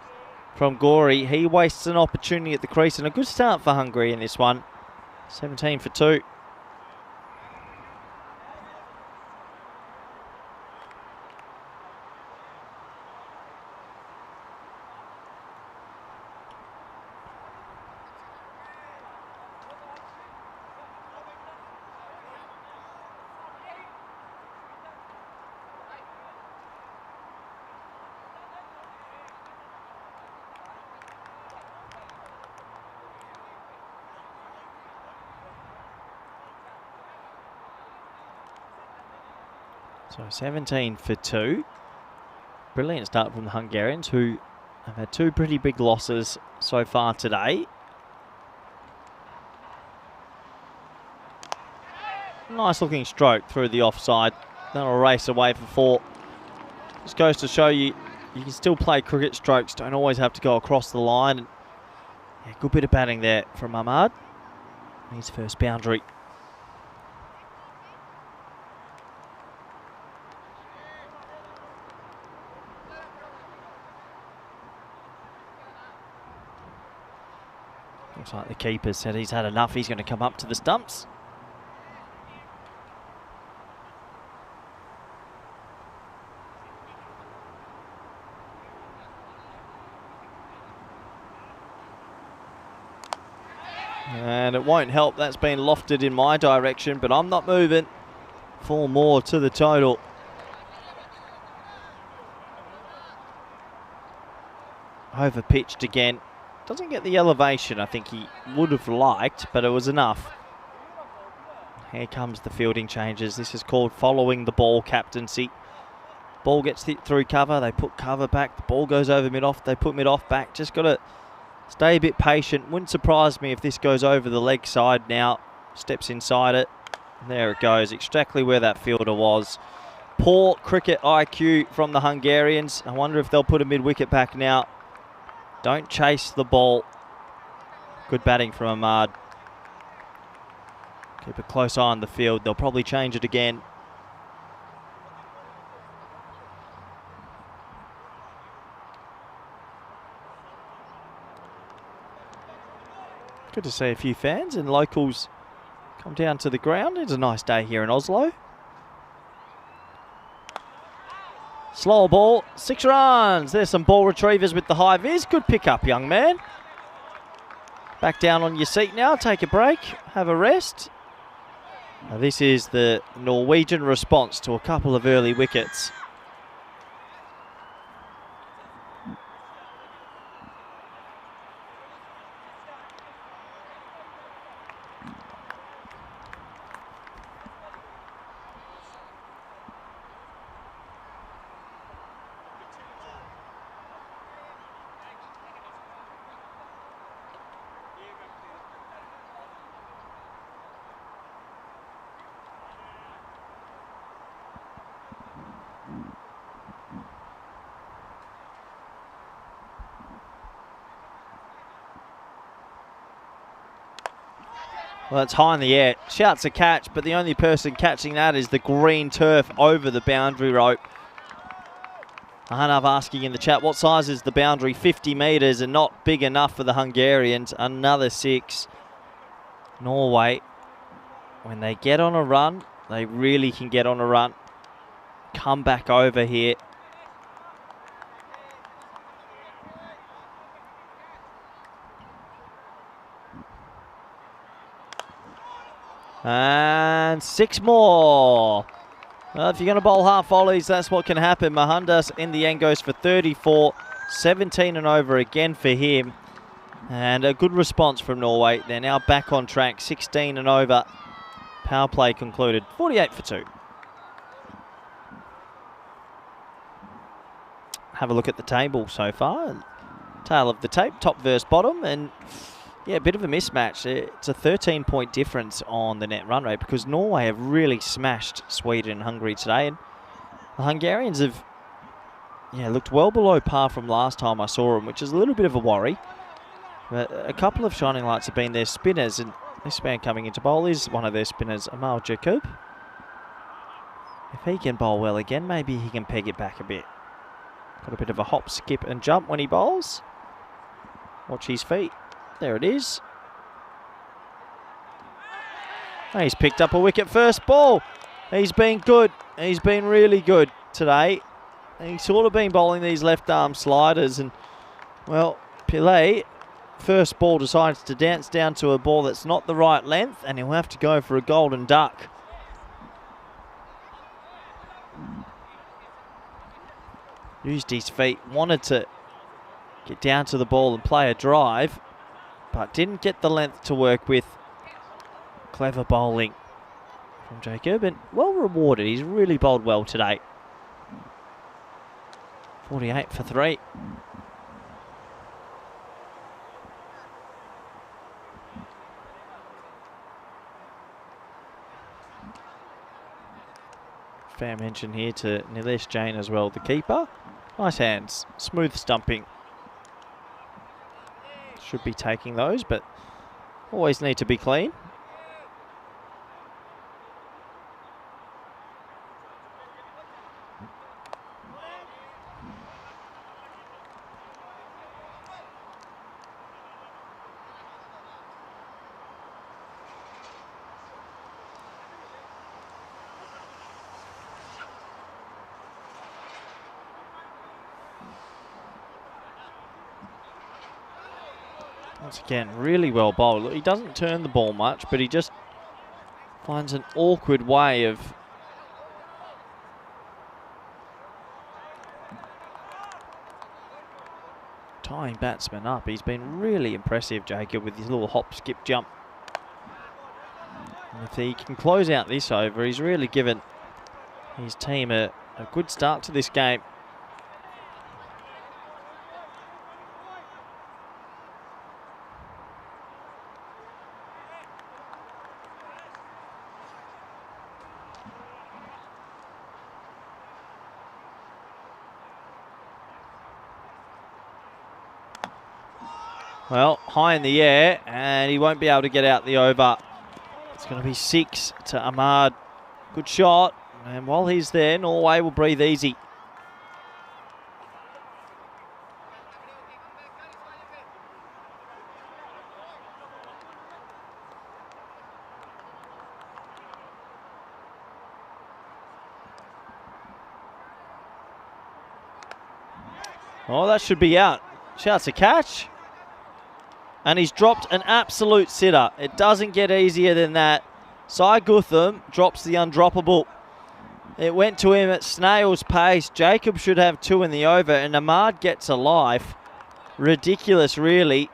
from Gori. He wastes an opportunity at the crease. And a good start for Hungary in this one. 17 for 2. So 17 for 2. Brilliant start from the Hungarians, who have had 2 pretty big losses so far today. Nice looking stroke through the offside. That'll race away for 4. Just goes to show you, you can still play cricket. Strokes don't always have to go across the line. And yeah, good bit of batting there from Ahmad. His first boundary. Looks like the keeper said he's had enough. He's going to come up to the stumps. And it won't help. That's been lofted in my direction, but I'm not moving. 4 more to the total. Over pitched again. Doesn't get the elevation I think he would have liked, but it was enough. Here comes the fielding changes. This is called following the ball captaincy. Ball gets hit through cover. They put cover back. The ball goes over mid-off. They put mid-off back. Just got to stay a bit patient. Wouldn't surprise me if this goes over the leg side now. Steps inside it. And there it goes. Exactly where that fielder was. Poor cricket IQ from the Hungarians. I wonder if they'll put a mid-wicket back now. Don't chase the ball. Good batting from Ahmad. Keep a close eye on the field. They'll probably change it again. Good to see a few fans and locals come down to the ground. It's a nice day here in Oslo. Slow ball, 6 runs. There's some ball retrievers with the high vis. Good pick up, young man. Back down on your seat now. Take a break. Have a rest. Now, this is the Norwegian response to a couple of early wickets. Well, it's high in the air. Shouts a catch, but the only person catching that is the green turf over the boundary rope. Ahanav asking in the chat, what size is the boundary? 50 metres and not big enough for the Hungarians. Another 6. Norway, when they get on a run, they really can get on a run. Come back over here. And 6 more. Well, if you're going to bowl half volleys, that's what can happen. Mohandas in the end goes for 34, 17 and over again for him. And a good response from Norway. They're now back on track, 16 and over. Power play concluded, 48 for 2. Have a look at the table so far. Tail of the tape, top versus bottom, and yeah, a bit of a mismatch. It's a 13-point difference on the net run rate because Norway have really smashed Sweden and Hungary today, and the Hungarians have looked well below par from last time I saw them, which is a little bit of a worry. But a couple of shining lights have been their spinners, and this man coming into bowl is one of their spinners, Amal Jacob. If he can bowl well again, maybe he can peg it back a bit. Got a bit of a hop, skip and jump when he bowls. Watch his feet. There it is. He's picked up a wicket first ball. He's been good. He's been really good today. He's sort of been bowling these left arm sliders, and well, Pillay, first ball, decides to dance down to a ball that's not the right length, and he'll have to go for a golden duck. Used his feet, wanted to get down to the ball and play a drive, but didn't get the length to work with. Clever bowling from Jacob, and well rewarded. He's really bowled well today. 48 for 3. Fair mention here to Nilesh Jain as well, the keeper. Nice hands, smooth stumping. Should be taking those, but always need to be clean. Once again, really well bowled. He doesn't turn the ball much, but he just finds an awkward way of tying batsmen up. He's been really impressive, Jacob, with his little hop, skip, jump. And if he can close out this over, he's really given his team a good start to this game. Well, high in the air, and he won't be able to get out the over. It's going to be 6 to Ahmad. Good shot, and while he's there, Norway will breathe easy. Oh, that should be out. Shouts a catch. And he's dropped an absolute sitter. It doesn't get easier than that. Sai Gutham drops the undroppable. It went to him at snail's pace. Jacob should have 2 in the over, and Ahmad gets a life. Ridiculous, really.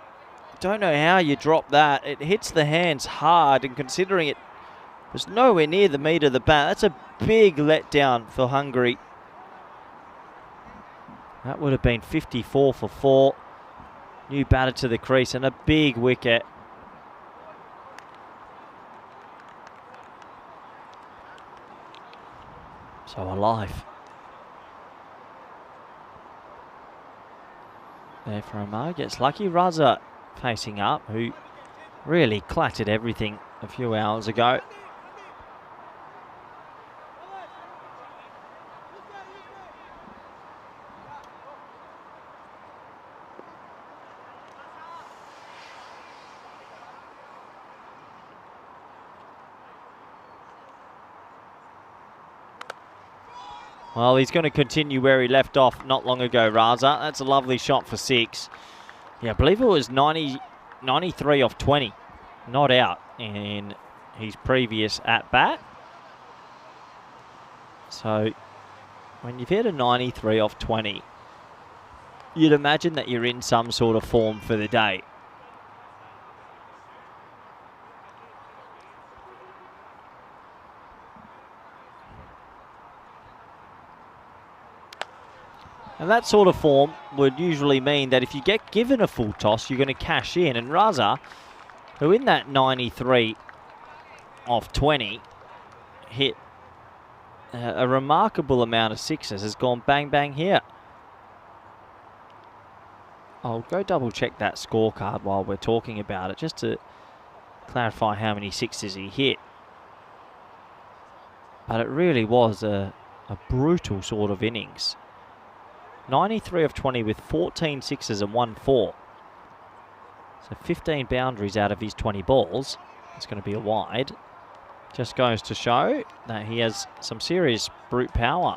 Don't know how you drop that. It hits the hands hard, and considering it was nowhere near the meat of the bat, that's a big letdown for Hungary. That would have been 54 for 4. New batter to the crease and a big wicket. So alive. There for Amar, gets lucky. Raza facing up, who really clattered everything a few hours ago. Well, he's going to continue where he left off not long ago, Raza. That's a lovely shot for 6. Yeah, I believe it was 93 off 20. Not out in his previous at-bat. So when you've hit a 93 off 20, you'd imagine that you're in some sort of form for the day. And that sort of form would usually mean that if you get given a full toss, you're going to cash in. And Raza, who in that 93 off 20 hit a remarkable amount of sixes, has gone bang bang here. I'll go double check that scorecard while we're talking about it, just to clarify how many sixes he hit. But it really was a brutal sort of innings. 93 of 20 with 14 sixes and 1 4. So 15 boundaries out of his 20 balls. It's going to be a wide. Just goes to show that he has some serious brute power.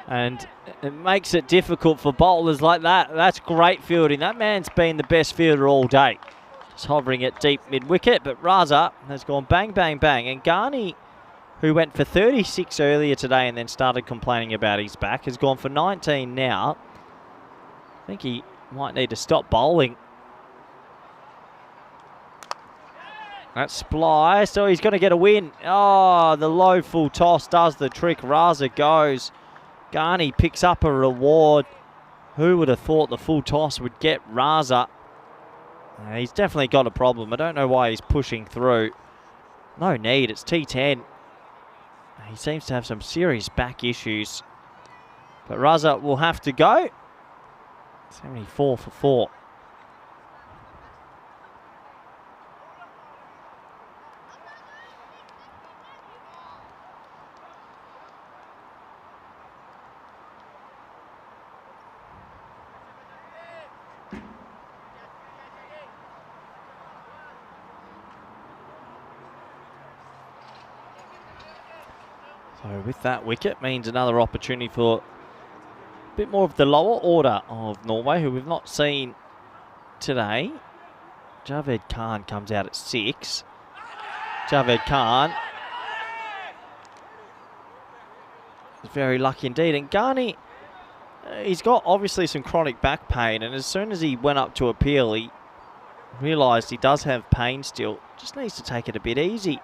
And it makes it difficult for bowlers like that. That's great fielding. That man's been the best fielder all day. Just hovering it deep mid-wicket, but Raza has gone bang, bang, bang. And Ghani, who went for 36 earlier today and then started complaining about his back, has gone for 19 now. I think he might need to stop bowling. That's spliced. So he's going to get a win. Oh, the low full toss does the trick. Raza goes. Ghani picks up a reward. Who would have thought the full toss would get Raza? He's definitely got a problem. I don't know why he's pushing through. No need. It's T10. He seems to have some serious back issues. But Raza will have to go. 74 for 4. So with that wicket means another opportunity for a bit more of the lower order of Norway, who we've not seen today. Javed Khan comes out at 6. Javed Khan is very lucky indeed. And Ghani, he's got obviously some chronic back pain, and as soon as he went up to appeal, he realised he does have pain still. Just needs to take it a bit easy.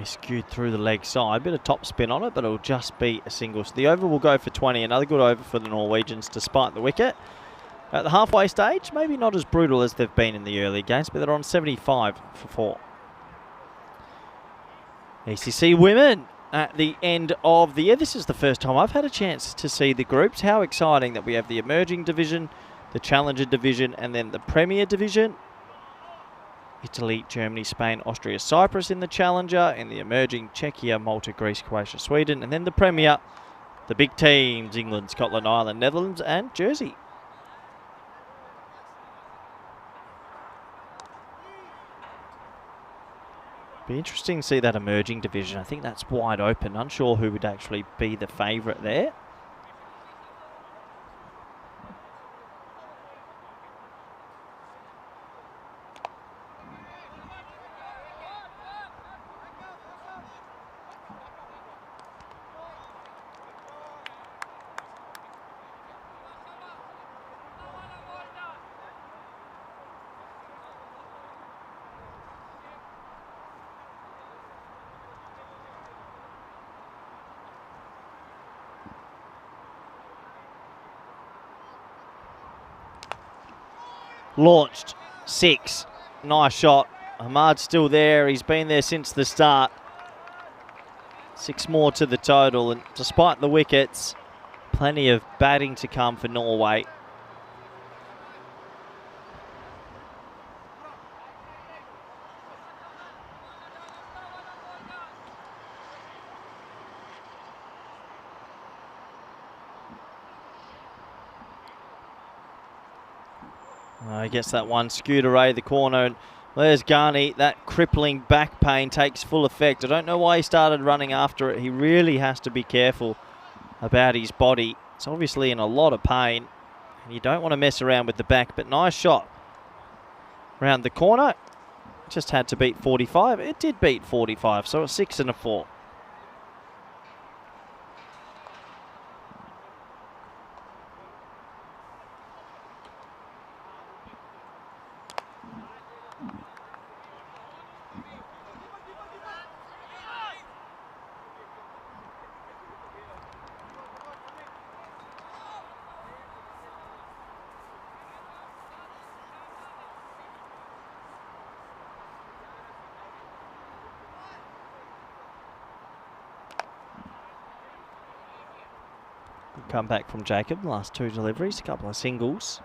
Skewed through the leg side. Bit of top spin on it, but it'll just be a single. So the over will go for 20. Another good over for the Norwegians despite the wicket. At the halfway stage, maybe not as brutal as they've been in the early games, but they're on 75 for 4. ECC women at the end of the year. This is the first time I've had a chance to see the groups. How exciting that we have the emerging division, the challenger division, and then the premier division. Italy, Germany, Spain, Austria, Cyprus in the challenger, in the emerging Czechia, Malta, Greece, Croatia, Sweden, and then the premier, the big teams, England, Scotland, Ireland, Netherlands, and Jersey. Be interesting to see that emerging division. I think that's wide open. Unsure who would actually be the favourite there. Launched 6. Nice shot. Ahmad's still there. He's been there since the start. 6 more to the total. And despite the wickets, plenty of batting to come for Norway. He gets that one skewed away the corner. And there's Garney. That crippling back pain takes full effect. I don't know why he started running after it. He really has to be careful about his body. It's obviously in a lot of pain. And you don't want to mess around with the back, but nice shot. Round the corner. Just had to beat 45. It did beat 45, so a 6 and a 4. Good comeback from Jacob. Last 2 deliveries, a couple of singles.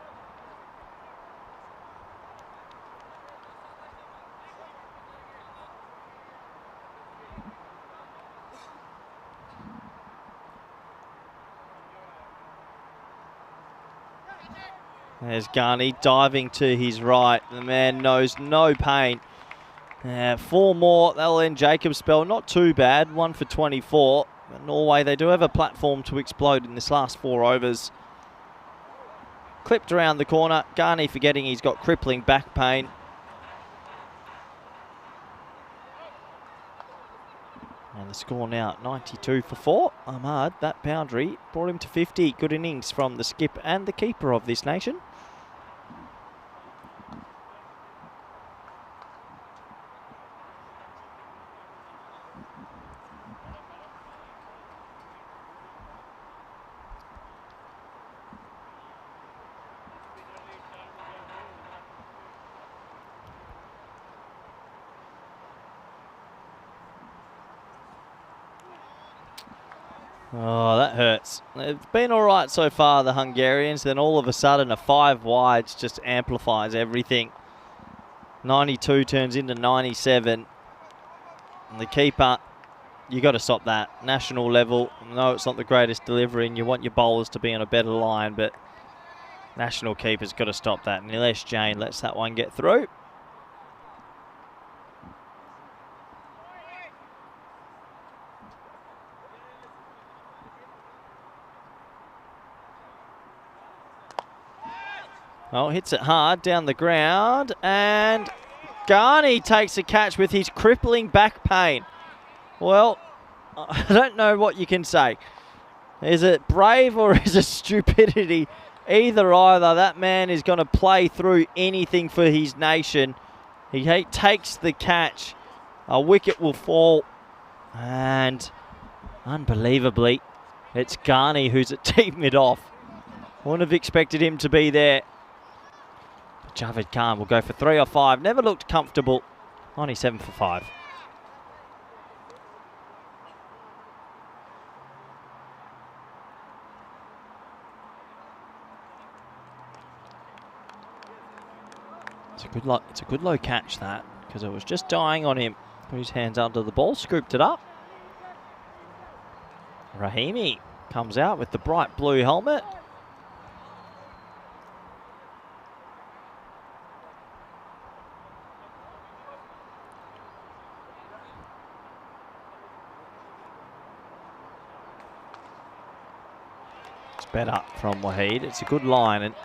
There's Garney diving to his right. The man knows no pain. 4 more. That'll end Jacob's spell. Not too bad. 1 for 24. But Norway, they do have a platform to explode in this last 4 overs. Clipped around the corner. Garney forgetting he's got crippling back pain. And the score now 92 for 4. Ahmad, that boundary brought him to 50. Good innings from the skip and the keeper of this nation. Oh, that hurts. It's been all right so far, the Hungarians. Then all of a sudden, a 5 wides just amplifies everything. 92 turns into 97. And the keeper, you got to stop that. National level, no, it's not the greatest delivery, and you want your bowlers to be on a better line, but national keeper's got to stop that. Nilesh Jain lets that one get through. Oh, hits it hard down the ground, and Garney takes a catch with his crippling back pain. Well, I don't know what you can say. Is it brave or is it stupidity? Either. That man is going to play through anything for his nation. He takes the catch. A wicket will fall, and unbelievably, it's Garney who's at deep mid-off. Wouldn't have expected him to be there. Javed Khan will go for 3 or 5. Never looked comfortable. 97 for 5. It's a good low catch, that, because it was just dying on him. Put his hands under the ball, scooped it up. Rahimi comes out with the bright blue helmet. Better from Wahid. It's a good line, and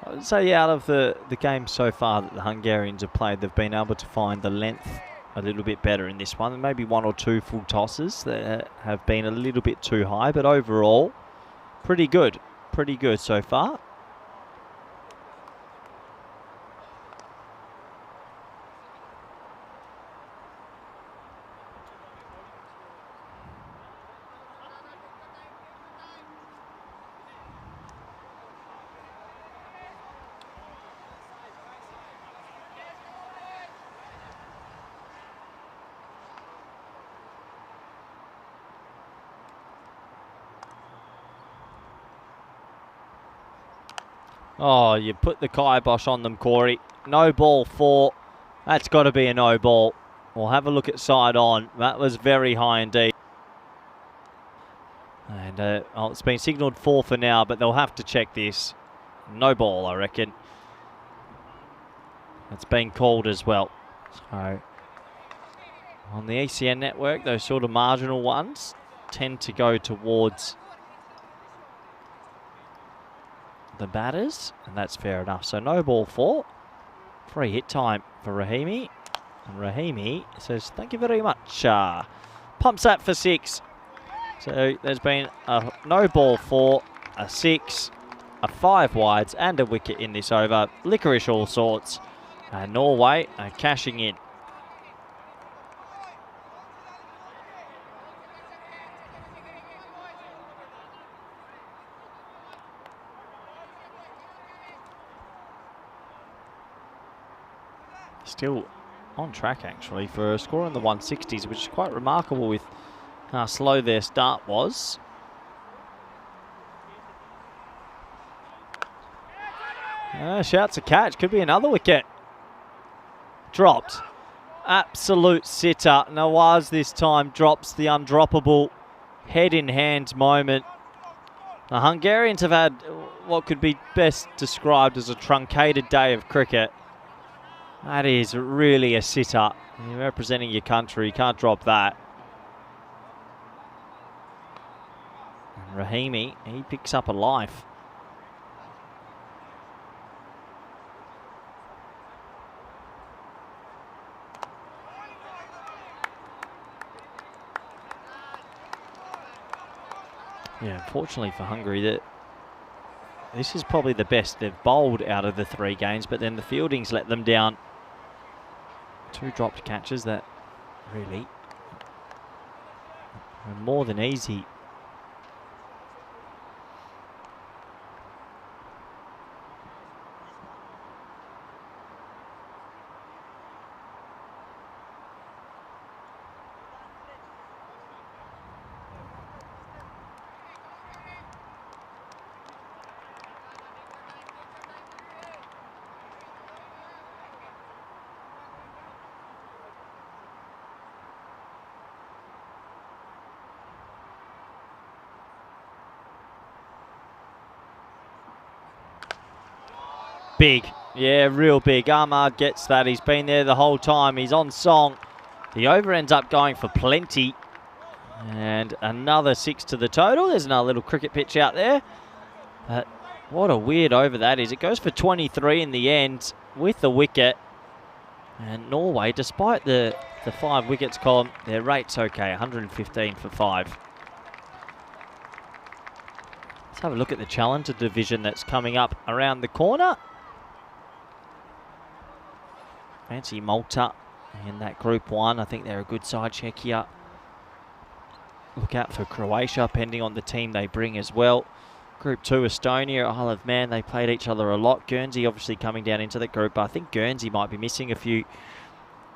I'd say out of the game so far that the Hungarians have played, they've been able to find the length a little bit better in this one. Maybe 1 or 2 full tosses that have been a little bit too high, but overall, pretty good so far. Oh, you put the kibosh on them, Corey. No ball 4. That's got to be a no ball. We'll have a look at side on. That was very high indeed. And it's been signalled 4 for now, but they'll have to check this. No ball, I reckon. that's been called as well. So on the ECN network, those sort of marginal ones tend to go towards the batters, and that's fair enough. So no ball 4. Free hit time for Rahimi. And Rahimi says, thank you very much. Pumps that for 6. So there's been a no ball 4, a 6, a 5 wides, and a wicket in this over. Licorice all sorts. And Norway are cashing in. Still on track, actually, for a score in the 160s, which is quite remarkable with how slow their start was. Shouts a catch. Could be another wicket. Dropped. Absolute sitter. Nawaz this time drops the undroppable head-in-hand moment. The Hungarians have had what could be best described as a truncated day of cricket. That is really a sitter. You're representing your country, you can't drop that. And Rahimi, he picks up a life. Yeah, unfortunately for Hungary, this is probably the best they've bowled out of the 3 games, but then the fielding's let them down. 2 dropped catches that really were more than easy. Big. Yeah, real big. Ahmad gets that. He's been there the whole time. He's on song. The over ends up going for plenty. And another 6 to the total. There's another little cricket pitch out there. But what a weird over that is. It goes for 23 in the end with the wicket. And Norway, despite the 5 wickets column, their rate's okay. 115 for 5. Let's have a look at the Challenger division that's coming up around the corner. Fancy Malta in that Group 1. I think they're a good side. Check here. Look out for Croatia, pending on the team they bring as well. Group 2, Estonia, Isle of Man, they played each other a lot. Guernsey obviously coming down into the group, but I think Guernsey might be missing a few.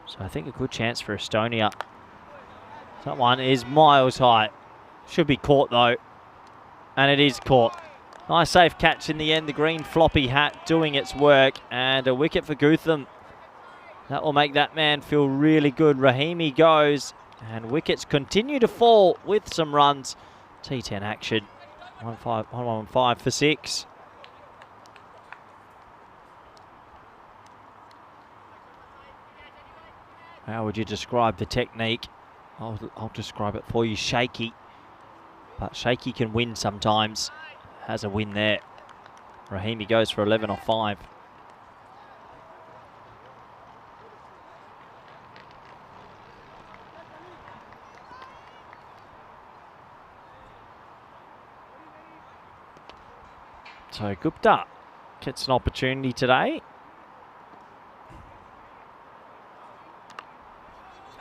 So I think a good chance for Estonia. That one is miles high. Should be caught though. And it is caught. Nice safe catch in the end. The green floppy hat doing its work. And a wicket for Gutham. That will make that man feel really good. Rahimi goes. And wickets continue to fall with some runs. T10 action. 115 for 6. How would you describe the technique? I'll describe it for you. Shaky. But shaky can win sometimes. Has a win there. Rahimi goes for 11 off 5. So Gupta gets an opportunity today.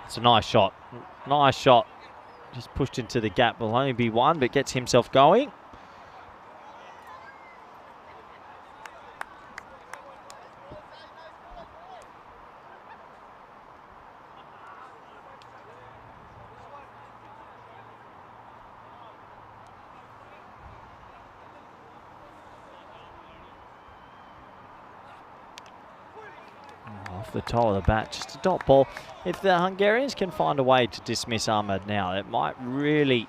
It's a nice shot. Nice shot. Just pushed into the gap. Will only be 1, but gets himself going. Off the toe of the bat, just a dot ball. If the Hungarians can find a way to dismiss Ahmad now, it might really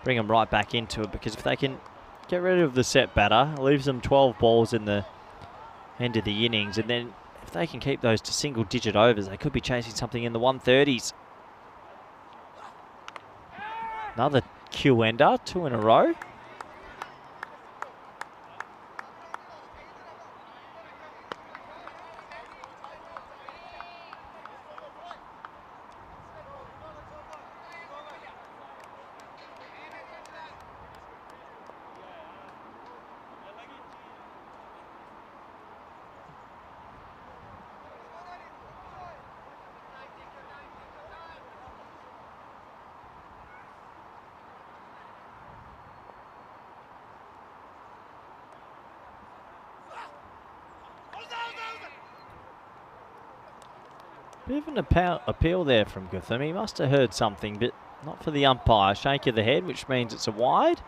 bring them right back into it, because if they can get rid of the set batter, leaves them 12 balls in the end of the innings, and then if If they can keep those to single-digit overs, they could be chasing something in the 130s. Another Q-ender, 2 in a row. Bit of an appeal there from Gutham. He must have heard something, but not for the umpire. Shake of the head, which means it's a wide.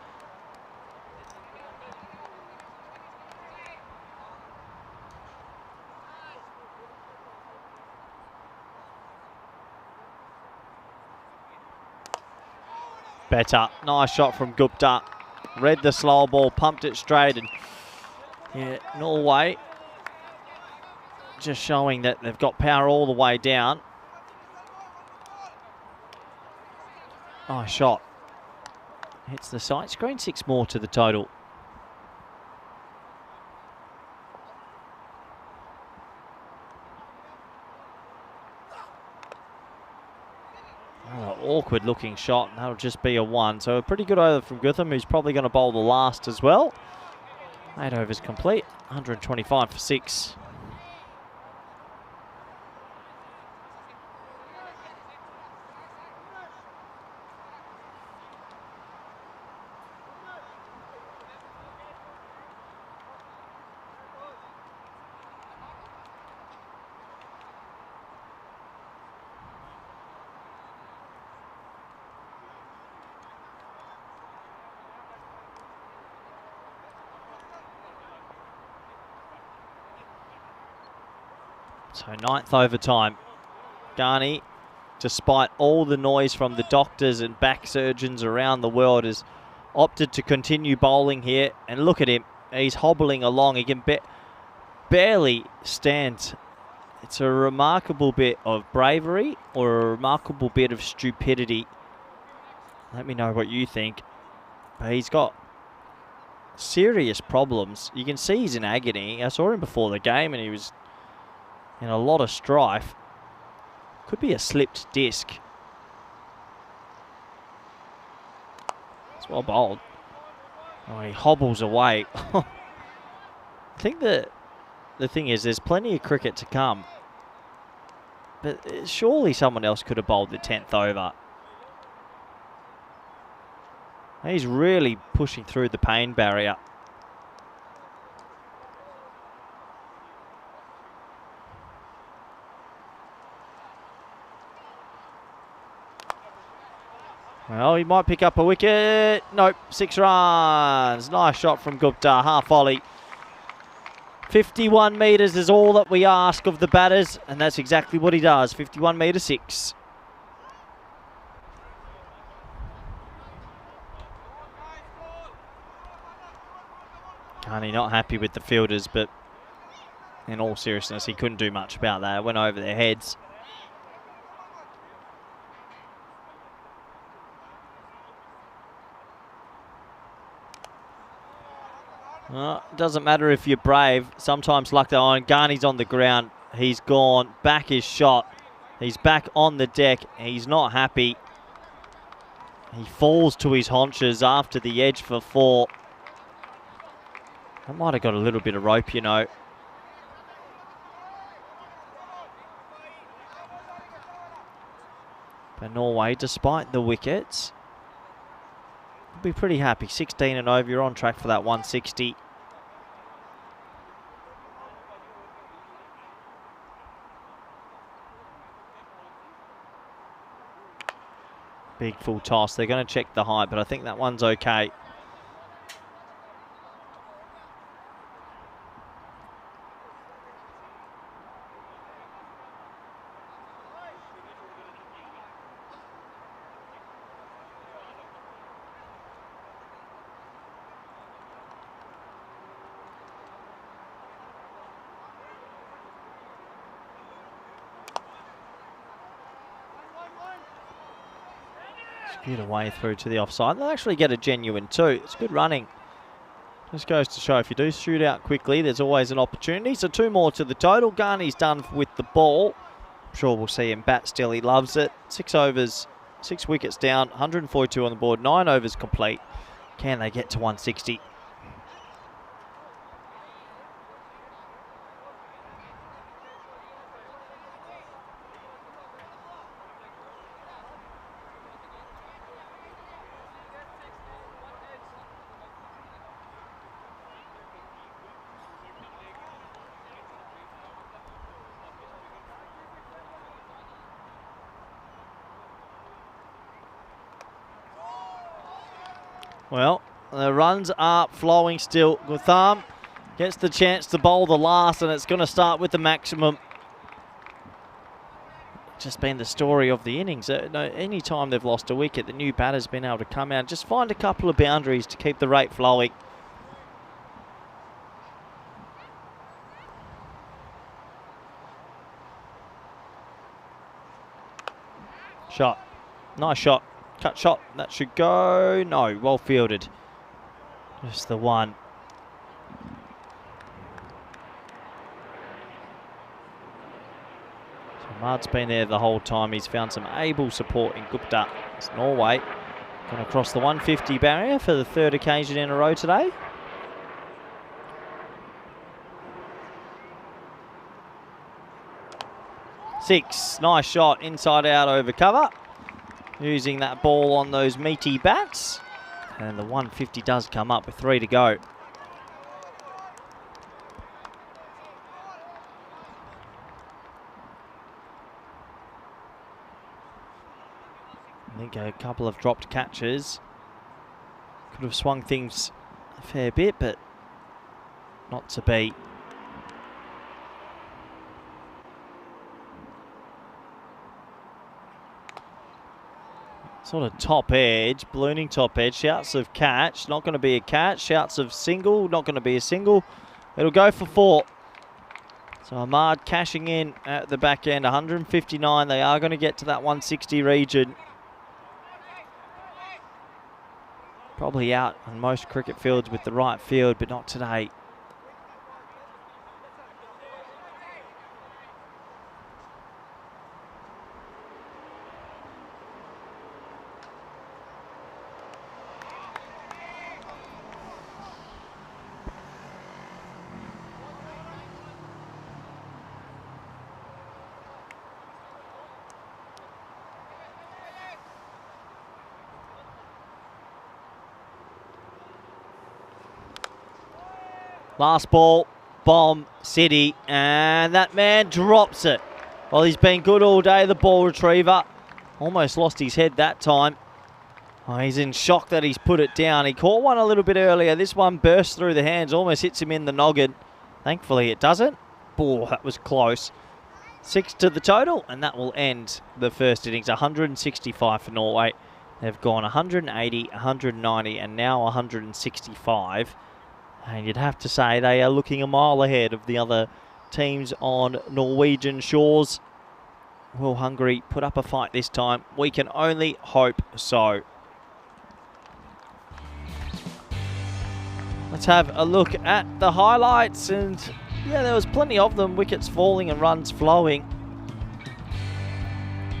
Better. Nice shot from Gupta. Read the slow ball, pumped it straight, and yeah, Norway just showing that they've got power all the way down. Nice shot. Hits the sight screen, 6 more to the total. Awkward looking shot, and that'll just be a 1. So a pretty good over from Gutham, who's probably going to bowl the last as well. 8 overs complete, 125 for 6. So 9th overtime. Ghani, despite all the noise from the doctors and back surgeons around the world, has opted to continue bowling here. And look at him. He's hobbling along. He can barely stand. It's a remarkable bit of bravery or a remarkable bit of stupidity. Let me know what you think. But he's got serious problems. You can see he's in agony. I saw him before the game and he was in a lot of strife. Could be a slipped disc. It's well bowled. Oh, he hobbles away. I think the thing is there's plenty of cricket to come. But surely someone else could have bowled the 10th over. He's really pushing through the pain barrier. Well, he might pick up a wicket. Nope, 6 runs. Nice shot from Gupta, half volley. 51 metres is all that we ask of the batters, and that's exactly what he does. 51 metre 6. Ghani not happy with the fielders, but in all seriousness, he couldn't do much about that. It went over their heads. Doesn't matter if you're brave. Sometimes luck though. Ghani's on the ground. He's gone. Back is shot. He's back on the deck. He's not happy. He falls to his haunches after the edge for 4. I might have got a little bit of rope, you know. But Norway, despite the wickets, will be pretty happy. 16 and over. You're on track for that 160. Big full toss. They're going to check the height, but I think that one's okay. Get away through to the offside. They'll actually get a genuine 2. It's good running. Just goes to show if you do shoot out quickly, there's always an opportunity. So 2 more to the total. Garney's done with the ball. I'm sure we'll see him bat still. He loves it. 6 overs, 6 wickets down, 142 on the board, 9 overs complete. Can they get to 160? Well, the runs are flowing still. Gutham gets the chance to bowl the last, and it's going to start with the maximum. Just been the story of the innings. Any time they've lost a wicket, the new batter's been able to come out and just find a couple of boundaries to keep the rate flowing. Shot. Nice shot. Cut shot. That should go. No, well fielded. Just the one. So Mard's been there the whole time. He's found some able support in Gupta. It's Norway going to cross the 150 barrier for the 3rd occasion in a row today. Six. Nice shot inside out over cover. Using that ball on those meaty bats. And the 150 does come up with 3 to go. I think a couple of dropped catches could have swung things a fair bit, but not to be. Sort of top edge, ballooning top edge, shouts of catch, not going to be a catch, shouts of single, not going to be a single. It'll go for 4. So Ahmad cashing in at the back end, 159. They are going to get to that 160 region. Probably out on most cricket fields with the right field, but not today. Last ball, bomb, City, and that man drops it. Well, he's been good all day, the ball retriever. Almost lost his head that time. Oh, he's in shock that he's put it down. He caught one a little bit earlier. This one burst through the hands, almost hits him in the noggin. Thankfully it doesn't. Oh, that was close. 6 to the total, and that will end the first innings. 165 for Norway. They've gone 180, 190, and now 165. And you'd have to say they are looking a mile ahead of the other teams on Norwegian shores. Will Hungary put up a fight this time? We can only hope so. Let's have a look at the highlights. And yeah, there was plenty of them. Wickets falling and runs flowing.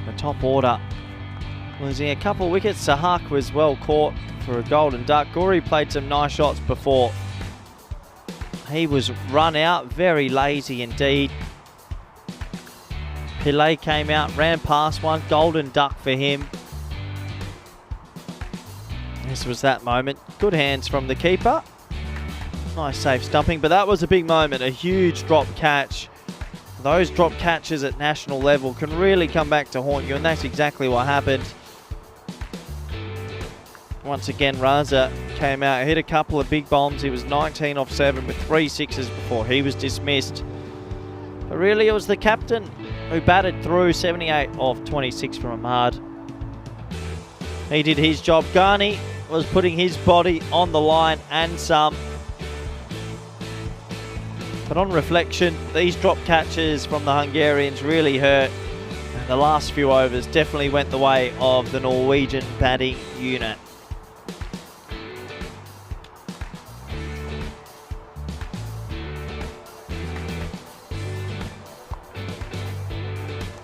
The top order losing a couple of wickets. Sahak was well caught for a golden duck. Guri played some nice shots before. He was run out, very lazy indeed. Pillay came out, ran past one, golden duck for him. This was that moment. Good hands from the keeper. Nice safe stumping, but that was a big moment, a huge drop catch. Those drop catches at national level can really come back to haunt you, and that's exactly what happened. Once again, Raza came out, hit a couple of big bombs. He was 19 off 7 with 3 sixes before he was dismissed. But really, it was the captain who batted through 78 off 26 from Ahmad. He did his job. Ghani was putting his body on the line and some. But on reflection, these drop catches from the Hungarians really hurt. And the last few overs definitely went the way of the Norwegian batting unit.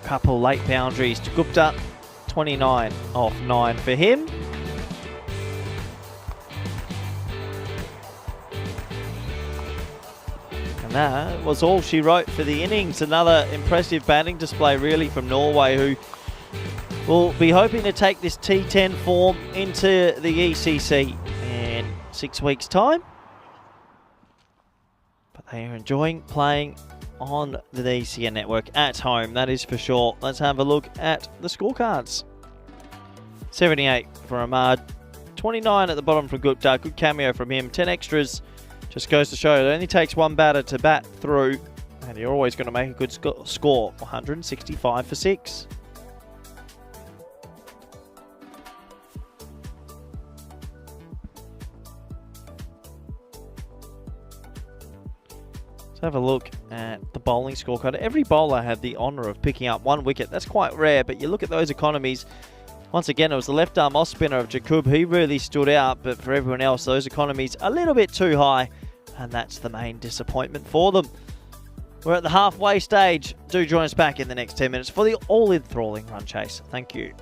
Couple late boundaries to Gupta, 29 off 9 for him. And that was all she wrote for the innings. Another impressive batting display really from Norway, who will be hoping to take this T10 form into the ECC in 6 weeks' time. But they are enjoying playing on the ECI network at home, that is for sure. Let's have a look at the scorecards. 78 for Ahmad, 29 at the bottom from Gupta, good cameo from him, 10 extras. Just goes to show it only takes one batter to bat through, and you're always going to make a good score. 165 for 6. Let's have a look at the bowling scorecard. Every bowler had the honour of picking up 1 wicket. That's quite rare, but you look at those economies. Once again, it was the left-arm off-spinner of Jakub. He really stood out, but for everyone else, those economies a little bit too high, and that's the main disappointment for them. We're at the halfway stage. Do join us back in the next 10 minutes for the all-enthralling run chase. Thank you.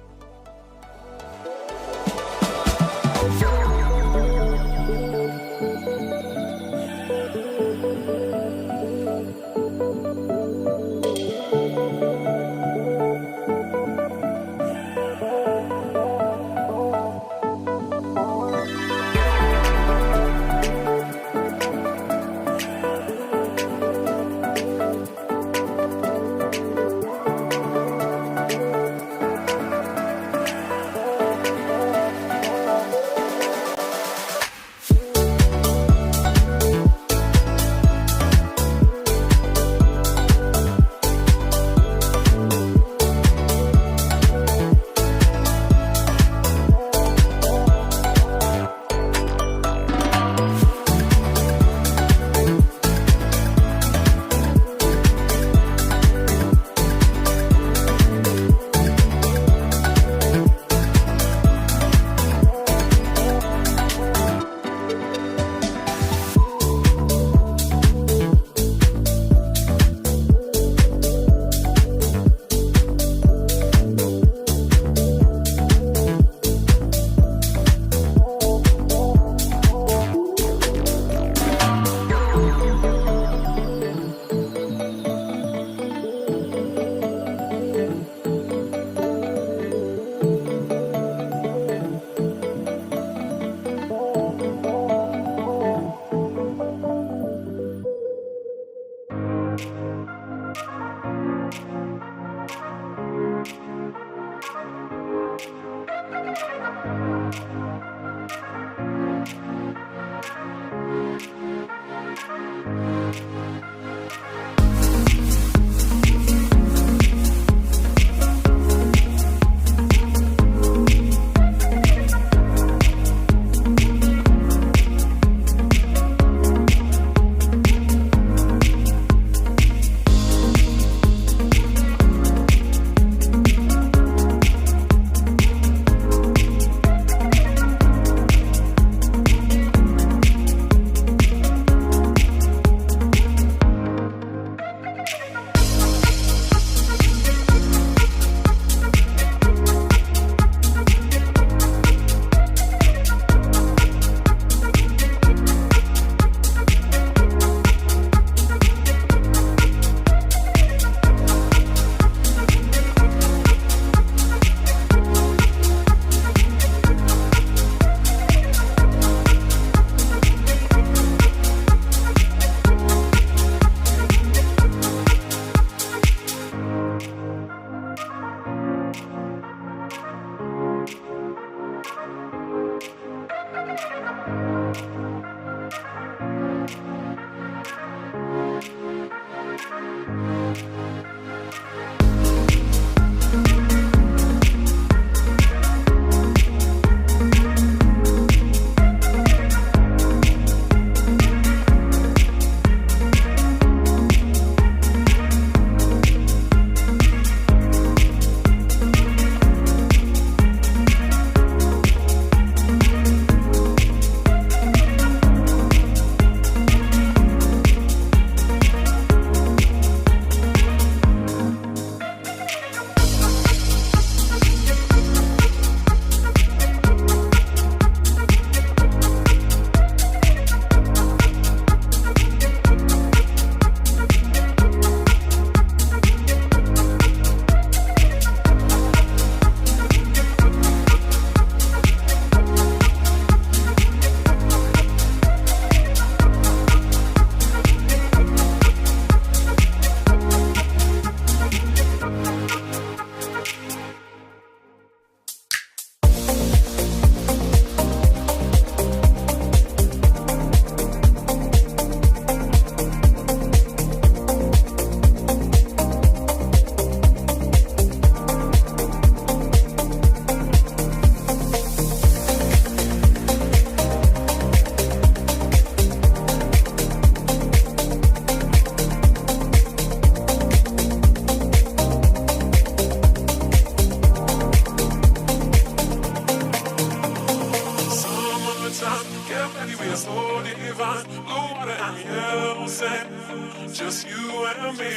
so divine. Blue water and yellow sand, just you and me.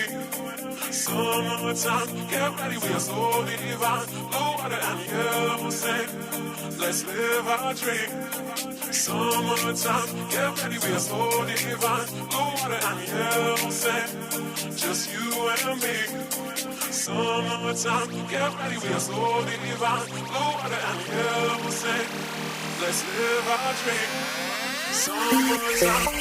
Summertime, get ready, we are so divine. Blue water and yellow sand, let's live our dream. Summertime, get ready, we are so divine. Blue water and yellow sand, just you and me. Summertime, get ready, we are so divine. Blue water and yellow sand, let's live our dream. Summertime.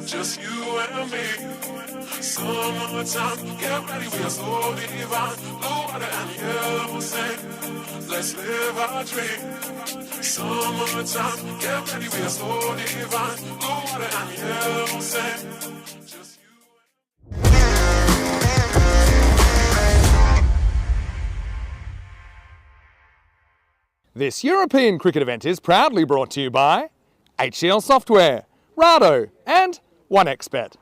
Just you and me. Summertime, get ready, we are so divine. Blue water and yellow sand, let's live our dream. Summertime, get ready, we are so divine. Blue water and yellow sand, just you. This European cricket event is proudly brought to you by HCL Software, Rado and 1xBet.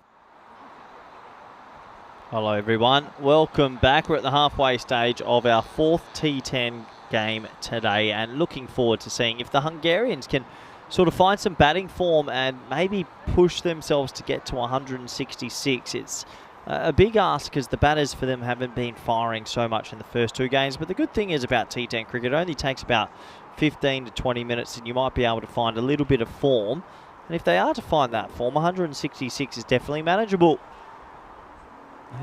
Hello everyone, welcome back. We're at the halfway stage of our fourth T10 game today and looking forward to seeing if the Hungarians can sort of find some batting form and maybe push themselves to get to 166. It's a big ask because the batters for them haven't been firing so much in the first two games, but the good thing is about T10 cricket, it only takes about 15 to 20 minutes and you might be able to find a little bit of form. And if they are to find that form, 166 is definitely manageable.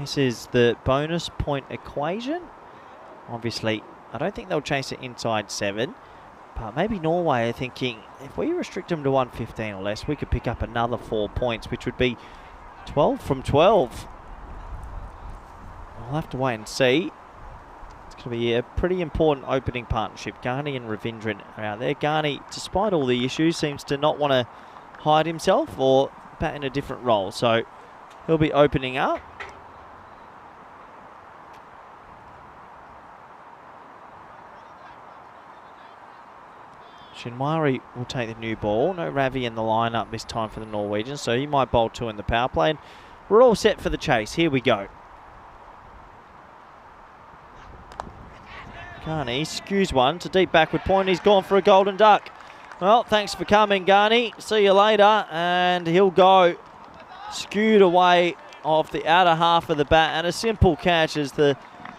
This is the bonus point equation. Obviously, I don't think they'll chase it inside 7. But maybe Norway are thinking, if we restrict them to 115 or less, we could pick up another 4 points, which would be 12 from 12. We'll have to wait and see. It's going to be a pretty important opening partnership. Ghani and Ravindran are out there. Ghani, despite all the issues, seems to not want to hide himself or bat in a different role. So he'll be opening up. Shinwari will take the new ball. No Ravi in the lineup this time for the Norwegians, so he might bowl 2 in the power play. And we're all set for the chase. Here we go. Ghani skews one to deep backward point. He's gone for a golden duck. Well, thanks for coming, Ghani. See you later. And he'll go skewed away off the outer half of the bat. And a simple catch as the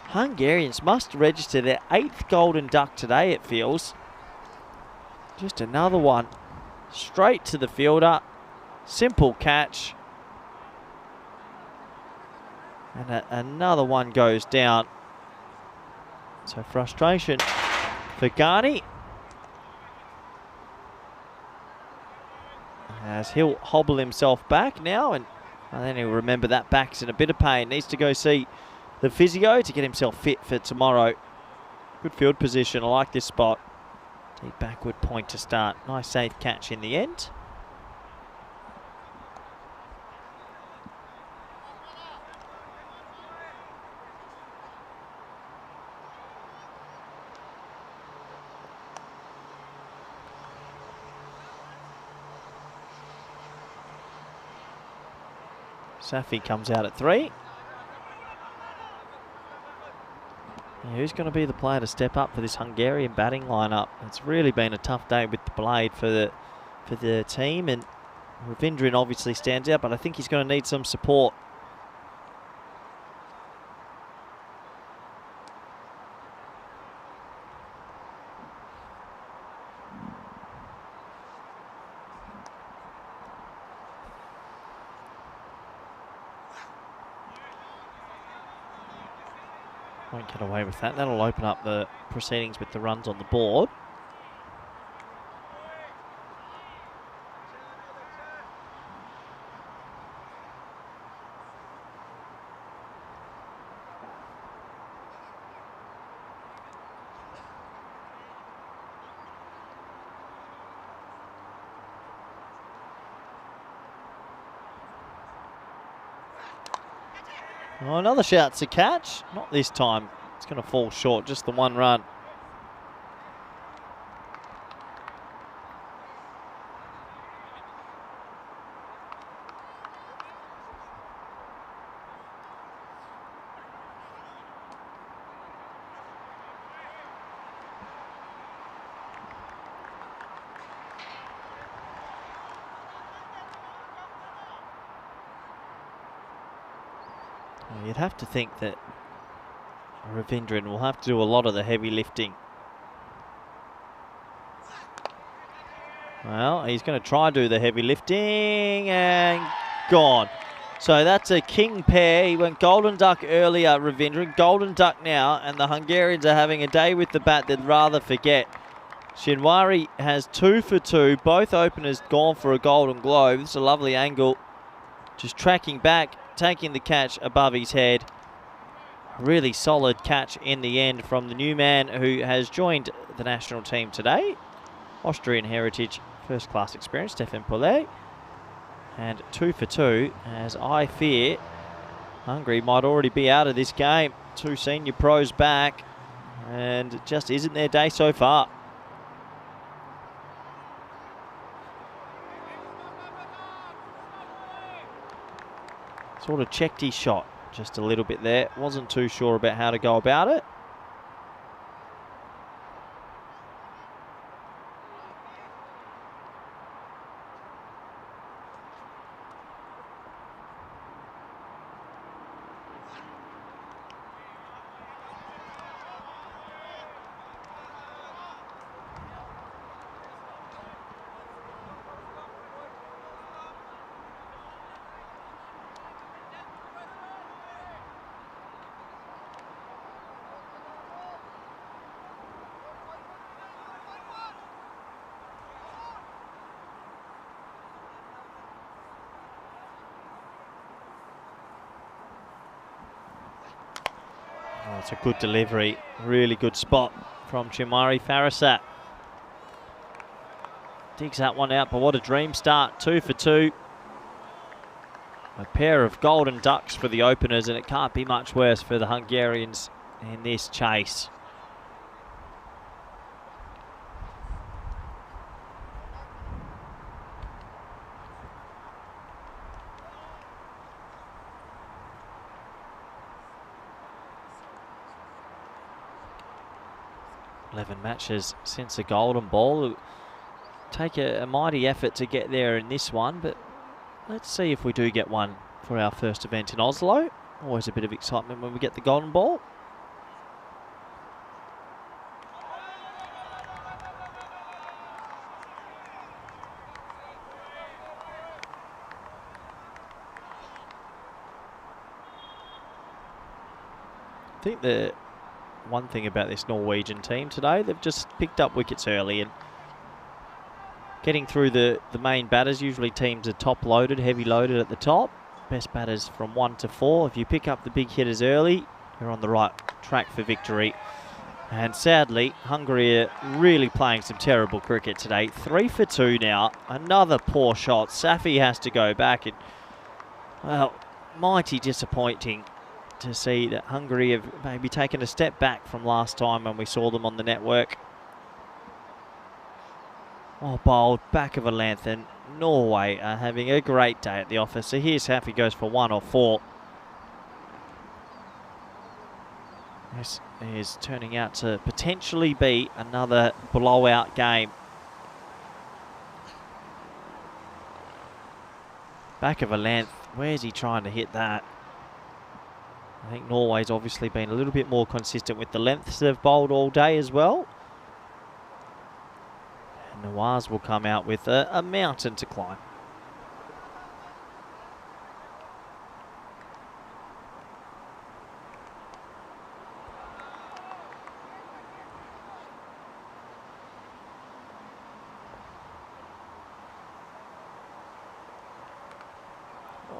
Hungarians must register their 8th golden duck today, it feels. Just another one. Straight to the fielder. Simple catch. And another one goes down. So frustration for Ghani, as he'll hobble himself back now, and then he'll remember that back's in a bit of pain. Needs to go see the physio to get himself fit for tomorrow. Good field position. I like this spot. Deep backward point to start. Nice safe catch in the end. Safi comes out at 3. Who's going to be the player to step up for this Hungarian batting lineup? It's really been a tough day with the blade for the team, and Ravindran obviously stands out, but I think he's going to need some support. Won't get away with that. That'll open up the proceedings with the runs on the board. Oh, another shout's a catch. Not this time. It's going to fall short, just the one run. You'd have to think that Ravindran will have to do a lot of the heavy lifting. Well, he's going to try to do the heavy lifting and gone. So that's a king pair. He went golden duck earlier, Ravindran. Golden duck now, and the Hungarians are having a day with the bat they'd rather forget. Shinwari has 2 for 2. Both openers gone for a golden globe. It's a lovely angle. Just tracking back, taking the catch above his head. Really solid catch in the end from the new man who has joined the national team today. Austrian heritage, first class experience, Stefan Poulet. And 2 for 2, as I fear Hungary might already be out of this game. 2 senior pros back, and it just isn't their day so far. Sort of checked his shot just a little bit there. Wasn't too sure about how to go about it. Oh, it's a good delivery, really good spot from Chimari Farasat. Digs that one out, but what a dream start. 2 for 2. A pair of golden ducks for the openers, and it can't be much worse for the Hungarians in this chase. Matches since a golden ball. It'll take a mighty effort to get there in this one, but let's see if we do get one for our first event in Oslo. Always a bit of excitement when we get the golden ball. I think the one thing about this Norwegian team today, they've just picked up wickets early, and getting through the main batters. Usually teams are top loaded, heavy loaded at the top. Best batters from 1 to 4. If you pick up the big hitters early, you're on the right track for victory. And sadly, Hungary are really playing some terrible cricket today. 3 for 2 now. Another poor shot. Safi has to go back, and well, mighty disappointing to see that Hungary have maybe taken a step back from last time when we saw them on the network. Well bowled, back of a length, and Norway are having a great day at the office. So here's Safi goes for 1 or 4. This is turning out to potentially be another blowout game. Back of a length, where's he trying to hit that? I think Norway's obviously been a little bit more consistent with the lengths they've bowled all day as well. And Nawaz will come out with a mountain to climb.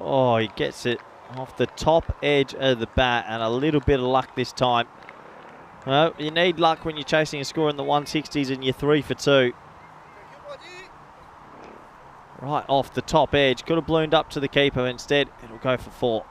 Oh, he gets it off the top edge of the bat, and a little bit of luck this time. Well, you need luck when you're chasing a score in the 160s and you're 3 for 2. Right off the top edge. Could have ballooned up to the keeper. Instead, it'll go for 4.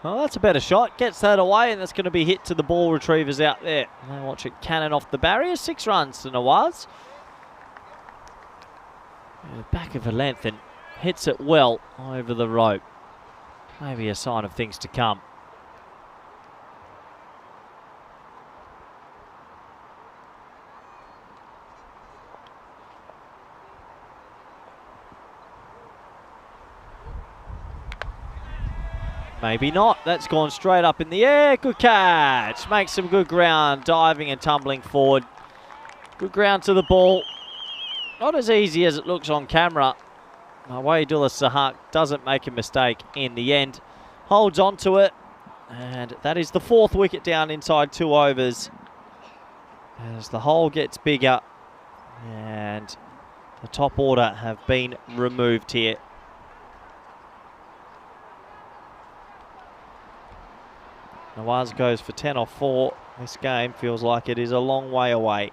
Well, that's a better shot. Gets that away, and that's going to be hit to the ball retrievers out there. And they watch it cannon off the barrier. 6 runs to Nawaz. Back of a length and hits it well over the rope. Maybe a sign of things to come. Maybe not. That's gone straight up in the air. Good catch. Makes some good ground, diving and tumbling forward. Good ground to the ball. Not as easy as it looks on camera. Waidullah Sahak doesn't make a mistake in the end. Holds on to it. And that is the 4th wicket down inside 2 overs. As the hole gets bigger. And the top order have been removed here. Nawaz goes for 10 off 4. This game feels like it is a long way away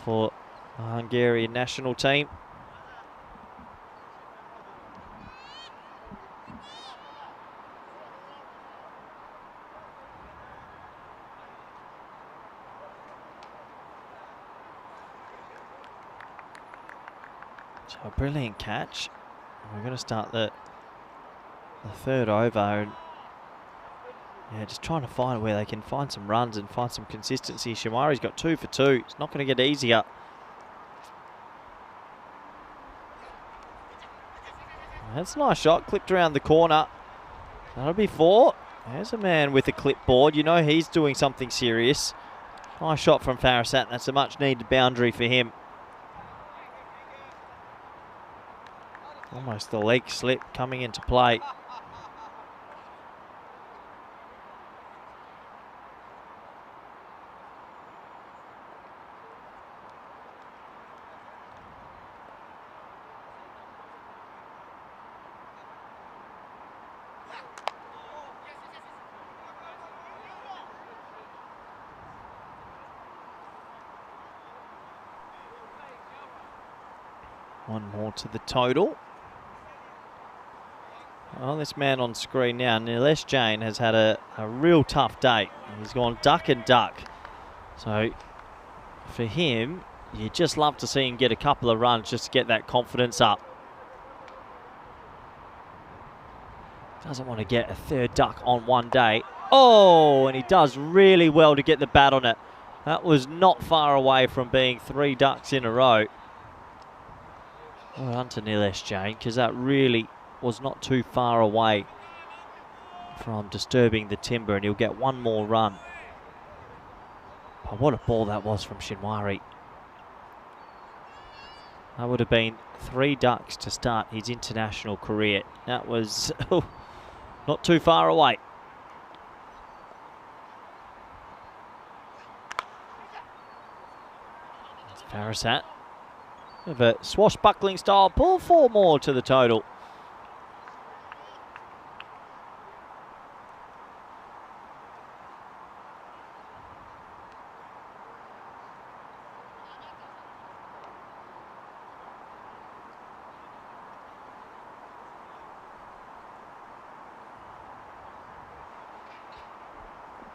for the Hungarian national team. So a brilliant catch. We're going to start the 3rd over. And yeah, just trying to find where they can find some runs and find some consistency. Shamari's got 2 for 2. It's not going to get easier. That's a nice shot. Clipped around the corner. That'll be 4. There's a man with a clipboard. You know he's doing something serious. Nice shot from Farasat. That's a much needed boundary for him. Almost the leg slip coming into play. One more to the total. Well, this man on screen now, Nilesh Jain, has had a real tough day. He's gone duck and duck. So for him, you just love to see him get a couple of runs just to get that confidence up. Doesn't want to get a 3rd duck on one day. Oh, and he does really well to get the bat on it. That was not far away from being 3 ducks in a row. Well done to Nilesh Jain, because that really was not too far away from disturbing the timber, and he'll get 1 more run. But what a ball that was from Shinwari. That would have been 3 ducks to start his international career. That was not too far away. That's Farasat. With a swashbuckling style pull, 4 more to the total.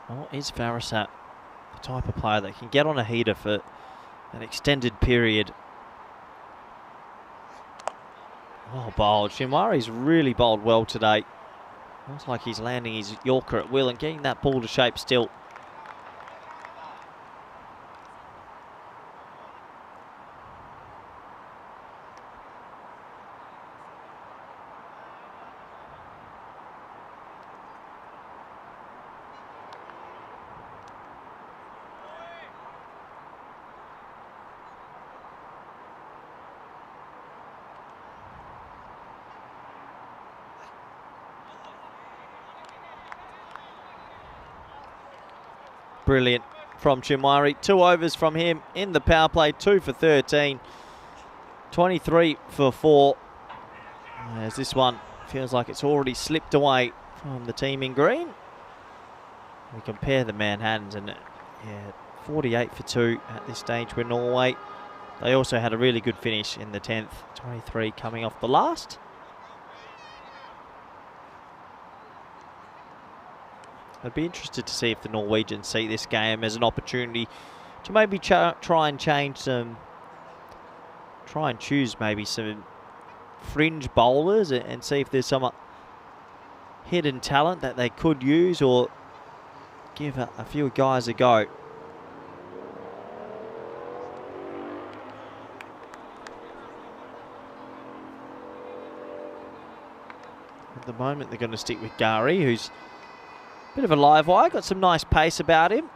What is Farasat? The type of player that can get on a heater for an extended period. Oh, bowled. Shimwari's really bowled well today. Looks like he's landing his Yorker at will and getting that ball to shape still. Brilliant from Chimwari. 2 overs from him in the power play. 2 for 13. 23 for 4. As this one feels like it's already slipped away from the team in green. We compare the Manhattans and 48 for 2 at this stage with Norway. They also had a really good finish in the 10th. 23 coming off the last. I'd be interested to see if the Norwegians see this game as an opportunity to maybe try and choose maybe some fringe bowlers and see if there's some hidden talent that they could use, or give a few guys a go. At the moment they're going to stick with Gari, who's bit of a live wire, got some nice pace about him.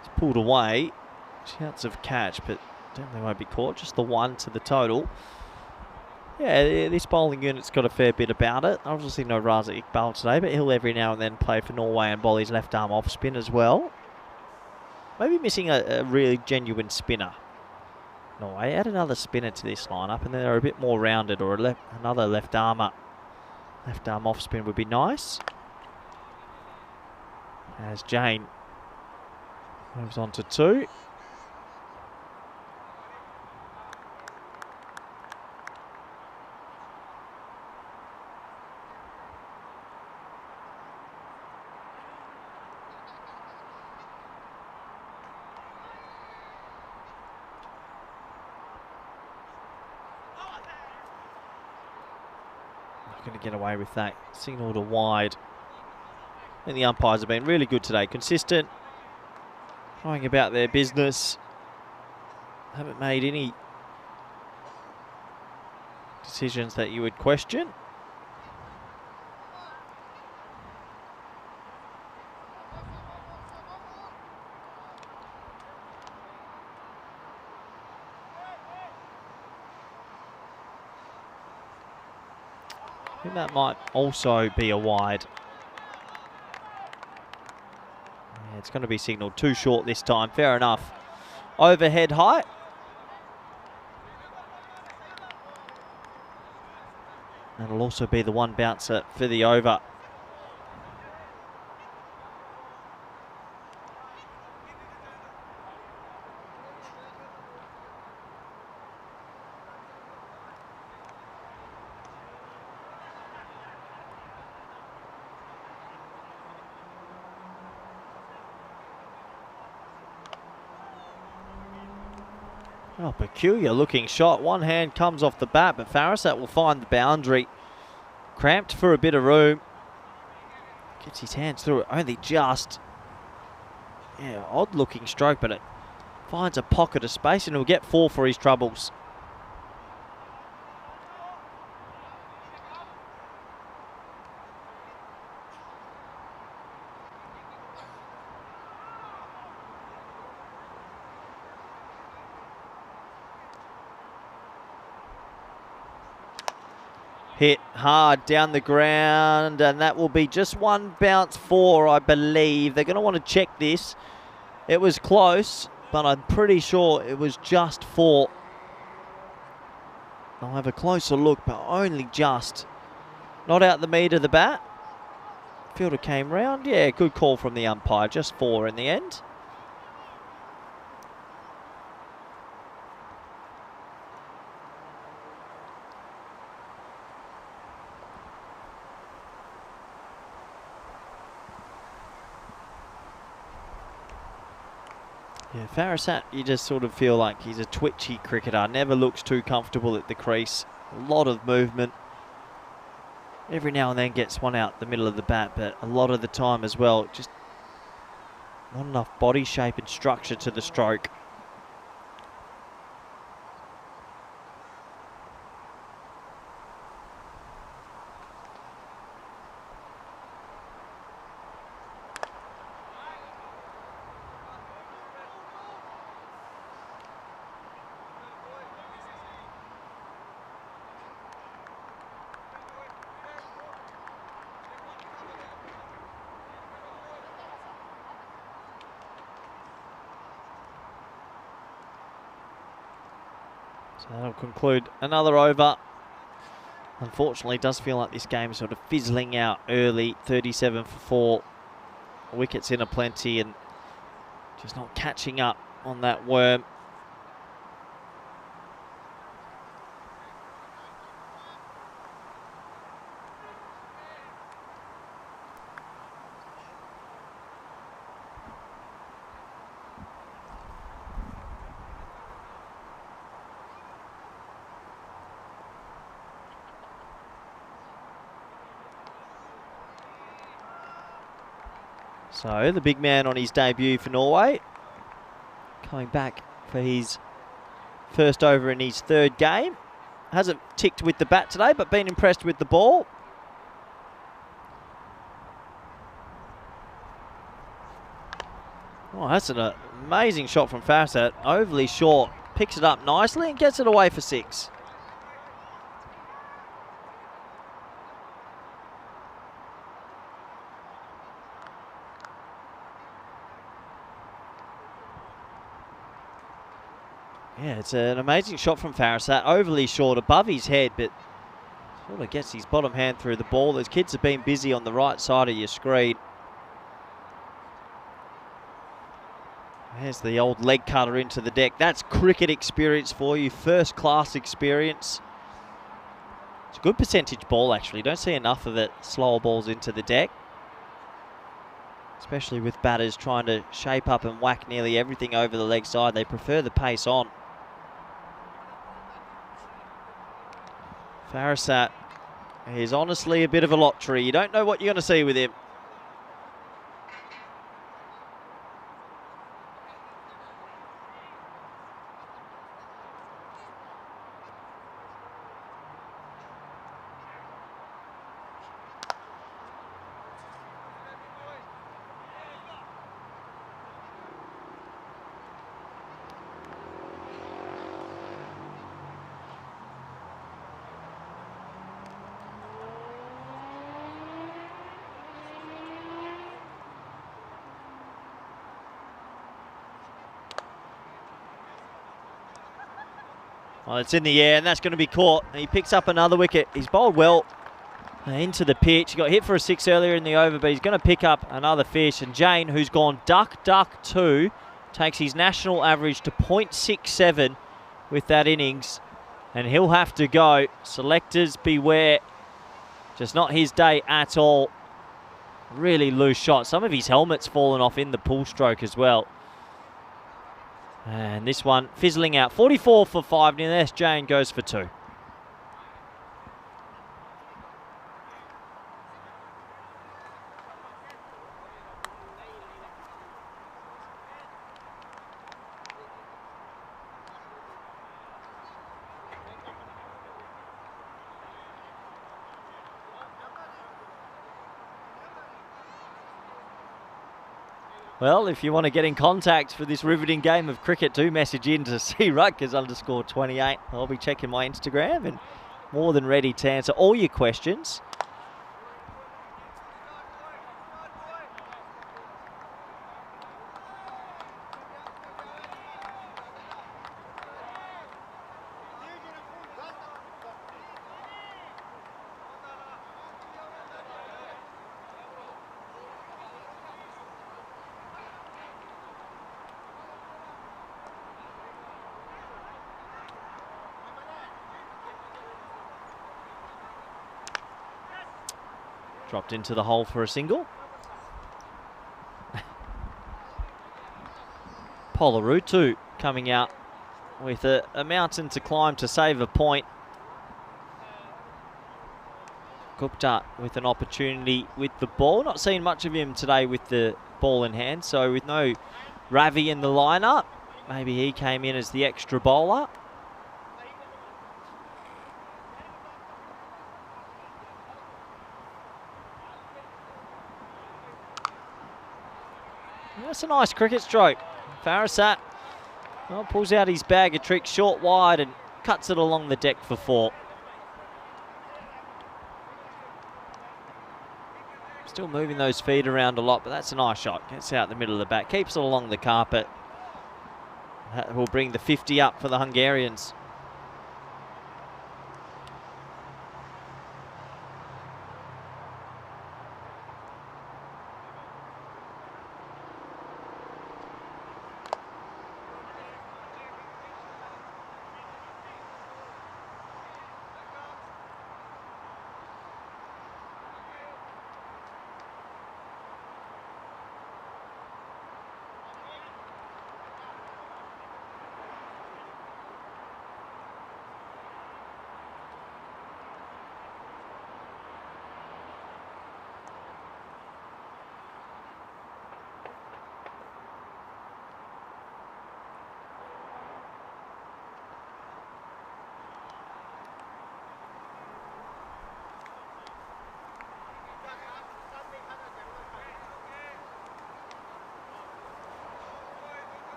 It's pulled away. Chance of catch, but definitely won't be caught. Just the 1 to the total. Yeah, this bowling unit's got a fair bit about it. Obviously no Raza Iqbal today, but he'll every now and then play for Norway and bowl his left arm off spin as well. Maybe missing a really genuine spinner. Norway, add another spinner to this lineup and then they're a bit more rounded, or another left armer. Left arm off spin would be nice. As Jane moves on to 2. Going to get away with that. Signal to wide. And the umpires have been really good today. Consistent. Going about their business. Haven't made any decisions that you would question. I think that might also be a wide. Yeah, it's going to be signalled too short this time. Fair enough. Overhead height. That'll also be the 1 bouncer for the over. Oh, peculiar looking shot. One hand comes off the bat, but Farasat will find the boundary. Cramped for a bit of room. Gets his hands through it only just. Yeah, odd looking stroke, but it finds a pocket of space and he'll get 4 for his troubles. Hit hard down the ground, and that will be just 1 bounce 4, I believe. They're going to want to check this. It was close, but I'm pretty sure it was just 4. I'll have a closer look, but only just. Not out the meat of the bat. Fielder came round. Yeah, good call from the umpire. Just 4 in the end. Yeah, Farasat, you just sort of feel like he's a twitchy cricketer. Never looks too comfortable at the crease. A lot of movement. Every now and then gets one out the middle of the bat, but a lot of the time as well, just not enough body shape and structure to the stroke. So that'll conclude another over. Unfortunately, it does feel like this game is sort of fizzling out early. 37 for 4. Wickets in aplenty and just not catching up on that worm. So the big man on his debut for Norway, coming back for his first over in his third game. Hasn't ticked with the bat today, but been impressed with the ball. Oh, that's an amazing shot from Farasat. Overly short, picks it up nicely and gets it away for 6. Yeah, it's an amazing shot from Farasat. Overly short, above his head, but sort of gets his bottom hand through the ball. Those kids have been busy on the right side of your screen. There's the old leg cutter into the deck. That's cricket experience for you, first class experience. It's a good percentage ball, actually. Don't see enough of it, slower balls into the deck. Especially with batters trying to shape up and whack nearly everything over the leg side. They prefer the pace on. Farasat is honestly a bit of a lottery. You don't know what you're going to see with him. Well, it's in the air, and that's going to be caught. And he picks up another wicket. He's bowled well into the pitch. He got hit for a 6 earlier in the over, but he's going to pick up another fish. And Jane, who's gone duck, 2, takes his national average to .67 with that innings. And he'll have to go. Selectors beware. Just not his day at all. Really loose shot. Some of his helmet's fallen off in the pull stroke as well. And this one fizzling out. 44 for 5. Nilesh Jain goes for 2. Well, if you want to get in contact for this riveting game of cricket, do message in to @CRutgers_28. I'll be checking my Instagram and more than ready to answer all your questions. Dropped into the hole for a single. Polarutu coming out with a mountain to climb to save a point. Gupta with an opportunity with the ball. Not seen much of him today with the ball in hand, so with no Ravi in the lineup, maybe he came in as the extra bowler. That's a nice cricket stroke. Farasat pulls out his bag of tricks short wide and cuts it along the deck for 4. Still moving those feet around a lot, but that's a nice shot. Gets out the middle of the bat, keeps it along the carpet. That will bring the 50 up for the Hungarians.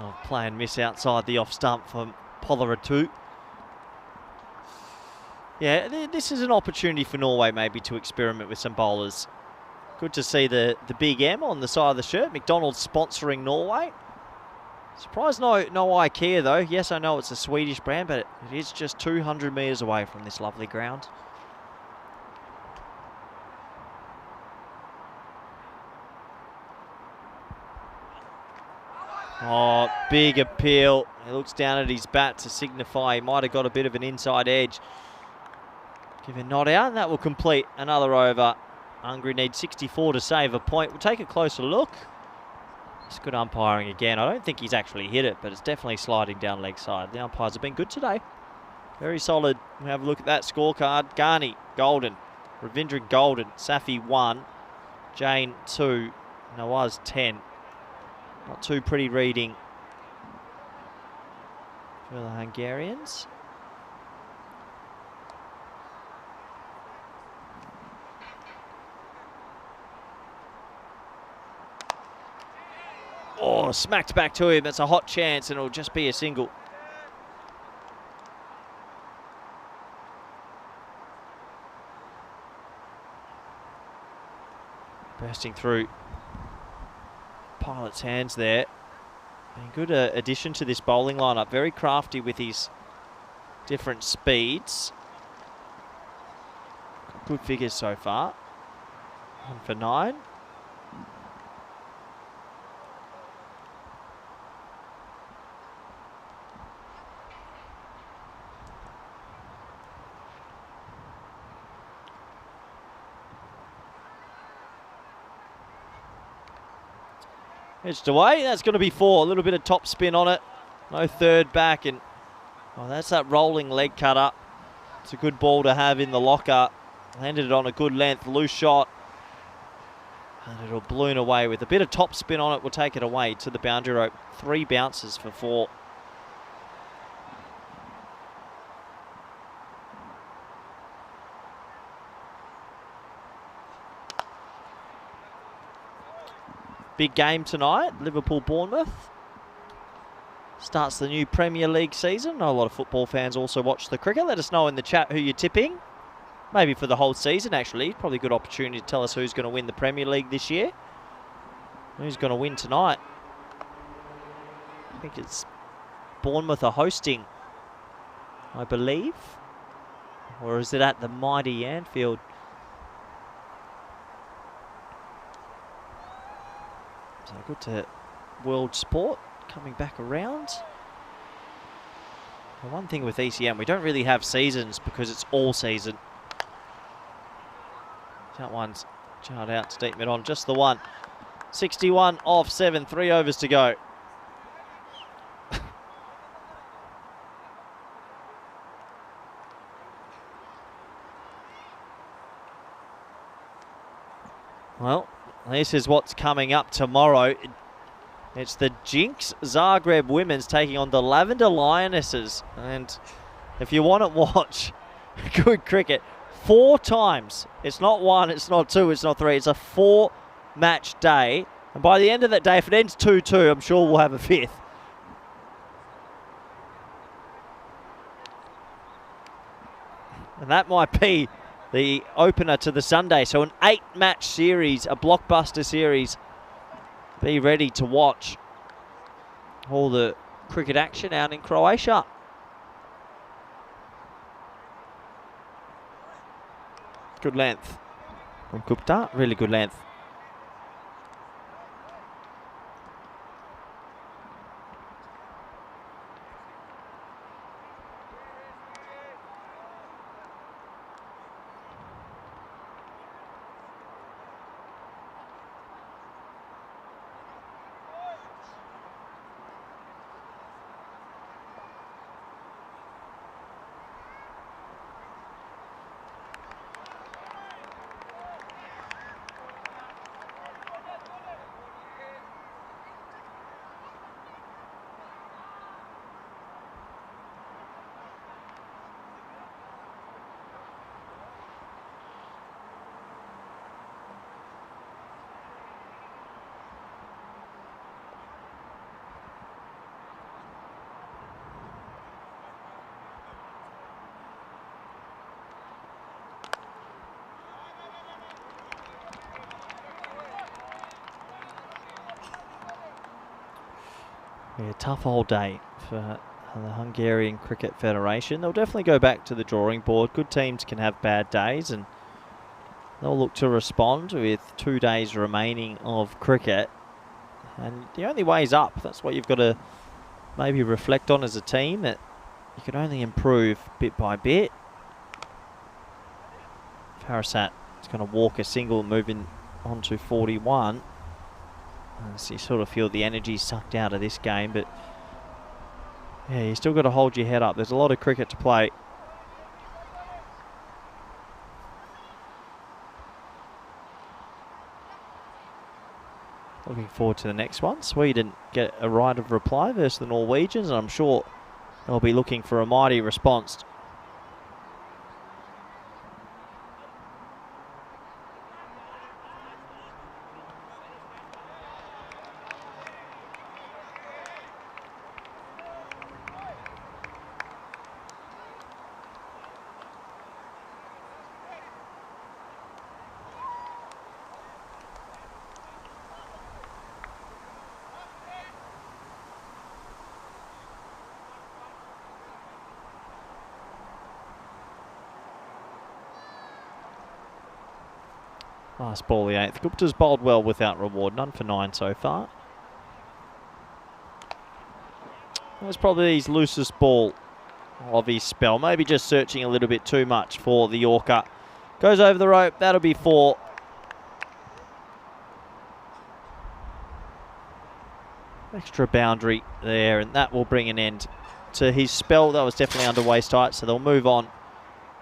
Oh, play and miss outside the off stump from Polarutu. Yeah, this is an opportunity for Norway maybe to experiment with some bowlers. Good to see the big M on the side of the shirt. McDonald's sponsoring Norway. Surprised no IKEA though. Yes, I know it's a Swedish brand, but it is just 200 metres away from this lovely ground. Oh, big appeal. He looks down at his bat to signify he might have got a bit of an inside edge. Give a nod out, and that will complete another over. Hungary needs 64 to save a point. We'll take a closer look. It's good umpiring again. I don't think he's actually hit it, but it's definitely sliding down leg side. The umpires have been good today. Very solid. We'll have a look at that scorecard. Ghani, golden. Ravindra, golden. Safi, 1. Jain, 2. Nawaz, 10. Not too pretty reading for the Hungarians. Oh, smacked back to him. That's a hot chance, and it'll just be a single. Bursting through Pilot's hands there. And good addition to this bowling lineup. Very crafty with his different speeds. Good figures so far. 1 for 9. Edged away, that's going to be 4. A little bit of top spin on it. No third back, and that's that rolling leg cutter. It's a good ball to have in the locker. Landed it on a good length, loose shot. And it'll balloon away with a bit of top spin on it. We'll take it away to the boundary rope. 3 bounces for 4. Big game tonight, Liverpool-Bournemouth. Starts the new Premier League season. I know a lot of football fans also watch the cricket. Let us know in the chat who you're tipping. Maybe for the whole season, actually. Probably a good opportunity to tell us who's going to win the Premier League this year. Who's going to win tonight? I think it's Bournemouth are hosting, I believe. Or is it at the mighty Anfield? So good to World Sport coming back around. The one thing with ECM, we don't really have seasons because it's all season. That one's charged out to deep mid on, just the one. 61 off 7, 3 overs to go. Well, this is what's coming up tomorrow. It's the Jinx Zagreb Women's taking on the Lavender Lionesses. And if you want to watch good cricket, 4 times. It's not 1, it's not 2, it's not 3. It's a 4-match day. And by the end of that day, if it ends 2-2, I'm sure we'll have a 5th. And that might be the opener to the Sunday. So an 8-match series, a blockbuster series. Be ready to watch all the cricket action out in Croatia. Good length from Gupta, really good length. Yeah, tough old day for the Hungarian Cricket Federation. They'll definitely go back to the drawing board. Good teams can have bad days, and they'll look to respond with 2 days remaining of cricket. And the only way is up. That's what you've got to maybe reflect on as a team, that you can only improve bit by bit. Farasat is going to walk a single, moving on to 41. So you sort of feel the energy sucked out of this game, but yeah, you still got to hold your head up. There's a lot of cricket to play. Looking forward to the next one. Sweden get a right of reply versus the Norwegians, and I'm sure they'll be looking for a mighty response. Last ball, the 8th. Gupta's bowled well without reward. None for 9 so far. That was probably his loosest ball of his spell. Maybe just searching a little bit too much for the Yorker. Goes over the rope. That'll be 4. Extra boundary there, and that will bring an end to his spell. That was definitely under waist height, so they'll move on,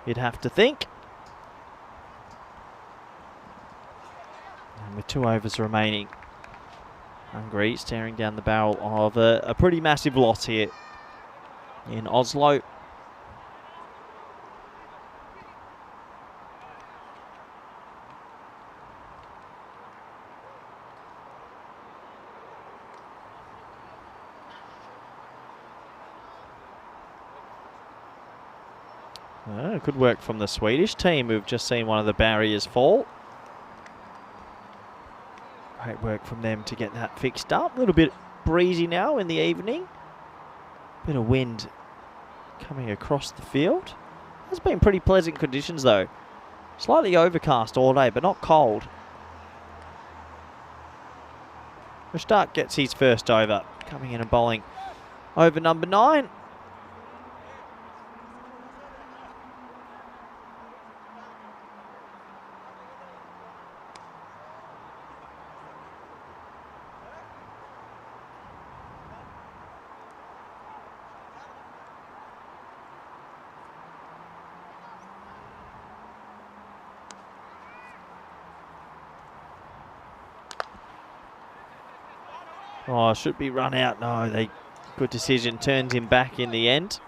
you'd have to think. With 2 overs remaining, Hungary staring down the barrel of a pretty massive loss here in Oslo. Good work from the Swedish team, who've just seen one of the barriers fall. Great work from them to get that fixed up. A little bit breezy now in the evening. Bit of wind coming across the field. It's been pretty pleasant conditions though. Slightly overcast all day, but not cold. Mushtaq gets his first over, coming in and bowling over number 9. Oh, should be run out. No, good decision. Turns him back in the end.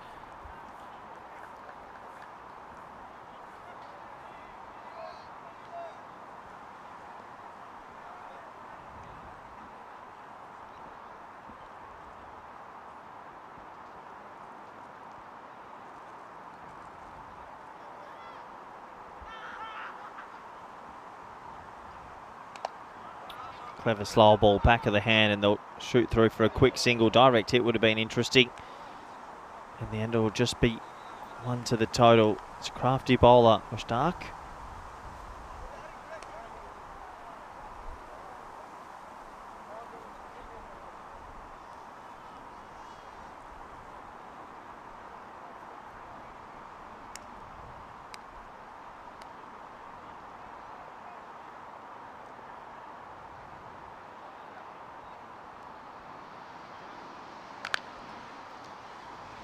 Clever slow ball, back of the hand, and they'll shoot through for a quick single. Direct hit would have been interesting. In the end, it will just be 1 to the total. It's a crafty bowler, Mushtaq.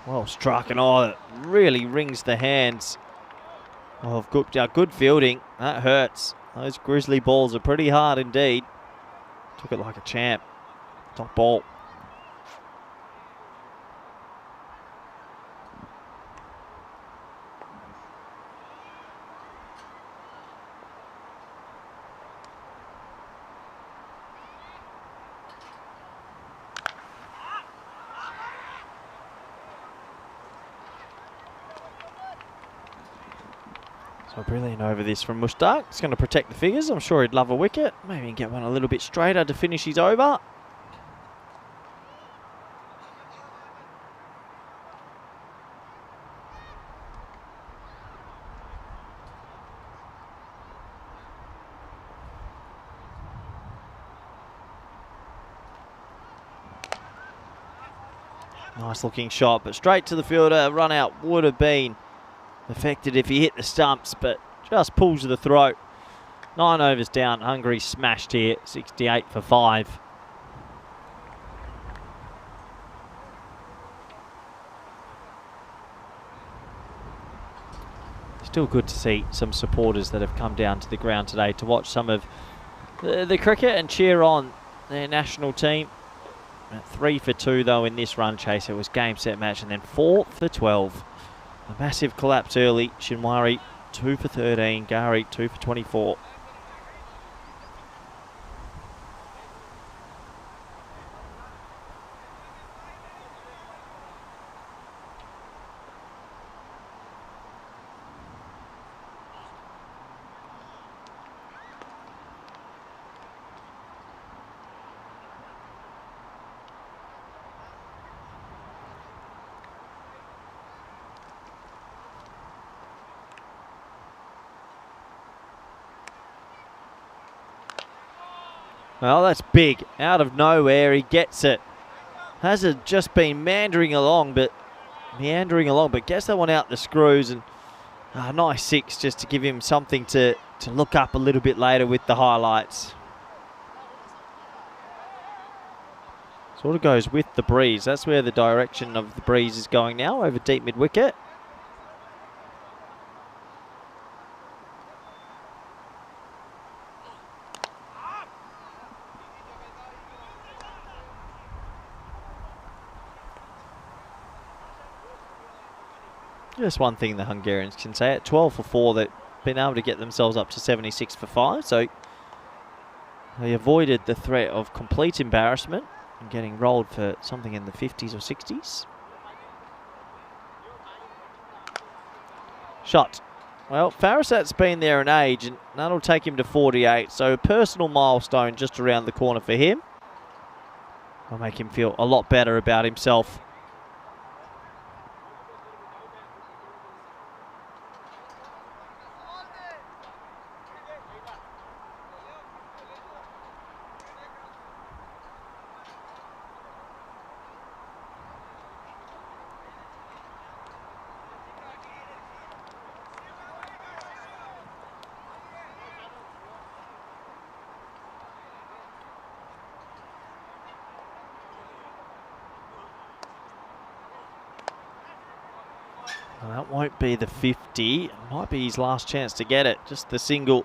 Well struck, and oh, it really rings the hands of Gupta. Good fielding. That hurts. Those Grizzly balls are pretty hard indeed. Took it like a champ. Top ball. So brilliant over this from Mushtaq. It's going to protect the figures. I'm sure he'd love a wicket. Maybe get one a little bit straighter to finish his over. Nice looking shot, but straight to the fielder. Run out would have been affected if he hit the stumps, but just pulls to the throat. 9 overs down. Hungary smashed here. 68 for 5. Still good to see some supporters that have come down to the ground today to watch some of the cricket and cheer on their national team. 3 for 2 though in this run chase. It was game, set, match, and then 4 for 12. A massive collapse early. Shinwari 2 for 13. Gari 2 for 24. Well, that's big. Out of nowhere, he gets it. Hasn't just been meandering along, but gets that one out the screws. And nice 6 just to give him something to look up a little bit later with the highlights. Sort of goes with the breeze. That's where the direction of the breeze is going now, over deep mid-wicket. Just one thing the Hungarians can say, at 12 for 4, they've been able to get themselves up to 76 for 5, so they avoided the threat of complete embarrassment and getting rolled for something in the 50s or 60s. Shot. Well, Farasat's been there an age, and that'll take him to 48, so a personal milestone just around the corner for him. Will make him feel a lot better about himself. Well, that won't be the 50. It might be his last chance to get it. Just the single.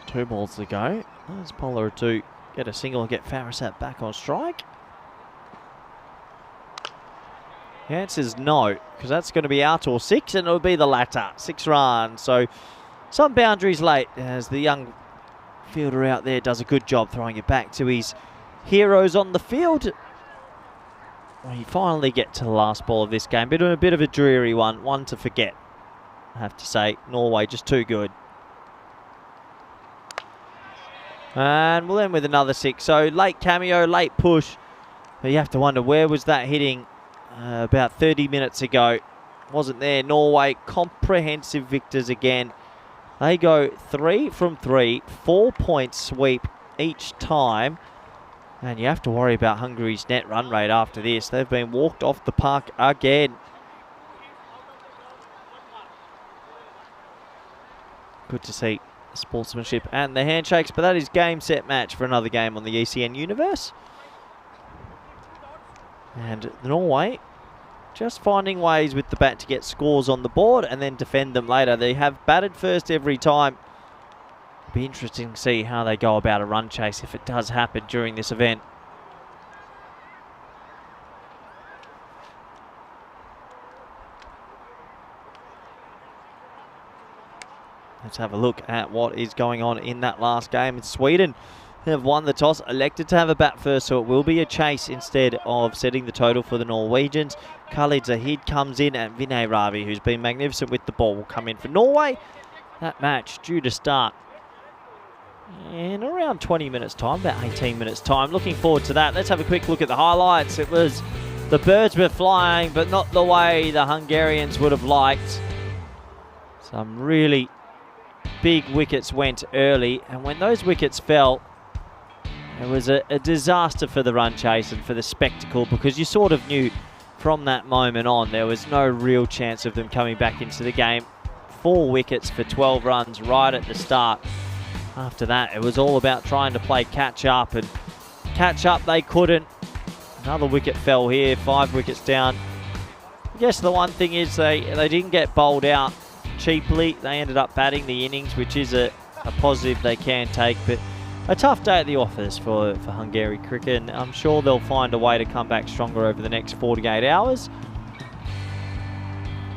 Two balls to go. There's Polar to get a single and get Farasat back on strike. The answer is no, because that's going to be out or 6, and it'll be the latter. 6 runs. So some boundaries late as the young fielder out there does a good job throwing it back to his heroes on the field. We finally get to the last ball of this game. A bit of a dreary one to forget, I have to say. Norway just too good. And we'll end with another 6. So late cameo, late push. But you have to wonder, where was that hitting about 30 minutes ago? Wasn't there. Norway, comprehensive victors again. They go 3 from 3, 4-point sweep each time. And you have to worry about Hungary's net run rate after this. They've been walked off the park again. Good to see the sportsmanship and the handshakes, but that is game, set, match for another game on the ECN universe. And Norway just finding ways with the bat to get scores on the board and then defend them later. They have batted first every time. Be interesting to see how they go about a run chase if it does happen during this event. Let's have a look at what is going on in that last game. Sweden have won the toss, elected to have a bat first, so it will be a chase instead of setting the total for the Norwegians. Khalid Zahid comes in, and Vinay Ravi, who's been magnificent with the ball, will come in for Norway. That match due to start in around 20 minutes time, about 18 minutes time. Looking forward to that. Let's have a quick look at the highlights. It was, the birds were flying, but not the way the Hungarians would have liked. Some really big wickets went early, and when those wickets fell, it was a disaster for the run chase and for the spectacle, because you sort of knew from that moment on there was no real chance of them coming back into the game. 4 wickets for 12 runs right at the start. After that, it was all about trying to play catch up, and catch up they couldn't. Another wicket fell here, 5 wickets down. I guess the one thing is they didn't get bowled out cheaply. They ended up batting the innings, which is a positive they can take, but a tough day at the office for Hungary cricket, and I'm sure they'll find a way to come back stronger over the next 48 hours.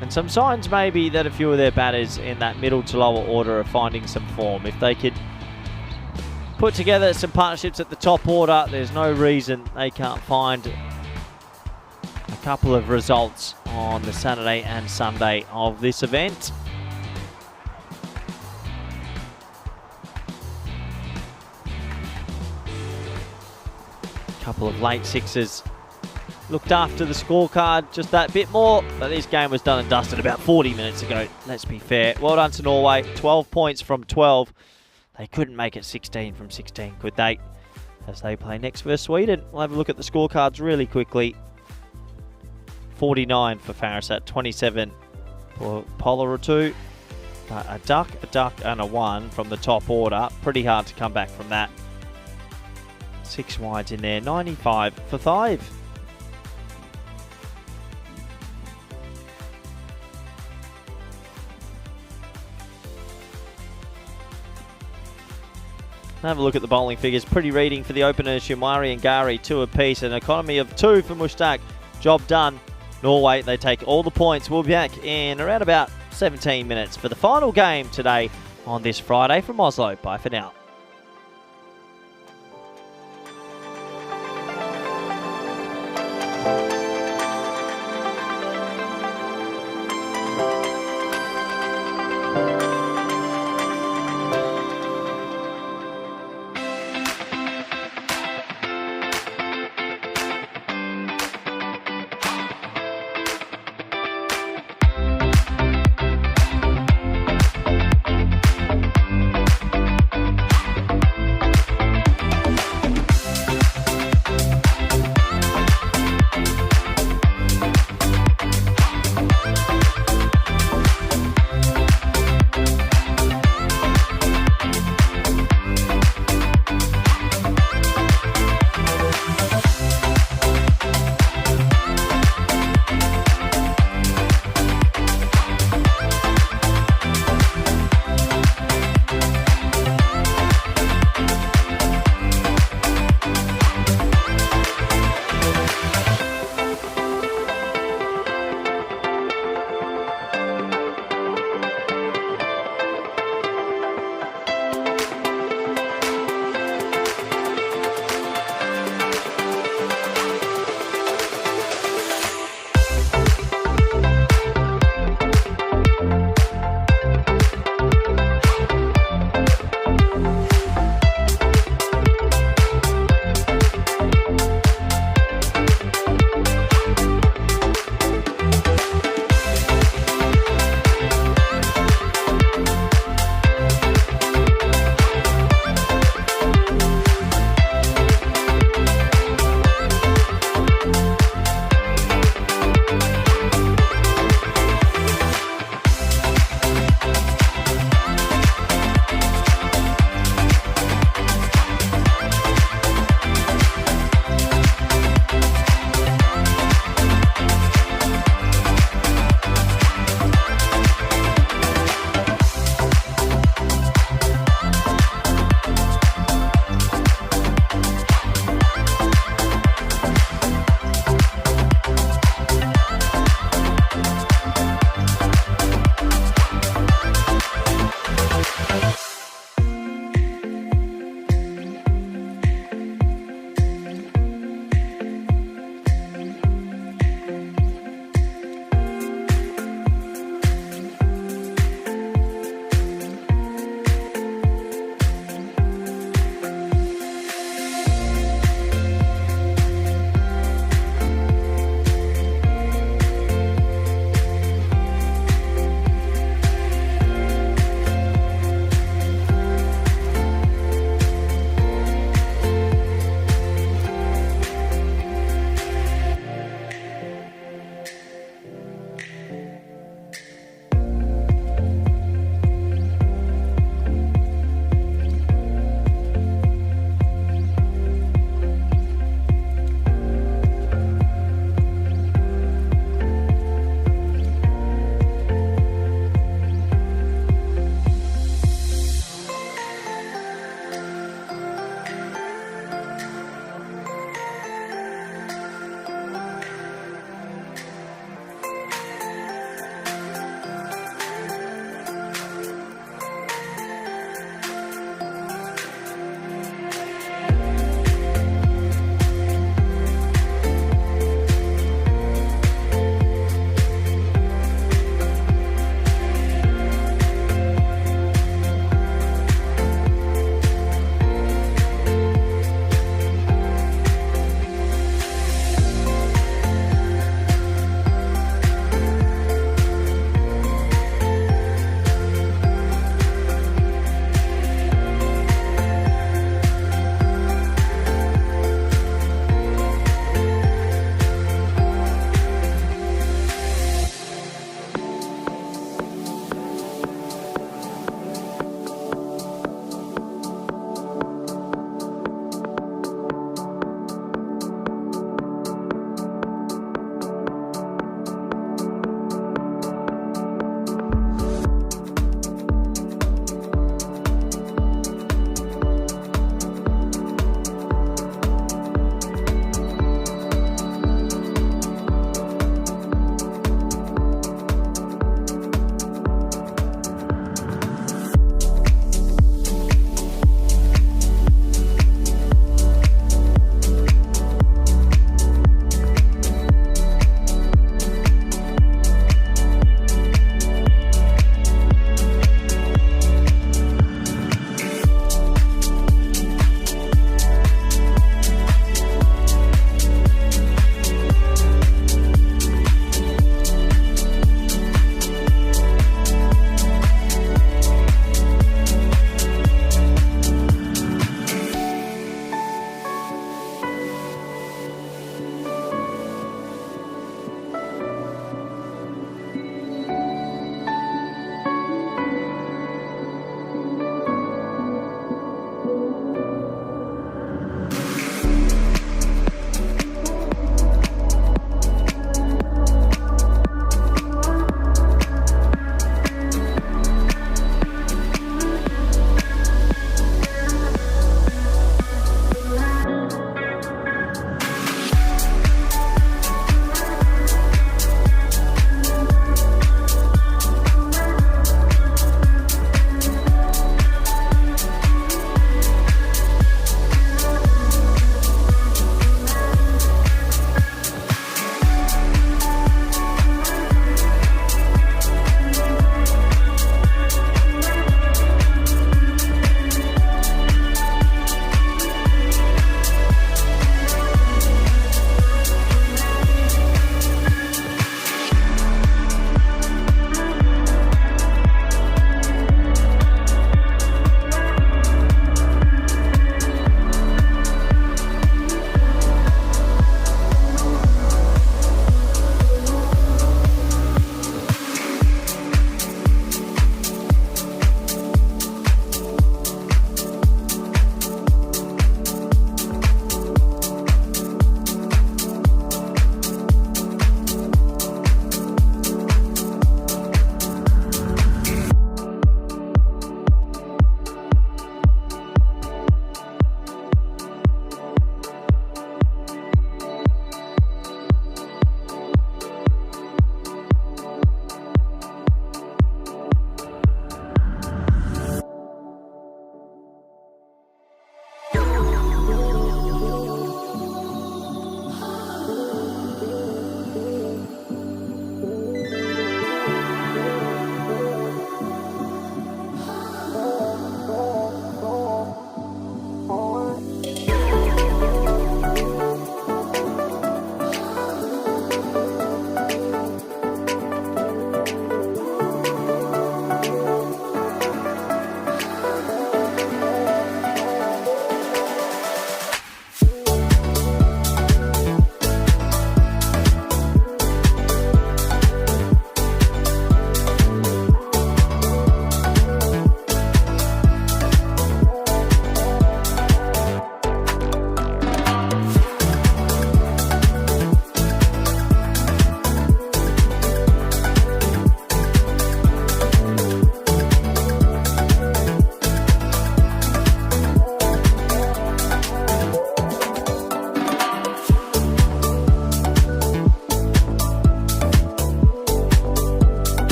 And some signs maybe that a few of their batters in that middle to lower order are finding some form. If they could put together some partnerships at the top order, there's no reason they can't find a couple of results on the Saturday and Sunday of this event. Couple of late sixes looked after the scorecard just that bit more, but this game was done and dusted about 40 minutes ago. Let's be fair. Well done to Norway. 12 points from 12. They couldn't make it 16 from 16, could they? As they play next versus Sweden. We'll have a look at the scorecards really quickly. 49 for Farasat, 27 for Polar 2. A duck, and a 1 from the top order. Pretty hard to come back from that. 6 wides in there, 95 for 5. Have a look at the bowling figures. Pretty reading for the openers, Shumari and Gari, 2 apiece. An economy of 2 for Mushtaq. Job done. Norway, they take all the points. We'll be back in around about 17 minutes for the final game today on this Friday from Oslo. Bye for now.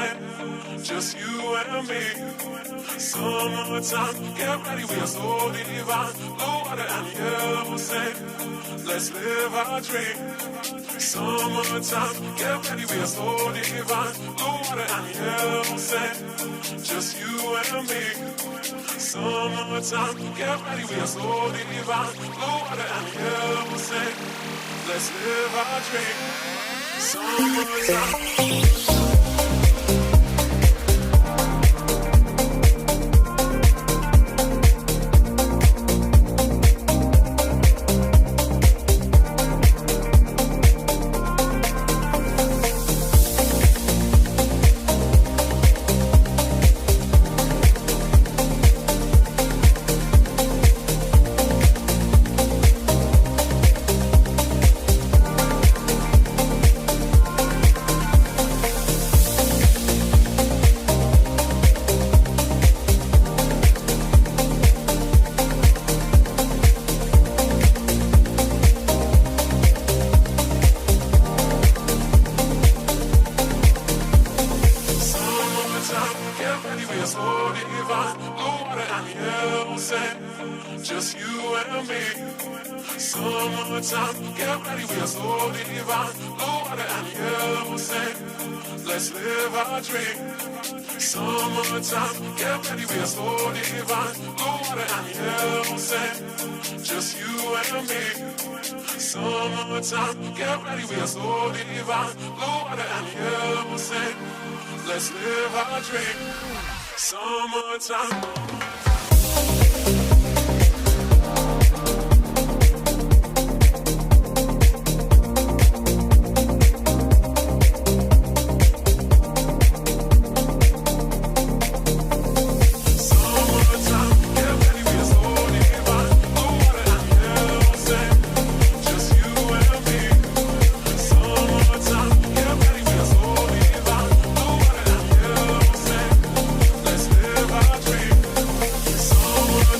sand, just you and me. Summertime, get ready, we are so divine. Blue water and yellow sand, let's live our dream. Summertime, get ready, we are so divine. Blue water and yellow sand, just you and me. Summertime, get ready, we are so divine. Blue water and yellow sand, let's live our dream. Summertime. Just you and me. Summertime, get ready, we are so divine. Blue water and yellow sand, let's live our dream. Summertime, get ready, we are so divine. Blue water and yellow sand, just you and me. Summertime, get ready, we are so divine. Blue water and yellow sand, let's live our dream. Summertime.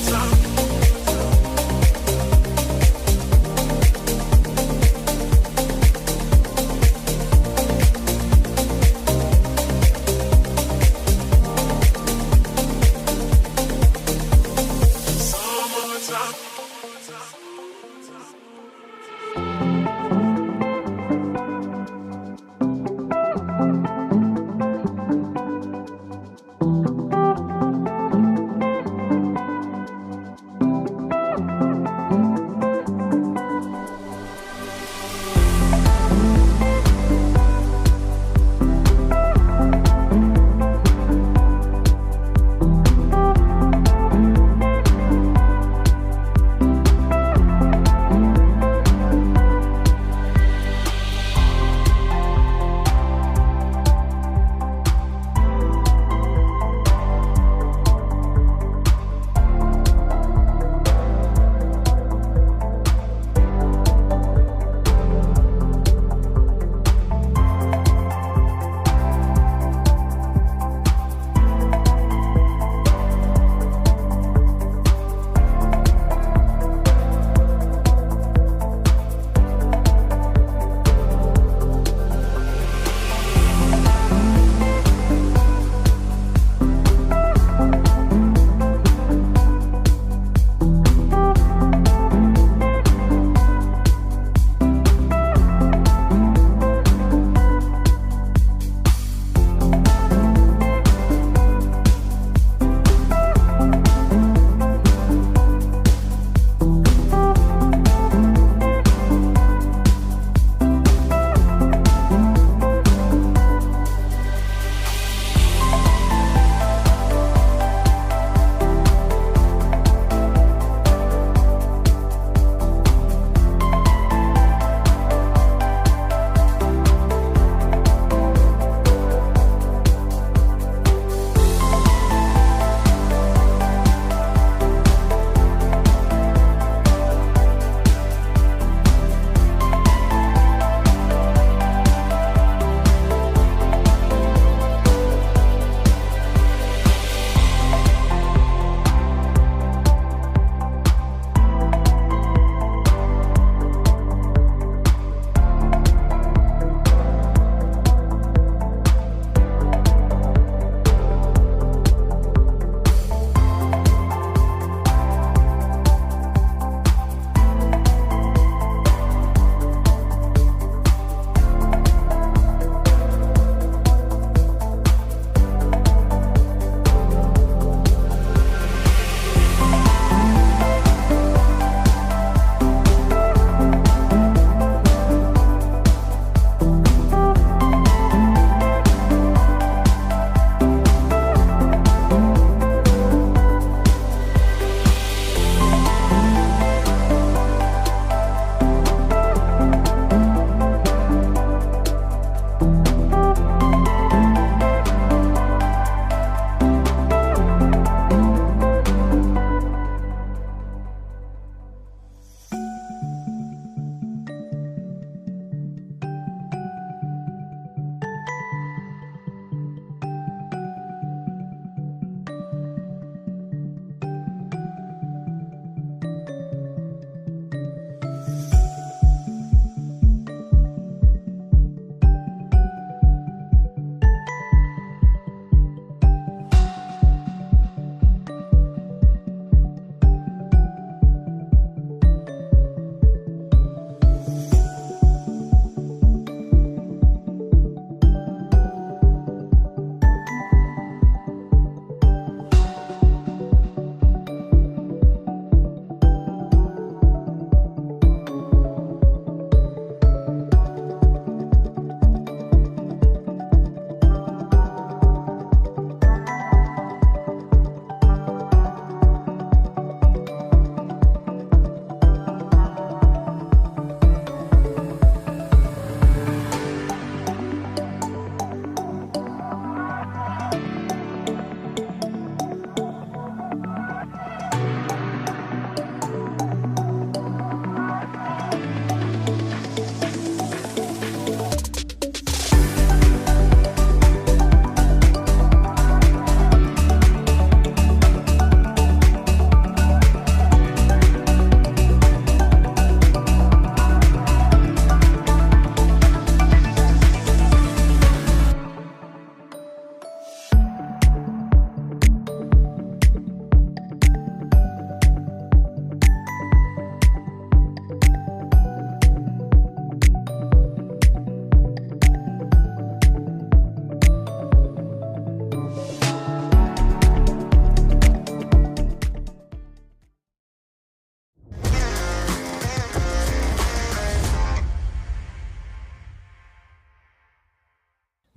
Time.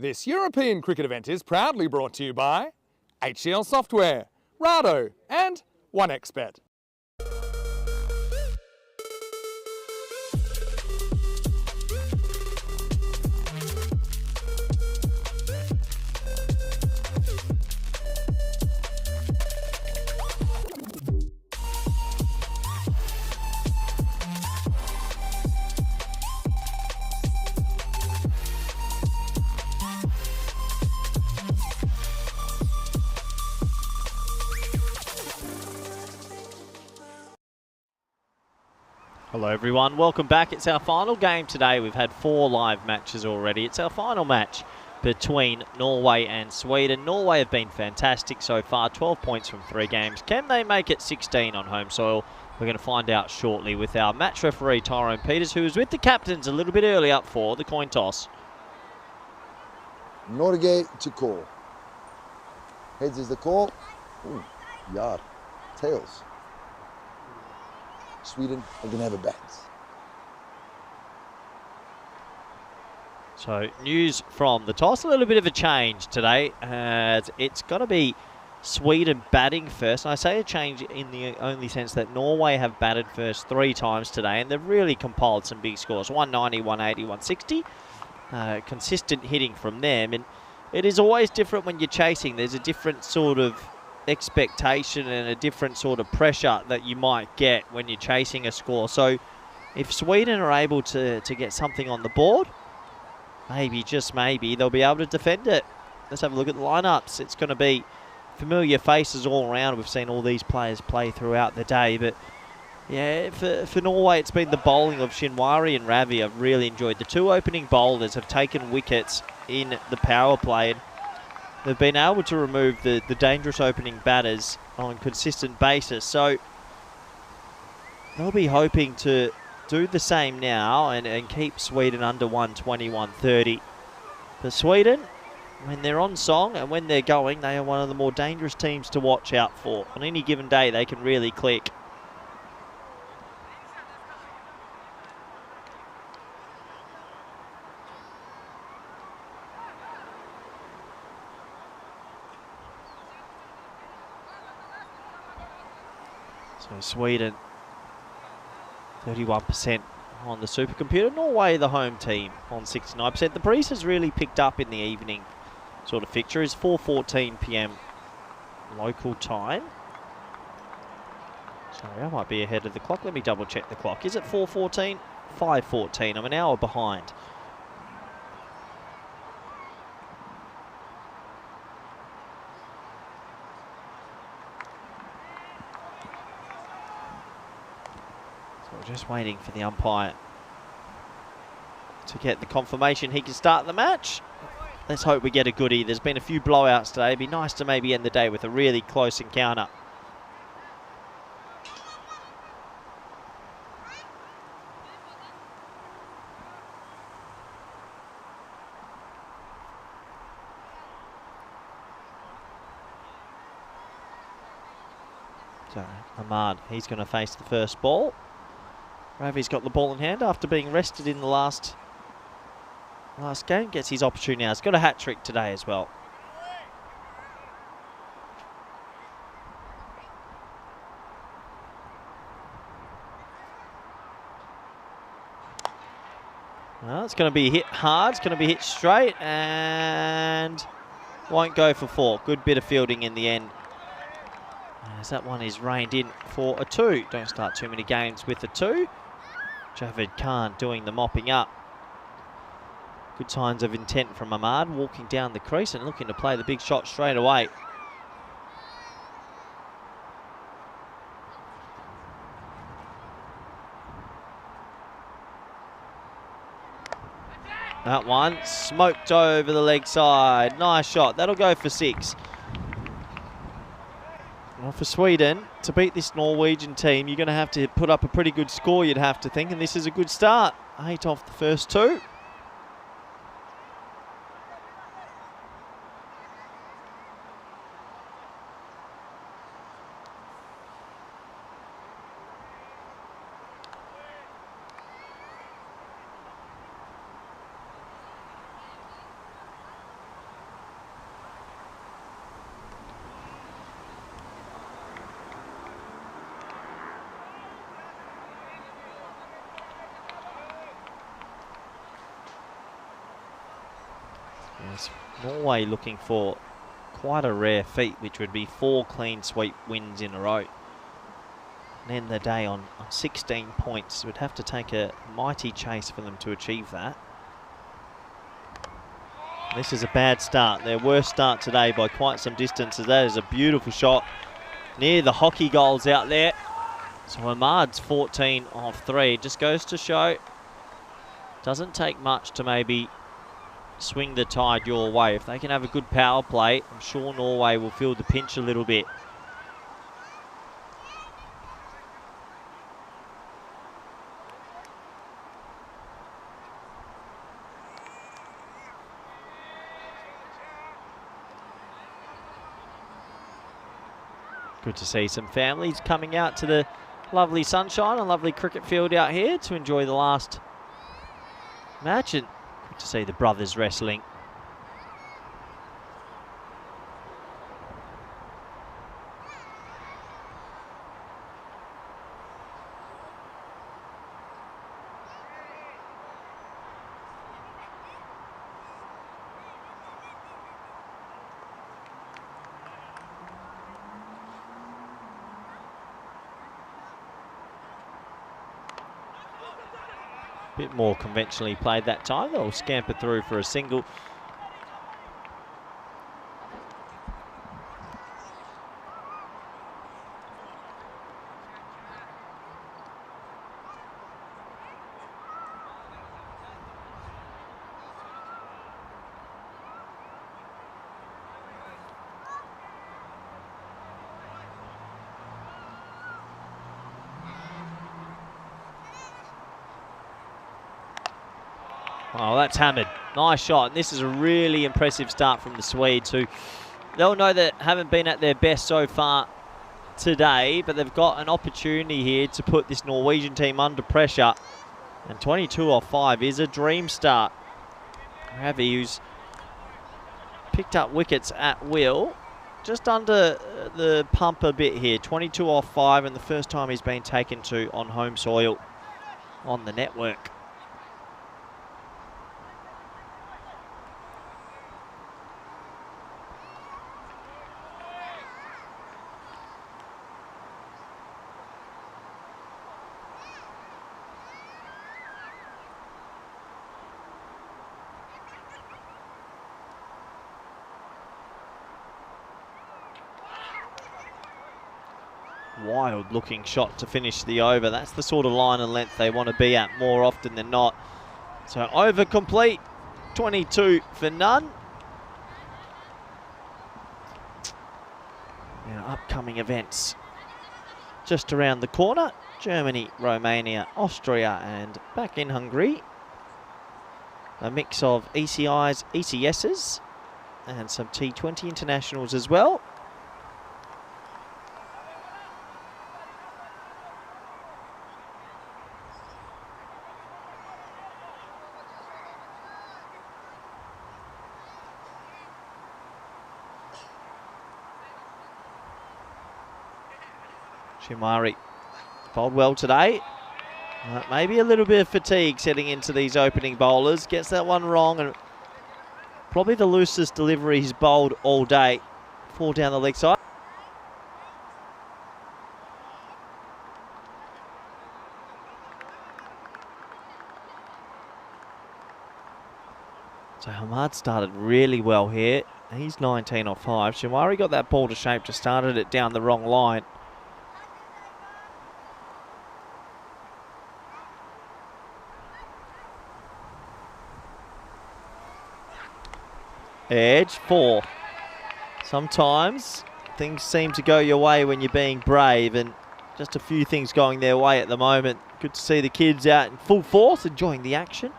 This European cricket event is proudly brought to you by HCL Software, Rado and 1xBet. Hello everyone, welcome back. It's our final game today. We've had 4 live matches already. It's our final match between Norway and Sweden. Norway have been fantastic so far, 12 points from 3 games. Can they make it 16 on home soil? We're going to find out shortly with our match referee Tyrone Peters, who was with the captains a little bit earlier for the coin toss. Norway to call. Heads is the call. Ooh, yard. Tails. Sweden are going to have a bat. So news from the toss, a little bit of a change today. It's going to be Sweden batting first. And I say a change in the only sense that Norway have batted first 3 times today, and they've really compiled some big scores, 190, 180, 160. Consistent hitting from them, and it is always different when you're chasing. There's a different sort of expectation and a different sort of pressure that you might get when you're chasing a score. So if Sweden are able to get something on the board, maybe, just maybe, they'll be able to defend it. Let's have a look at the lineups. It's going to be familiar faces all around. We've seen all these players play throughout the day, but yeah, for Norway, it's been the bowling of Shinwari and Ravi I've really enjoyed. The 2 opening bowlers have taken wickets in the power play, and they've been able to remove the dangerous opening batters on a consistent basis. So they'll be hoping to do the same now and keep Sweden under 120, 130. For Sweden, when they're on song and when they're going, they are one of the more dangerous teams to watch out for. On any given day, they can really click. So Sweden, 31% on the supercomputer. Norway, the home team, on 69%. The breeze has really picked up in the evening sort of fixture. It's 4:14 p.m. local time. Sorry, I might be ahead of the clock. Let me double check the clock. Is it 4:14? 5:14. I'm an hour behind. Just waiting for the umpire to get the confirmation he can start the match. Let's hope we get a goodie. There's been a few blowouts today. It'd be nice to maybe end the day with a really close encounter. So Ahmad, he's going to face the first ball. Ravi's got the ball in hand after being rested in the last game. Gets his opportunity now. He's got a hat-trick today as well. Well, it's going to be hit hard. It's going to be hit straight and won't go for 4. Good bit of fielding in the end. As that one is reined in for a 2. Don't start too many games with a 2. Javed Khan doing the mopping up. Good signs of intent from Ahmad, walking down the crease and looking to play the big shot straight away. That one smoked over the leg side. Nice shot. That'll go for 6. Well, for Sweden, to beat this Norwegian team, you're going to have to put up a pretty good score, you'd have to think, and this is a good start. 8 off the first 2. Norway looking for quite a rare feat, which would be 4 clean sweep wins in a row. And end the day on 16 points. It would have to take a mighty chase for them to achieve that. This is a bad start, their worst start today by quite some distance. That is a beautiful shot near the hockey goals out there. So Ahmad's 14 off 3. Just goes to show, doesn't take much to maybe swing the tide your way. If they can have a good power play, I'm sure Norway will feel the pinch a little bit. Good to see some families coming out to the lovely sunshine and lovely cricket field out here to enjoy the last match, and good to see the brothers wrestling. Bit more conventionally played that time. They'll scamper through for a single. Oh, that's hammered. Nice shot. And this is a really impressive start from the Swedes, who they'll know that haven't been at their best so far today, but they've got an opportunity here to put this Norwegian team under pressure. And 22 off 5 is a dream start. Ravi, who's picked up wickets at will, just under the pump a bit here. 22 off 5, and the first time he's been taken to on home soil on the network. Wild looking shot to finish the over. That's the sort of line and length they want to be at more often than not. So over complete, 22 for none. Now upcoming events just around the corner. Germany, Romania, Austria and back in Hungary. A mix of ECIs, ECSs and some T20 internationals as well. Shimari bowled well today. Maybe a little bit of fatigue setting into these opening bowlers. Gets that one wrong, and probably the loosest delivery he's bowled all day. 4 down the leg side. So Hamad started really well here. He's 19 off 5. Shimari got that ball to shape, just started it down the wrong line. Edge 4. Sometimes things seem to go your way when you're being brave, and just a few things going their way at the moment. Good to see the kids out in full force, enjoying the action.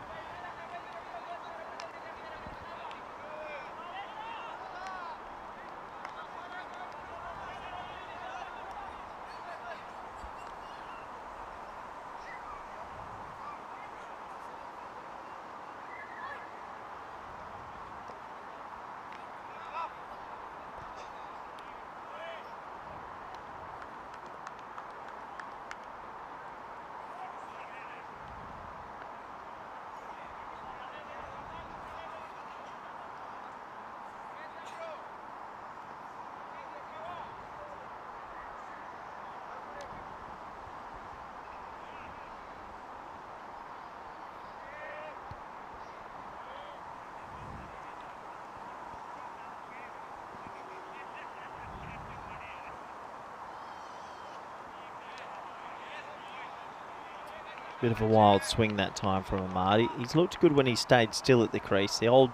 Bit of a wild swing that time from Ahmad. He's looked good when he stayed still at the crease. The old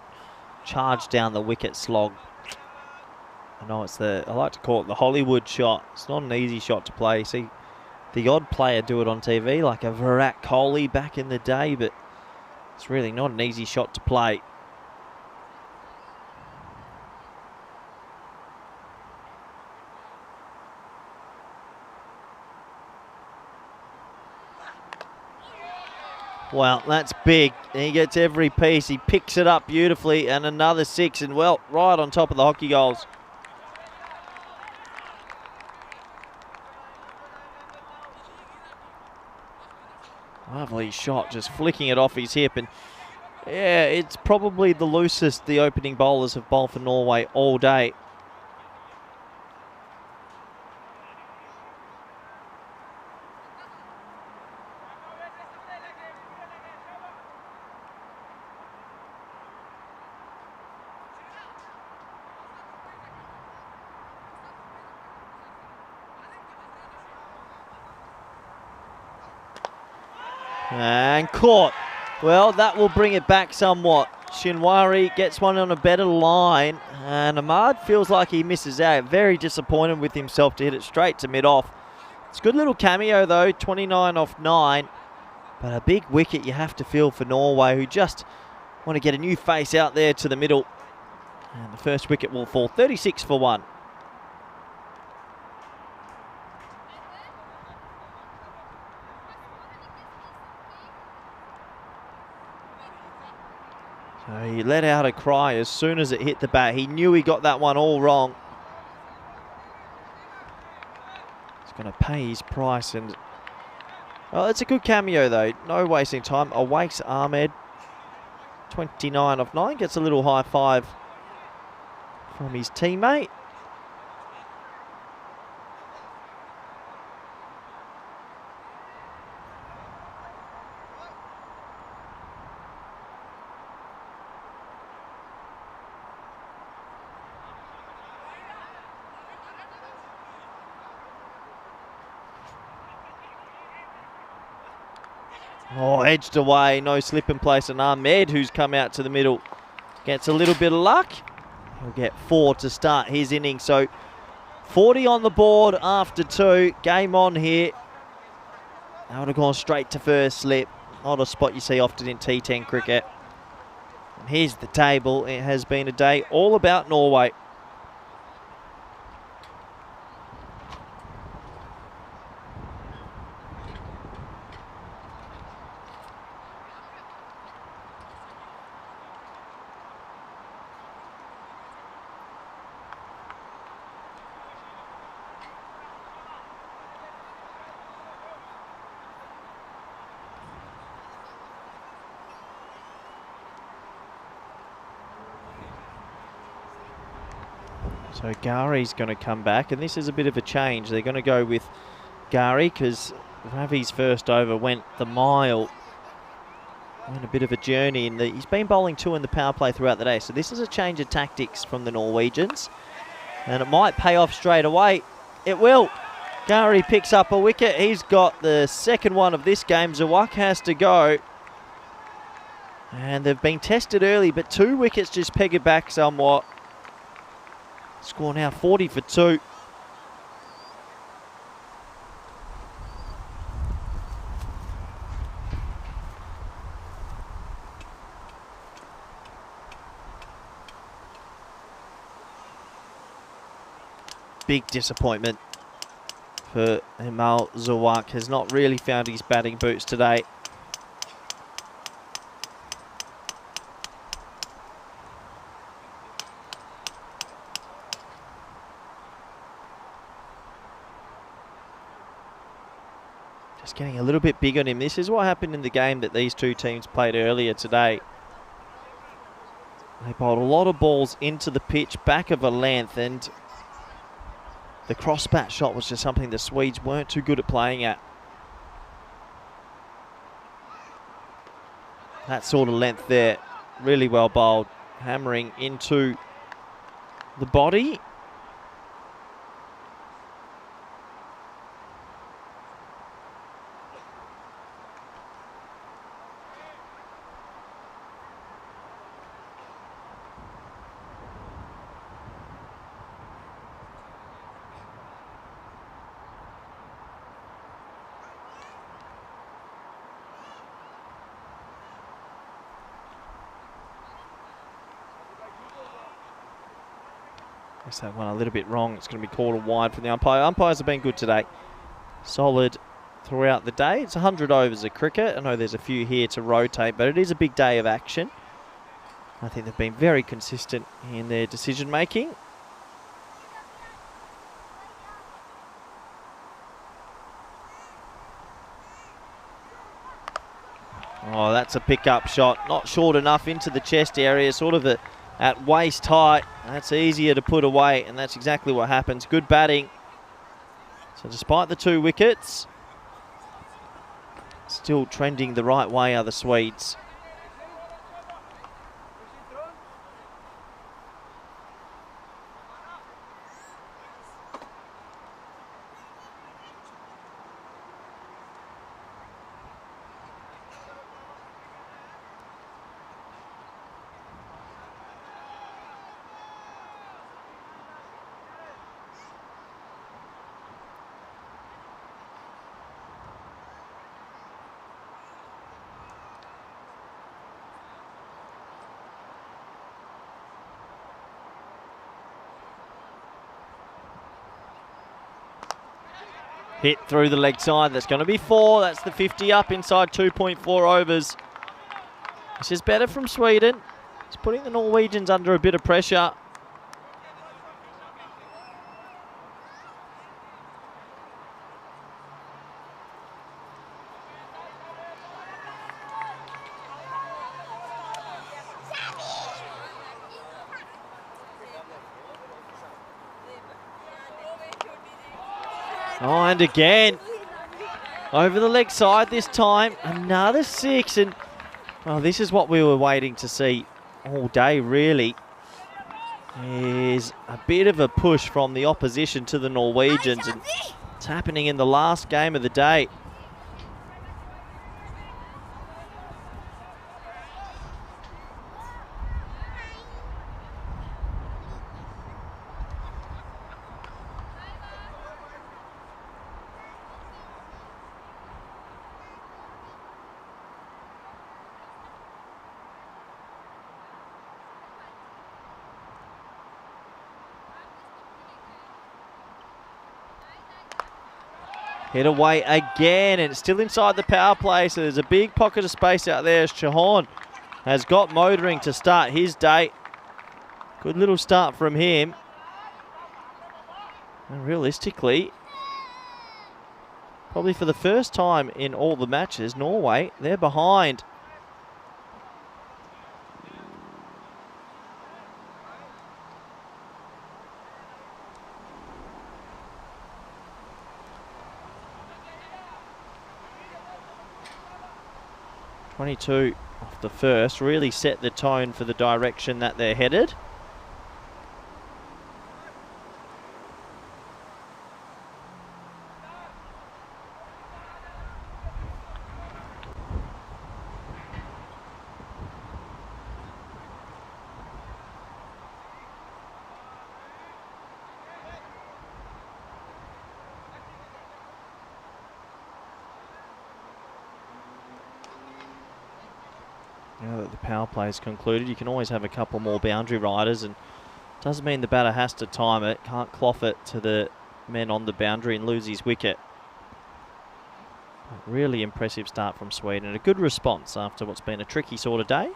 charge down the wicket slog. I know it's I like to call it the Hollywood shot. It's not an easy shot to play. You see the odd player do it on TV, like a Virat Kohli back in the day, but it's really not an easy shot to play. Well, that's big. He gets every piece. He picks it up beautifully, and another 6, and well, right on top of the hockey goals. Lovely shot, just flicking it off his hip, and yeah, it's probably the loosest the opening bowlers have bowled for Norway all day. And caught. Well, that will bring it back somewhat. Shinwari gets one on a better line, and Ahmad feels like he misses out. Very disappointed with himself to hit it straight to mid-off. It's a good little cameo though, 29 off 9. But a big wicket you have to feel for Norway, who just want to get a new face out there to the middle. And the first wicket will fall, 36 for 1. So he let out a cry as soon as it hit the bat. He knew he got that one all wrong. He's going to pay his price. And well, it's a good cameo though. No wasting time. Awakes Ahmed. 29 off 9. Gets a little high five from his teammate. Oh, edged away, no slip in place, and Ahmed, who's come out to the middle, gets a little bit of luck. He'll get 4 to start his innings, so 40 on the board after 2. Game on here. That would have gone straight to first slip. Not a spot you see often in T10 cricket. And here's the table. It has been a day all about Norway. So Gary's going to come back, and this is a bit of a change. They're going to go with Gary because Ravi's first over went the mile. Went a bit of a journey. He's been bowling 2 in the power play throughout the day, so this is a change of tactics from the Norwegians. And it might pay off straight away. It will. Gary picks up a wicket. He's got the second one of this game. Zawak has to go. And they've been tested early, but 2 wickets just peg it back somewhat. Score now 40 for 2. Big disappointment for Himal Zawak. Has not really found his batting boots today. Just getting a little bit big on him. This is what happened in the game that these two teams played earlier today. They bowled a lot of balls into the pitch, back of a length, and the cross-bat shot was just something the Swedes weren't too good at playing at. That sort of length there, really well bowled, hammering into the body. Guess that one a little bit wrong. It's going to be called a wide from the umpire. Umpires have been good today. Solid throughout the day. It's 100 overs of cricket. I know there's a few here to rotate, but it is a big day of action. I think they've been very consistent in their decision making. Oh, that's a pickup shot. Not short enough into the chest area, sort of at waist height. That's easier to put away, and that's exactly what happens. Good batting. So despite the 2 wickets, still trending the right way are the Swedes. Hit through the leg side. That's going to be 4. That's the 50 up inside 2.4 overs. This is better from Sweden. It's putting the Norwegians under a bit of pressure. Oh, and again, over the leg side this time, another 6. And, well, this is what we were waiting to see all day, really. Is a bit of a push from the opposition to the Norwegians. And it's happening in the last game of the day. Hit away again, and it's still inside the power play, so there's a big pocket of space out there as Chauhan has got motoring to start his day. Good little start from him. And realistically, probably for the first time in all the matches, Norway, they're behind. .22 off the first, really set the tone for the direction that they're headed. Now that the power play is concluded, you can always have a couple more boundary riders, and doesn't mean the batter has to time it, can't cloth it to the men on the boundary and lose his wicket. But really impressive start from Sweden, and a good response after what's been a tricky sort of day.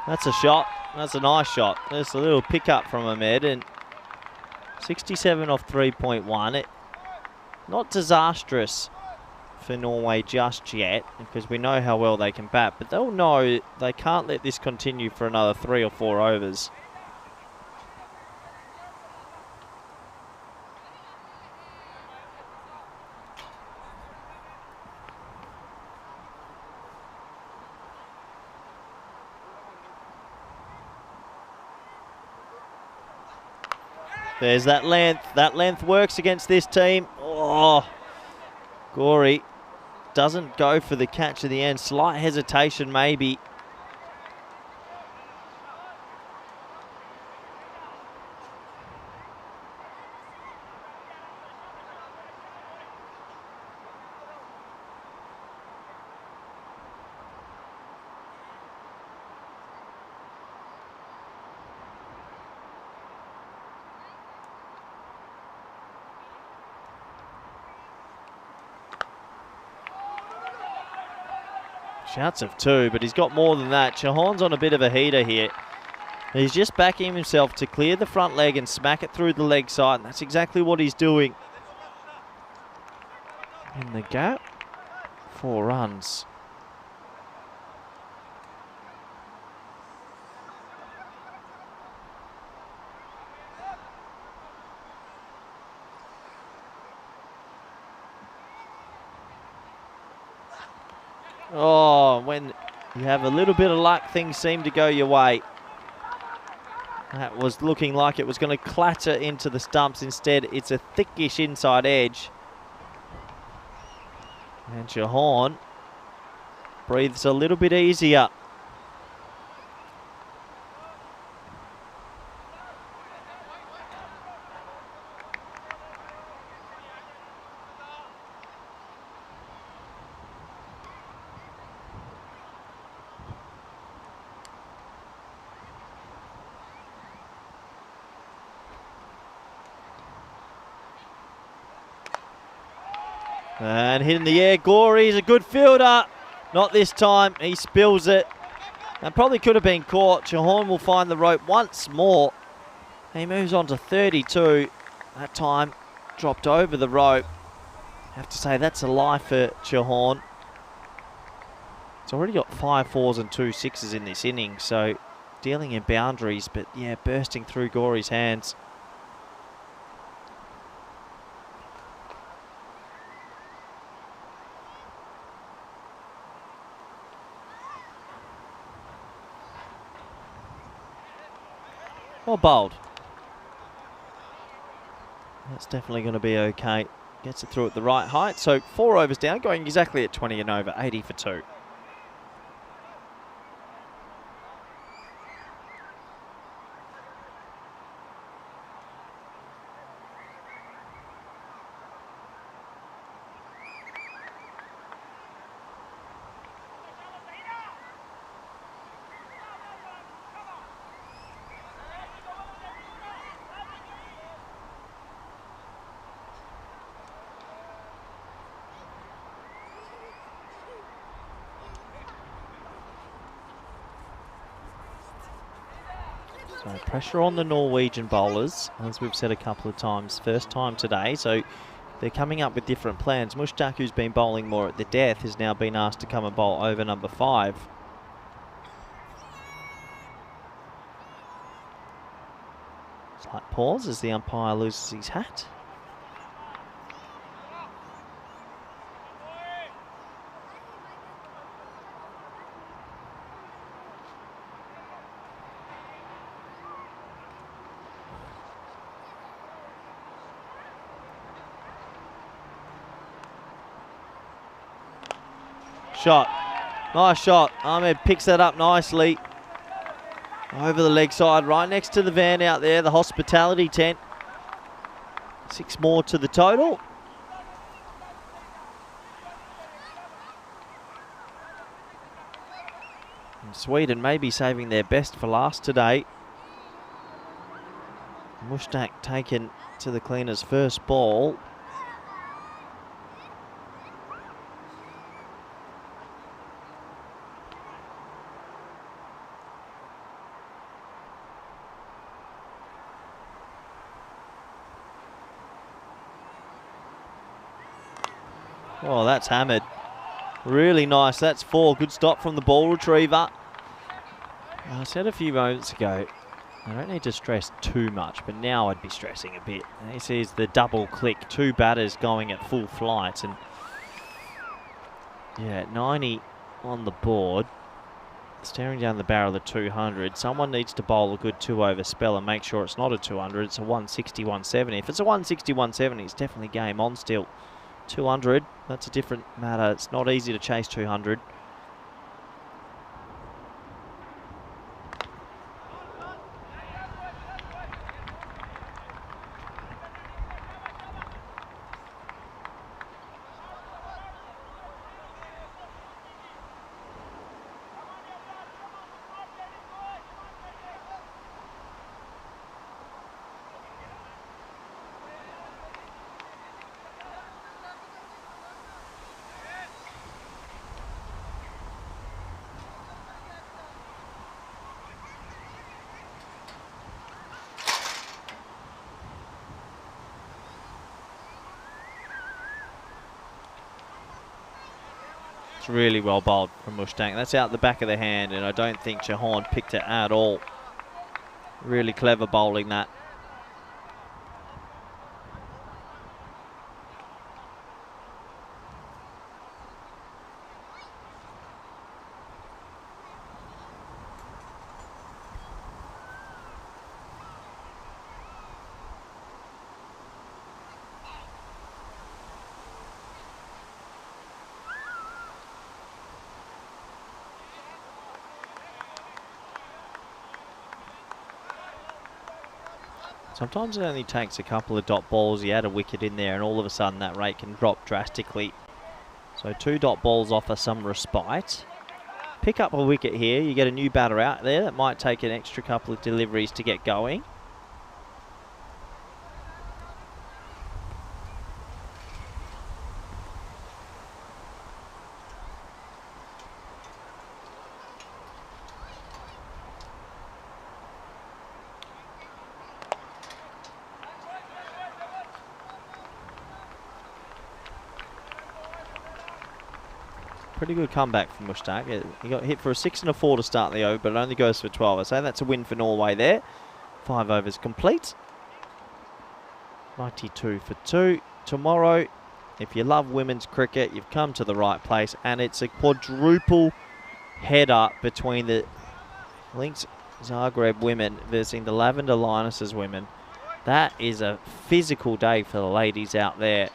That's a shot. That's a nice shot. There's a little pickup from Ahmed, and 67 off 3.1. Not disastrous for Norway just yet, because we know how well they can bat, but they'll know they can't let this continue for another 3 or 4 overs. There's that length. That length works against this team. Oh, Gorey doesn't go for the catch at the end. Slight hesitation maybe. Shouts of 2, but he's got more than that. Chauhan's on a bit of a heater here. He's just backing himself to clear the front leg and smack it through the leg side, and that's exactly what he's doing. In the gap, 4 runs. Oh, when you have a little bit of luck, things seem to go your way. That was looking like it was going to clatter into the stumps. Instead, it's a thickish inside edge. And Chauhan breathes a little bit easier. And hit in the air, Gorey's a good fielder. Not this time, he spills it. That probably could have been caught. Chauhan will find the rope once more. He moves on to 32. That time dropped over the rope. Have to say that's a life for Chauhan. It's already got 5 4s and 2 6s in this inning, so dealing in boundaries, but yeah, bursting through Gorey's hands. Or bowled. That's definitely going to be okay. Gets it through at the right height. So 4 overs down, going exactly at 20 and over, 80 for 2. So pressure on the Norwegian bowlers, as we've said a couple of times, first time today. So they're coming up with different plans. Mushtaq, who's been bowling more at the death, has now been asked to come and bowl over number 5. Slight pause as the umpire loses his hat. Shot. Nice shot. Ahmed picks that up nicely. Over the leg side, right next to the van out there, the hospitality tent. 6 more to the total. And Sweden may be saving their best for last today. Mushtaq taken to the cleaner's first ball. Oh, that's hammered. Really nice. That's 4. Good stop from the ball retriever. I said a few moments ago, I don't need to stress too much, but now I'd be stressing a bit. This is the double click. 2 batters going at full flight. And yeah, 90 on the board. Staring down the barrel of 200. Someone needs to bowl a good 2-over spell and make sure it's not a 200. It's a 160, 170. If it's a 160, 170, it's definitely game on still. 200, that's a different matter. It's not easy to chase 200. It's really well bowled from Mushtaq. That's out the back of the hand, and I don't think Chauhan picked it at all. Really clever bowling that. Sometimes it only takes a couple of dot balls. You add a wicket in there and all of a sudden that rate can drop drastically. So 2 dot balls offer some respite. Pick up a wicket here. You get a new batter out there. That might take an extra couple of deliveries to get going. Pretty good comeback from Mushtaq. He got hit for a 6 and a 4 to start the over, but it only goes for 12. I say that's a win for Norway there. 5 overs complete. 92 for 2. Tomorrow, if you love women's cricket, you've come to the right place, and it's a quadruple header between the Lynx Zagreb women versus the Lavender Lionesses women. That is a physical day for the ladies out there.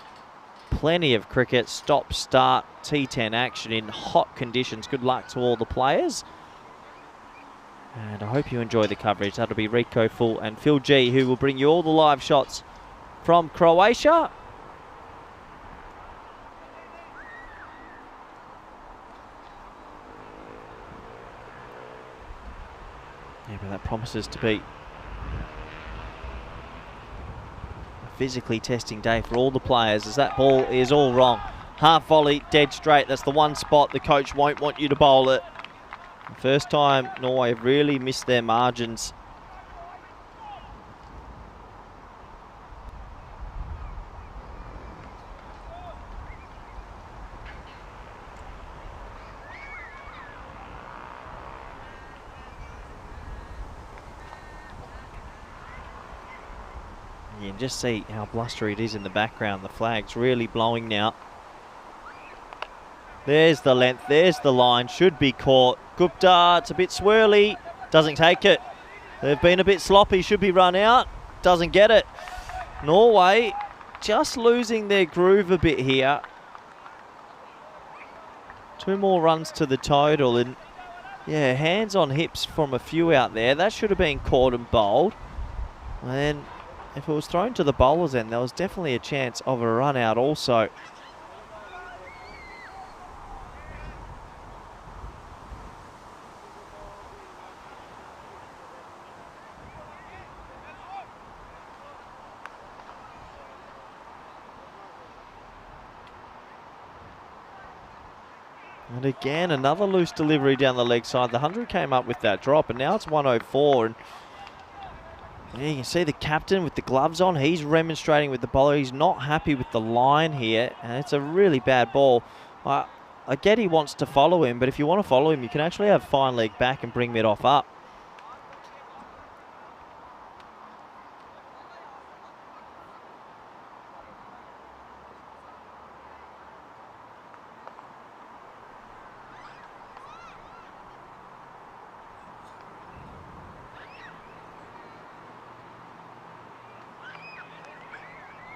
Plenty of cricket, stop, start, T10 action in hot conditions. Good luck to all the players. And I hope you enjoy the coverage. That'll be Rico Full and Phil G, who will bring you all the live shots from Croatia. Yeah, but that promises to be physically testing day for all the players, as that ball is all wrong. Half volley, dead straight. That's the one spot the coach won't want you to bowl it. The first time Norway have really missed their margins. You can just see how blustery it is in the background. The flag's really blowing now. There's the length, there's the line, should be caught. Gupta, it's a bit swirly, doesn't take it. They've been a bit sloppy, should be run out, doesn't get it. Norway just losing their groove a bit here. 2 more runs to the total, and yeah, hands on hips from a few out there. That should have been caught and bowled. And if it was thrown to the bowler's end, there was definitely a chance of a run out also. And again, another loose delivery down the leg side. The 100 came up with that drop, and now it's 104. And yeah, you can see the captain with the gloves on. He's remonstrating with the bowler. He's not happy with the line here, and it's a really bad ball. I get he wants to follow him, but if you want to follow him, you can actually have fine leg back and bring mid off up.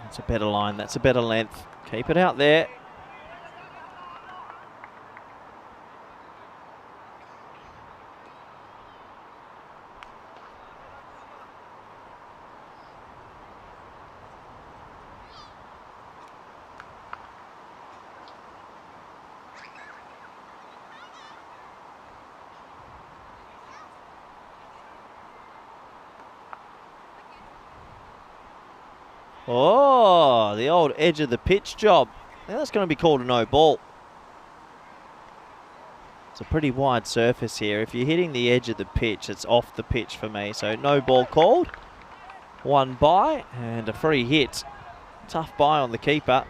That's a better line, that's a better length. Keep it out there. Oh, the old edge of the pitch job. Now that's going to be called a no ball. It's a pretty wide surface here. If you're hitting the edge of the pitch, it's off the pitch for me. So no ball called. 1 bye and a free hit. Tough bye on the keeper.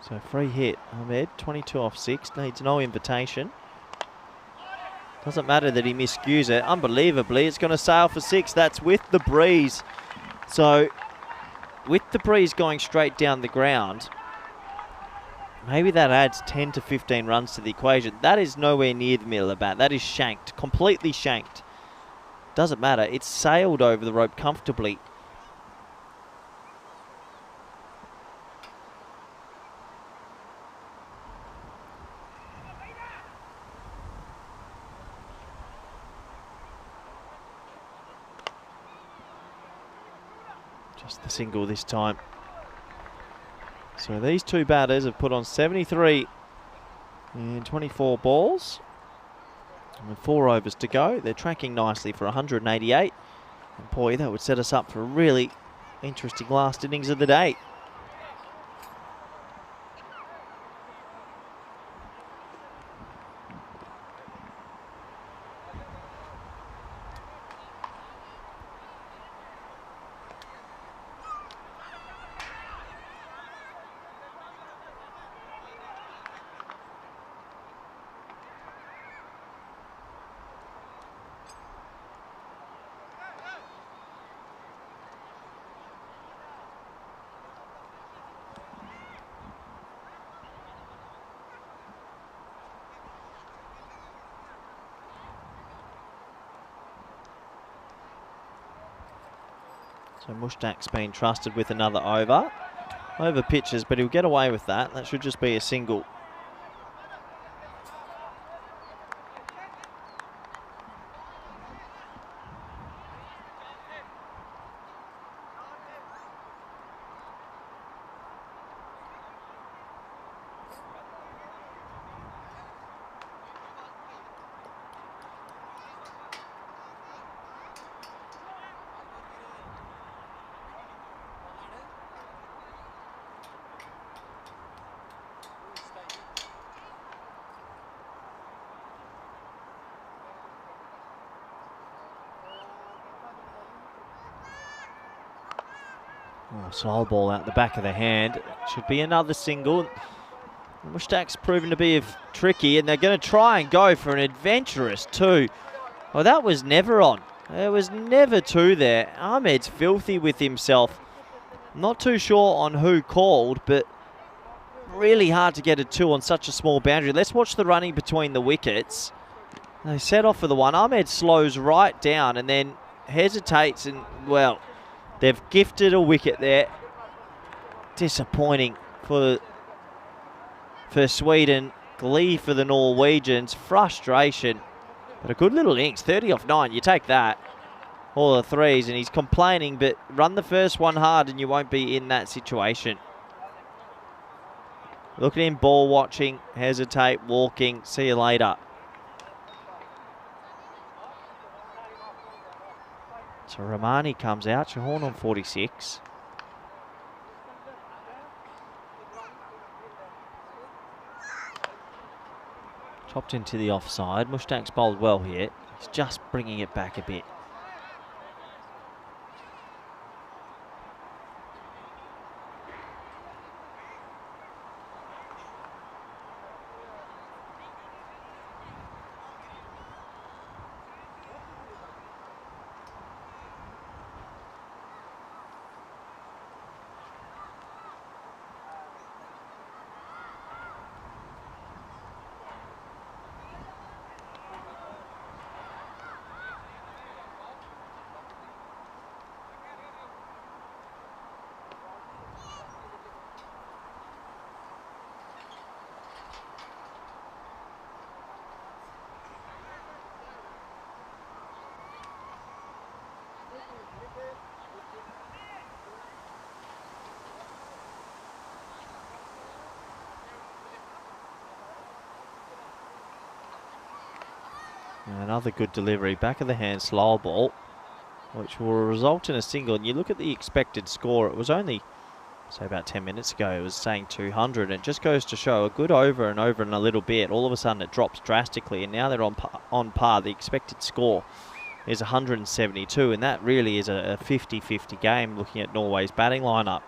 So free hit. Ahmed, 22 off 6, needs no invitation. Doesn't matter that he miscues it. Unbelievably, it's going to sail for 6. That's with the breeze. So with the breeze going straight down the ground, maybe that adds 10 to 15 runs to the equation. That is nowhere near the middle of the bat. That is shanked, completely shanked. Doesn't matter. It's sailed over the rope comfortably. Just the single this time. So these two batters have put on 73 in 24 balls. And with 4 overs to go, they're tracking nicely for 188. And boy, that would set us up for a really interesting last innings of the day. So Mushtaq's been trusted with another over. Over pitches, but he'll get away with that. That should just be a single. Oh, slow ball out the back of the hand. Should be another single. Mushtaq's proven to be tricky, and they're going to try and go for an adventurous 2. Well, that was never on. There was never 2 there. Ahmed's filthy with himself. Not too sure on who called, but really hard to get a 2 on such a small boundary. Let's watch the running between the wickets. They set off for the 1. Ahmed slows right down and then hesitates, and, well, they've gifted a wicket there. Disappointing for Sweden. Glee for the Norwegians. Frustration. But a good little innings. 30 off 9. You take that. All the 3s. And he's complaining, but run the first one hard and you won't be in that situation. Look at him ball watching. Hesitate. Walking. See you later. So Rahmani comes out, Chauhan on 46. Chopped into the offside. Mushtaq's bowled well here. He's just bringing it back a bit. Another good delivery, back of the hand, slower ball, which will result in a single. And you look at the expected score, it was only, say, about 10 minutes ago, it was saying 200. And it just goes to show a good over and a little bit. All of a sudden it drops drastically, and now they're on par. The expected score is 172, and that really is a 50-50 game looking at Norway's batting lineup.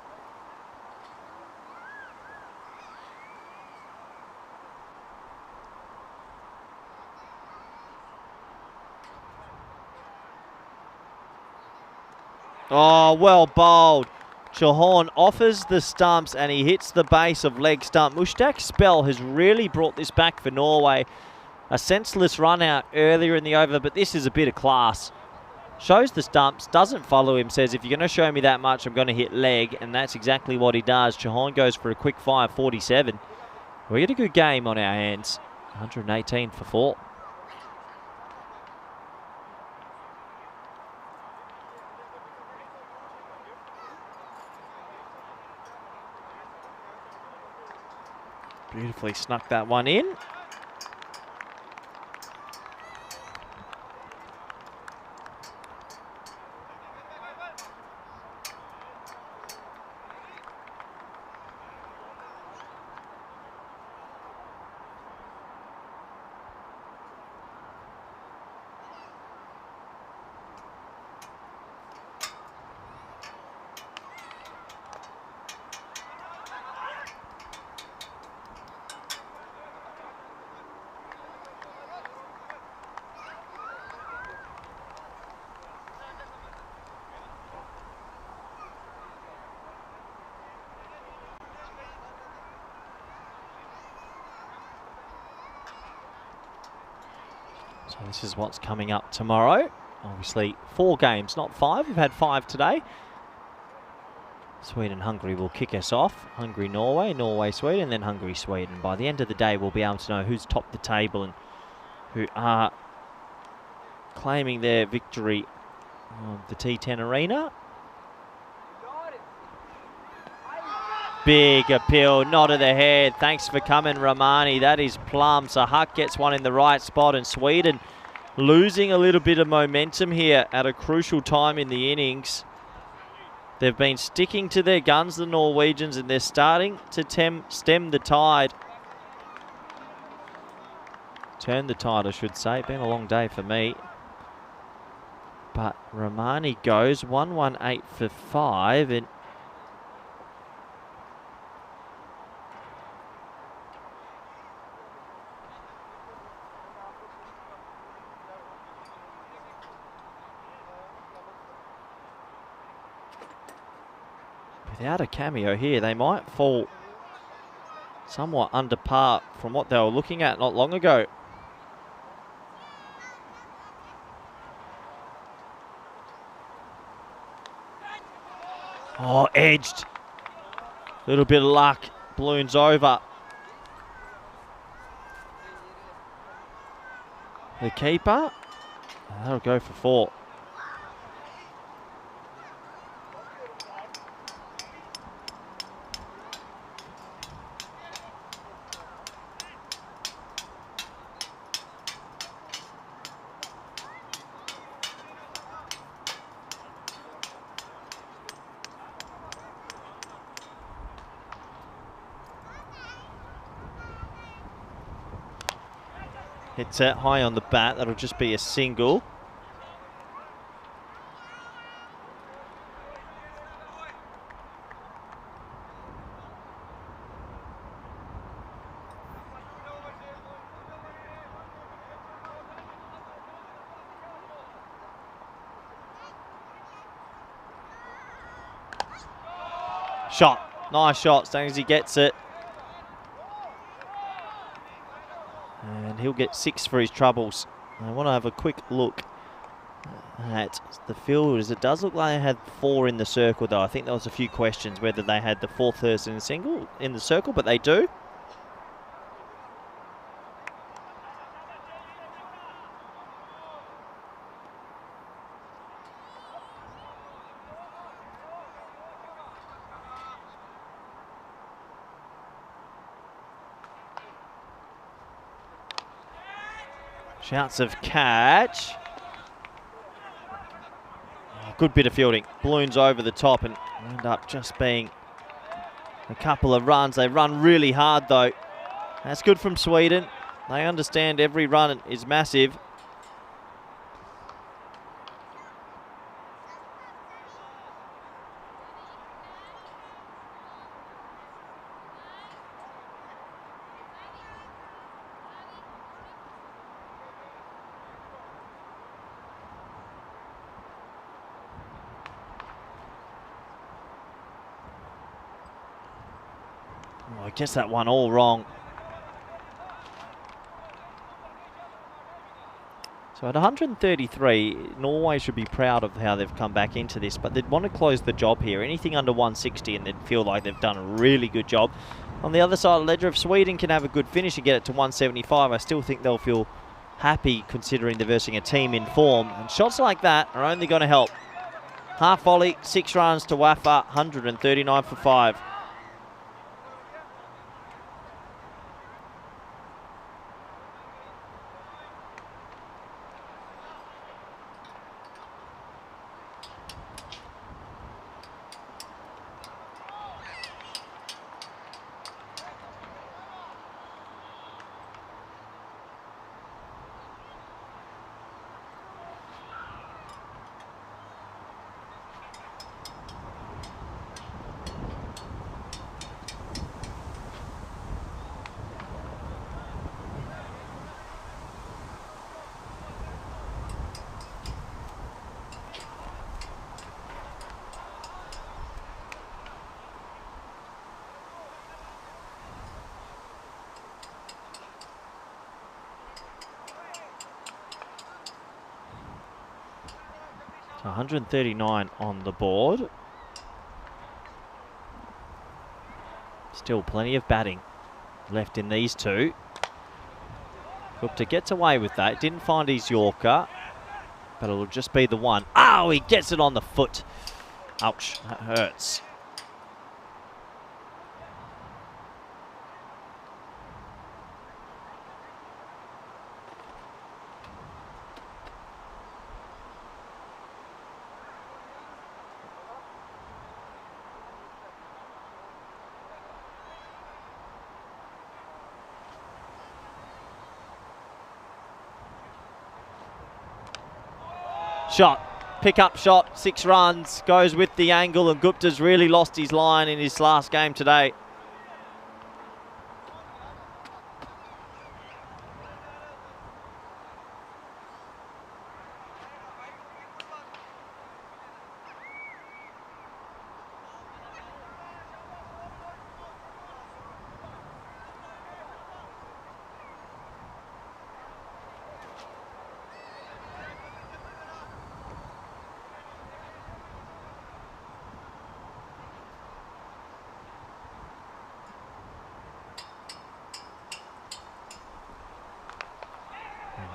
Oh, well bowled. Chauhan offers the stumps and he hits the base of leg stump. Mushtaq's spell has really brought this back for Norway. A senseless run out earlier in the over, but this is a bit of class. Shows the stumps, doesn't follow him, says, if you're going to show me that much, I'm going to hit leg, and that's exactly what he does. Chauhan goes for a quick fire, 47. We get a good game on our hands. 118 for 4. Beautifully snuck that one in. So this is what's coming up tomorrow. Obviously 4 games, not 5. We've had 5 today. Sweden-Hungary will kick us off. Hungary-Norway, Norway-Sweden, then Hungary-Sweden. By the end of the day, we'll be able to know who's topped the table and who are claiming their victory on the T10 arena. Big appeal, nod of the head. Thanks for coming, Romani. That is plum. So Huck gets one in the right spot, and Sweden losing a little bit of momentum here at a crucial time in the innings. They've been sticking to their guns, the Norwegians, and they're starting to stem the tide. Turn the tide, I should say. Been a long day for me. But Romani goes 118 for 5, and without a cameo here, they might fall somewhat under par from what they were looking at not long ago. Oh, edged. Little bit of luck. Balloons over. The keeper. That'll go for 4. Hits it high on the bat. That'll just be a single. Shot. Nice shot, as long as he gets it. And he'll get 6 for his troubles. I want to have a quick look at the fielders. It does look like they had 4 in the circle, though. I think there was a few questions whether they had the 4th person single in the circle, but they do. Shouts of catch. Oh, good bit of fielding. Balloons over the top and end up just being a couple of runs. They run really hard though. That's good from Sweden. They understand every run is massive. Oh, he gets that one all wrong. So at 133, Norway should be proud of how they've come back into this, but they'd want to close the job here. Anything under 160 and they'd feel like they've done a really good job. On the other side of the ledger, if Sweden can have a good finish and get it to 175, I still think they'll feel happy considering they're versing a team in form. And shots like that are only going to help. Half volley, 6 runs to Wafa, 139 for 5. So 139 on the board. Still plenty of batting left in these two. Gupta gets away with that. Didn't find his Yorker, but it'll just be the one. Oh, he gets it on the foot. Ouch, that hurts. Shot, pick up shot, 6 runs, goes with the angle, and Gupta's really lost his line in his last game today.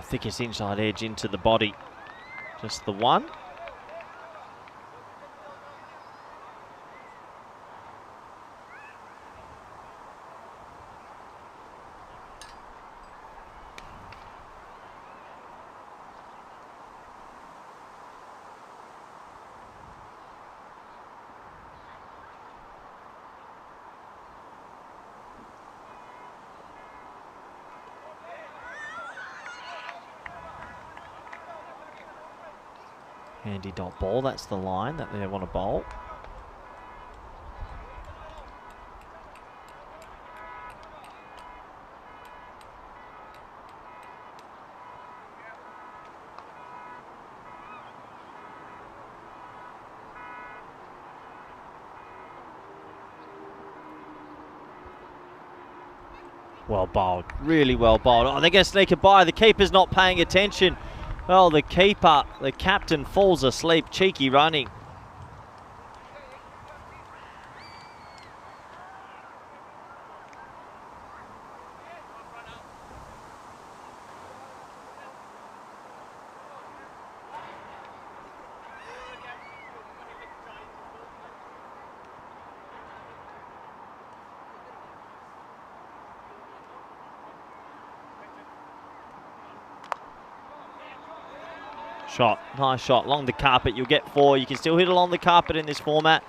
Thickest inside edge into the body. Just the one. Handy dot ball, that's the line that they want to bowl. Well bowled, really well bowled. Oh, they're going to sneak it by. The keeper's not paying attention. Well, the keeper, the captain, falls asleep. Cheeky running. Shot, nice shot, along the carpet, you'll get 4. You can still hit along the carpet in this format.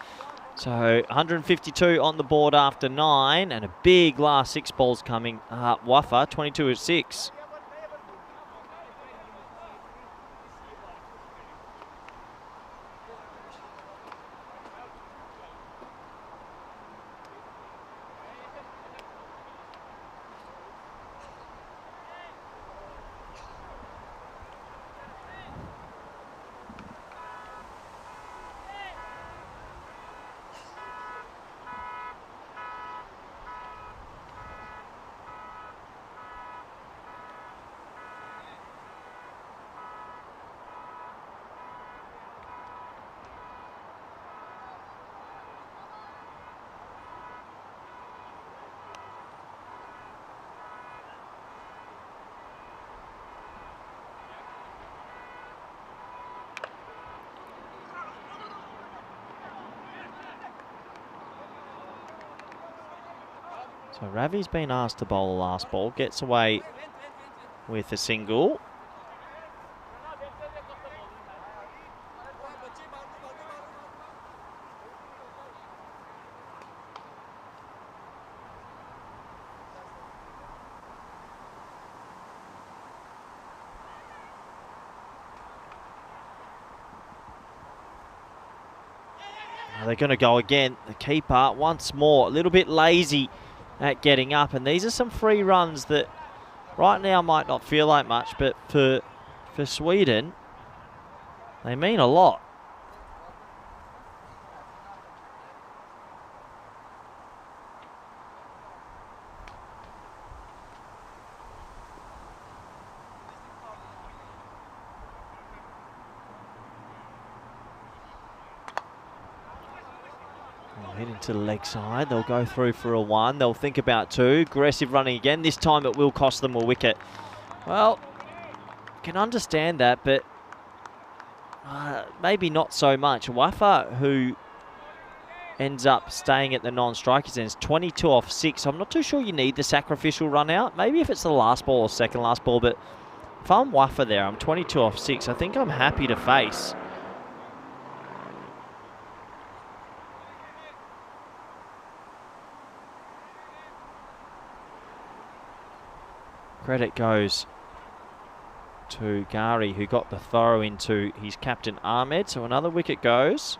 So 152 on the board after 9, and a big last 6 balls coming. Wafa, 22 at 6. So Ravi's been asked to bowl the last ball, gets away with a single. They're going to go again. The keeper once more, a little bit lazy at getting up. And these are some free runs that right now might not feel like much, but for Sweden, they mean a lot. Hit into the leg side. They'll go through for a 1. They'll think about 2. Aggressive running again. This time it will cost them a wicket. Well, can understand that, but maybe not so much. Wafa, who ends up staying at the non-strikers end, is 22 off 6. I'm not too sure you need the sacrificial run out. Maybe if it's the last ball or second last ball, but if I'm Wafa there, I'm 22 off 6. I think I'm happy to face. Credit goes to Gari, who got the throw into his captain Ahmed. So another wicket goes.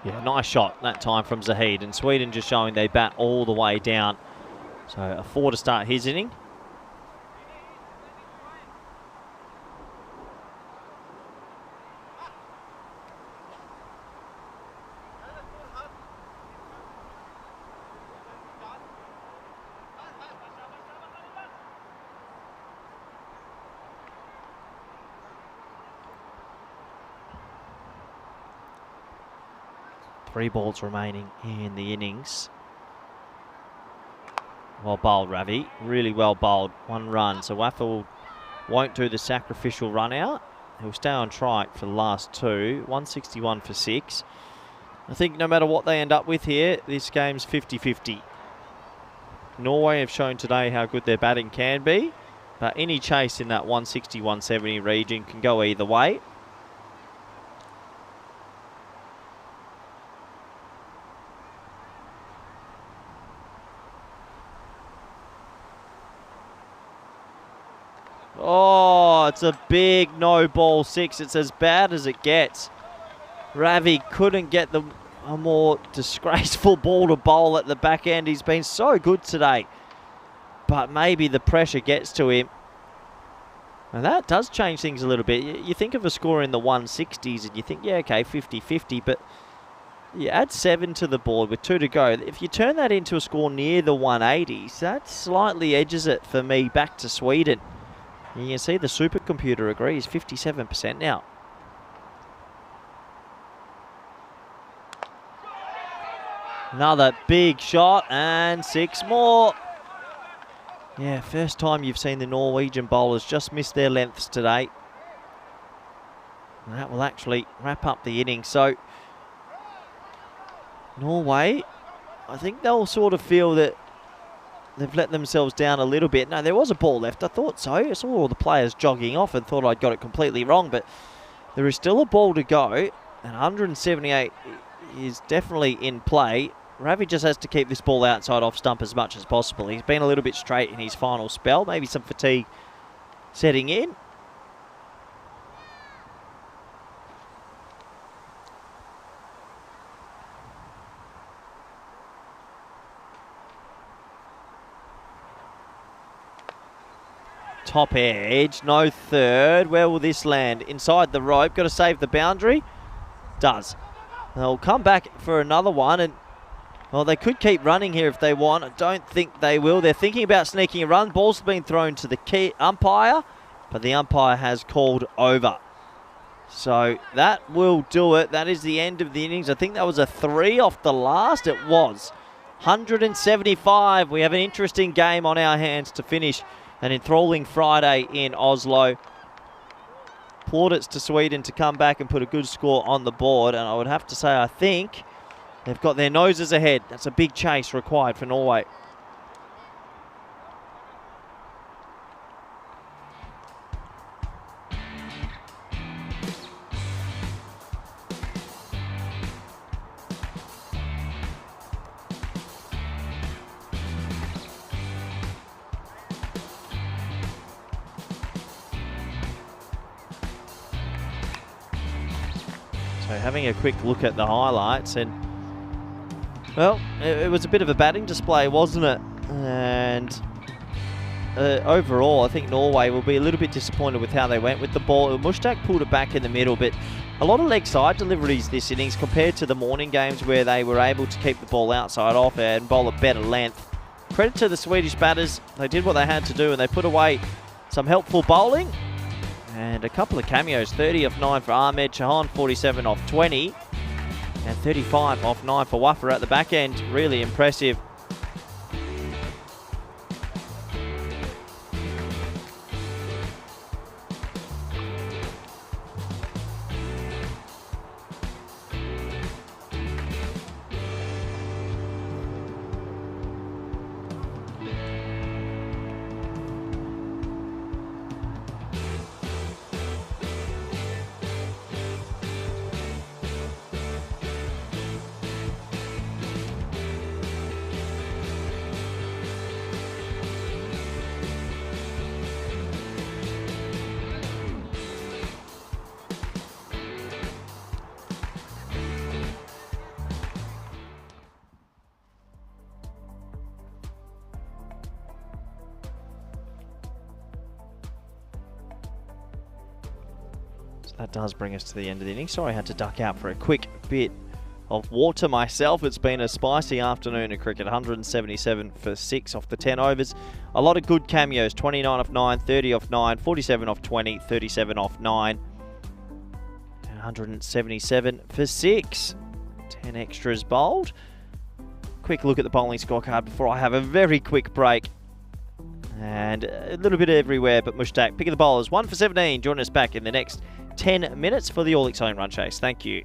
Yeah, nice shot that time from Zahid. And Sweden just showing they bat all the way down. So a 4 to start his inning. Three balls remaining in the innings. Well bowled, Ravi. Really well bowled. 1 run. So Wafa won't do the sacrificial run out. He'll stay on trike for the last 2. 161 for 6. I think no matter what they end up with here, this game's 50-50. Norway have shown today how good their batting can be, but any chase in that 160-170 region can go either way. Oh, it's a big no ball 6. It's as bad as it gets. Ravi couldn't get a more disgraceful ball to bowl at the back end. He's been so good today, but maybe the pressure gets to him. And that does change things a little bit. You think of a score in the 160s and you think, yeah, okay, 50-50, but you add 7 to the board with 2 to go. If you turn that into a score near the 180s, that slightly edges it for me back to Sweden. You can see the supercomputer agrees, 57% now. Another big shot and 6 more. Yeah, first time you've seen the Norwegian bowlers just miss their lengths today. And that will actually wrap up the inning. So, Norway, I think they'll sort of feel that they've let themselves down a little bit. No, there was a ball left. I thought so. I saw all the players jogging off and thought I'd got it completely wrong. But there is still a ball to go. And 178 is definitely in play. Ravi just has to keep this ball outside off stump as much as possible. He's been a little bit straight in his final spell. Maybe some fatigue setting in. Top edge, no third. Where will this land? Inside the rope. Got to save the boundary. Does. They'll come back for another one, and well, they could keep running here if they want. I don't think they will. They're thinking about sneaking a run. Ball's been thrown to the key umpire, but the umpire has called over. So that will do it. That is the end of the innings. I think that was a 3 off the last. It was. 175. We have an interesting game on our hands to finish an enthralling Friday in Oslo. Plaudits to Sweden to come back and put a good score on the board. And I would have to say, I think they've got their noses ahead. That's a big chase required for Norway. So having a quick look at the highlights, and well, it was a bit of a batting display, wasn't it? And overall, I think Norway will be a little bit disappointed with how they went with the ball. Mushtaq pulled it back in the middle, but a lot of leg side deliveries this innings compared to the morning games where they were able to keep the ball outside off and bowl a better length. Credit to the Swedish batters. They did what they had to do and they put away some helpful bowling. And a couple of cameos, 30 off 9 for Ahmed, Chauhan 47 off 20, and 35 off 9 for Waffer at the back end. Really impressive. That does bring us to the end of the inning. Sorry I had to duck out for a quick bit of water myself. It's been a spicy afternoon of cricket. 177 for 6 off the 10 overs. A lot of good cameos. 29 off 9, 30 off 9, 47 off 20, 37 off 9. And 177 for 6. 10 extras bowled. Quick look at the bowling scorecard before I have a very quick break. And a little bit everywhere, but Mushtaq, pick of the bowlers, 1 for 17. Join us back in the next 10 minutes for the all-exciting run chase. Thank you.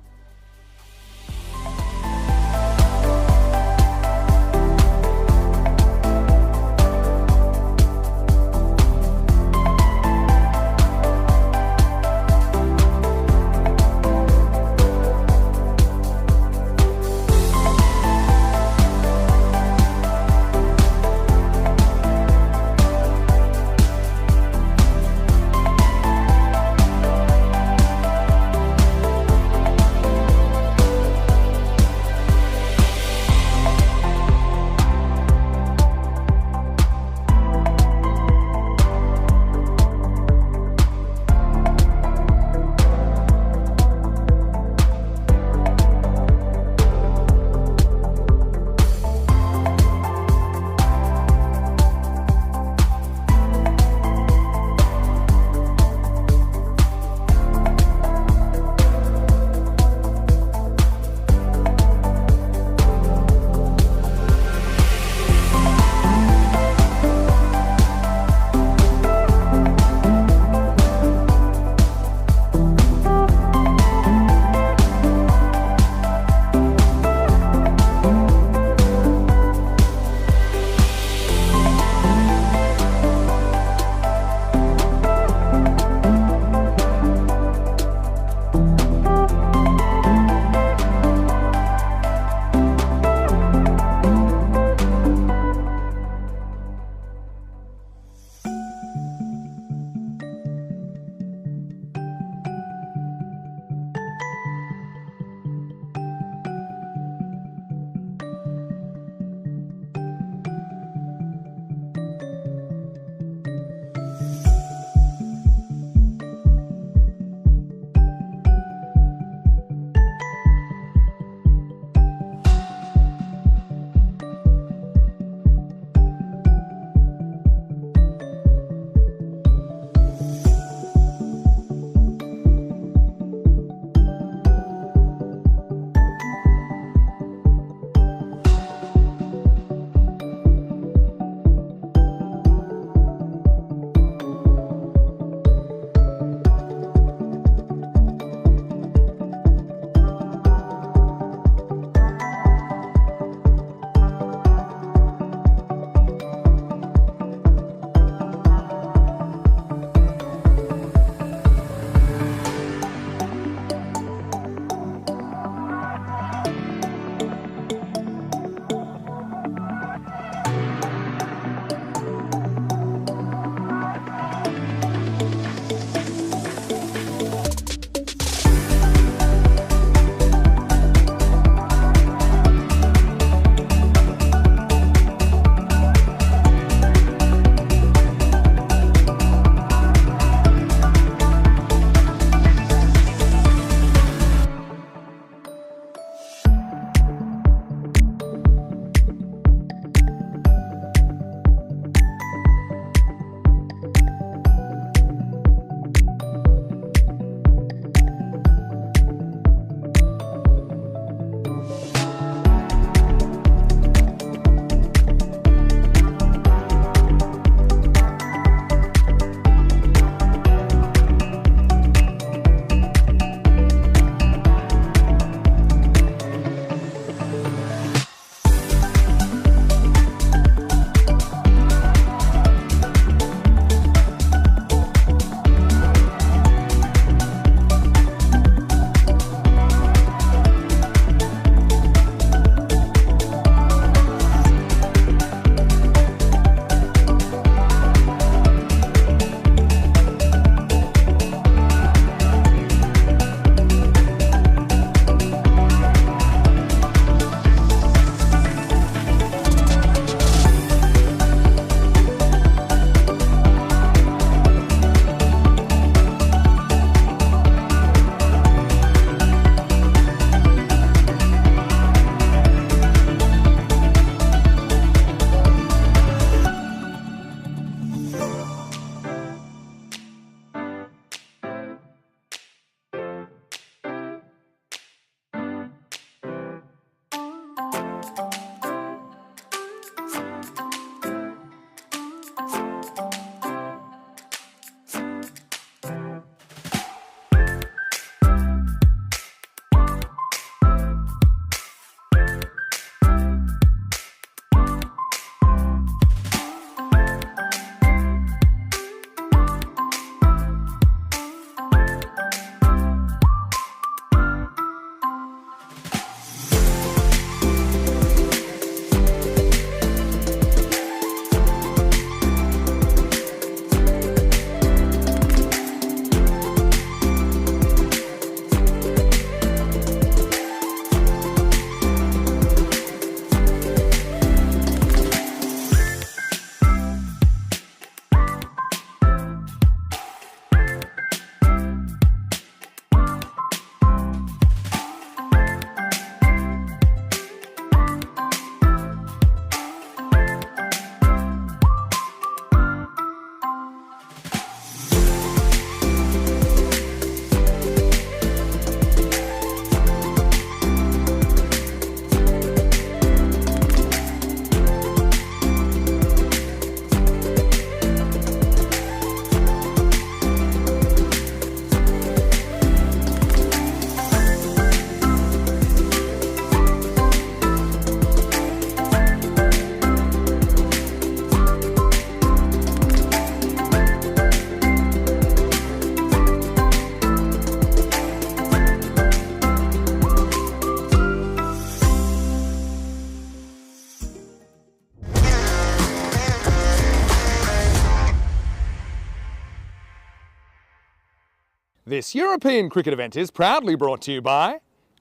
This European cricket event is proudly brought to you by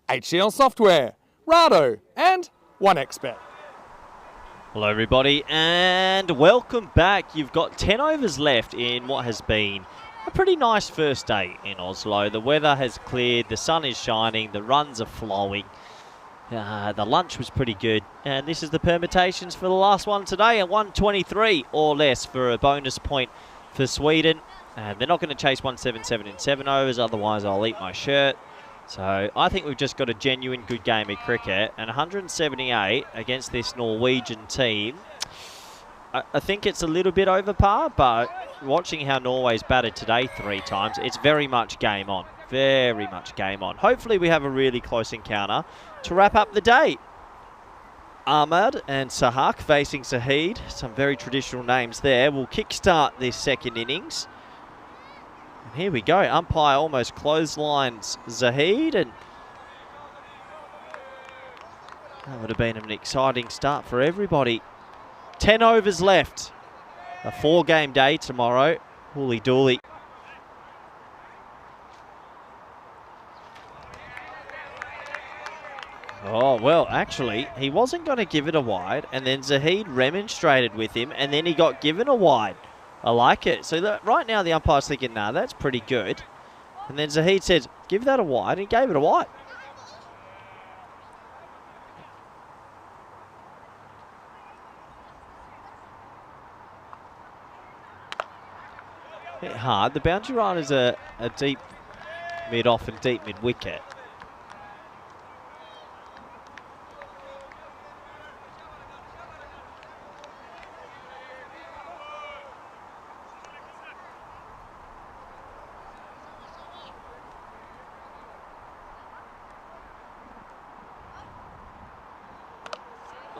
HCL Software, Rado and 1xBet. Hello everybody and welcome back. You've got 10 overs left in what has been a pretty nice first day in Oslo. The weather has cleared, the sun is shining, the runs are flowing. The lunch was pretty good, and this is the permutations for the last one today, a 123 or less for a bonus point for Sweden. And they're not going to chase 177 in 7 overs, otherwise I'll eat my shirt. So I think we've just got a genuine good game of cricket, and 178 against this Norwegian team. I think it's a little bit over par, but watching how Norway's batted today 3 times, it's very much game on. Very much game on. Hopefully we have a really close encounter to wrap up the day. Ahmad and Sahak facing Zahid. Some very traditional names there. We'll kickstart this second innings. And here we go. Umpire almost clotheslines Zahid, and that would have been an exciting start for everybody. 10 overs left. A 4-game day tomorrow. Holy dooly. Oh, well, actually, he wasn't going to give it a wide, and then Zahid remonstrated with him, and then he got given a wide. I like it. So right now the umpire's thinking, nah, that's pretty good. And then Zahid says, give that a wide, and he gave it a wide. Bit hard. The boundary run is a deep mid-off and deep mid-wicket.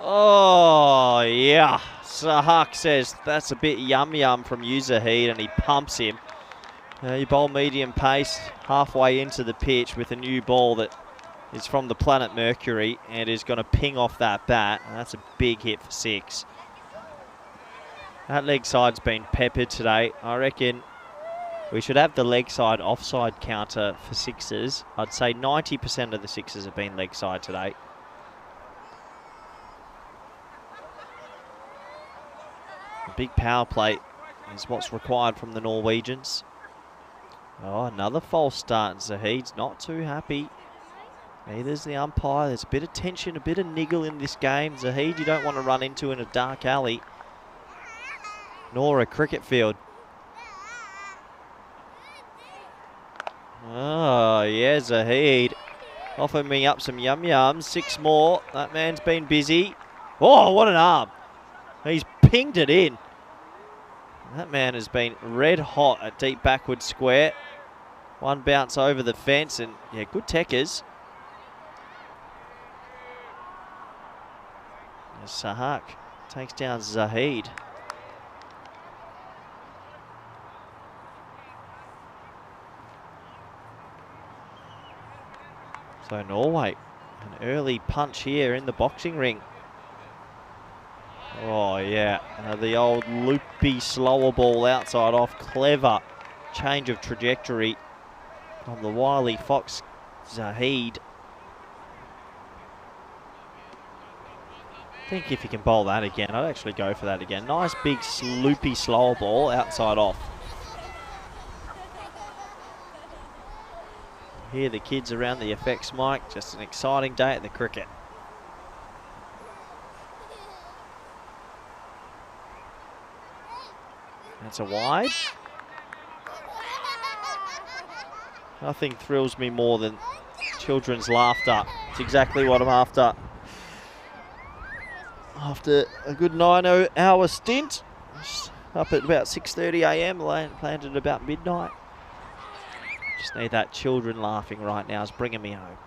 Oh, yeah. Sahak says that's a bit yum-yum from you, Zahid, and he pumps him. You bowl medium pace halfway into the pitch with a new ball that is from the planet Mercury and is going to ping off that bat. And that's a big hit for 6. That leg side's been peppered today. I reckon we should have the leg side offside counter for 6s. I'd say 90% of the 6s have been leg side today. A big power play is what's required from the Norwegians. Oh, another false start. Zahid's not too happy. Neither's the umpire. There's a bit of tension, a bit of niggle in this game. Zahid you don't want to run into in a dark alley, nor a cricket field. Oh, yeah, Zahid offering me up some yum-yums. 6 more. That man's been busy. Oh, what an arm. He's pinged it in. That man has been red hot at deep backward square. One bounce over the fence, and yeah, good techers. Sahak takes down Zahid. So Norway, an early punch here in the boxing ring. Oh, yeah, the old loopy, slower ball outside off. Clever change of trajectory from the wily fox, Zahid. I think if you can bowl that again, I'd actually go for that again. Nice, big, loopy, slower ball outside off. Hear the kids around the effects mic. Just an exciting day at the cricket. That's a wide. Nothing thrills me more than children's laughter. It's exactly what I'm after. After a good 9-hour stint, up at about 6:30 a.m, landed at about midnight. Just need that children laughing right now. It's bringing me home.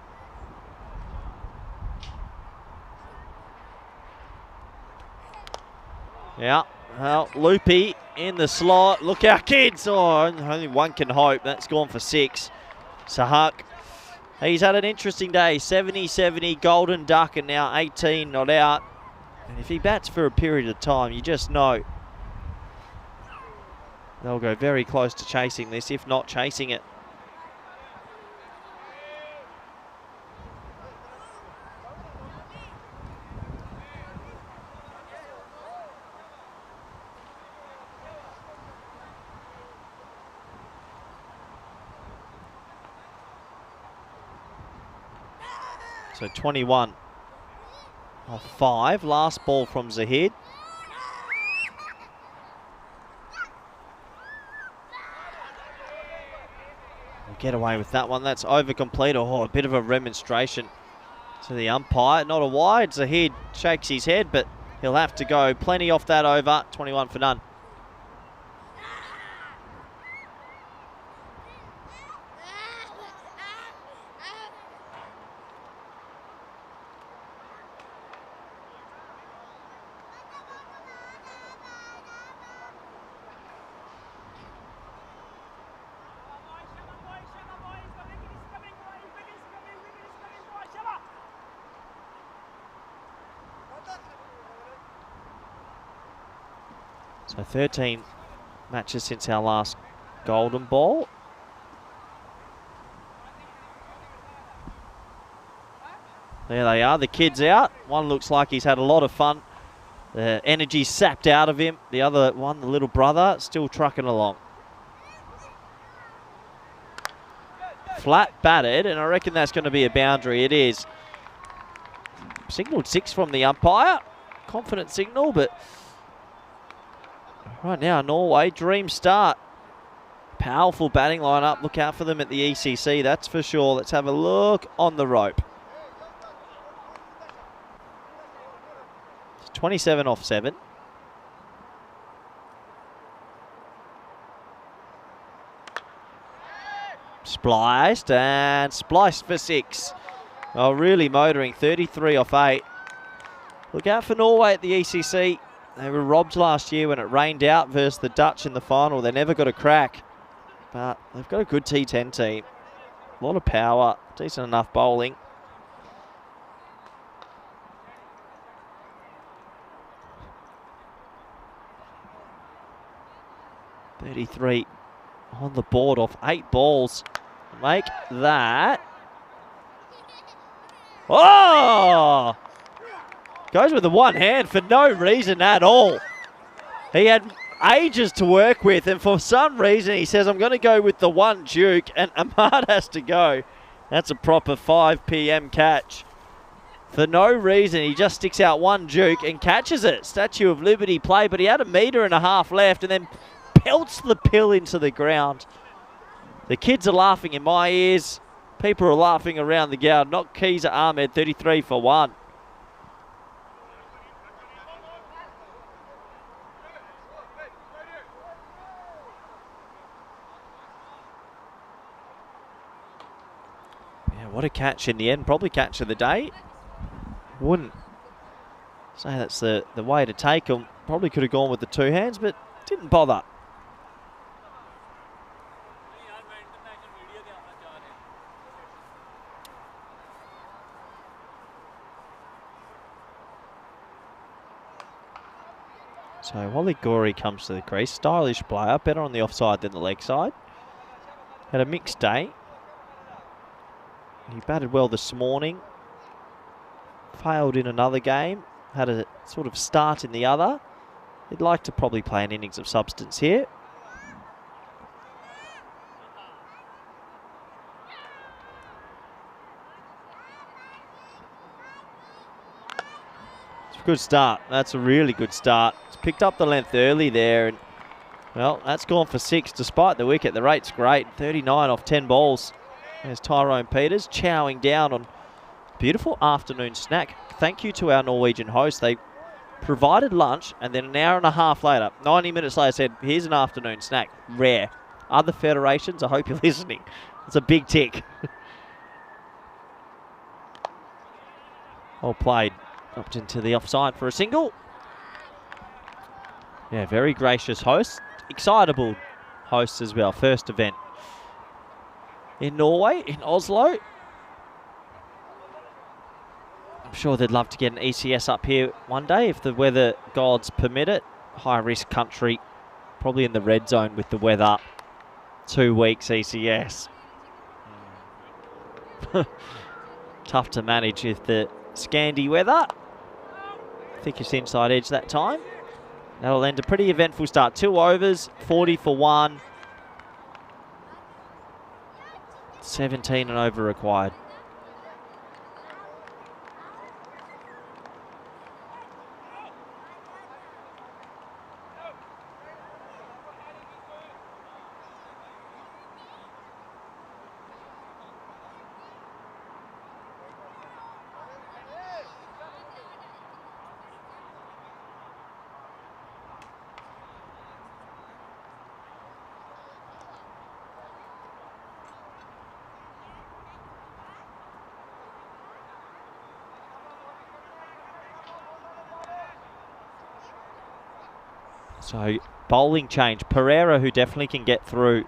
Yeah, well, loopy in the slot. Look out, kids. Oh, only one can hope. That's gone for 6. Sahak, he's had an interesting day. 70-70, golden duck, and now 18 not out. And if he bats for a period of time, you just know they'll go very close to chasing this, if not chasing it. So 21 off 5. Last ball from Zahid. We'll get away with that one. That's over complete. Oh, a bit of a remonstration to the umpire. Not a wide. Zahid shakes his head, but he'll have to go plenty off that over. 21 for none. So 13 matches since our last golden ball. There they are, the kids out. One looks like he's had a lot of fun. The energy sapped out of him. The other one, the little brother, still trucking along. Flat batted, and I reckon that's going to be a boundary. It is. Signalled 6 from the umpire. Confident signal, but right now, Norway, dream start. Powerful batting lineup. Look out for them at the ECC, that's for sure. Let's have a look on the rope. It's 27 off 7. Spliced and spliced for 6. Oh, really motoring. 33 off 8. Look out for Norway at the ECC. They were robbed last year when it rained out versus the Dutch in the final. They never got a crack. But they've got a good T10 team. A lot of power. Decent enough bowling. .33 on the board off 8 balls. Make that. Oh! Goes with the one hand for no reason at all. He had ages to work with, and for some reason he says, I'm going to go with the one duke, and Ahmad has to go. That's a proper 5 p.m. catch. For no reason, he just sticks out one duke and catches it. Statue of Liberty play, but he had 1.5 meters left and then pelts the pill into the ground. The kids are laughing in my ears. People are laughing around the ground. Not Keeza Ahmed, 33 for 1. What a catch in the end. Probably catch of the day. Wouldn't say that's the way to take them. Probably could have gone with the 2 hands, but didn't bother. So Wally Gorey comes to the crease. Stylish player. Better on the offside than the leg side. Had a mixed day. He batted well this morning. Failed in another game. Had a sort of start in the other. He'd like to probably play an innings of substance here. It's a good start. That's a really good start. It's picked up the length early there. And well, that's gone for 6 despite the wicket. The rate's great. 39 off 10 balls. There's Tyrone Peters chowing down on beautiful afternoon snack. Thank you to our Norwegian host. They provided lunch, and then 1.5 hours later, 90 minutes later, said, here's an afternoon snack. Rare. Other federations, I hope you're listening. It's a big tick. Well played. Dropped into the offside for a single. Yeah, very gracious host. Excitable hosts as well. First event in Norway, in Oslo. I'm sure they'd love to get an ECS up here one day if the weather gods permit it. High risk country, probably in the red zone with the weather. 2 weeks ECS. Tough to manage with the Scandi weather. Thickest inside edge that time. That'll end a pretty eventful start. 2 overs, 40 for 1. 17 and over required. So bowling change. Pereira, who definitely can get through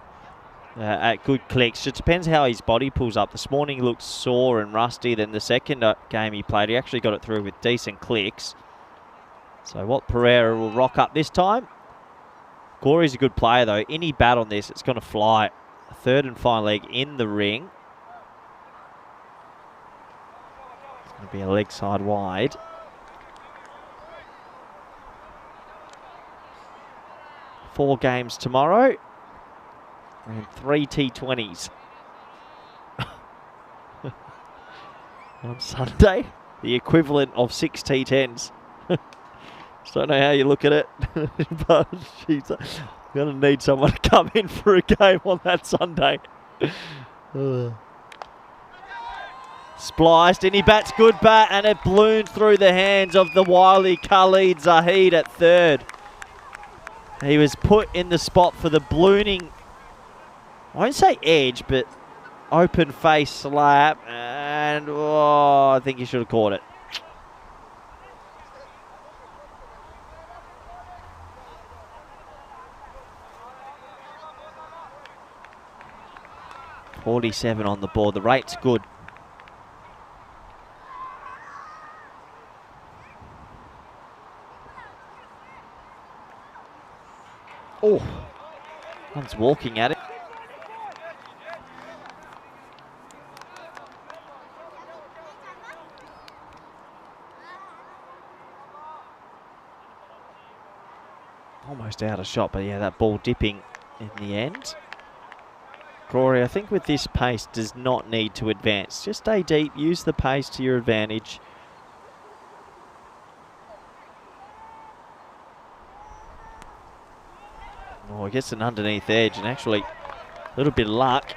at good clicks. It depends how his body pulls up. This morning looked sore and rusty. Then the second game he played, he actually got it through with decent clicks. So what Pereira will rock up this time. Gory's a good player though. Any bat on this, it's going to fly. Third and final leg in the ring. It's going to be a leg side wide. Four games tomorrow. And 3 T20s. On Sunday, the equivalent of 6 T10s. Just don't know how you look at it, but she's going to need someone to come in for a game on that Sunday. Spliced, and he bats good bat, and it ballooned through the hands of the wily Khalid Zahid at third. He was put in the spot for the ballooning, I won't say edge, but open face slap, and I think he should have caught it. .47 on the board. The rate's good. Oh, one's walking at it. Almost out of shot, but yeah, that ball dipping in the end. Rory, I think with this pace, does not need to advance. Just stay deep, use the pace to your advantage. Oh, it gets an underneath edge, and actually a little bit of luck.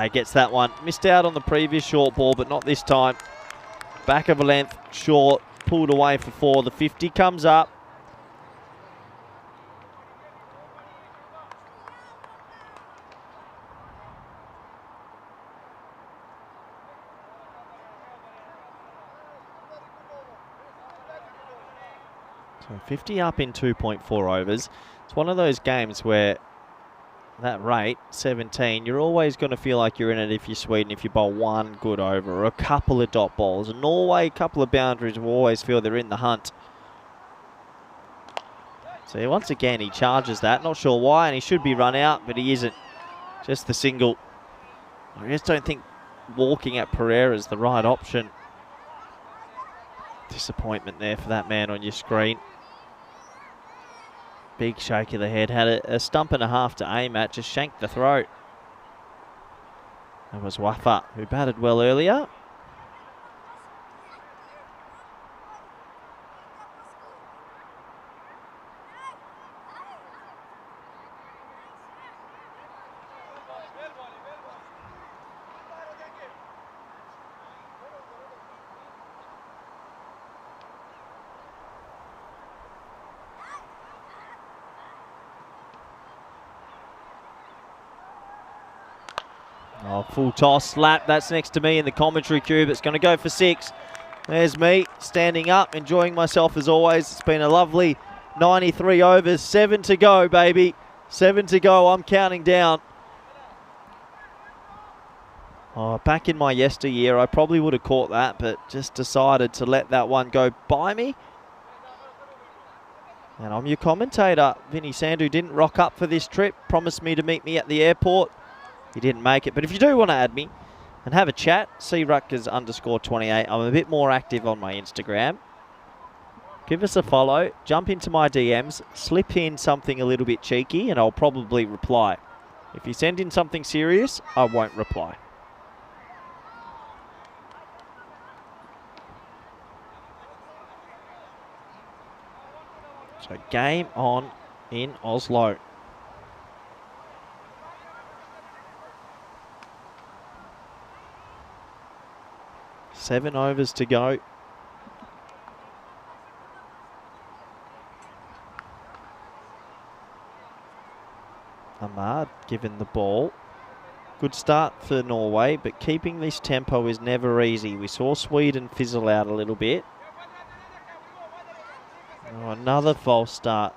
He gets that one. Missed out on the previous short ball, but not this time. Back of a length, short, pulled away for 4. The 50 comes up. So 50 up in 2.4 overs. It's one of those games where that rate, 17, you're always going to feel like you're in it if you're Sweden, if you bowl one good over or a couple of dot balls. And Norway, a couple of boundaries will always feel they're in the hunt. So once again, he charges that. Not sure why, and he should be run out, but he isn't. Just the single. I just don't think walking at Pereira is the right option. Disappointment there for that man on your screen. Big shake of the head, had a stump and a half to aim at, just shanked the throat. That was Wafa, who batted well earlier. Oh, full toss, slap. That's next to me in the commentary cube. It's going to go for 6. There's me standing up, enjoying myself as always. It's been a lovely 93 overs. 7 to go, baby. 7 to go. I'm counting down. Oh, back in my yesteryear, I probably would have caught that, but just decided to let that one go by me. And I'm your commentator. Vinny Sandhu didn't rock up for this trip. Promised me to meet me at the airport. He didn't make it. But if you do want to add me and have a chat, _Rutgers_28. I'm a bit more active on my Instagram. Give us a follow. Jump into my DMs. Slip in something a little bit cheeky and I'll probably reply. If you send in something serious, I won't reply. So game on in Oslo. 7 overs to go. Ahmad given the ball. Good start for Norway, but keeping this tempo is never easy. We saw Sweden fizzle out a little bit. Oh, another false start.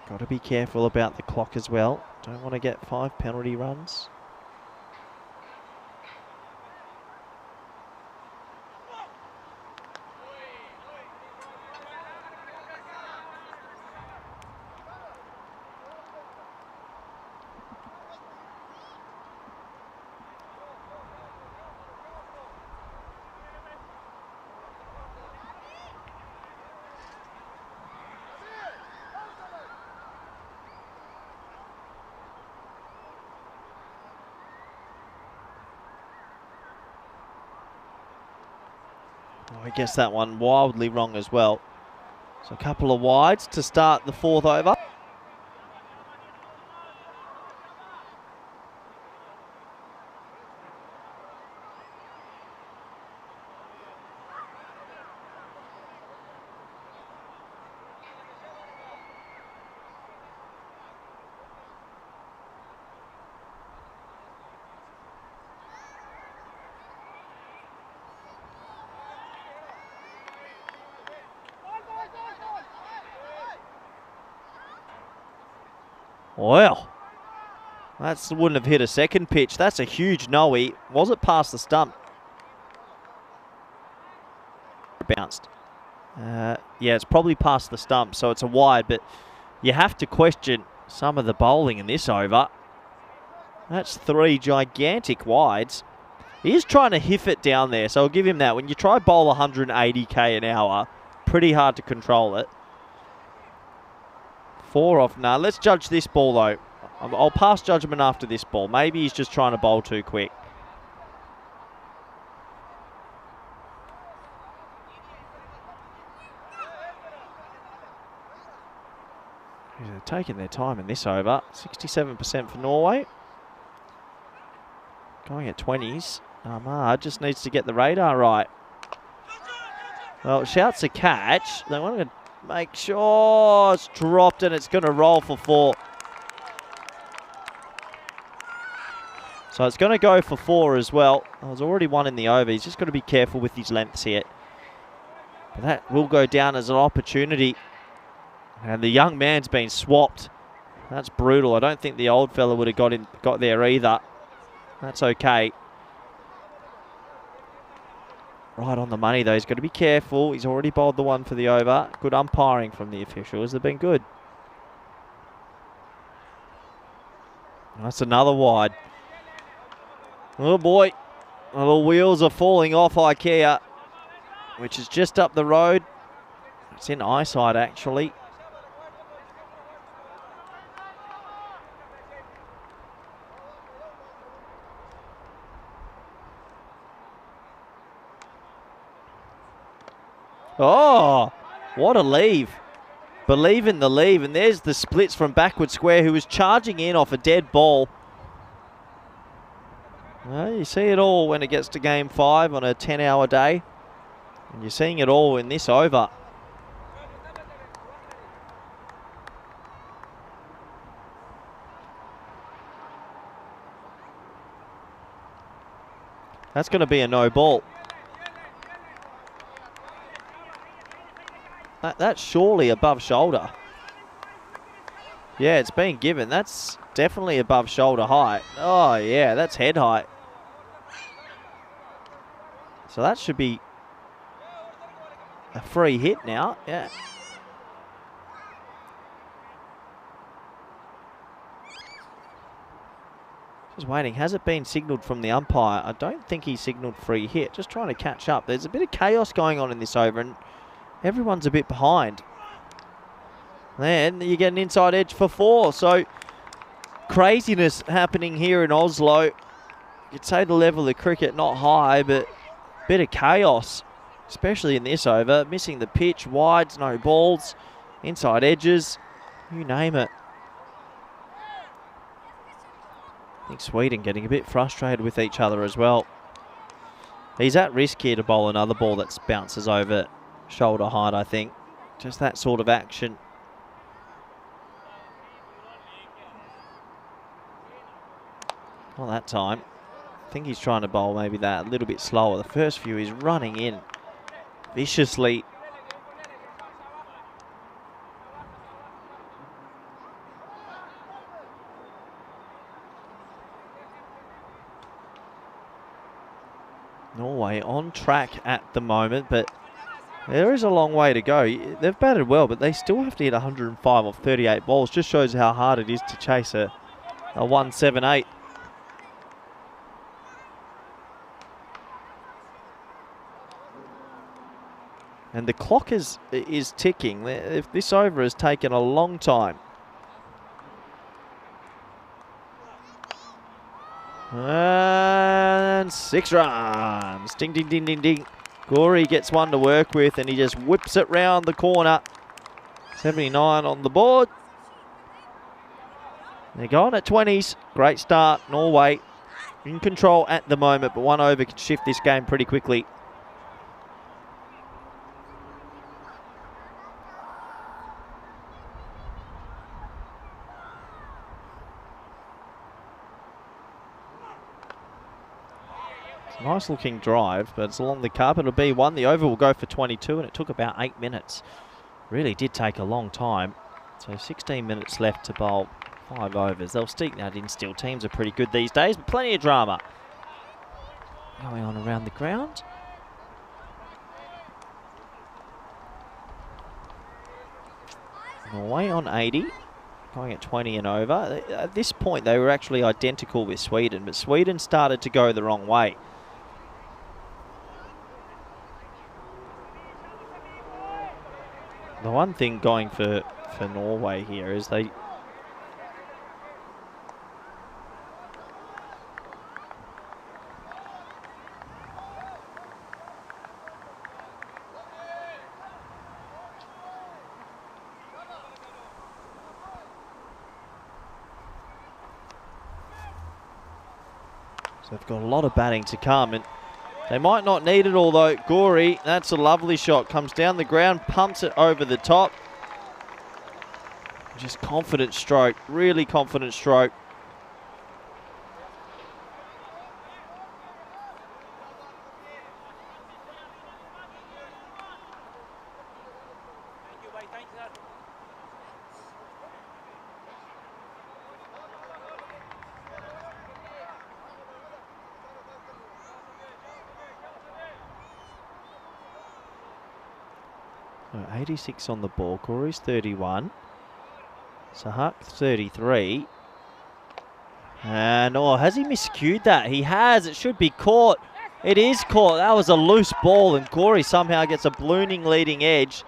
Got to be careful about the clock as well. Don't want to get 5 penalty runs. Oh, I guess that one wildly wrong as well. So a couple of wides to start the 4th over. Well, that wouldn't have hit a second pitch. That's a huge no-y. Was it past the stump? Bounced. Yeah, it's probably past the stump, so it's a wide, but you have to question some of the bowling in this over. That's 3 gigantic wides. He is trying to hiff it down there, so I'll give him that. When you try bowl 180k an hour, pretty hard to control it. 4 off. Now, let's judge this ball, though. I'll pass judgment after this ball. Maybe he's just trying to bowl too quick. They're taking their time in this over. 67% for Norway. Going at 20s. Ahmad just needs to get the radar right. Well, shouts a catch. They want to make sure it's dropped and it's going to roll for 4. So it's going to go for 4 as well. There's already 1 in the over. He's just got to be careful with his lengths here. But that will go down as an opportunity. And the young man's been swapped. That's brutal. I don't think the old fella would have got there either. That's okay. Right on the money, though. He's got to be careful. He's already bowled the 1 for the over. Good umpiring from the officials. They've been good. That's another wide. Oh, boy. The wheels are falling off IKEA, which is just up the road. It's in eyesight, actually. Oh, what a leave. Believe in the leave. And there's the splits from backward square, who was charging in off a dead ball. Well, you see it all when it gets to game 5 on a 10-hour day. And you're seeing it all in this over. That's going to be a no ball. That's surely above shoulder. Yeah, it's been given. That's definitely above shoulder height. Oh, yeah, that's head height. So that should be a free hit now. Yeah. Just waiting. Has it been signalled from the umpire? I don't think he signalled free hit. Just trying to catch up. There's a bit of chaos going on in this over, and everyone's a bit behind. Then you get an inside edge for 4. So craziness happening here in Oslo. You'd say the level of cricket not high, but a bit of chaos, especially in this over. Missing the pitch, wides, no balls, inside edges, you name it. I think Sweden getting a bit frustrated with each other as well. He's at risk here to bowl another ball that bounces over shoulder height, I think. Just that sort of action. Not that time. I think he's trying to bowl maybe that a little bit slower. The first few he's running in viciously. Norway on track at the moment, but there is a long way to go. They've batted well, but they still have to hit 105 off 38 balls. Just shows how hard it is to chase a 178. And the clock is ticking. If this over has taken a long time. And 6 runs. Ding, ding, ding, ding, ding. Gorey gets one to work with, and he just whips it round the corner. 79 on the board. They're going at 20s. Great start. Norway in control at the moment, but one over can shift this game pretty quickly. Nice looking drive, but it's along the carpet. It'll be one. The over will go for 22, and it took about 8 minutes. Really did take a long time. So 16 minutes left to bowl 5 overs. They'll sneak that in still. Teams are pretty good these days, but plenty of drama going on around the ground. Norway on 80, going at 20 and over. At this point, they were actually identical with Sweden, but Sweden started to go the wrong way. The one thing going for Norway here is they they've got a lot of batting to come, and they might not need it, although Gorey, that's a lovely shot, comes down the ground, pumps it over the top. Just confident stroke, really confident stroke. So 86 on the ball. Corey's 31. Sahak 33. And oh, has he miscued that? He has. It should be caught. It is caught. That was a loose ball, and Corey somehow gets a ballooning leading edge.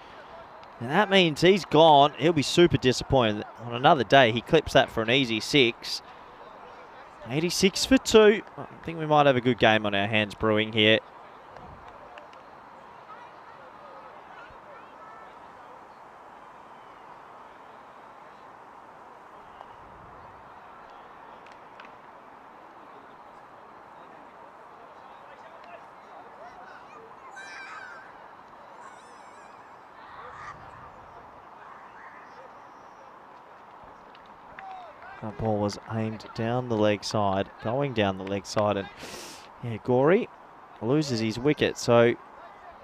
And that means he's gone. He'll be super disappointed. On another day, he clips that for an easy 6. 86 for 2. I think we might have a good game on our hands brewing here. That ball was aimed down the leg side, going down the leg side, and yeah, Gorey loses his wicket, so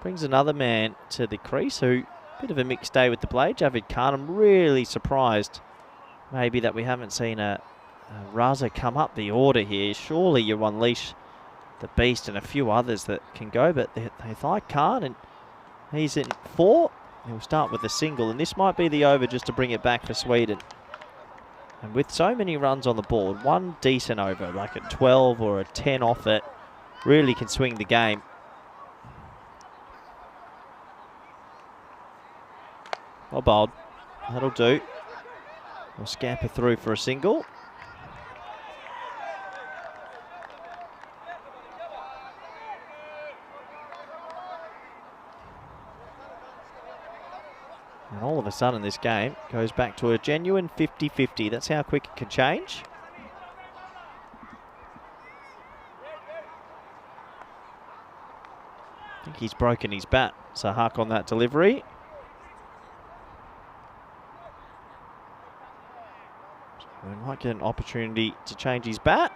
brings another man to the crease who, bit of a mixed day with the blade. Javid Khan, I'm really surprised maybe that we haven't seen a Raza come up the order here. Surely you unleash the beast and a few others that can go, but they like Khan, and he's in 4. He'll start with a single, and this might be the over just to bring it back for Sweden. And with so many runs on the board, one decent over, like a 12 or a 10 off it, really can swing the game. Well bowled. That'll do. We'll scamper through for a single. And all of a sudden this game goes back to a genuine 50-50. That's how quick it can change. I think he's broken his bat. So Huck on that delivery. So we might get an opportunity to change his bat.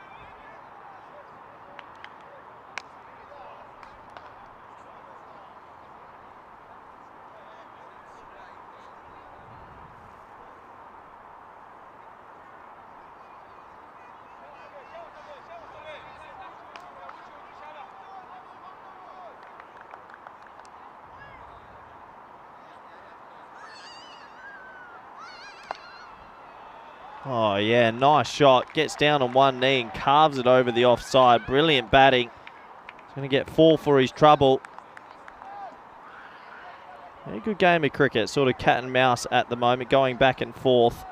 Oh, yeah, nice shot. Gets down on one knee and carves it over the offside. Brilliant batting. He's going to get 4 for his trouble. A good game of cricket, sort of cat and mouse at the moment, going back and forth.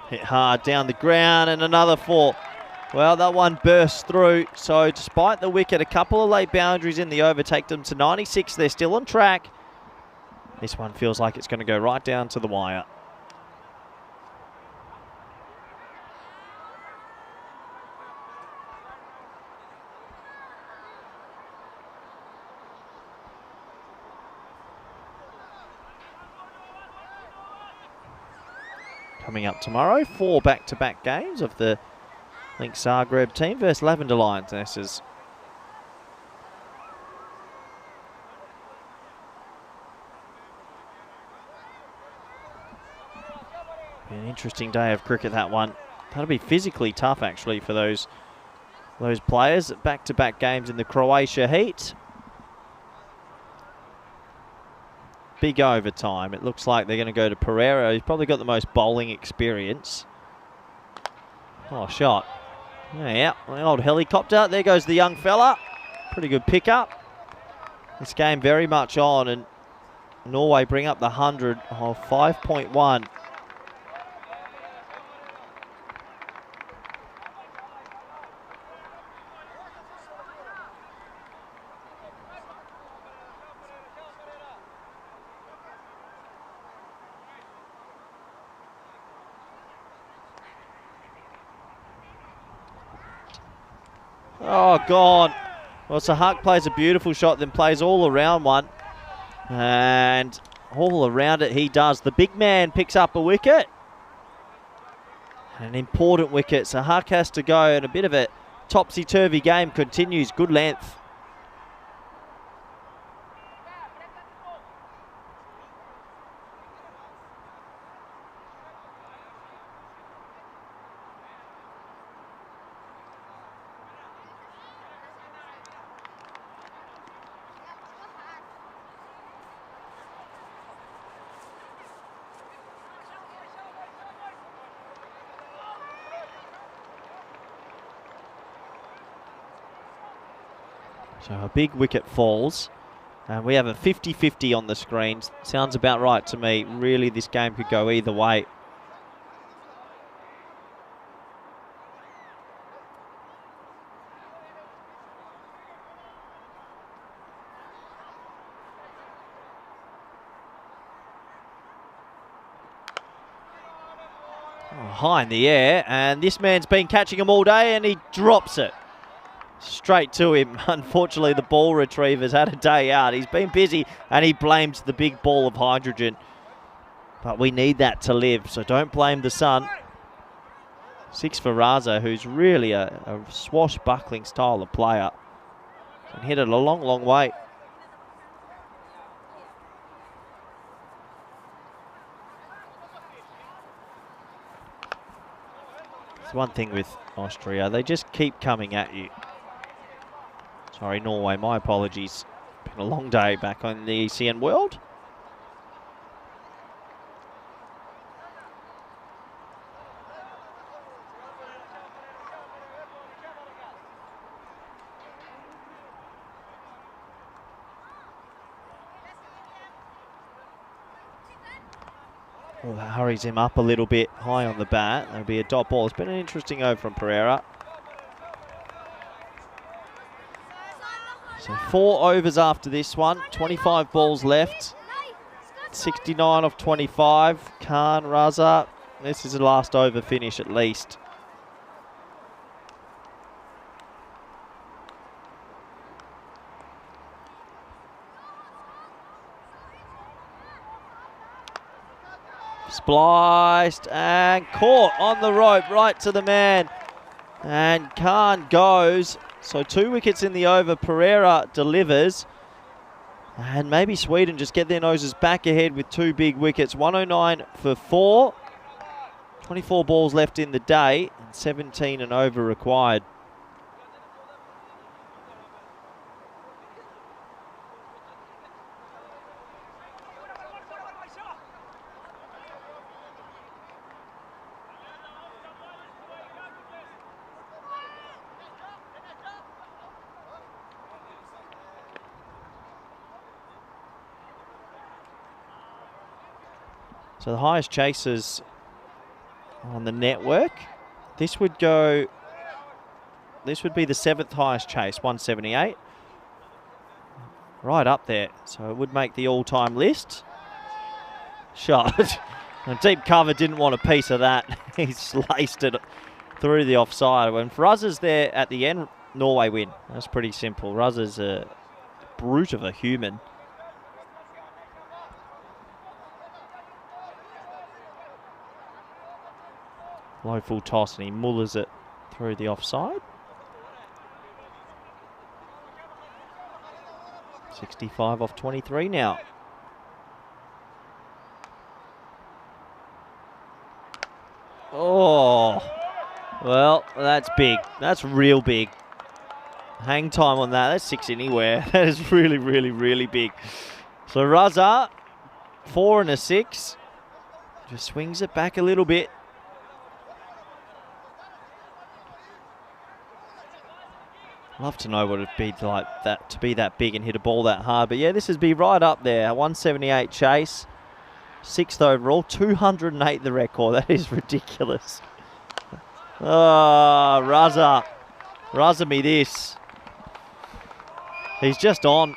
Hit hard down the ground and another 4. Well, that one burst through. So despite the wicket, a couple of late boundaries in the over take them to 96. They're still on track. This one feels like it's going to go right down to the wire. Coming up tomorrow, 4 back-to-back games of the Link Zagreb team versus Lavender Lionesses. Be an interesting day of cricket, that one. That'll be physically tough, actually, for those players. Back-to-back games in the Croatia heat. Big overtime. It looks like they're going to go to Pereira. He's probably got the most bowling experience. Oh, shot. Yeah, the old helicopter. There goes the young fella. Pretty good pickup. This game very much on, and Norway bring up the 100 of 5.1. Oh, gone. Well, so Huck plays a beautiful shot, then plays all around one. And all around it he does. The big man picks up a wicket. An important wicket, so Huck has to go, and a bit of a topsy-turvy game continues. Good length. So a big wicket falls, and we have a 50-50 on the screens. Sounds about right to me. Really, this game could go either way. Oh, high in the air, and this man's been catching them all day, and he drops it. Straight to him. Unfortunately, the ball retriever's had a day out. He's been busy, and he blames the big ball of hydrogen. But we need that to live, so don't blame the sun. 6 for Raza, who's really a swashbuckling style of player. Can hit it a long, long way. It's one thing with Austria, they just keep coming at you. Sorry, Norway, my apologies. Been a long day back on the ECN World. Well, that hurries him up a little bit high on the bat. That'll be a dot ball. It's been an interesting over from Pereira. So 4 overs after this one. 25 balls left. 69 off 25. Khan, Raza. This is the last over finish at least. Spliced and caught on the rope, right to the man. And Khan goes. So 2 wickets in the over. Pereira delivers. And maybe Sweden just get their noses back ahead with 2 big wickets. 109 for 4. 24 balls left in the day and 17 and over required. So the highest chasers on the network. This would be the 7th highest chase, 178. Right up there. So it would make the all-time list. Shot. And deep cover didn't want a piece of that. He sliced it through the offside. When Ruzzer's there at the end, Norway win. That's pretty simple. Ruzzer's a brute of a human. Low full toss and he mullers it through the offside. 65 off 23 now. Oh, well, that's big. That's real big. Hang time on that. That's 6 anywhere. That is really, really, really big. So Raza, 4 and a 6. Just swings it back a little bit. Love to know what it'd be like that to be that big and hit a ball that hard. But yeah, this would be right up there. 178 chase. 6th overall. 208 the record. That is ridiculous. Oh, Raza. Raza me this. He's just on.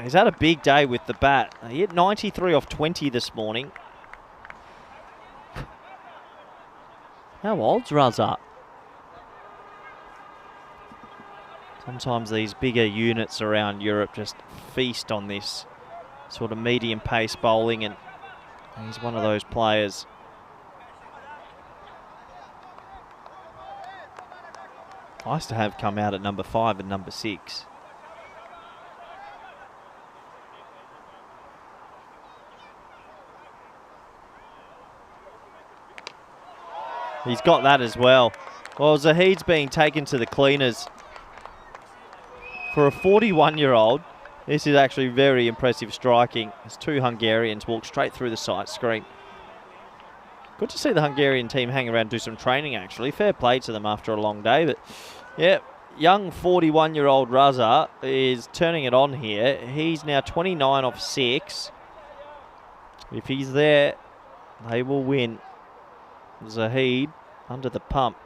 He's had a big day with the bat. He hit 93 off 20 this morning. How old's Raza? Sometimes these bigger units around Europe just feast on this sort of medium pace bowling, and he's one of those players. Nice to have come out at number 5 and number 6. He's got that as well. Well, Zahid's being taken to the cleaners. For a 41-year-old, this is actually very impressive striking. As 2 Hungarians walk straight through the sight screen. Good to see the Hungarian team hang around and do some training, actually. Fair play to them after a long day. But, yeah, young 41-year-old Raza is turning it on here. He's now 29 off 6. If he's there, they will win. Zahid under the pump.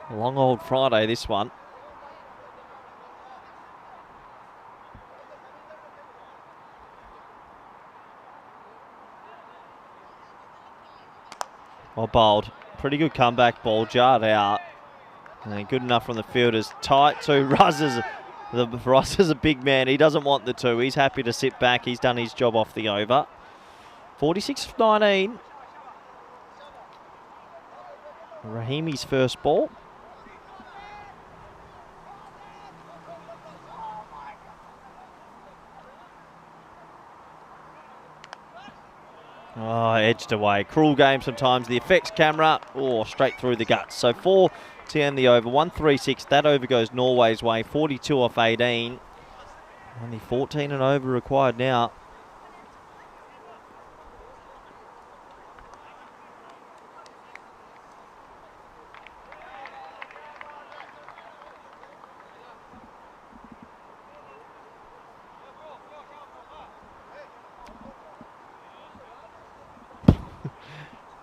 Long old Friday, this one. Well bowled. Pretty good comeback ball, jarred out. And good enough from the fielders. Tight to Russ's a big man. He doesn't want the 2. He's happy to sit back. He's done his job off the over. 46-19. Rahimi's first ball. Oh, edged away. Cruel game sometimes. The effects camera, straight through the guts. So 4 to end the over. 136. That over goes Norway's way. 42 off 18. Only 14 and over required now.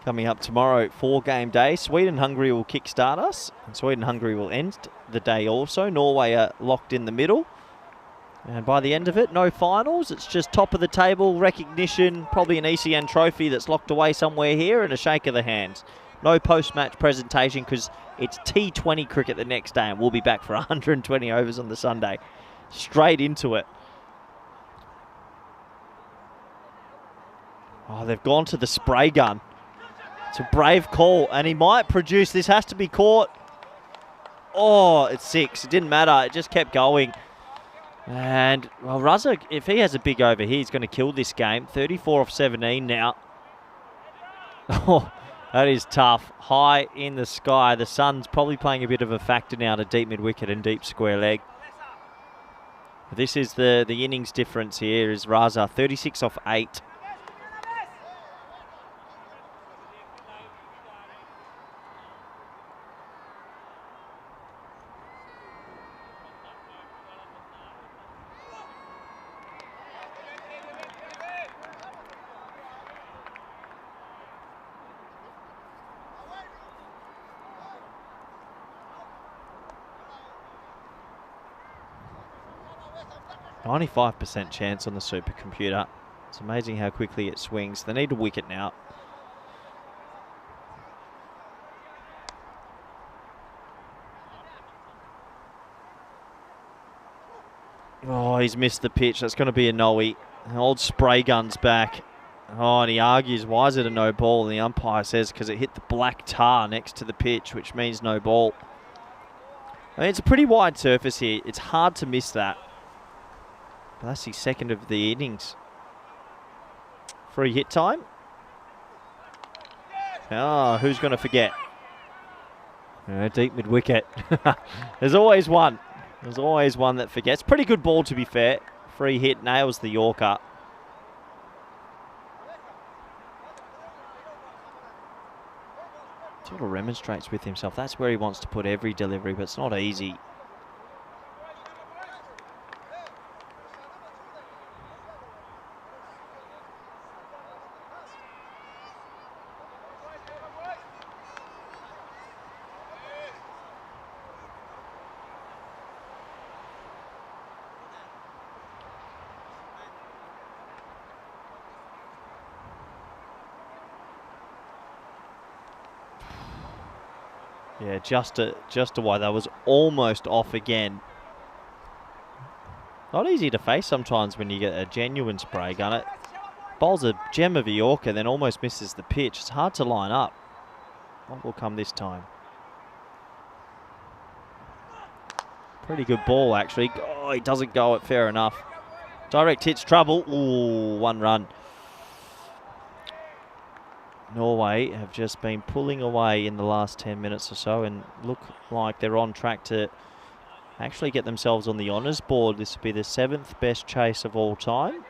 coming up tomorrow, 4-game day. Sweden-Hungary will kickstart us, and Sweden-Hungary will end the day also. Norway are locked in the middle. And by the end of it, no finals. It's just top of the table recognition, probably an ECN trophy that's locked away somewhere here, and a shake of the hands. No post-match presentation because it's T20 cricket the next day, and we'll be back for 120 overs on the Sunday. Straight into it. Oh, they've gone to the spray gun. It's a brave call, and he might produce. This has to be caught. Oh, it's 6. It didn't matter. It just kept going. And, well, Raza, if he has a big over here, he's going to kill this game. 34 off 17 now. Oh, that is tough. High in the sky. The sun's probably playing a bit of a factor now to deep mid-wicket and deep square leg. This is the innings difference here is Raza, 36 off 8. .95% chance on the supercomputer. It's amazing how quickly it swings. They need a wicket now. Oh, he's missed the pitch. That's going to be a no-y. Old spray gun's back. Oh, and he argues, why is it a no ball? And the umpire says because it hit the black tar next to the pitch, which means no ball. I mean, it's a pretty wide surface here. It's hard to miss that. But that's the second of the innings. Free hit time. Oh, who's going to forget? Deep mid-wicket. There's always one. There's always one that forgets. Pretty good ball, to be fair. Free hit, nails the Yorker. Sort of remonstrates with himself. That's where he wants to put every delivery, but it's not easy. Yeah, just a wide. That was almost off again. Not easy to face sometimes when you get a genuine spray gun. It bowls a gem of a Yorker, then almost misses the pitch. It's hard to line up. What will come this time? Pretty good ball, actually. Oh, he doesn't go it. Fair enough. Direct hits, trouble. Ooh, 1 run. Norway have just been pulling away in the last 10 minutes or so and look like they're on track to actually get themselves on the honours board. This will be the 7th best chase of all time.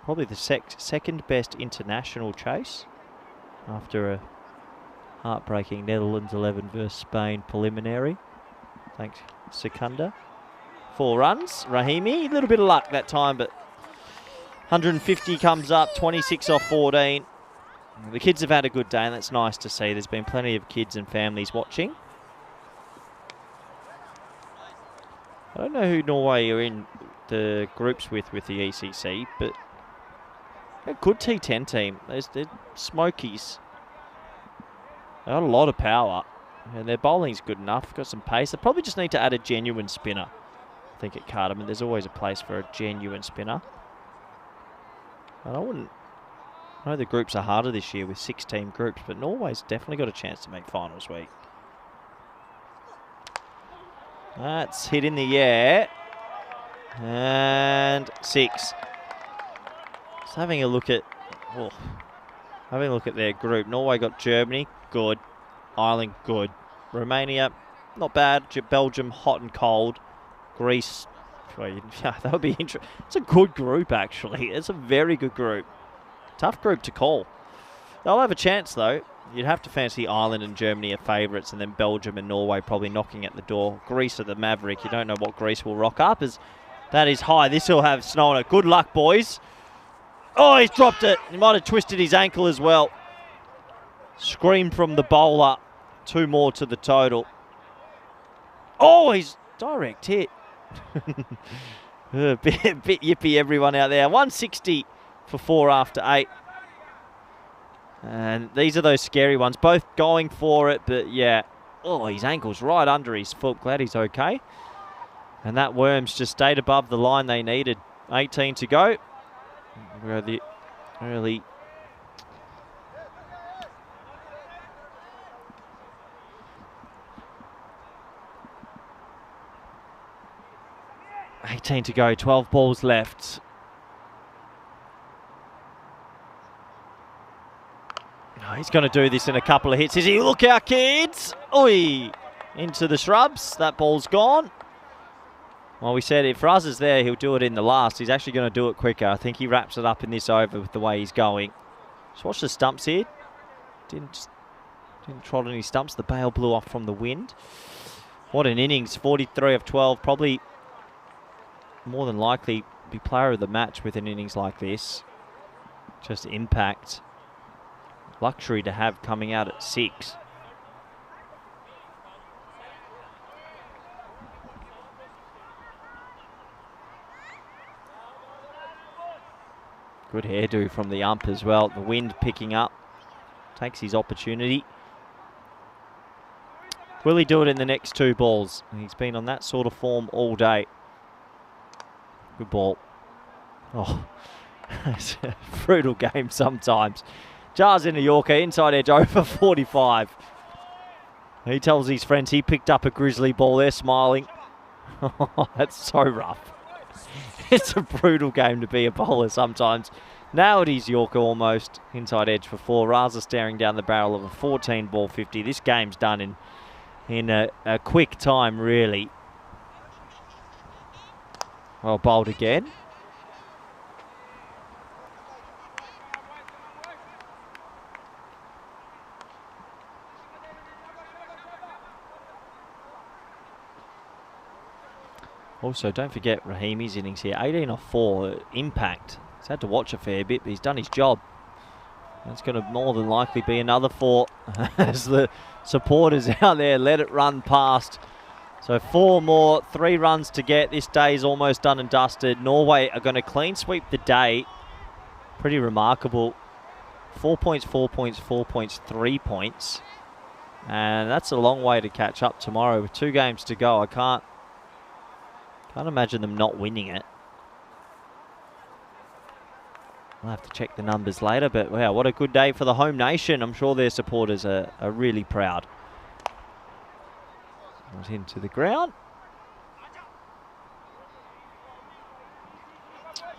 Probably the second best international chase after a heartbreaking Netherlands 11 versus Spain preliminary. Thanks, Secunda. 4 runs. Rahimi, a little bit of luck that time, but 150 comes up, 26 off 14. The kids have had a good day, and that's nice to see. There's been plenty of kids and families watching. I don't know who Norway are in the groups with the ECC, but a good T10 team. They're smokies. They got a lot of power, and their bowling's good enough. Got some pace. They probably just need to add a genuine spinner. I think at Cardamom, there's always a place for a genuine spinner. And I know the groups are harder this year with 6-team groups, but Norway's definitely got a chance to make finals week. That's hit in the air. And 6. Just having a look at their group. Norway got Germany, good. Ireland, good. Romania, not bad. Belgium, hot and cold. Greece, that would be interesting. It's a good group, actually. It's a very good group. Tough group to call. They'll have a chance, though. You'd have to fancy Ireland and Germany are favourites, and then Belgium and Norway probably knocking at the door. Greece are the maverick. You don't know what Greece will rock up, as that is high. This will have snow on it. Good luck, boys. Oh, he's dropped it. He might have twisted his ankle as well. Scream from the bowler. 2 more to the total. Oh, he's direct hit. a bit yippy, everyone out there. 160 for 4 after 8. And these are those scary ones. Both going for it, but yeah. Oh, his ankle's right under his foot. Glad he's okay. And that worm's just stayed above the line they needed. 18 to go. We're the early... $18 to go, 12 balls left. Oh, he's going to do this in a couple of hits. Is he? Look out, kids! Oi! Into the shrubs. That ball's gone. Well, we said if Raz is there, he'll do it in the last. He's actually going to do it quicker. I think he wraps it up in this over with the way he's going. Just watch the stumps here. Didn't trot any stumps. The bail blew off from the wind. What an innings. 43 of 12. Probably more than likely be player of the match with an innings like this. Just impact. Luxury to have coming out at 6. Good hairdo from the ump as well. The wind picking up. Takes his opportunity. Will he do it in the next 2 balls? He's been on that sort of form all day. Good ball. Oh, it's a brutal game sometimes. Jars in a Yorker, inside edge over 45. He tells his friends he picked up a grizzly ball. They're smiling. Oh, that's so rough. It's a brutal game to be a bowler sometimes. Nailed his Yorker almost. Inside edge for 4. Raza staring down the barrel of a 14 ball 50. This game's done in a quick time, really. Well bowled again. Also, don't forget Rahimi's innings here. 18 off 4. Impact. He's had to watch a fair bit, but he's done his job. That's going to more than likely be another 4 as the supporters out there let it run past. So 4 more, 3 runs to get. This day is almost done and dusted. Norway are going to clean sweep the day. Pretty remarkable. 4 points, 4 points, 4 points, 3 points. And that's a long way to catch up tomorrow with 2 games to go. I can't imagine them not winning it. I'll have to check the numbers later, but wow, what a good day for the home nation. I'm sure their supporters are really proud. Not into the ground.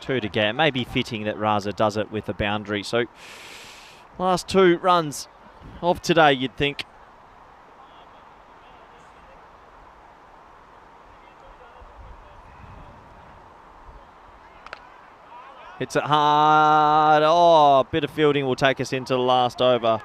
2 to get. It may be fitting that Raza does it with a boundary. So last 2 runs of today, you'd think. Hits it hard. Oh, a bit of fielding will take us into the last over.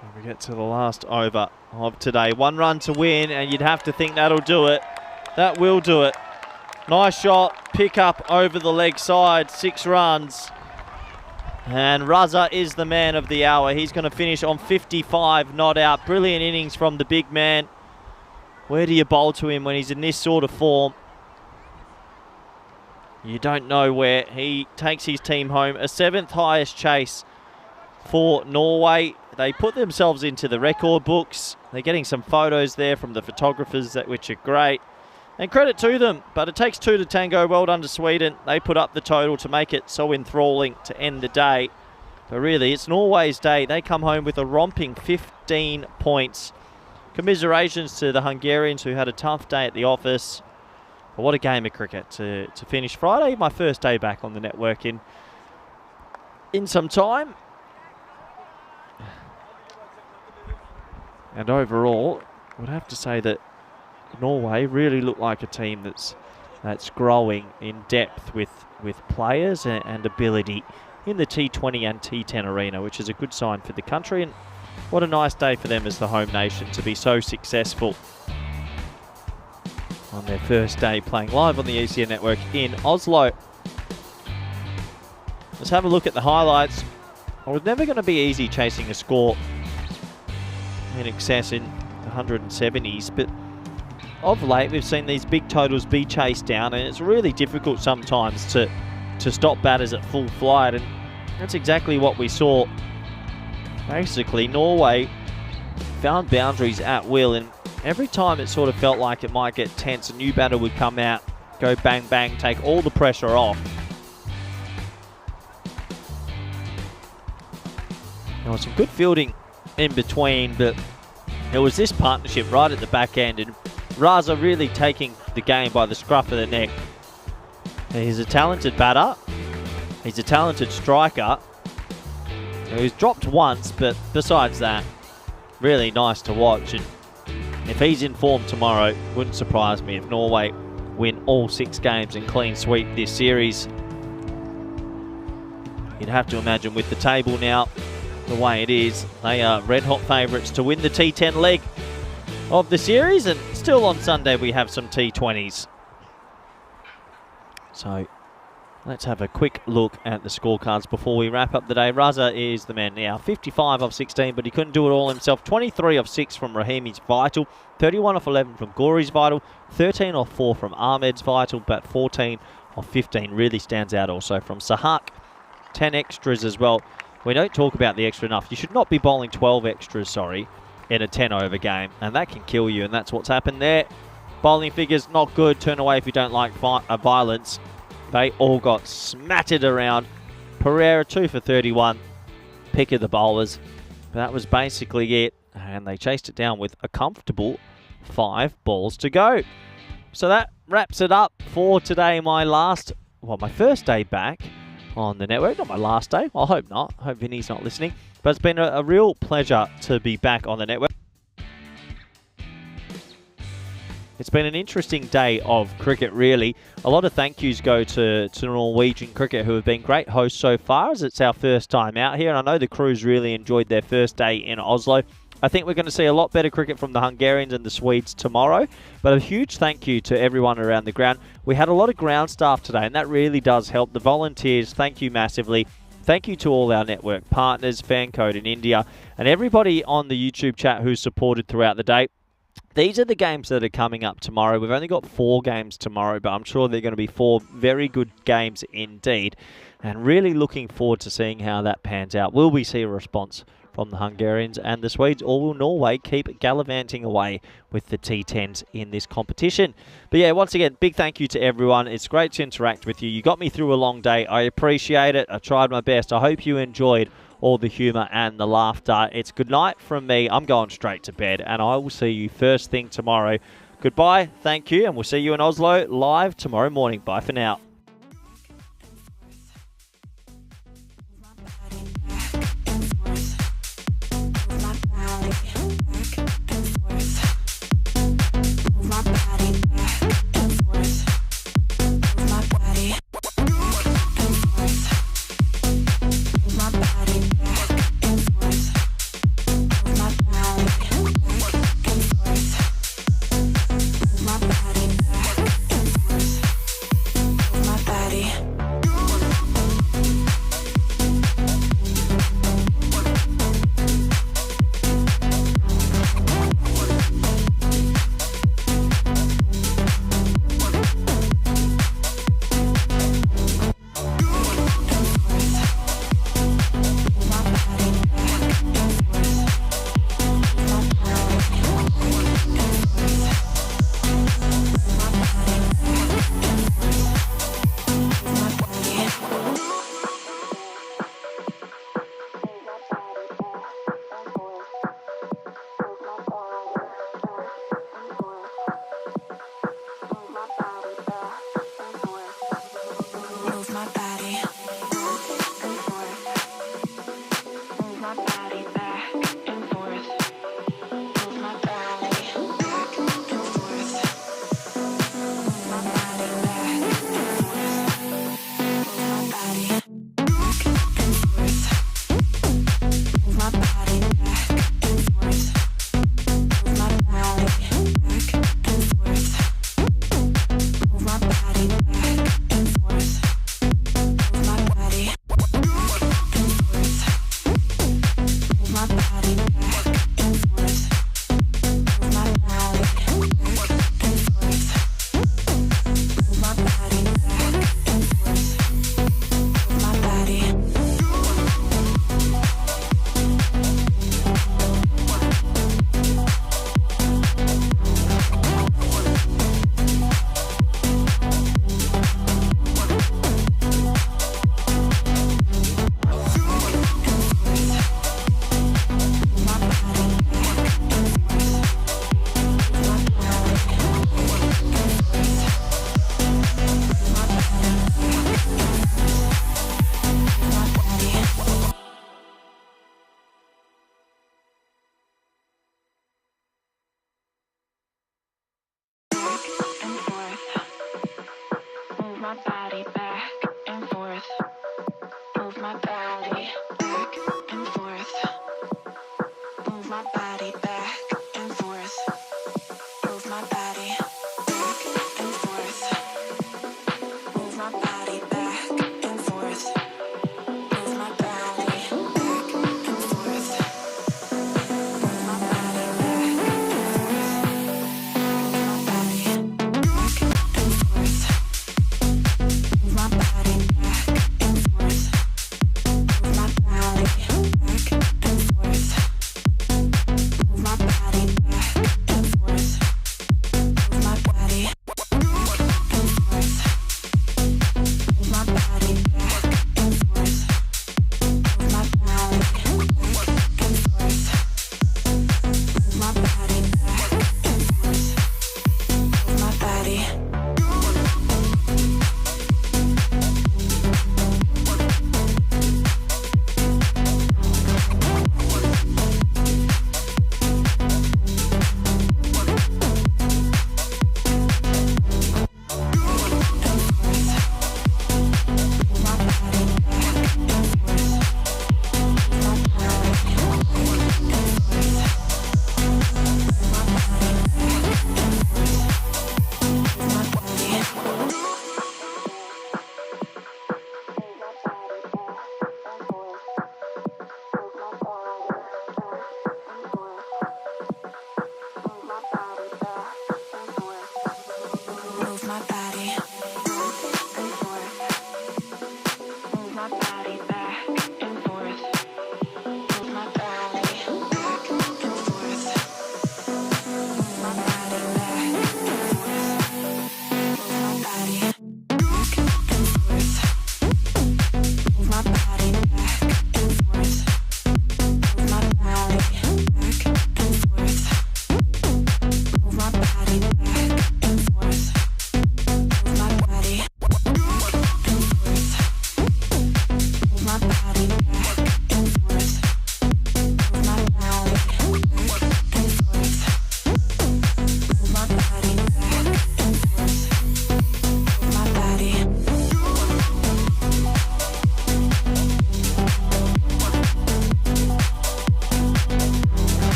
So we get to the last over of today. 1 run to win, and you'd have to think that'll do it. That will do it. Nice shot, pick up over the leg side, 6 runs. And Raza is the man of the hour. He's going to finish on 55 not out. Brilliant innings from the big man. Where do you bowl to him when he's in this sort of form? You don't know where. He takes his team home. A 7th highest chase for Norway. They put themselves into the record books. They're getting some photos there from the photographers, which are great. And credit to them, but it takes 2 to tango. Well done to Sweden. They put up the total to make it so enthralling to end the day. But really, it's Norway's day. They come home with a romping 15 points. commiserations to the Hungarians who had a tough day at the office. But what a game of cricket to finish Friday, my first day back on the network in some time. And overall, I would have to say that Norway really look like a team that's growing in depth with players and ability in the T20 and T10 arena, which is a good sign for the country. And what a nice day for them as the home nation to be so successful on their first day playing live on the ECI network in Oslo. Let's have a look at the highlights. It was never going to be easy chasing a score in excess in the 170s, but of late we've seen these big totals be chased down, and it's really difficult sometimes to stop batters at full flight, and that's exactly what we saw. Basically, Norway found boundaries at will, and every time it sort of felt like it might get tense, a new batter would come out, go bang bang, take all the pressure off. There was some good fielding in between, but there was this partnership right at the back end, and Raza really taking the game by the scruff of the neck. He's a talented batter. He's a talented striker. He's dropped once, but besides that, really nice to watch. And if he's in form tomorrow, wouldn't surprise me if Norway win all 6 games and clean sweep this series. You'd have to imagine with the table now the way it is, they are red-hot favourites to win the T10 leg of the series, and still on Sunday we have some T20s. So let's have a quick look at the scorecards before we wrap up the day. Raza is the man now. 55 off 16, but he couldn't do it all himself. 23 off 6 from Rahimi's vital. 31 off 11 from Gori's vital. 13 off 4 from Ahmed's vital, but 14 off 15 really stands out also from Sahak. 10 extras as well. We don't talk about the extra enough. You should not be bowling 12 extras, in a 10-over game, and that can kill you, and that's what's happened there. Bowling figures, not good. Turn away if you don't like violence. They all got smattered around. Pereira, 2 for 31. Pick of the bowlers. But that was basically it, and they chased it down with a comfortable 5 balls to go. So that wraps it up for today. My first day back on the network. Not my last day. I hope not. I hope Vinny's not listening. But it's been a real pleasure to be back on the network. It's been an interesting day of cricket, really. A lot of thank yous go to Norwegian cricket, who have been great hosts so far, as it's our first time out here. And I know the crews really enjoyed their first day in Oslo. I think we're going to see a lot better cricket from the Hungarians and the Swedes tomorrow. But a huge thank you to everyone around the ground. We had a lot of ground staff today, and that really does help. The volunteers, thank you massively. Thank you to all our network partners, Fancode in India, and everybody on the YouTube chat who supported throughout the day. These are the games that are coming up tomorrow. We've only got 4 games tomorrow, but I'm sure they're going to be 4 very good games indeed. And really looking forward to seeing how that pans out. Will we see a response from the Hungarians and the Swedes, or will Norway keep gallivanting away with the T10s in this competition? But yeah, once again, big thank you to everyone. It's great to interact with you. You got me through a long day. I appreciate it. I tried my best. I hope you enjoyed all the humour and the laughter. It's good night from me. I'm going straight to bed, and I will see you first thing tomorrow. Goodbye, thank you, and we'll see you in Oslo live tomorrow morning. Bye for now. body back and forth. Move my body back and forth. Move my body back and forth. Move my body back and forth. Move my body back and forth. Move my body back and forth. Move my body back and forth. Move my body back and forth. Move my body back and forth. Move my body back and forth. Move my body back and forth. Move my body back and forth. Move my body back and forth. Move my body. Move my body.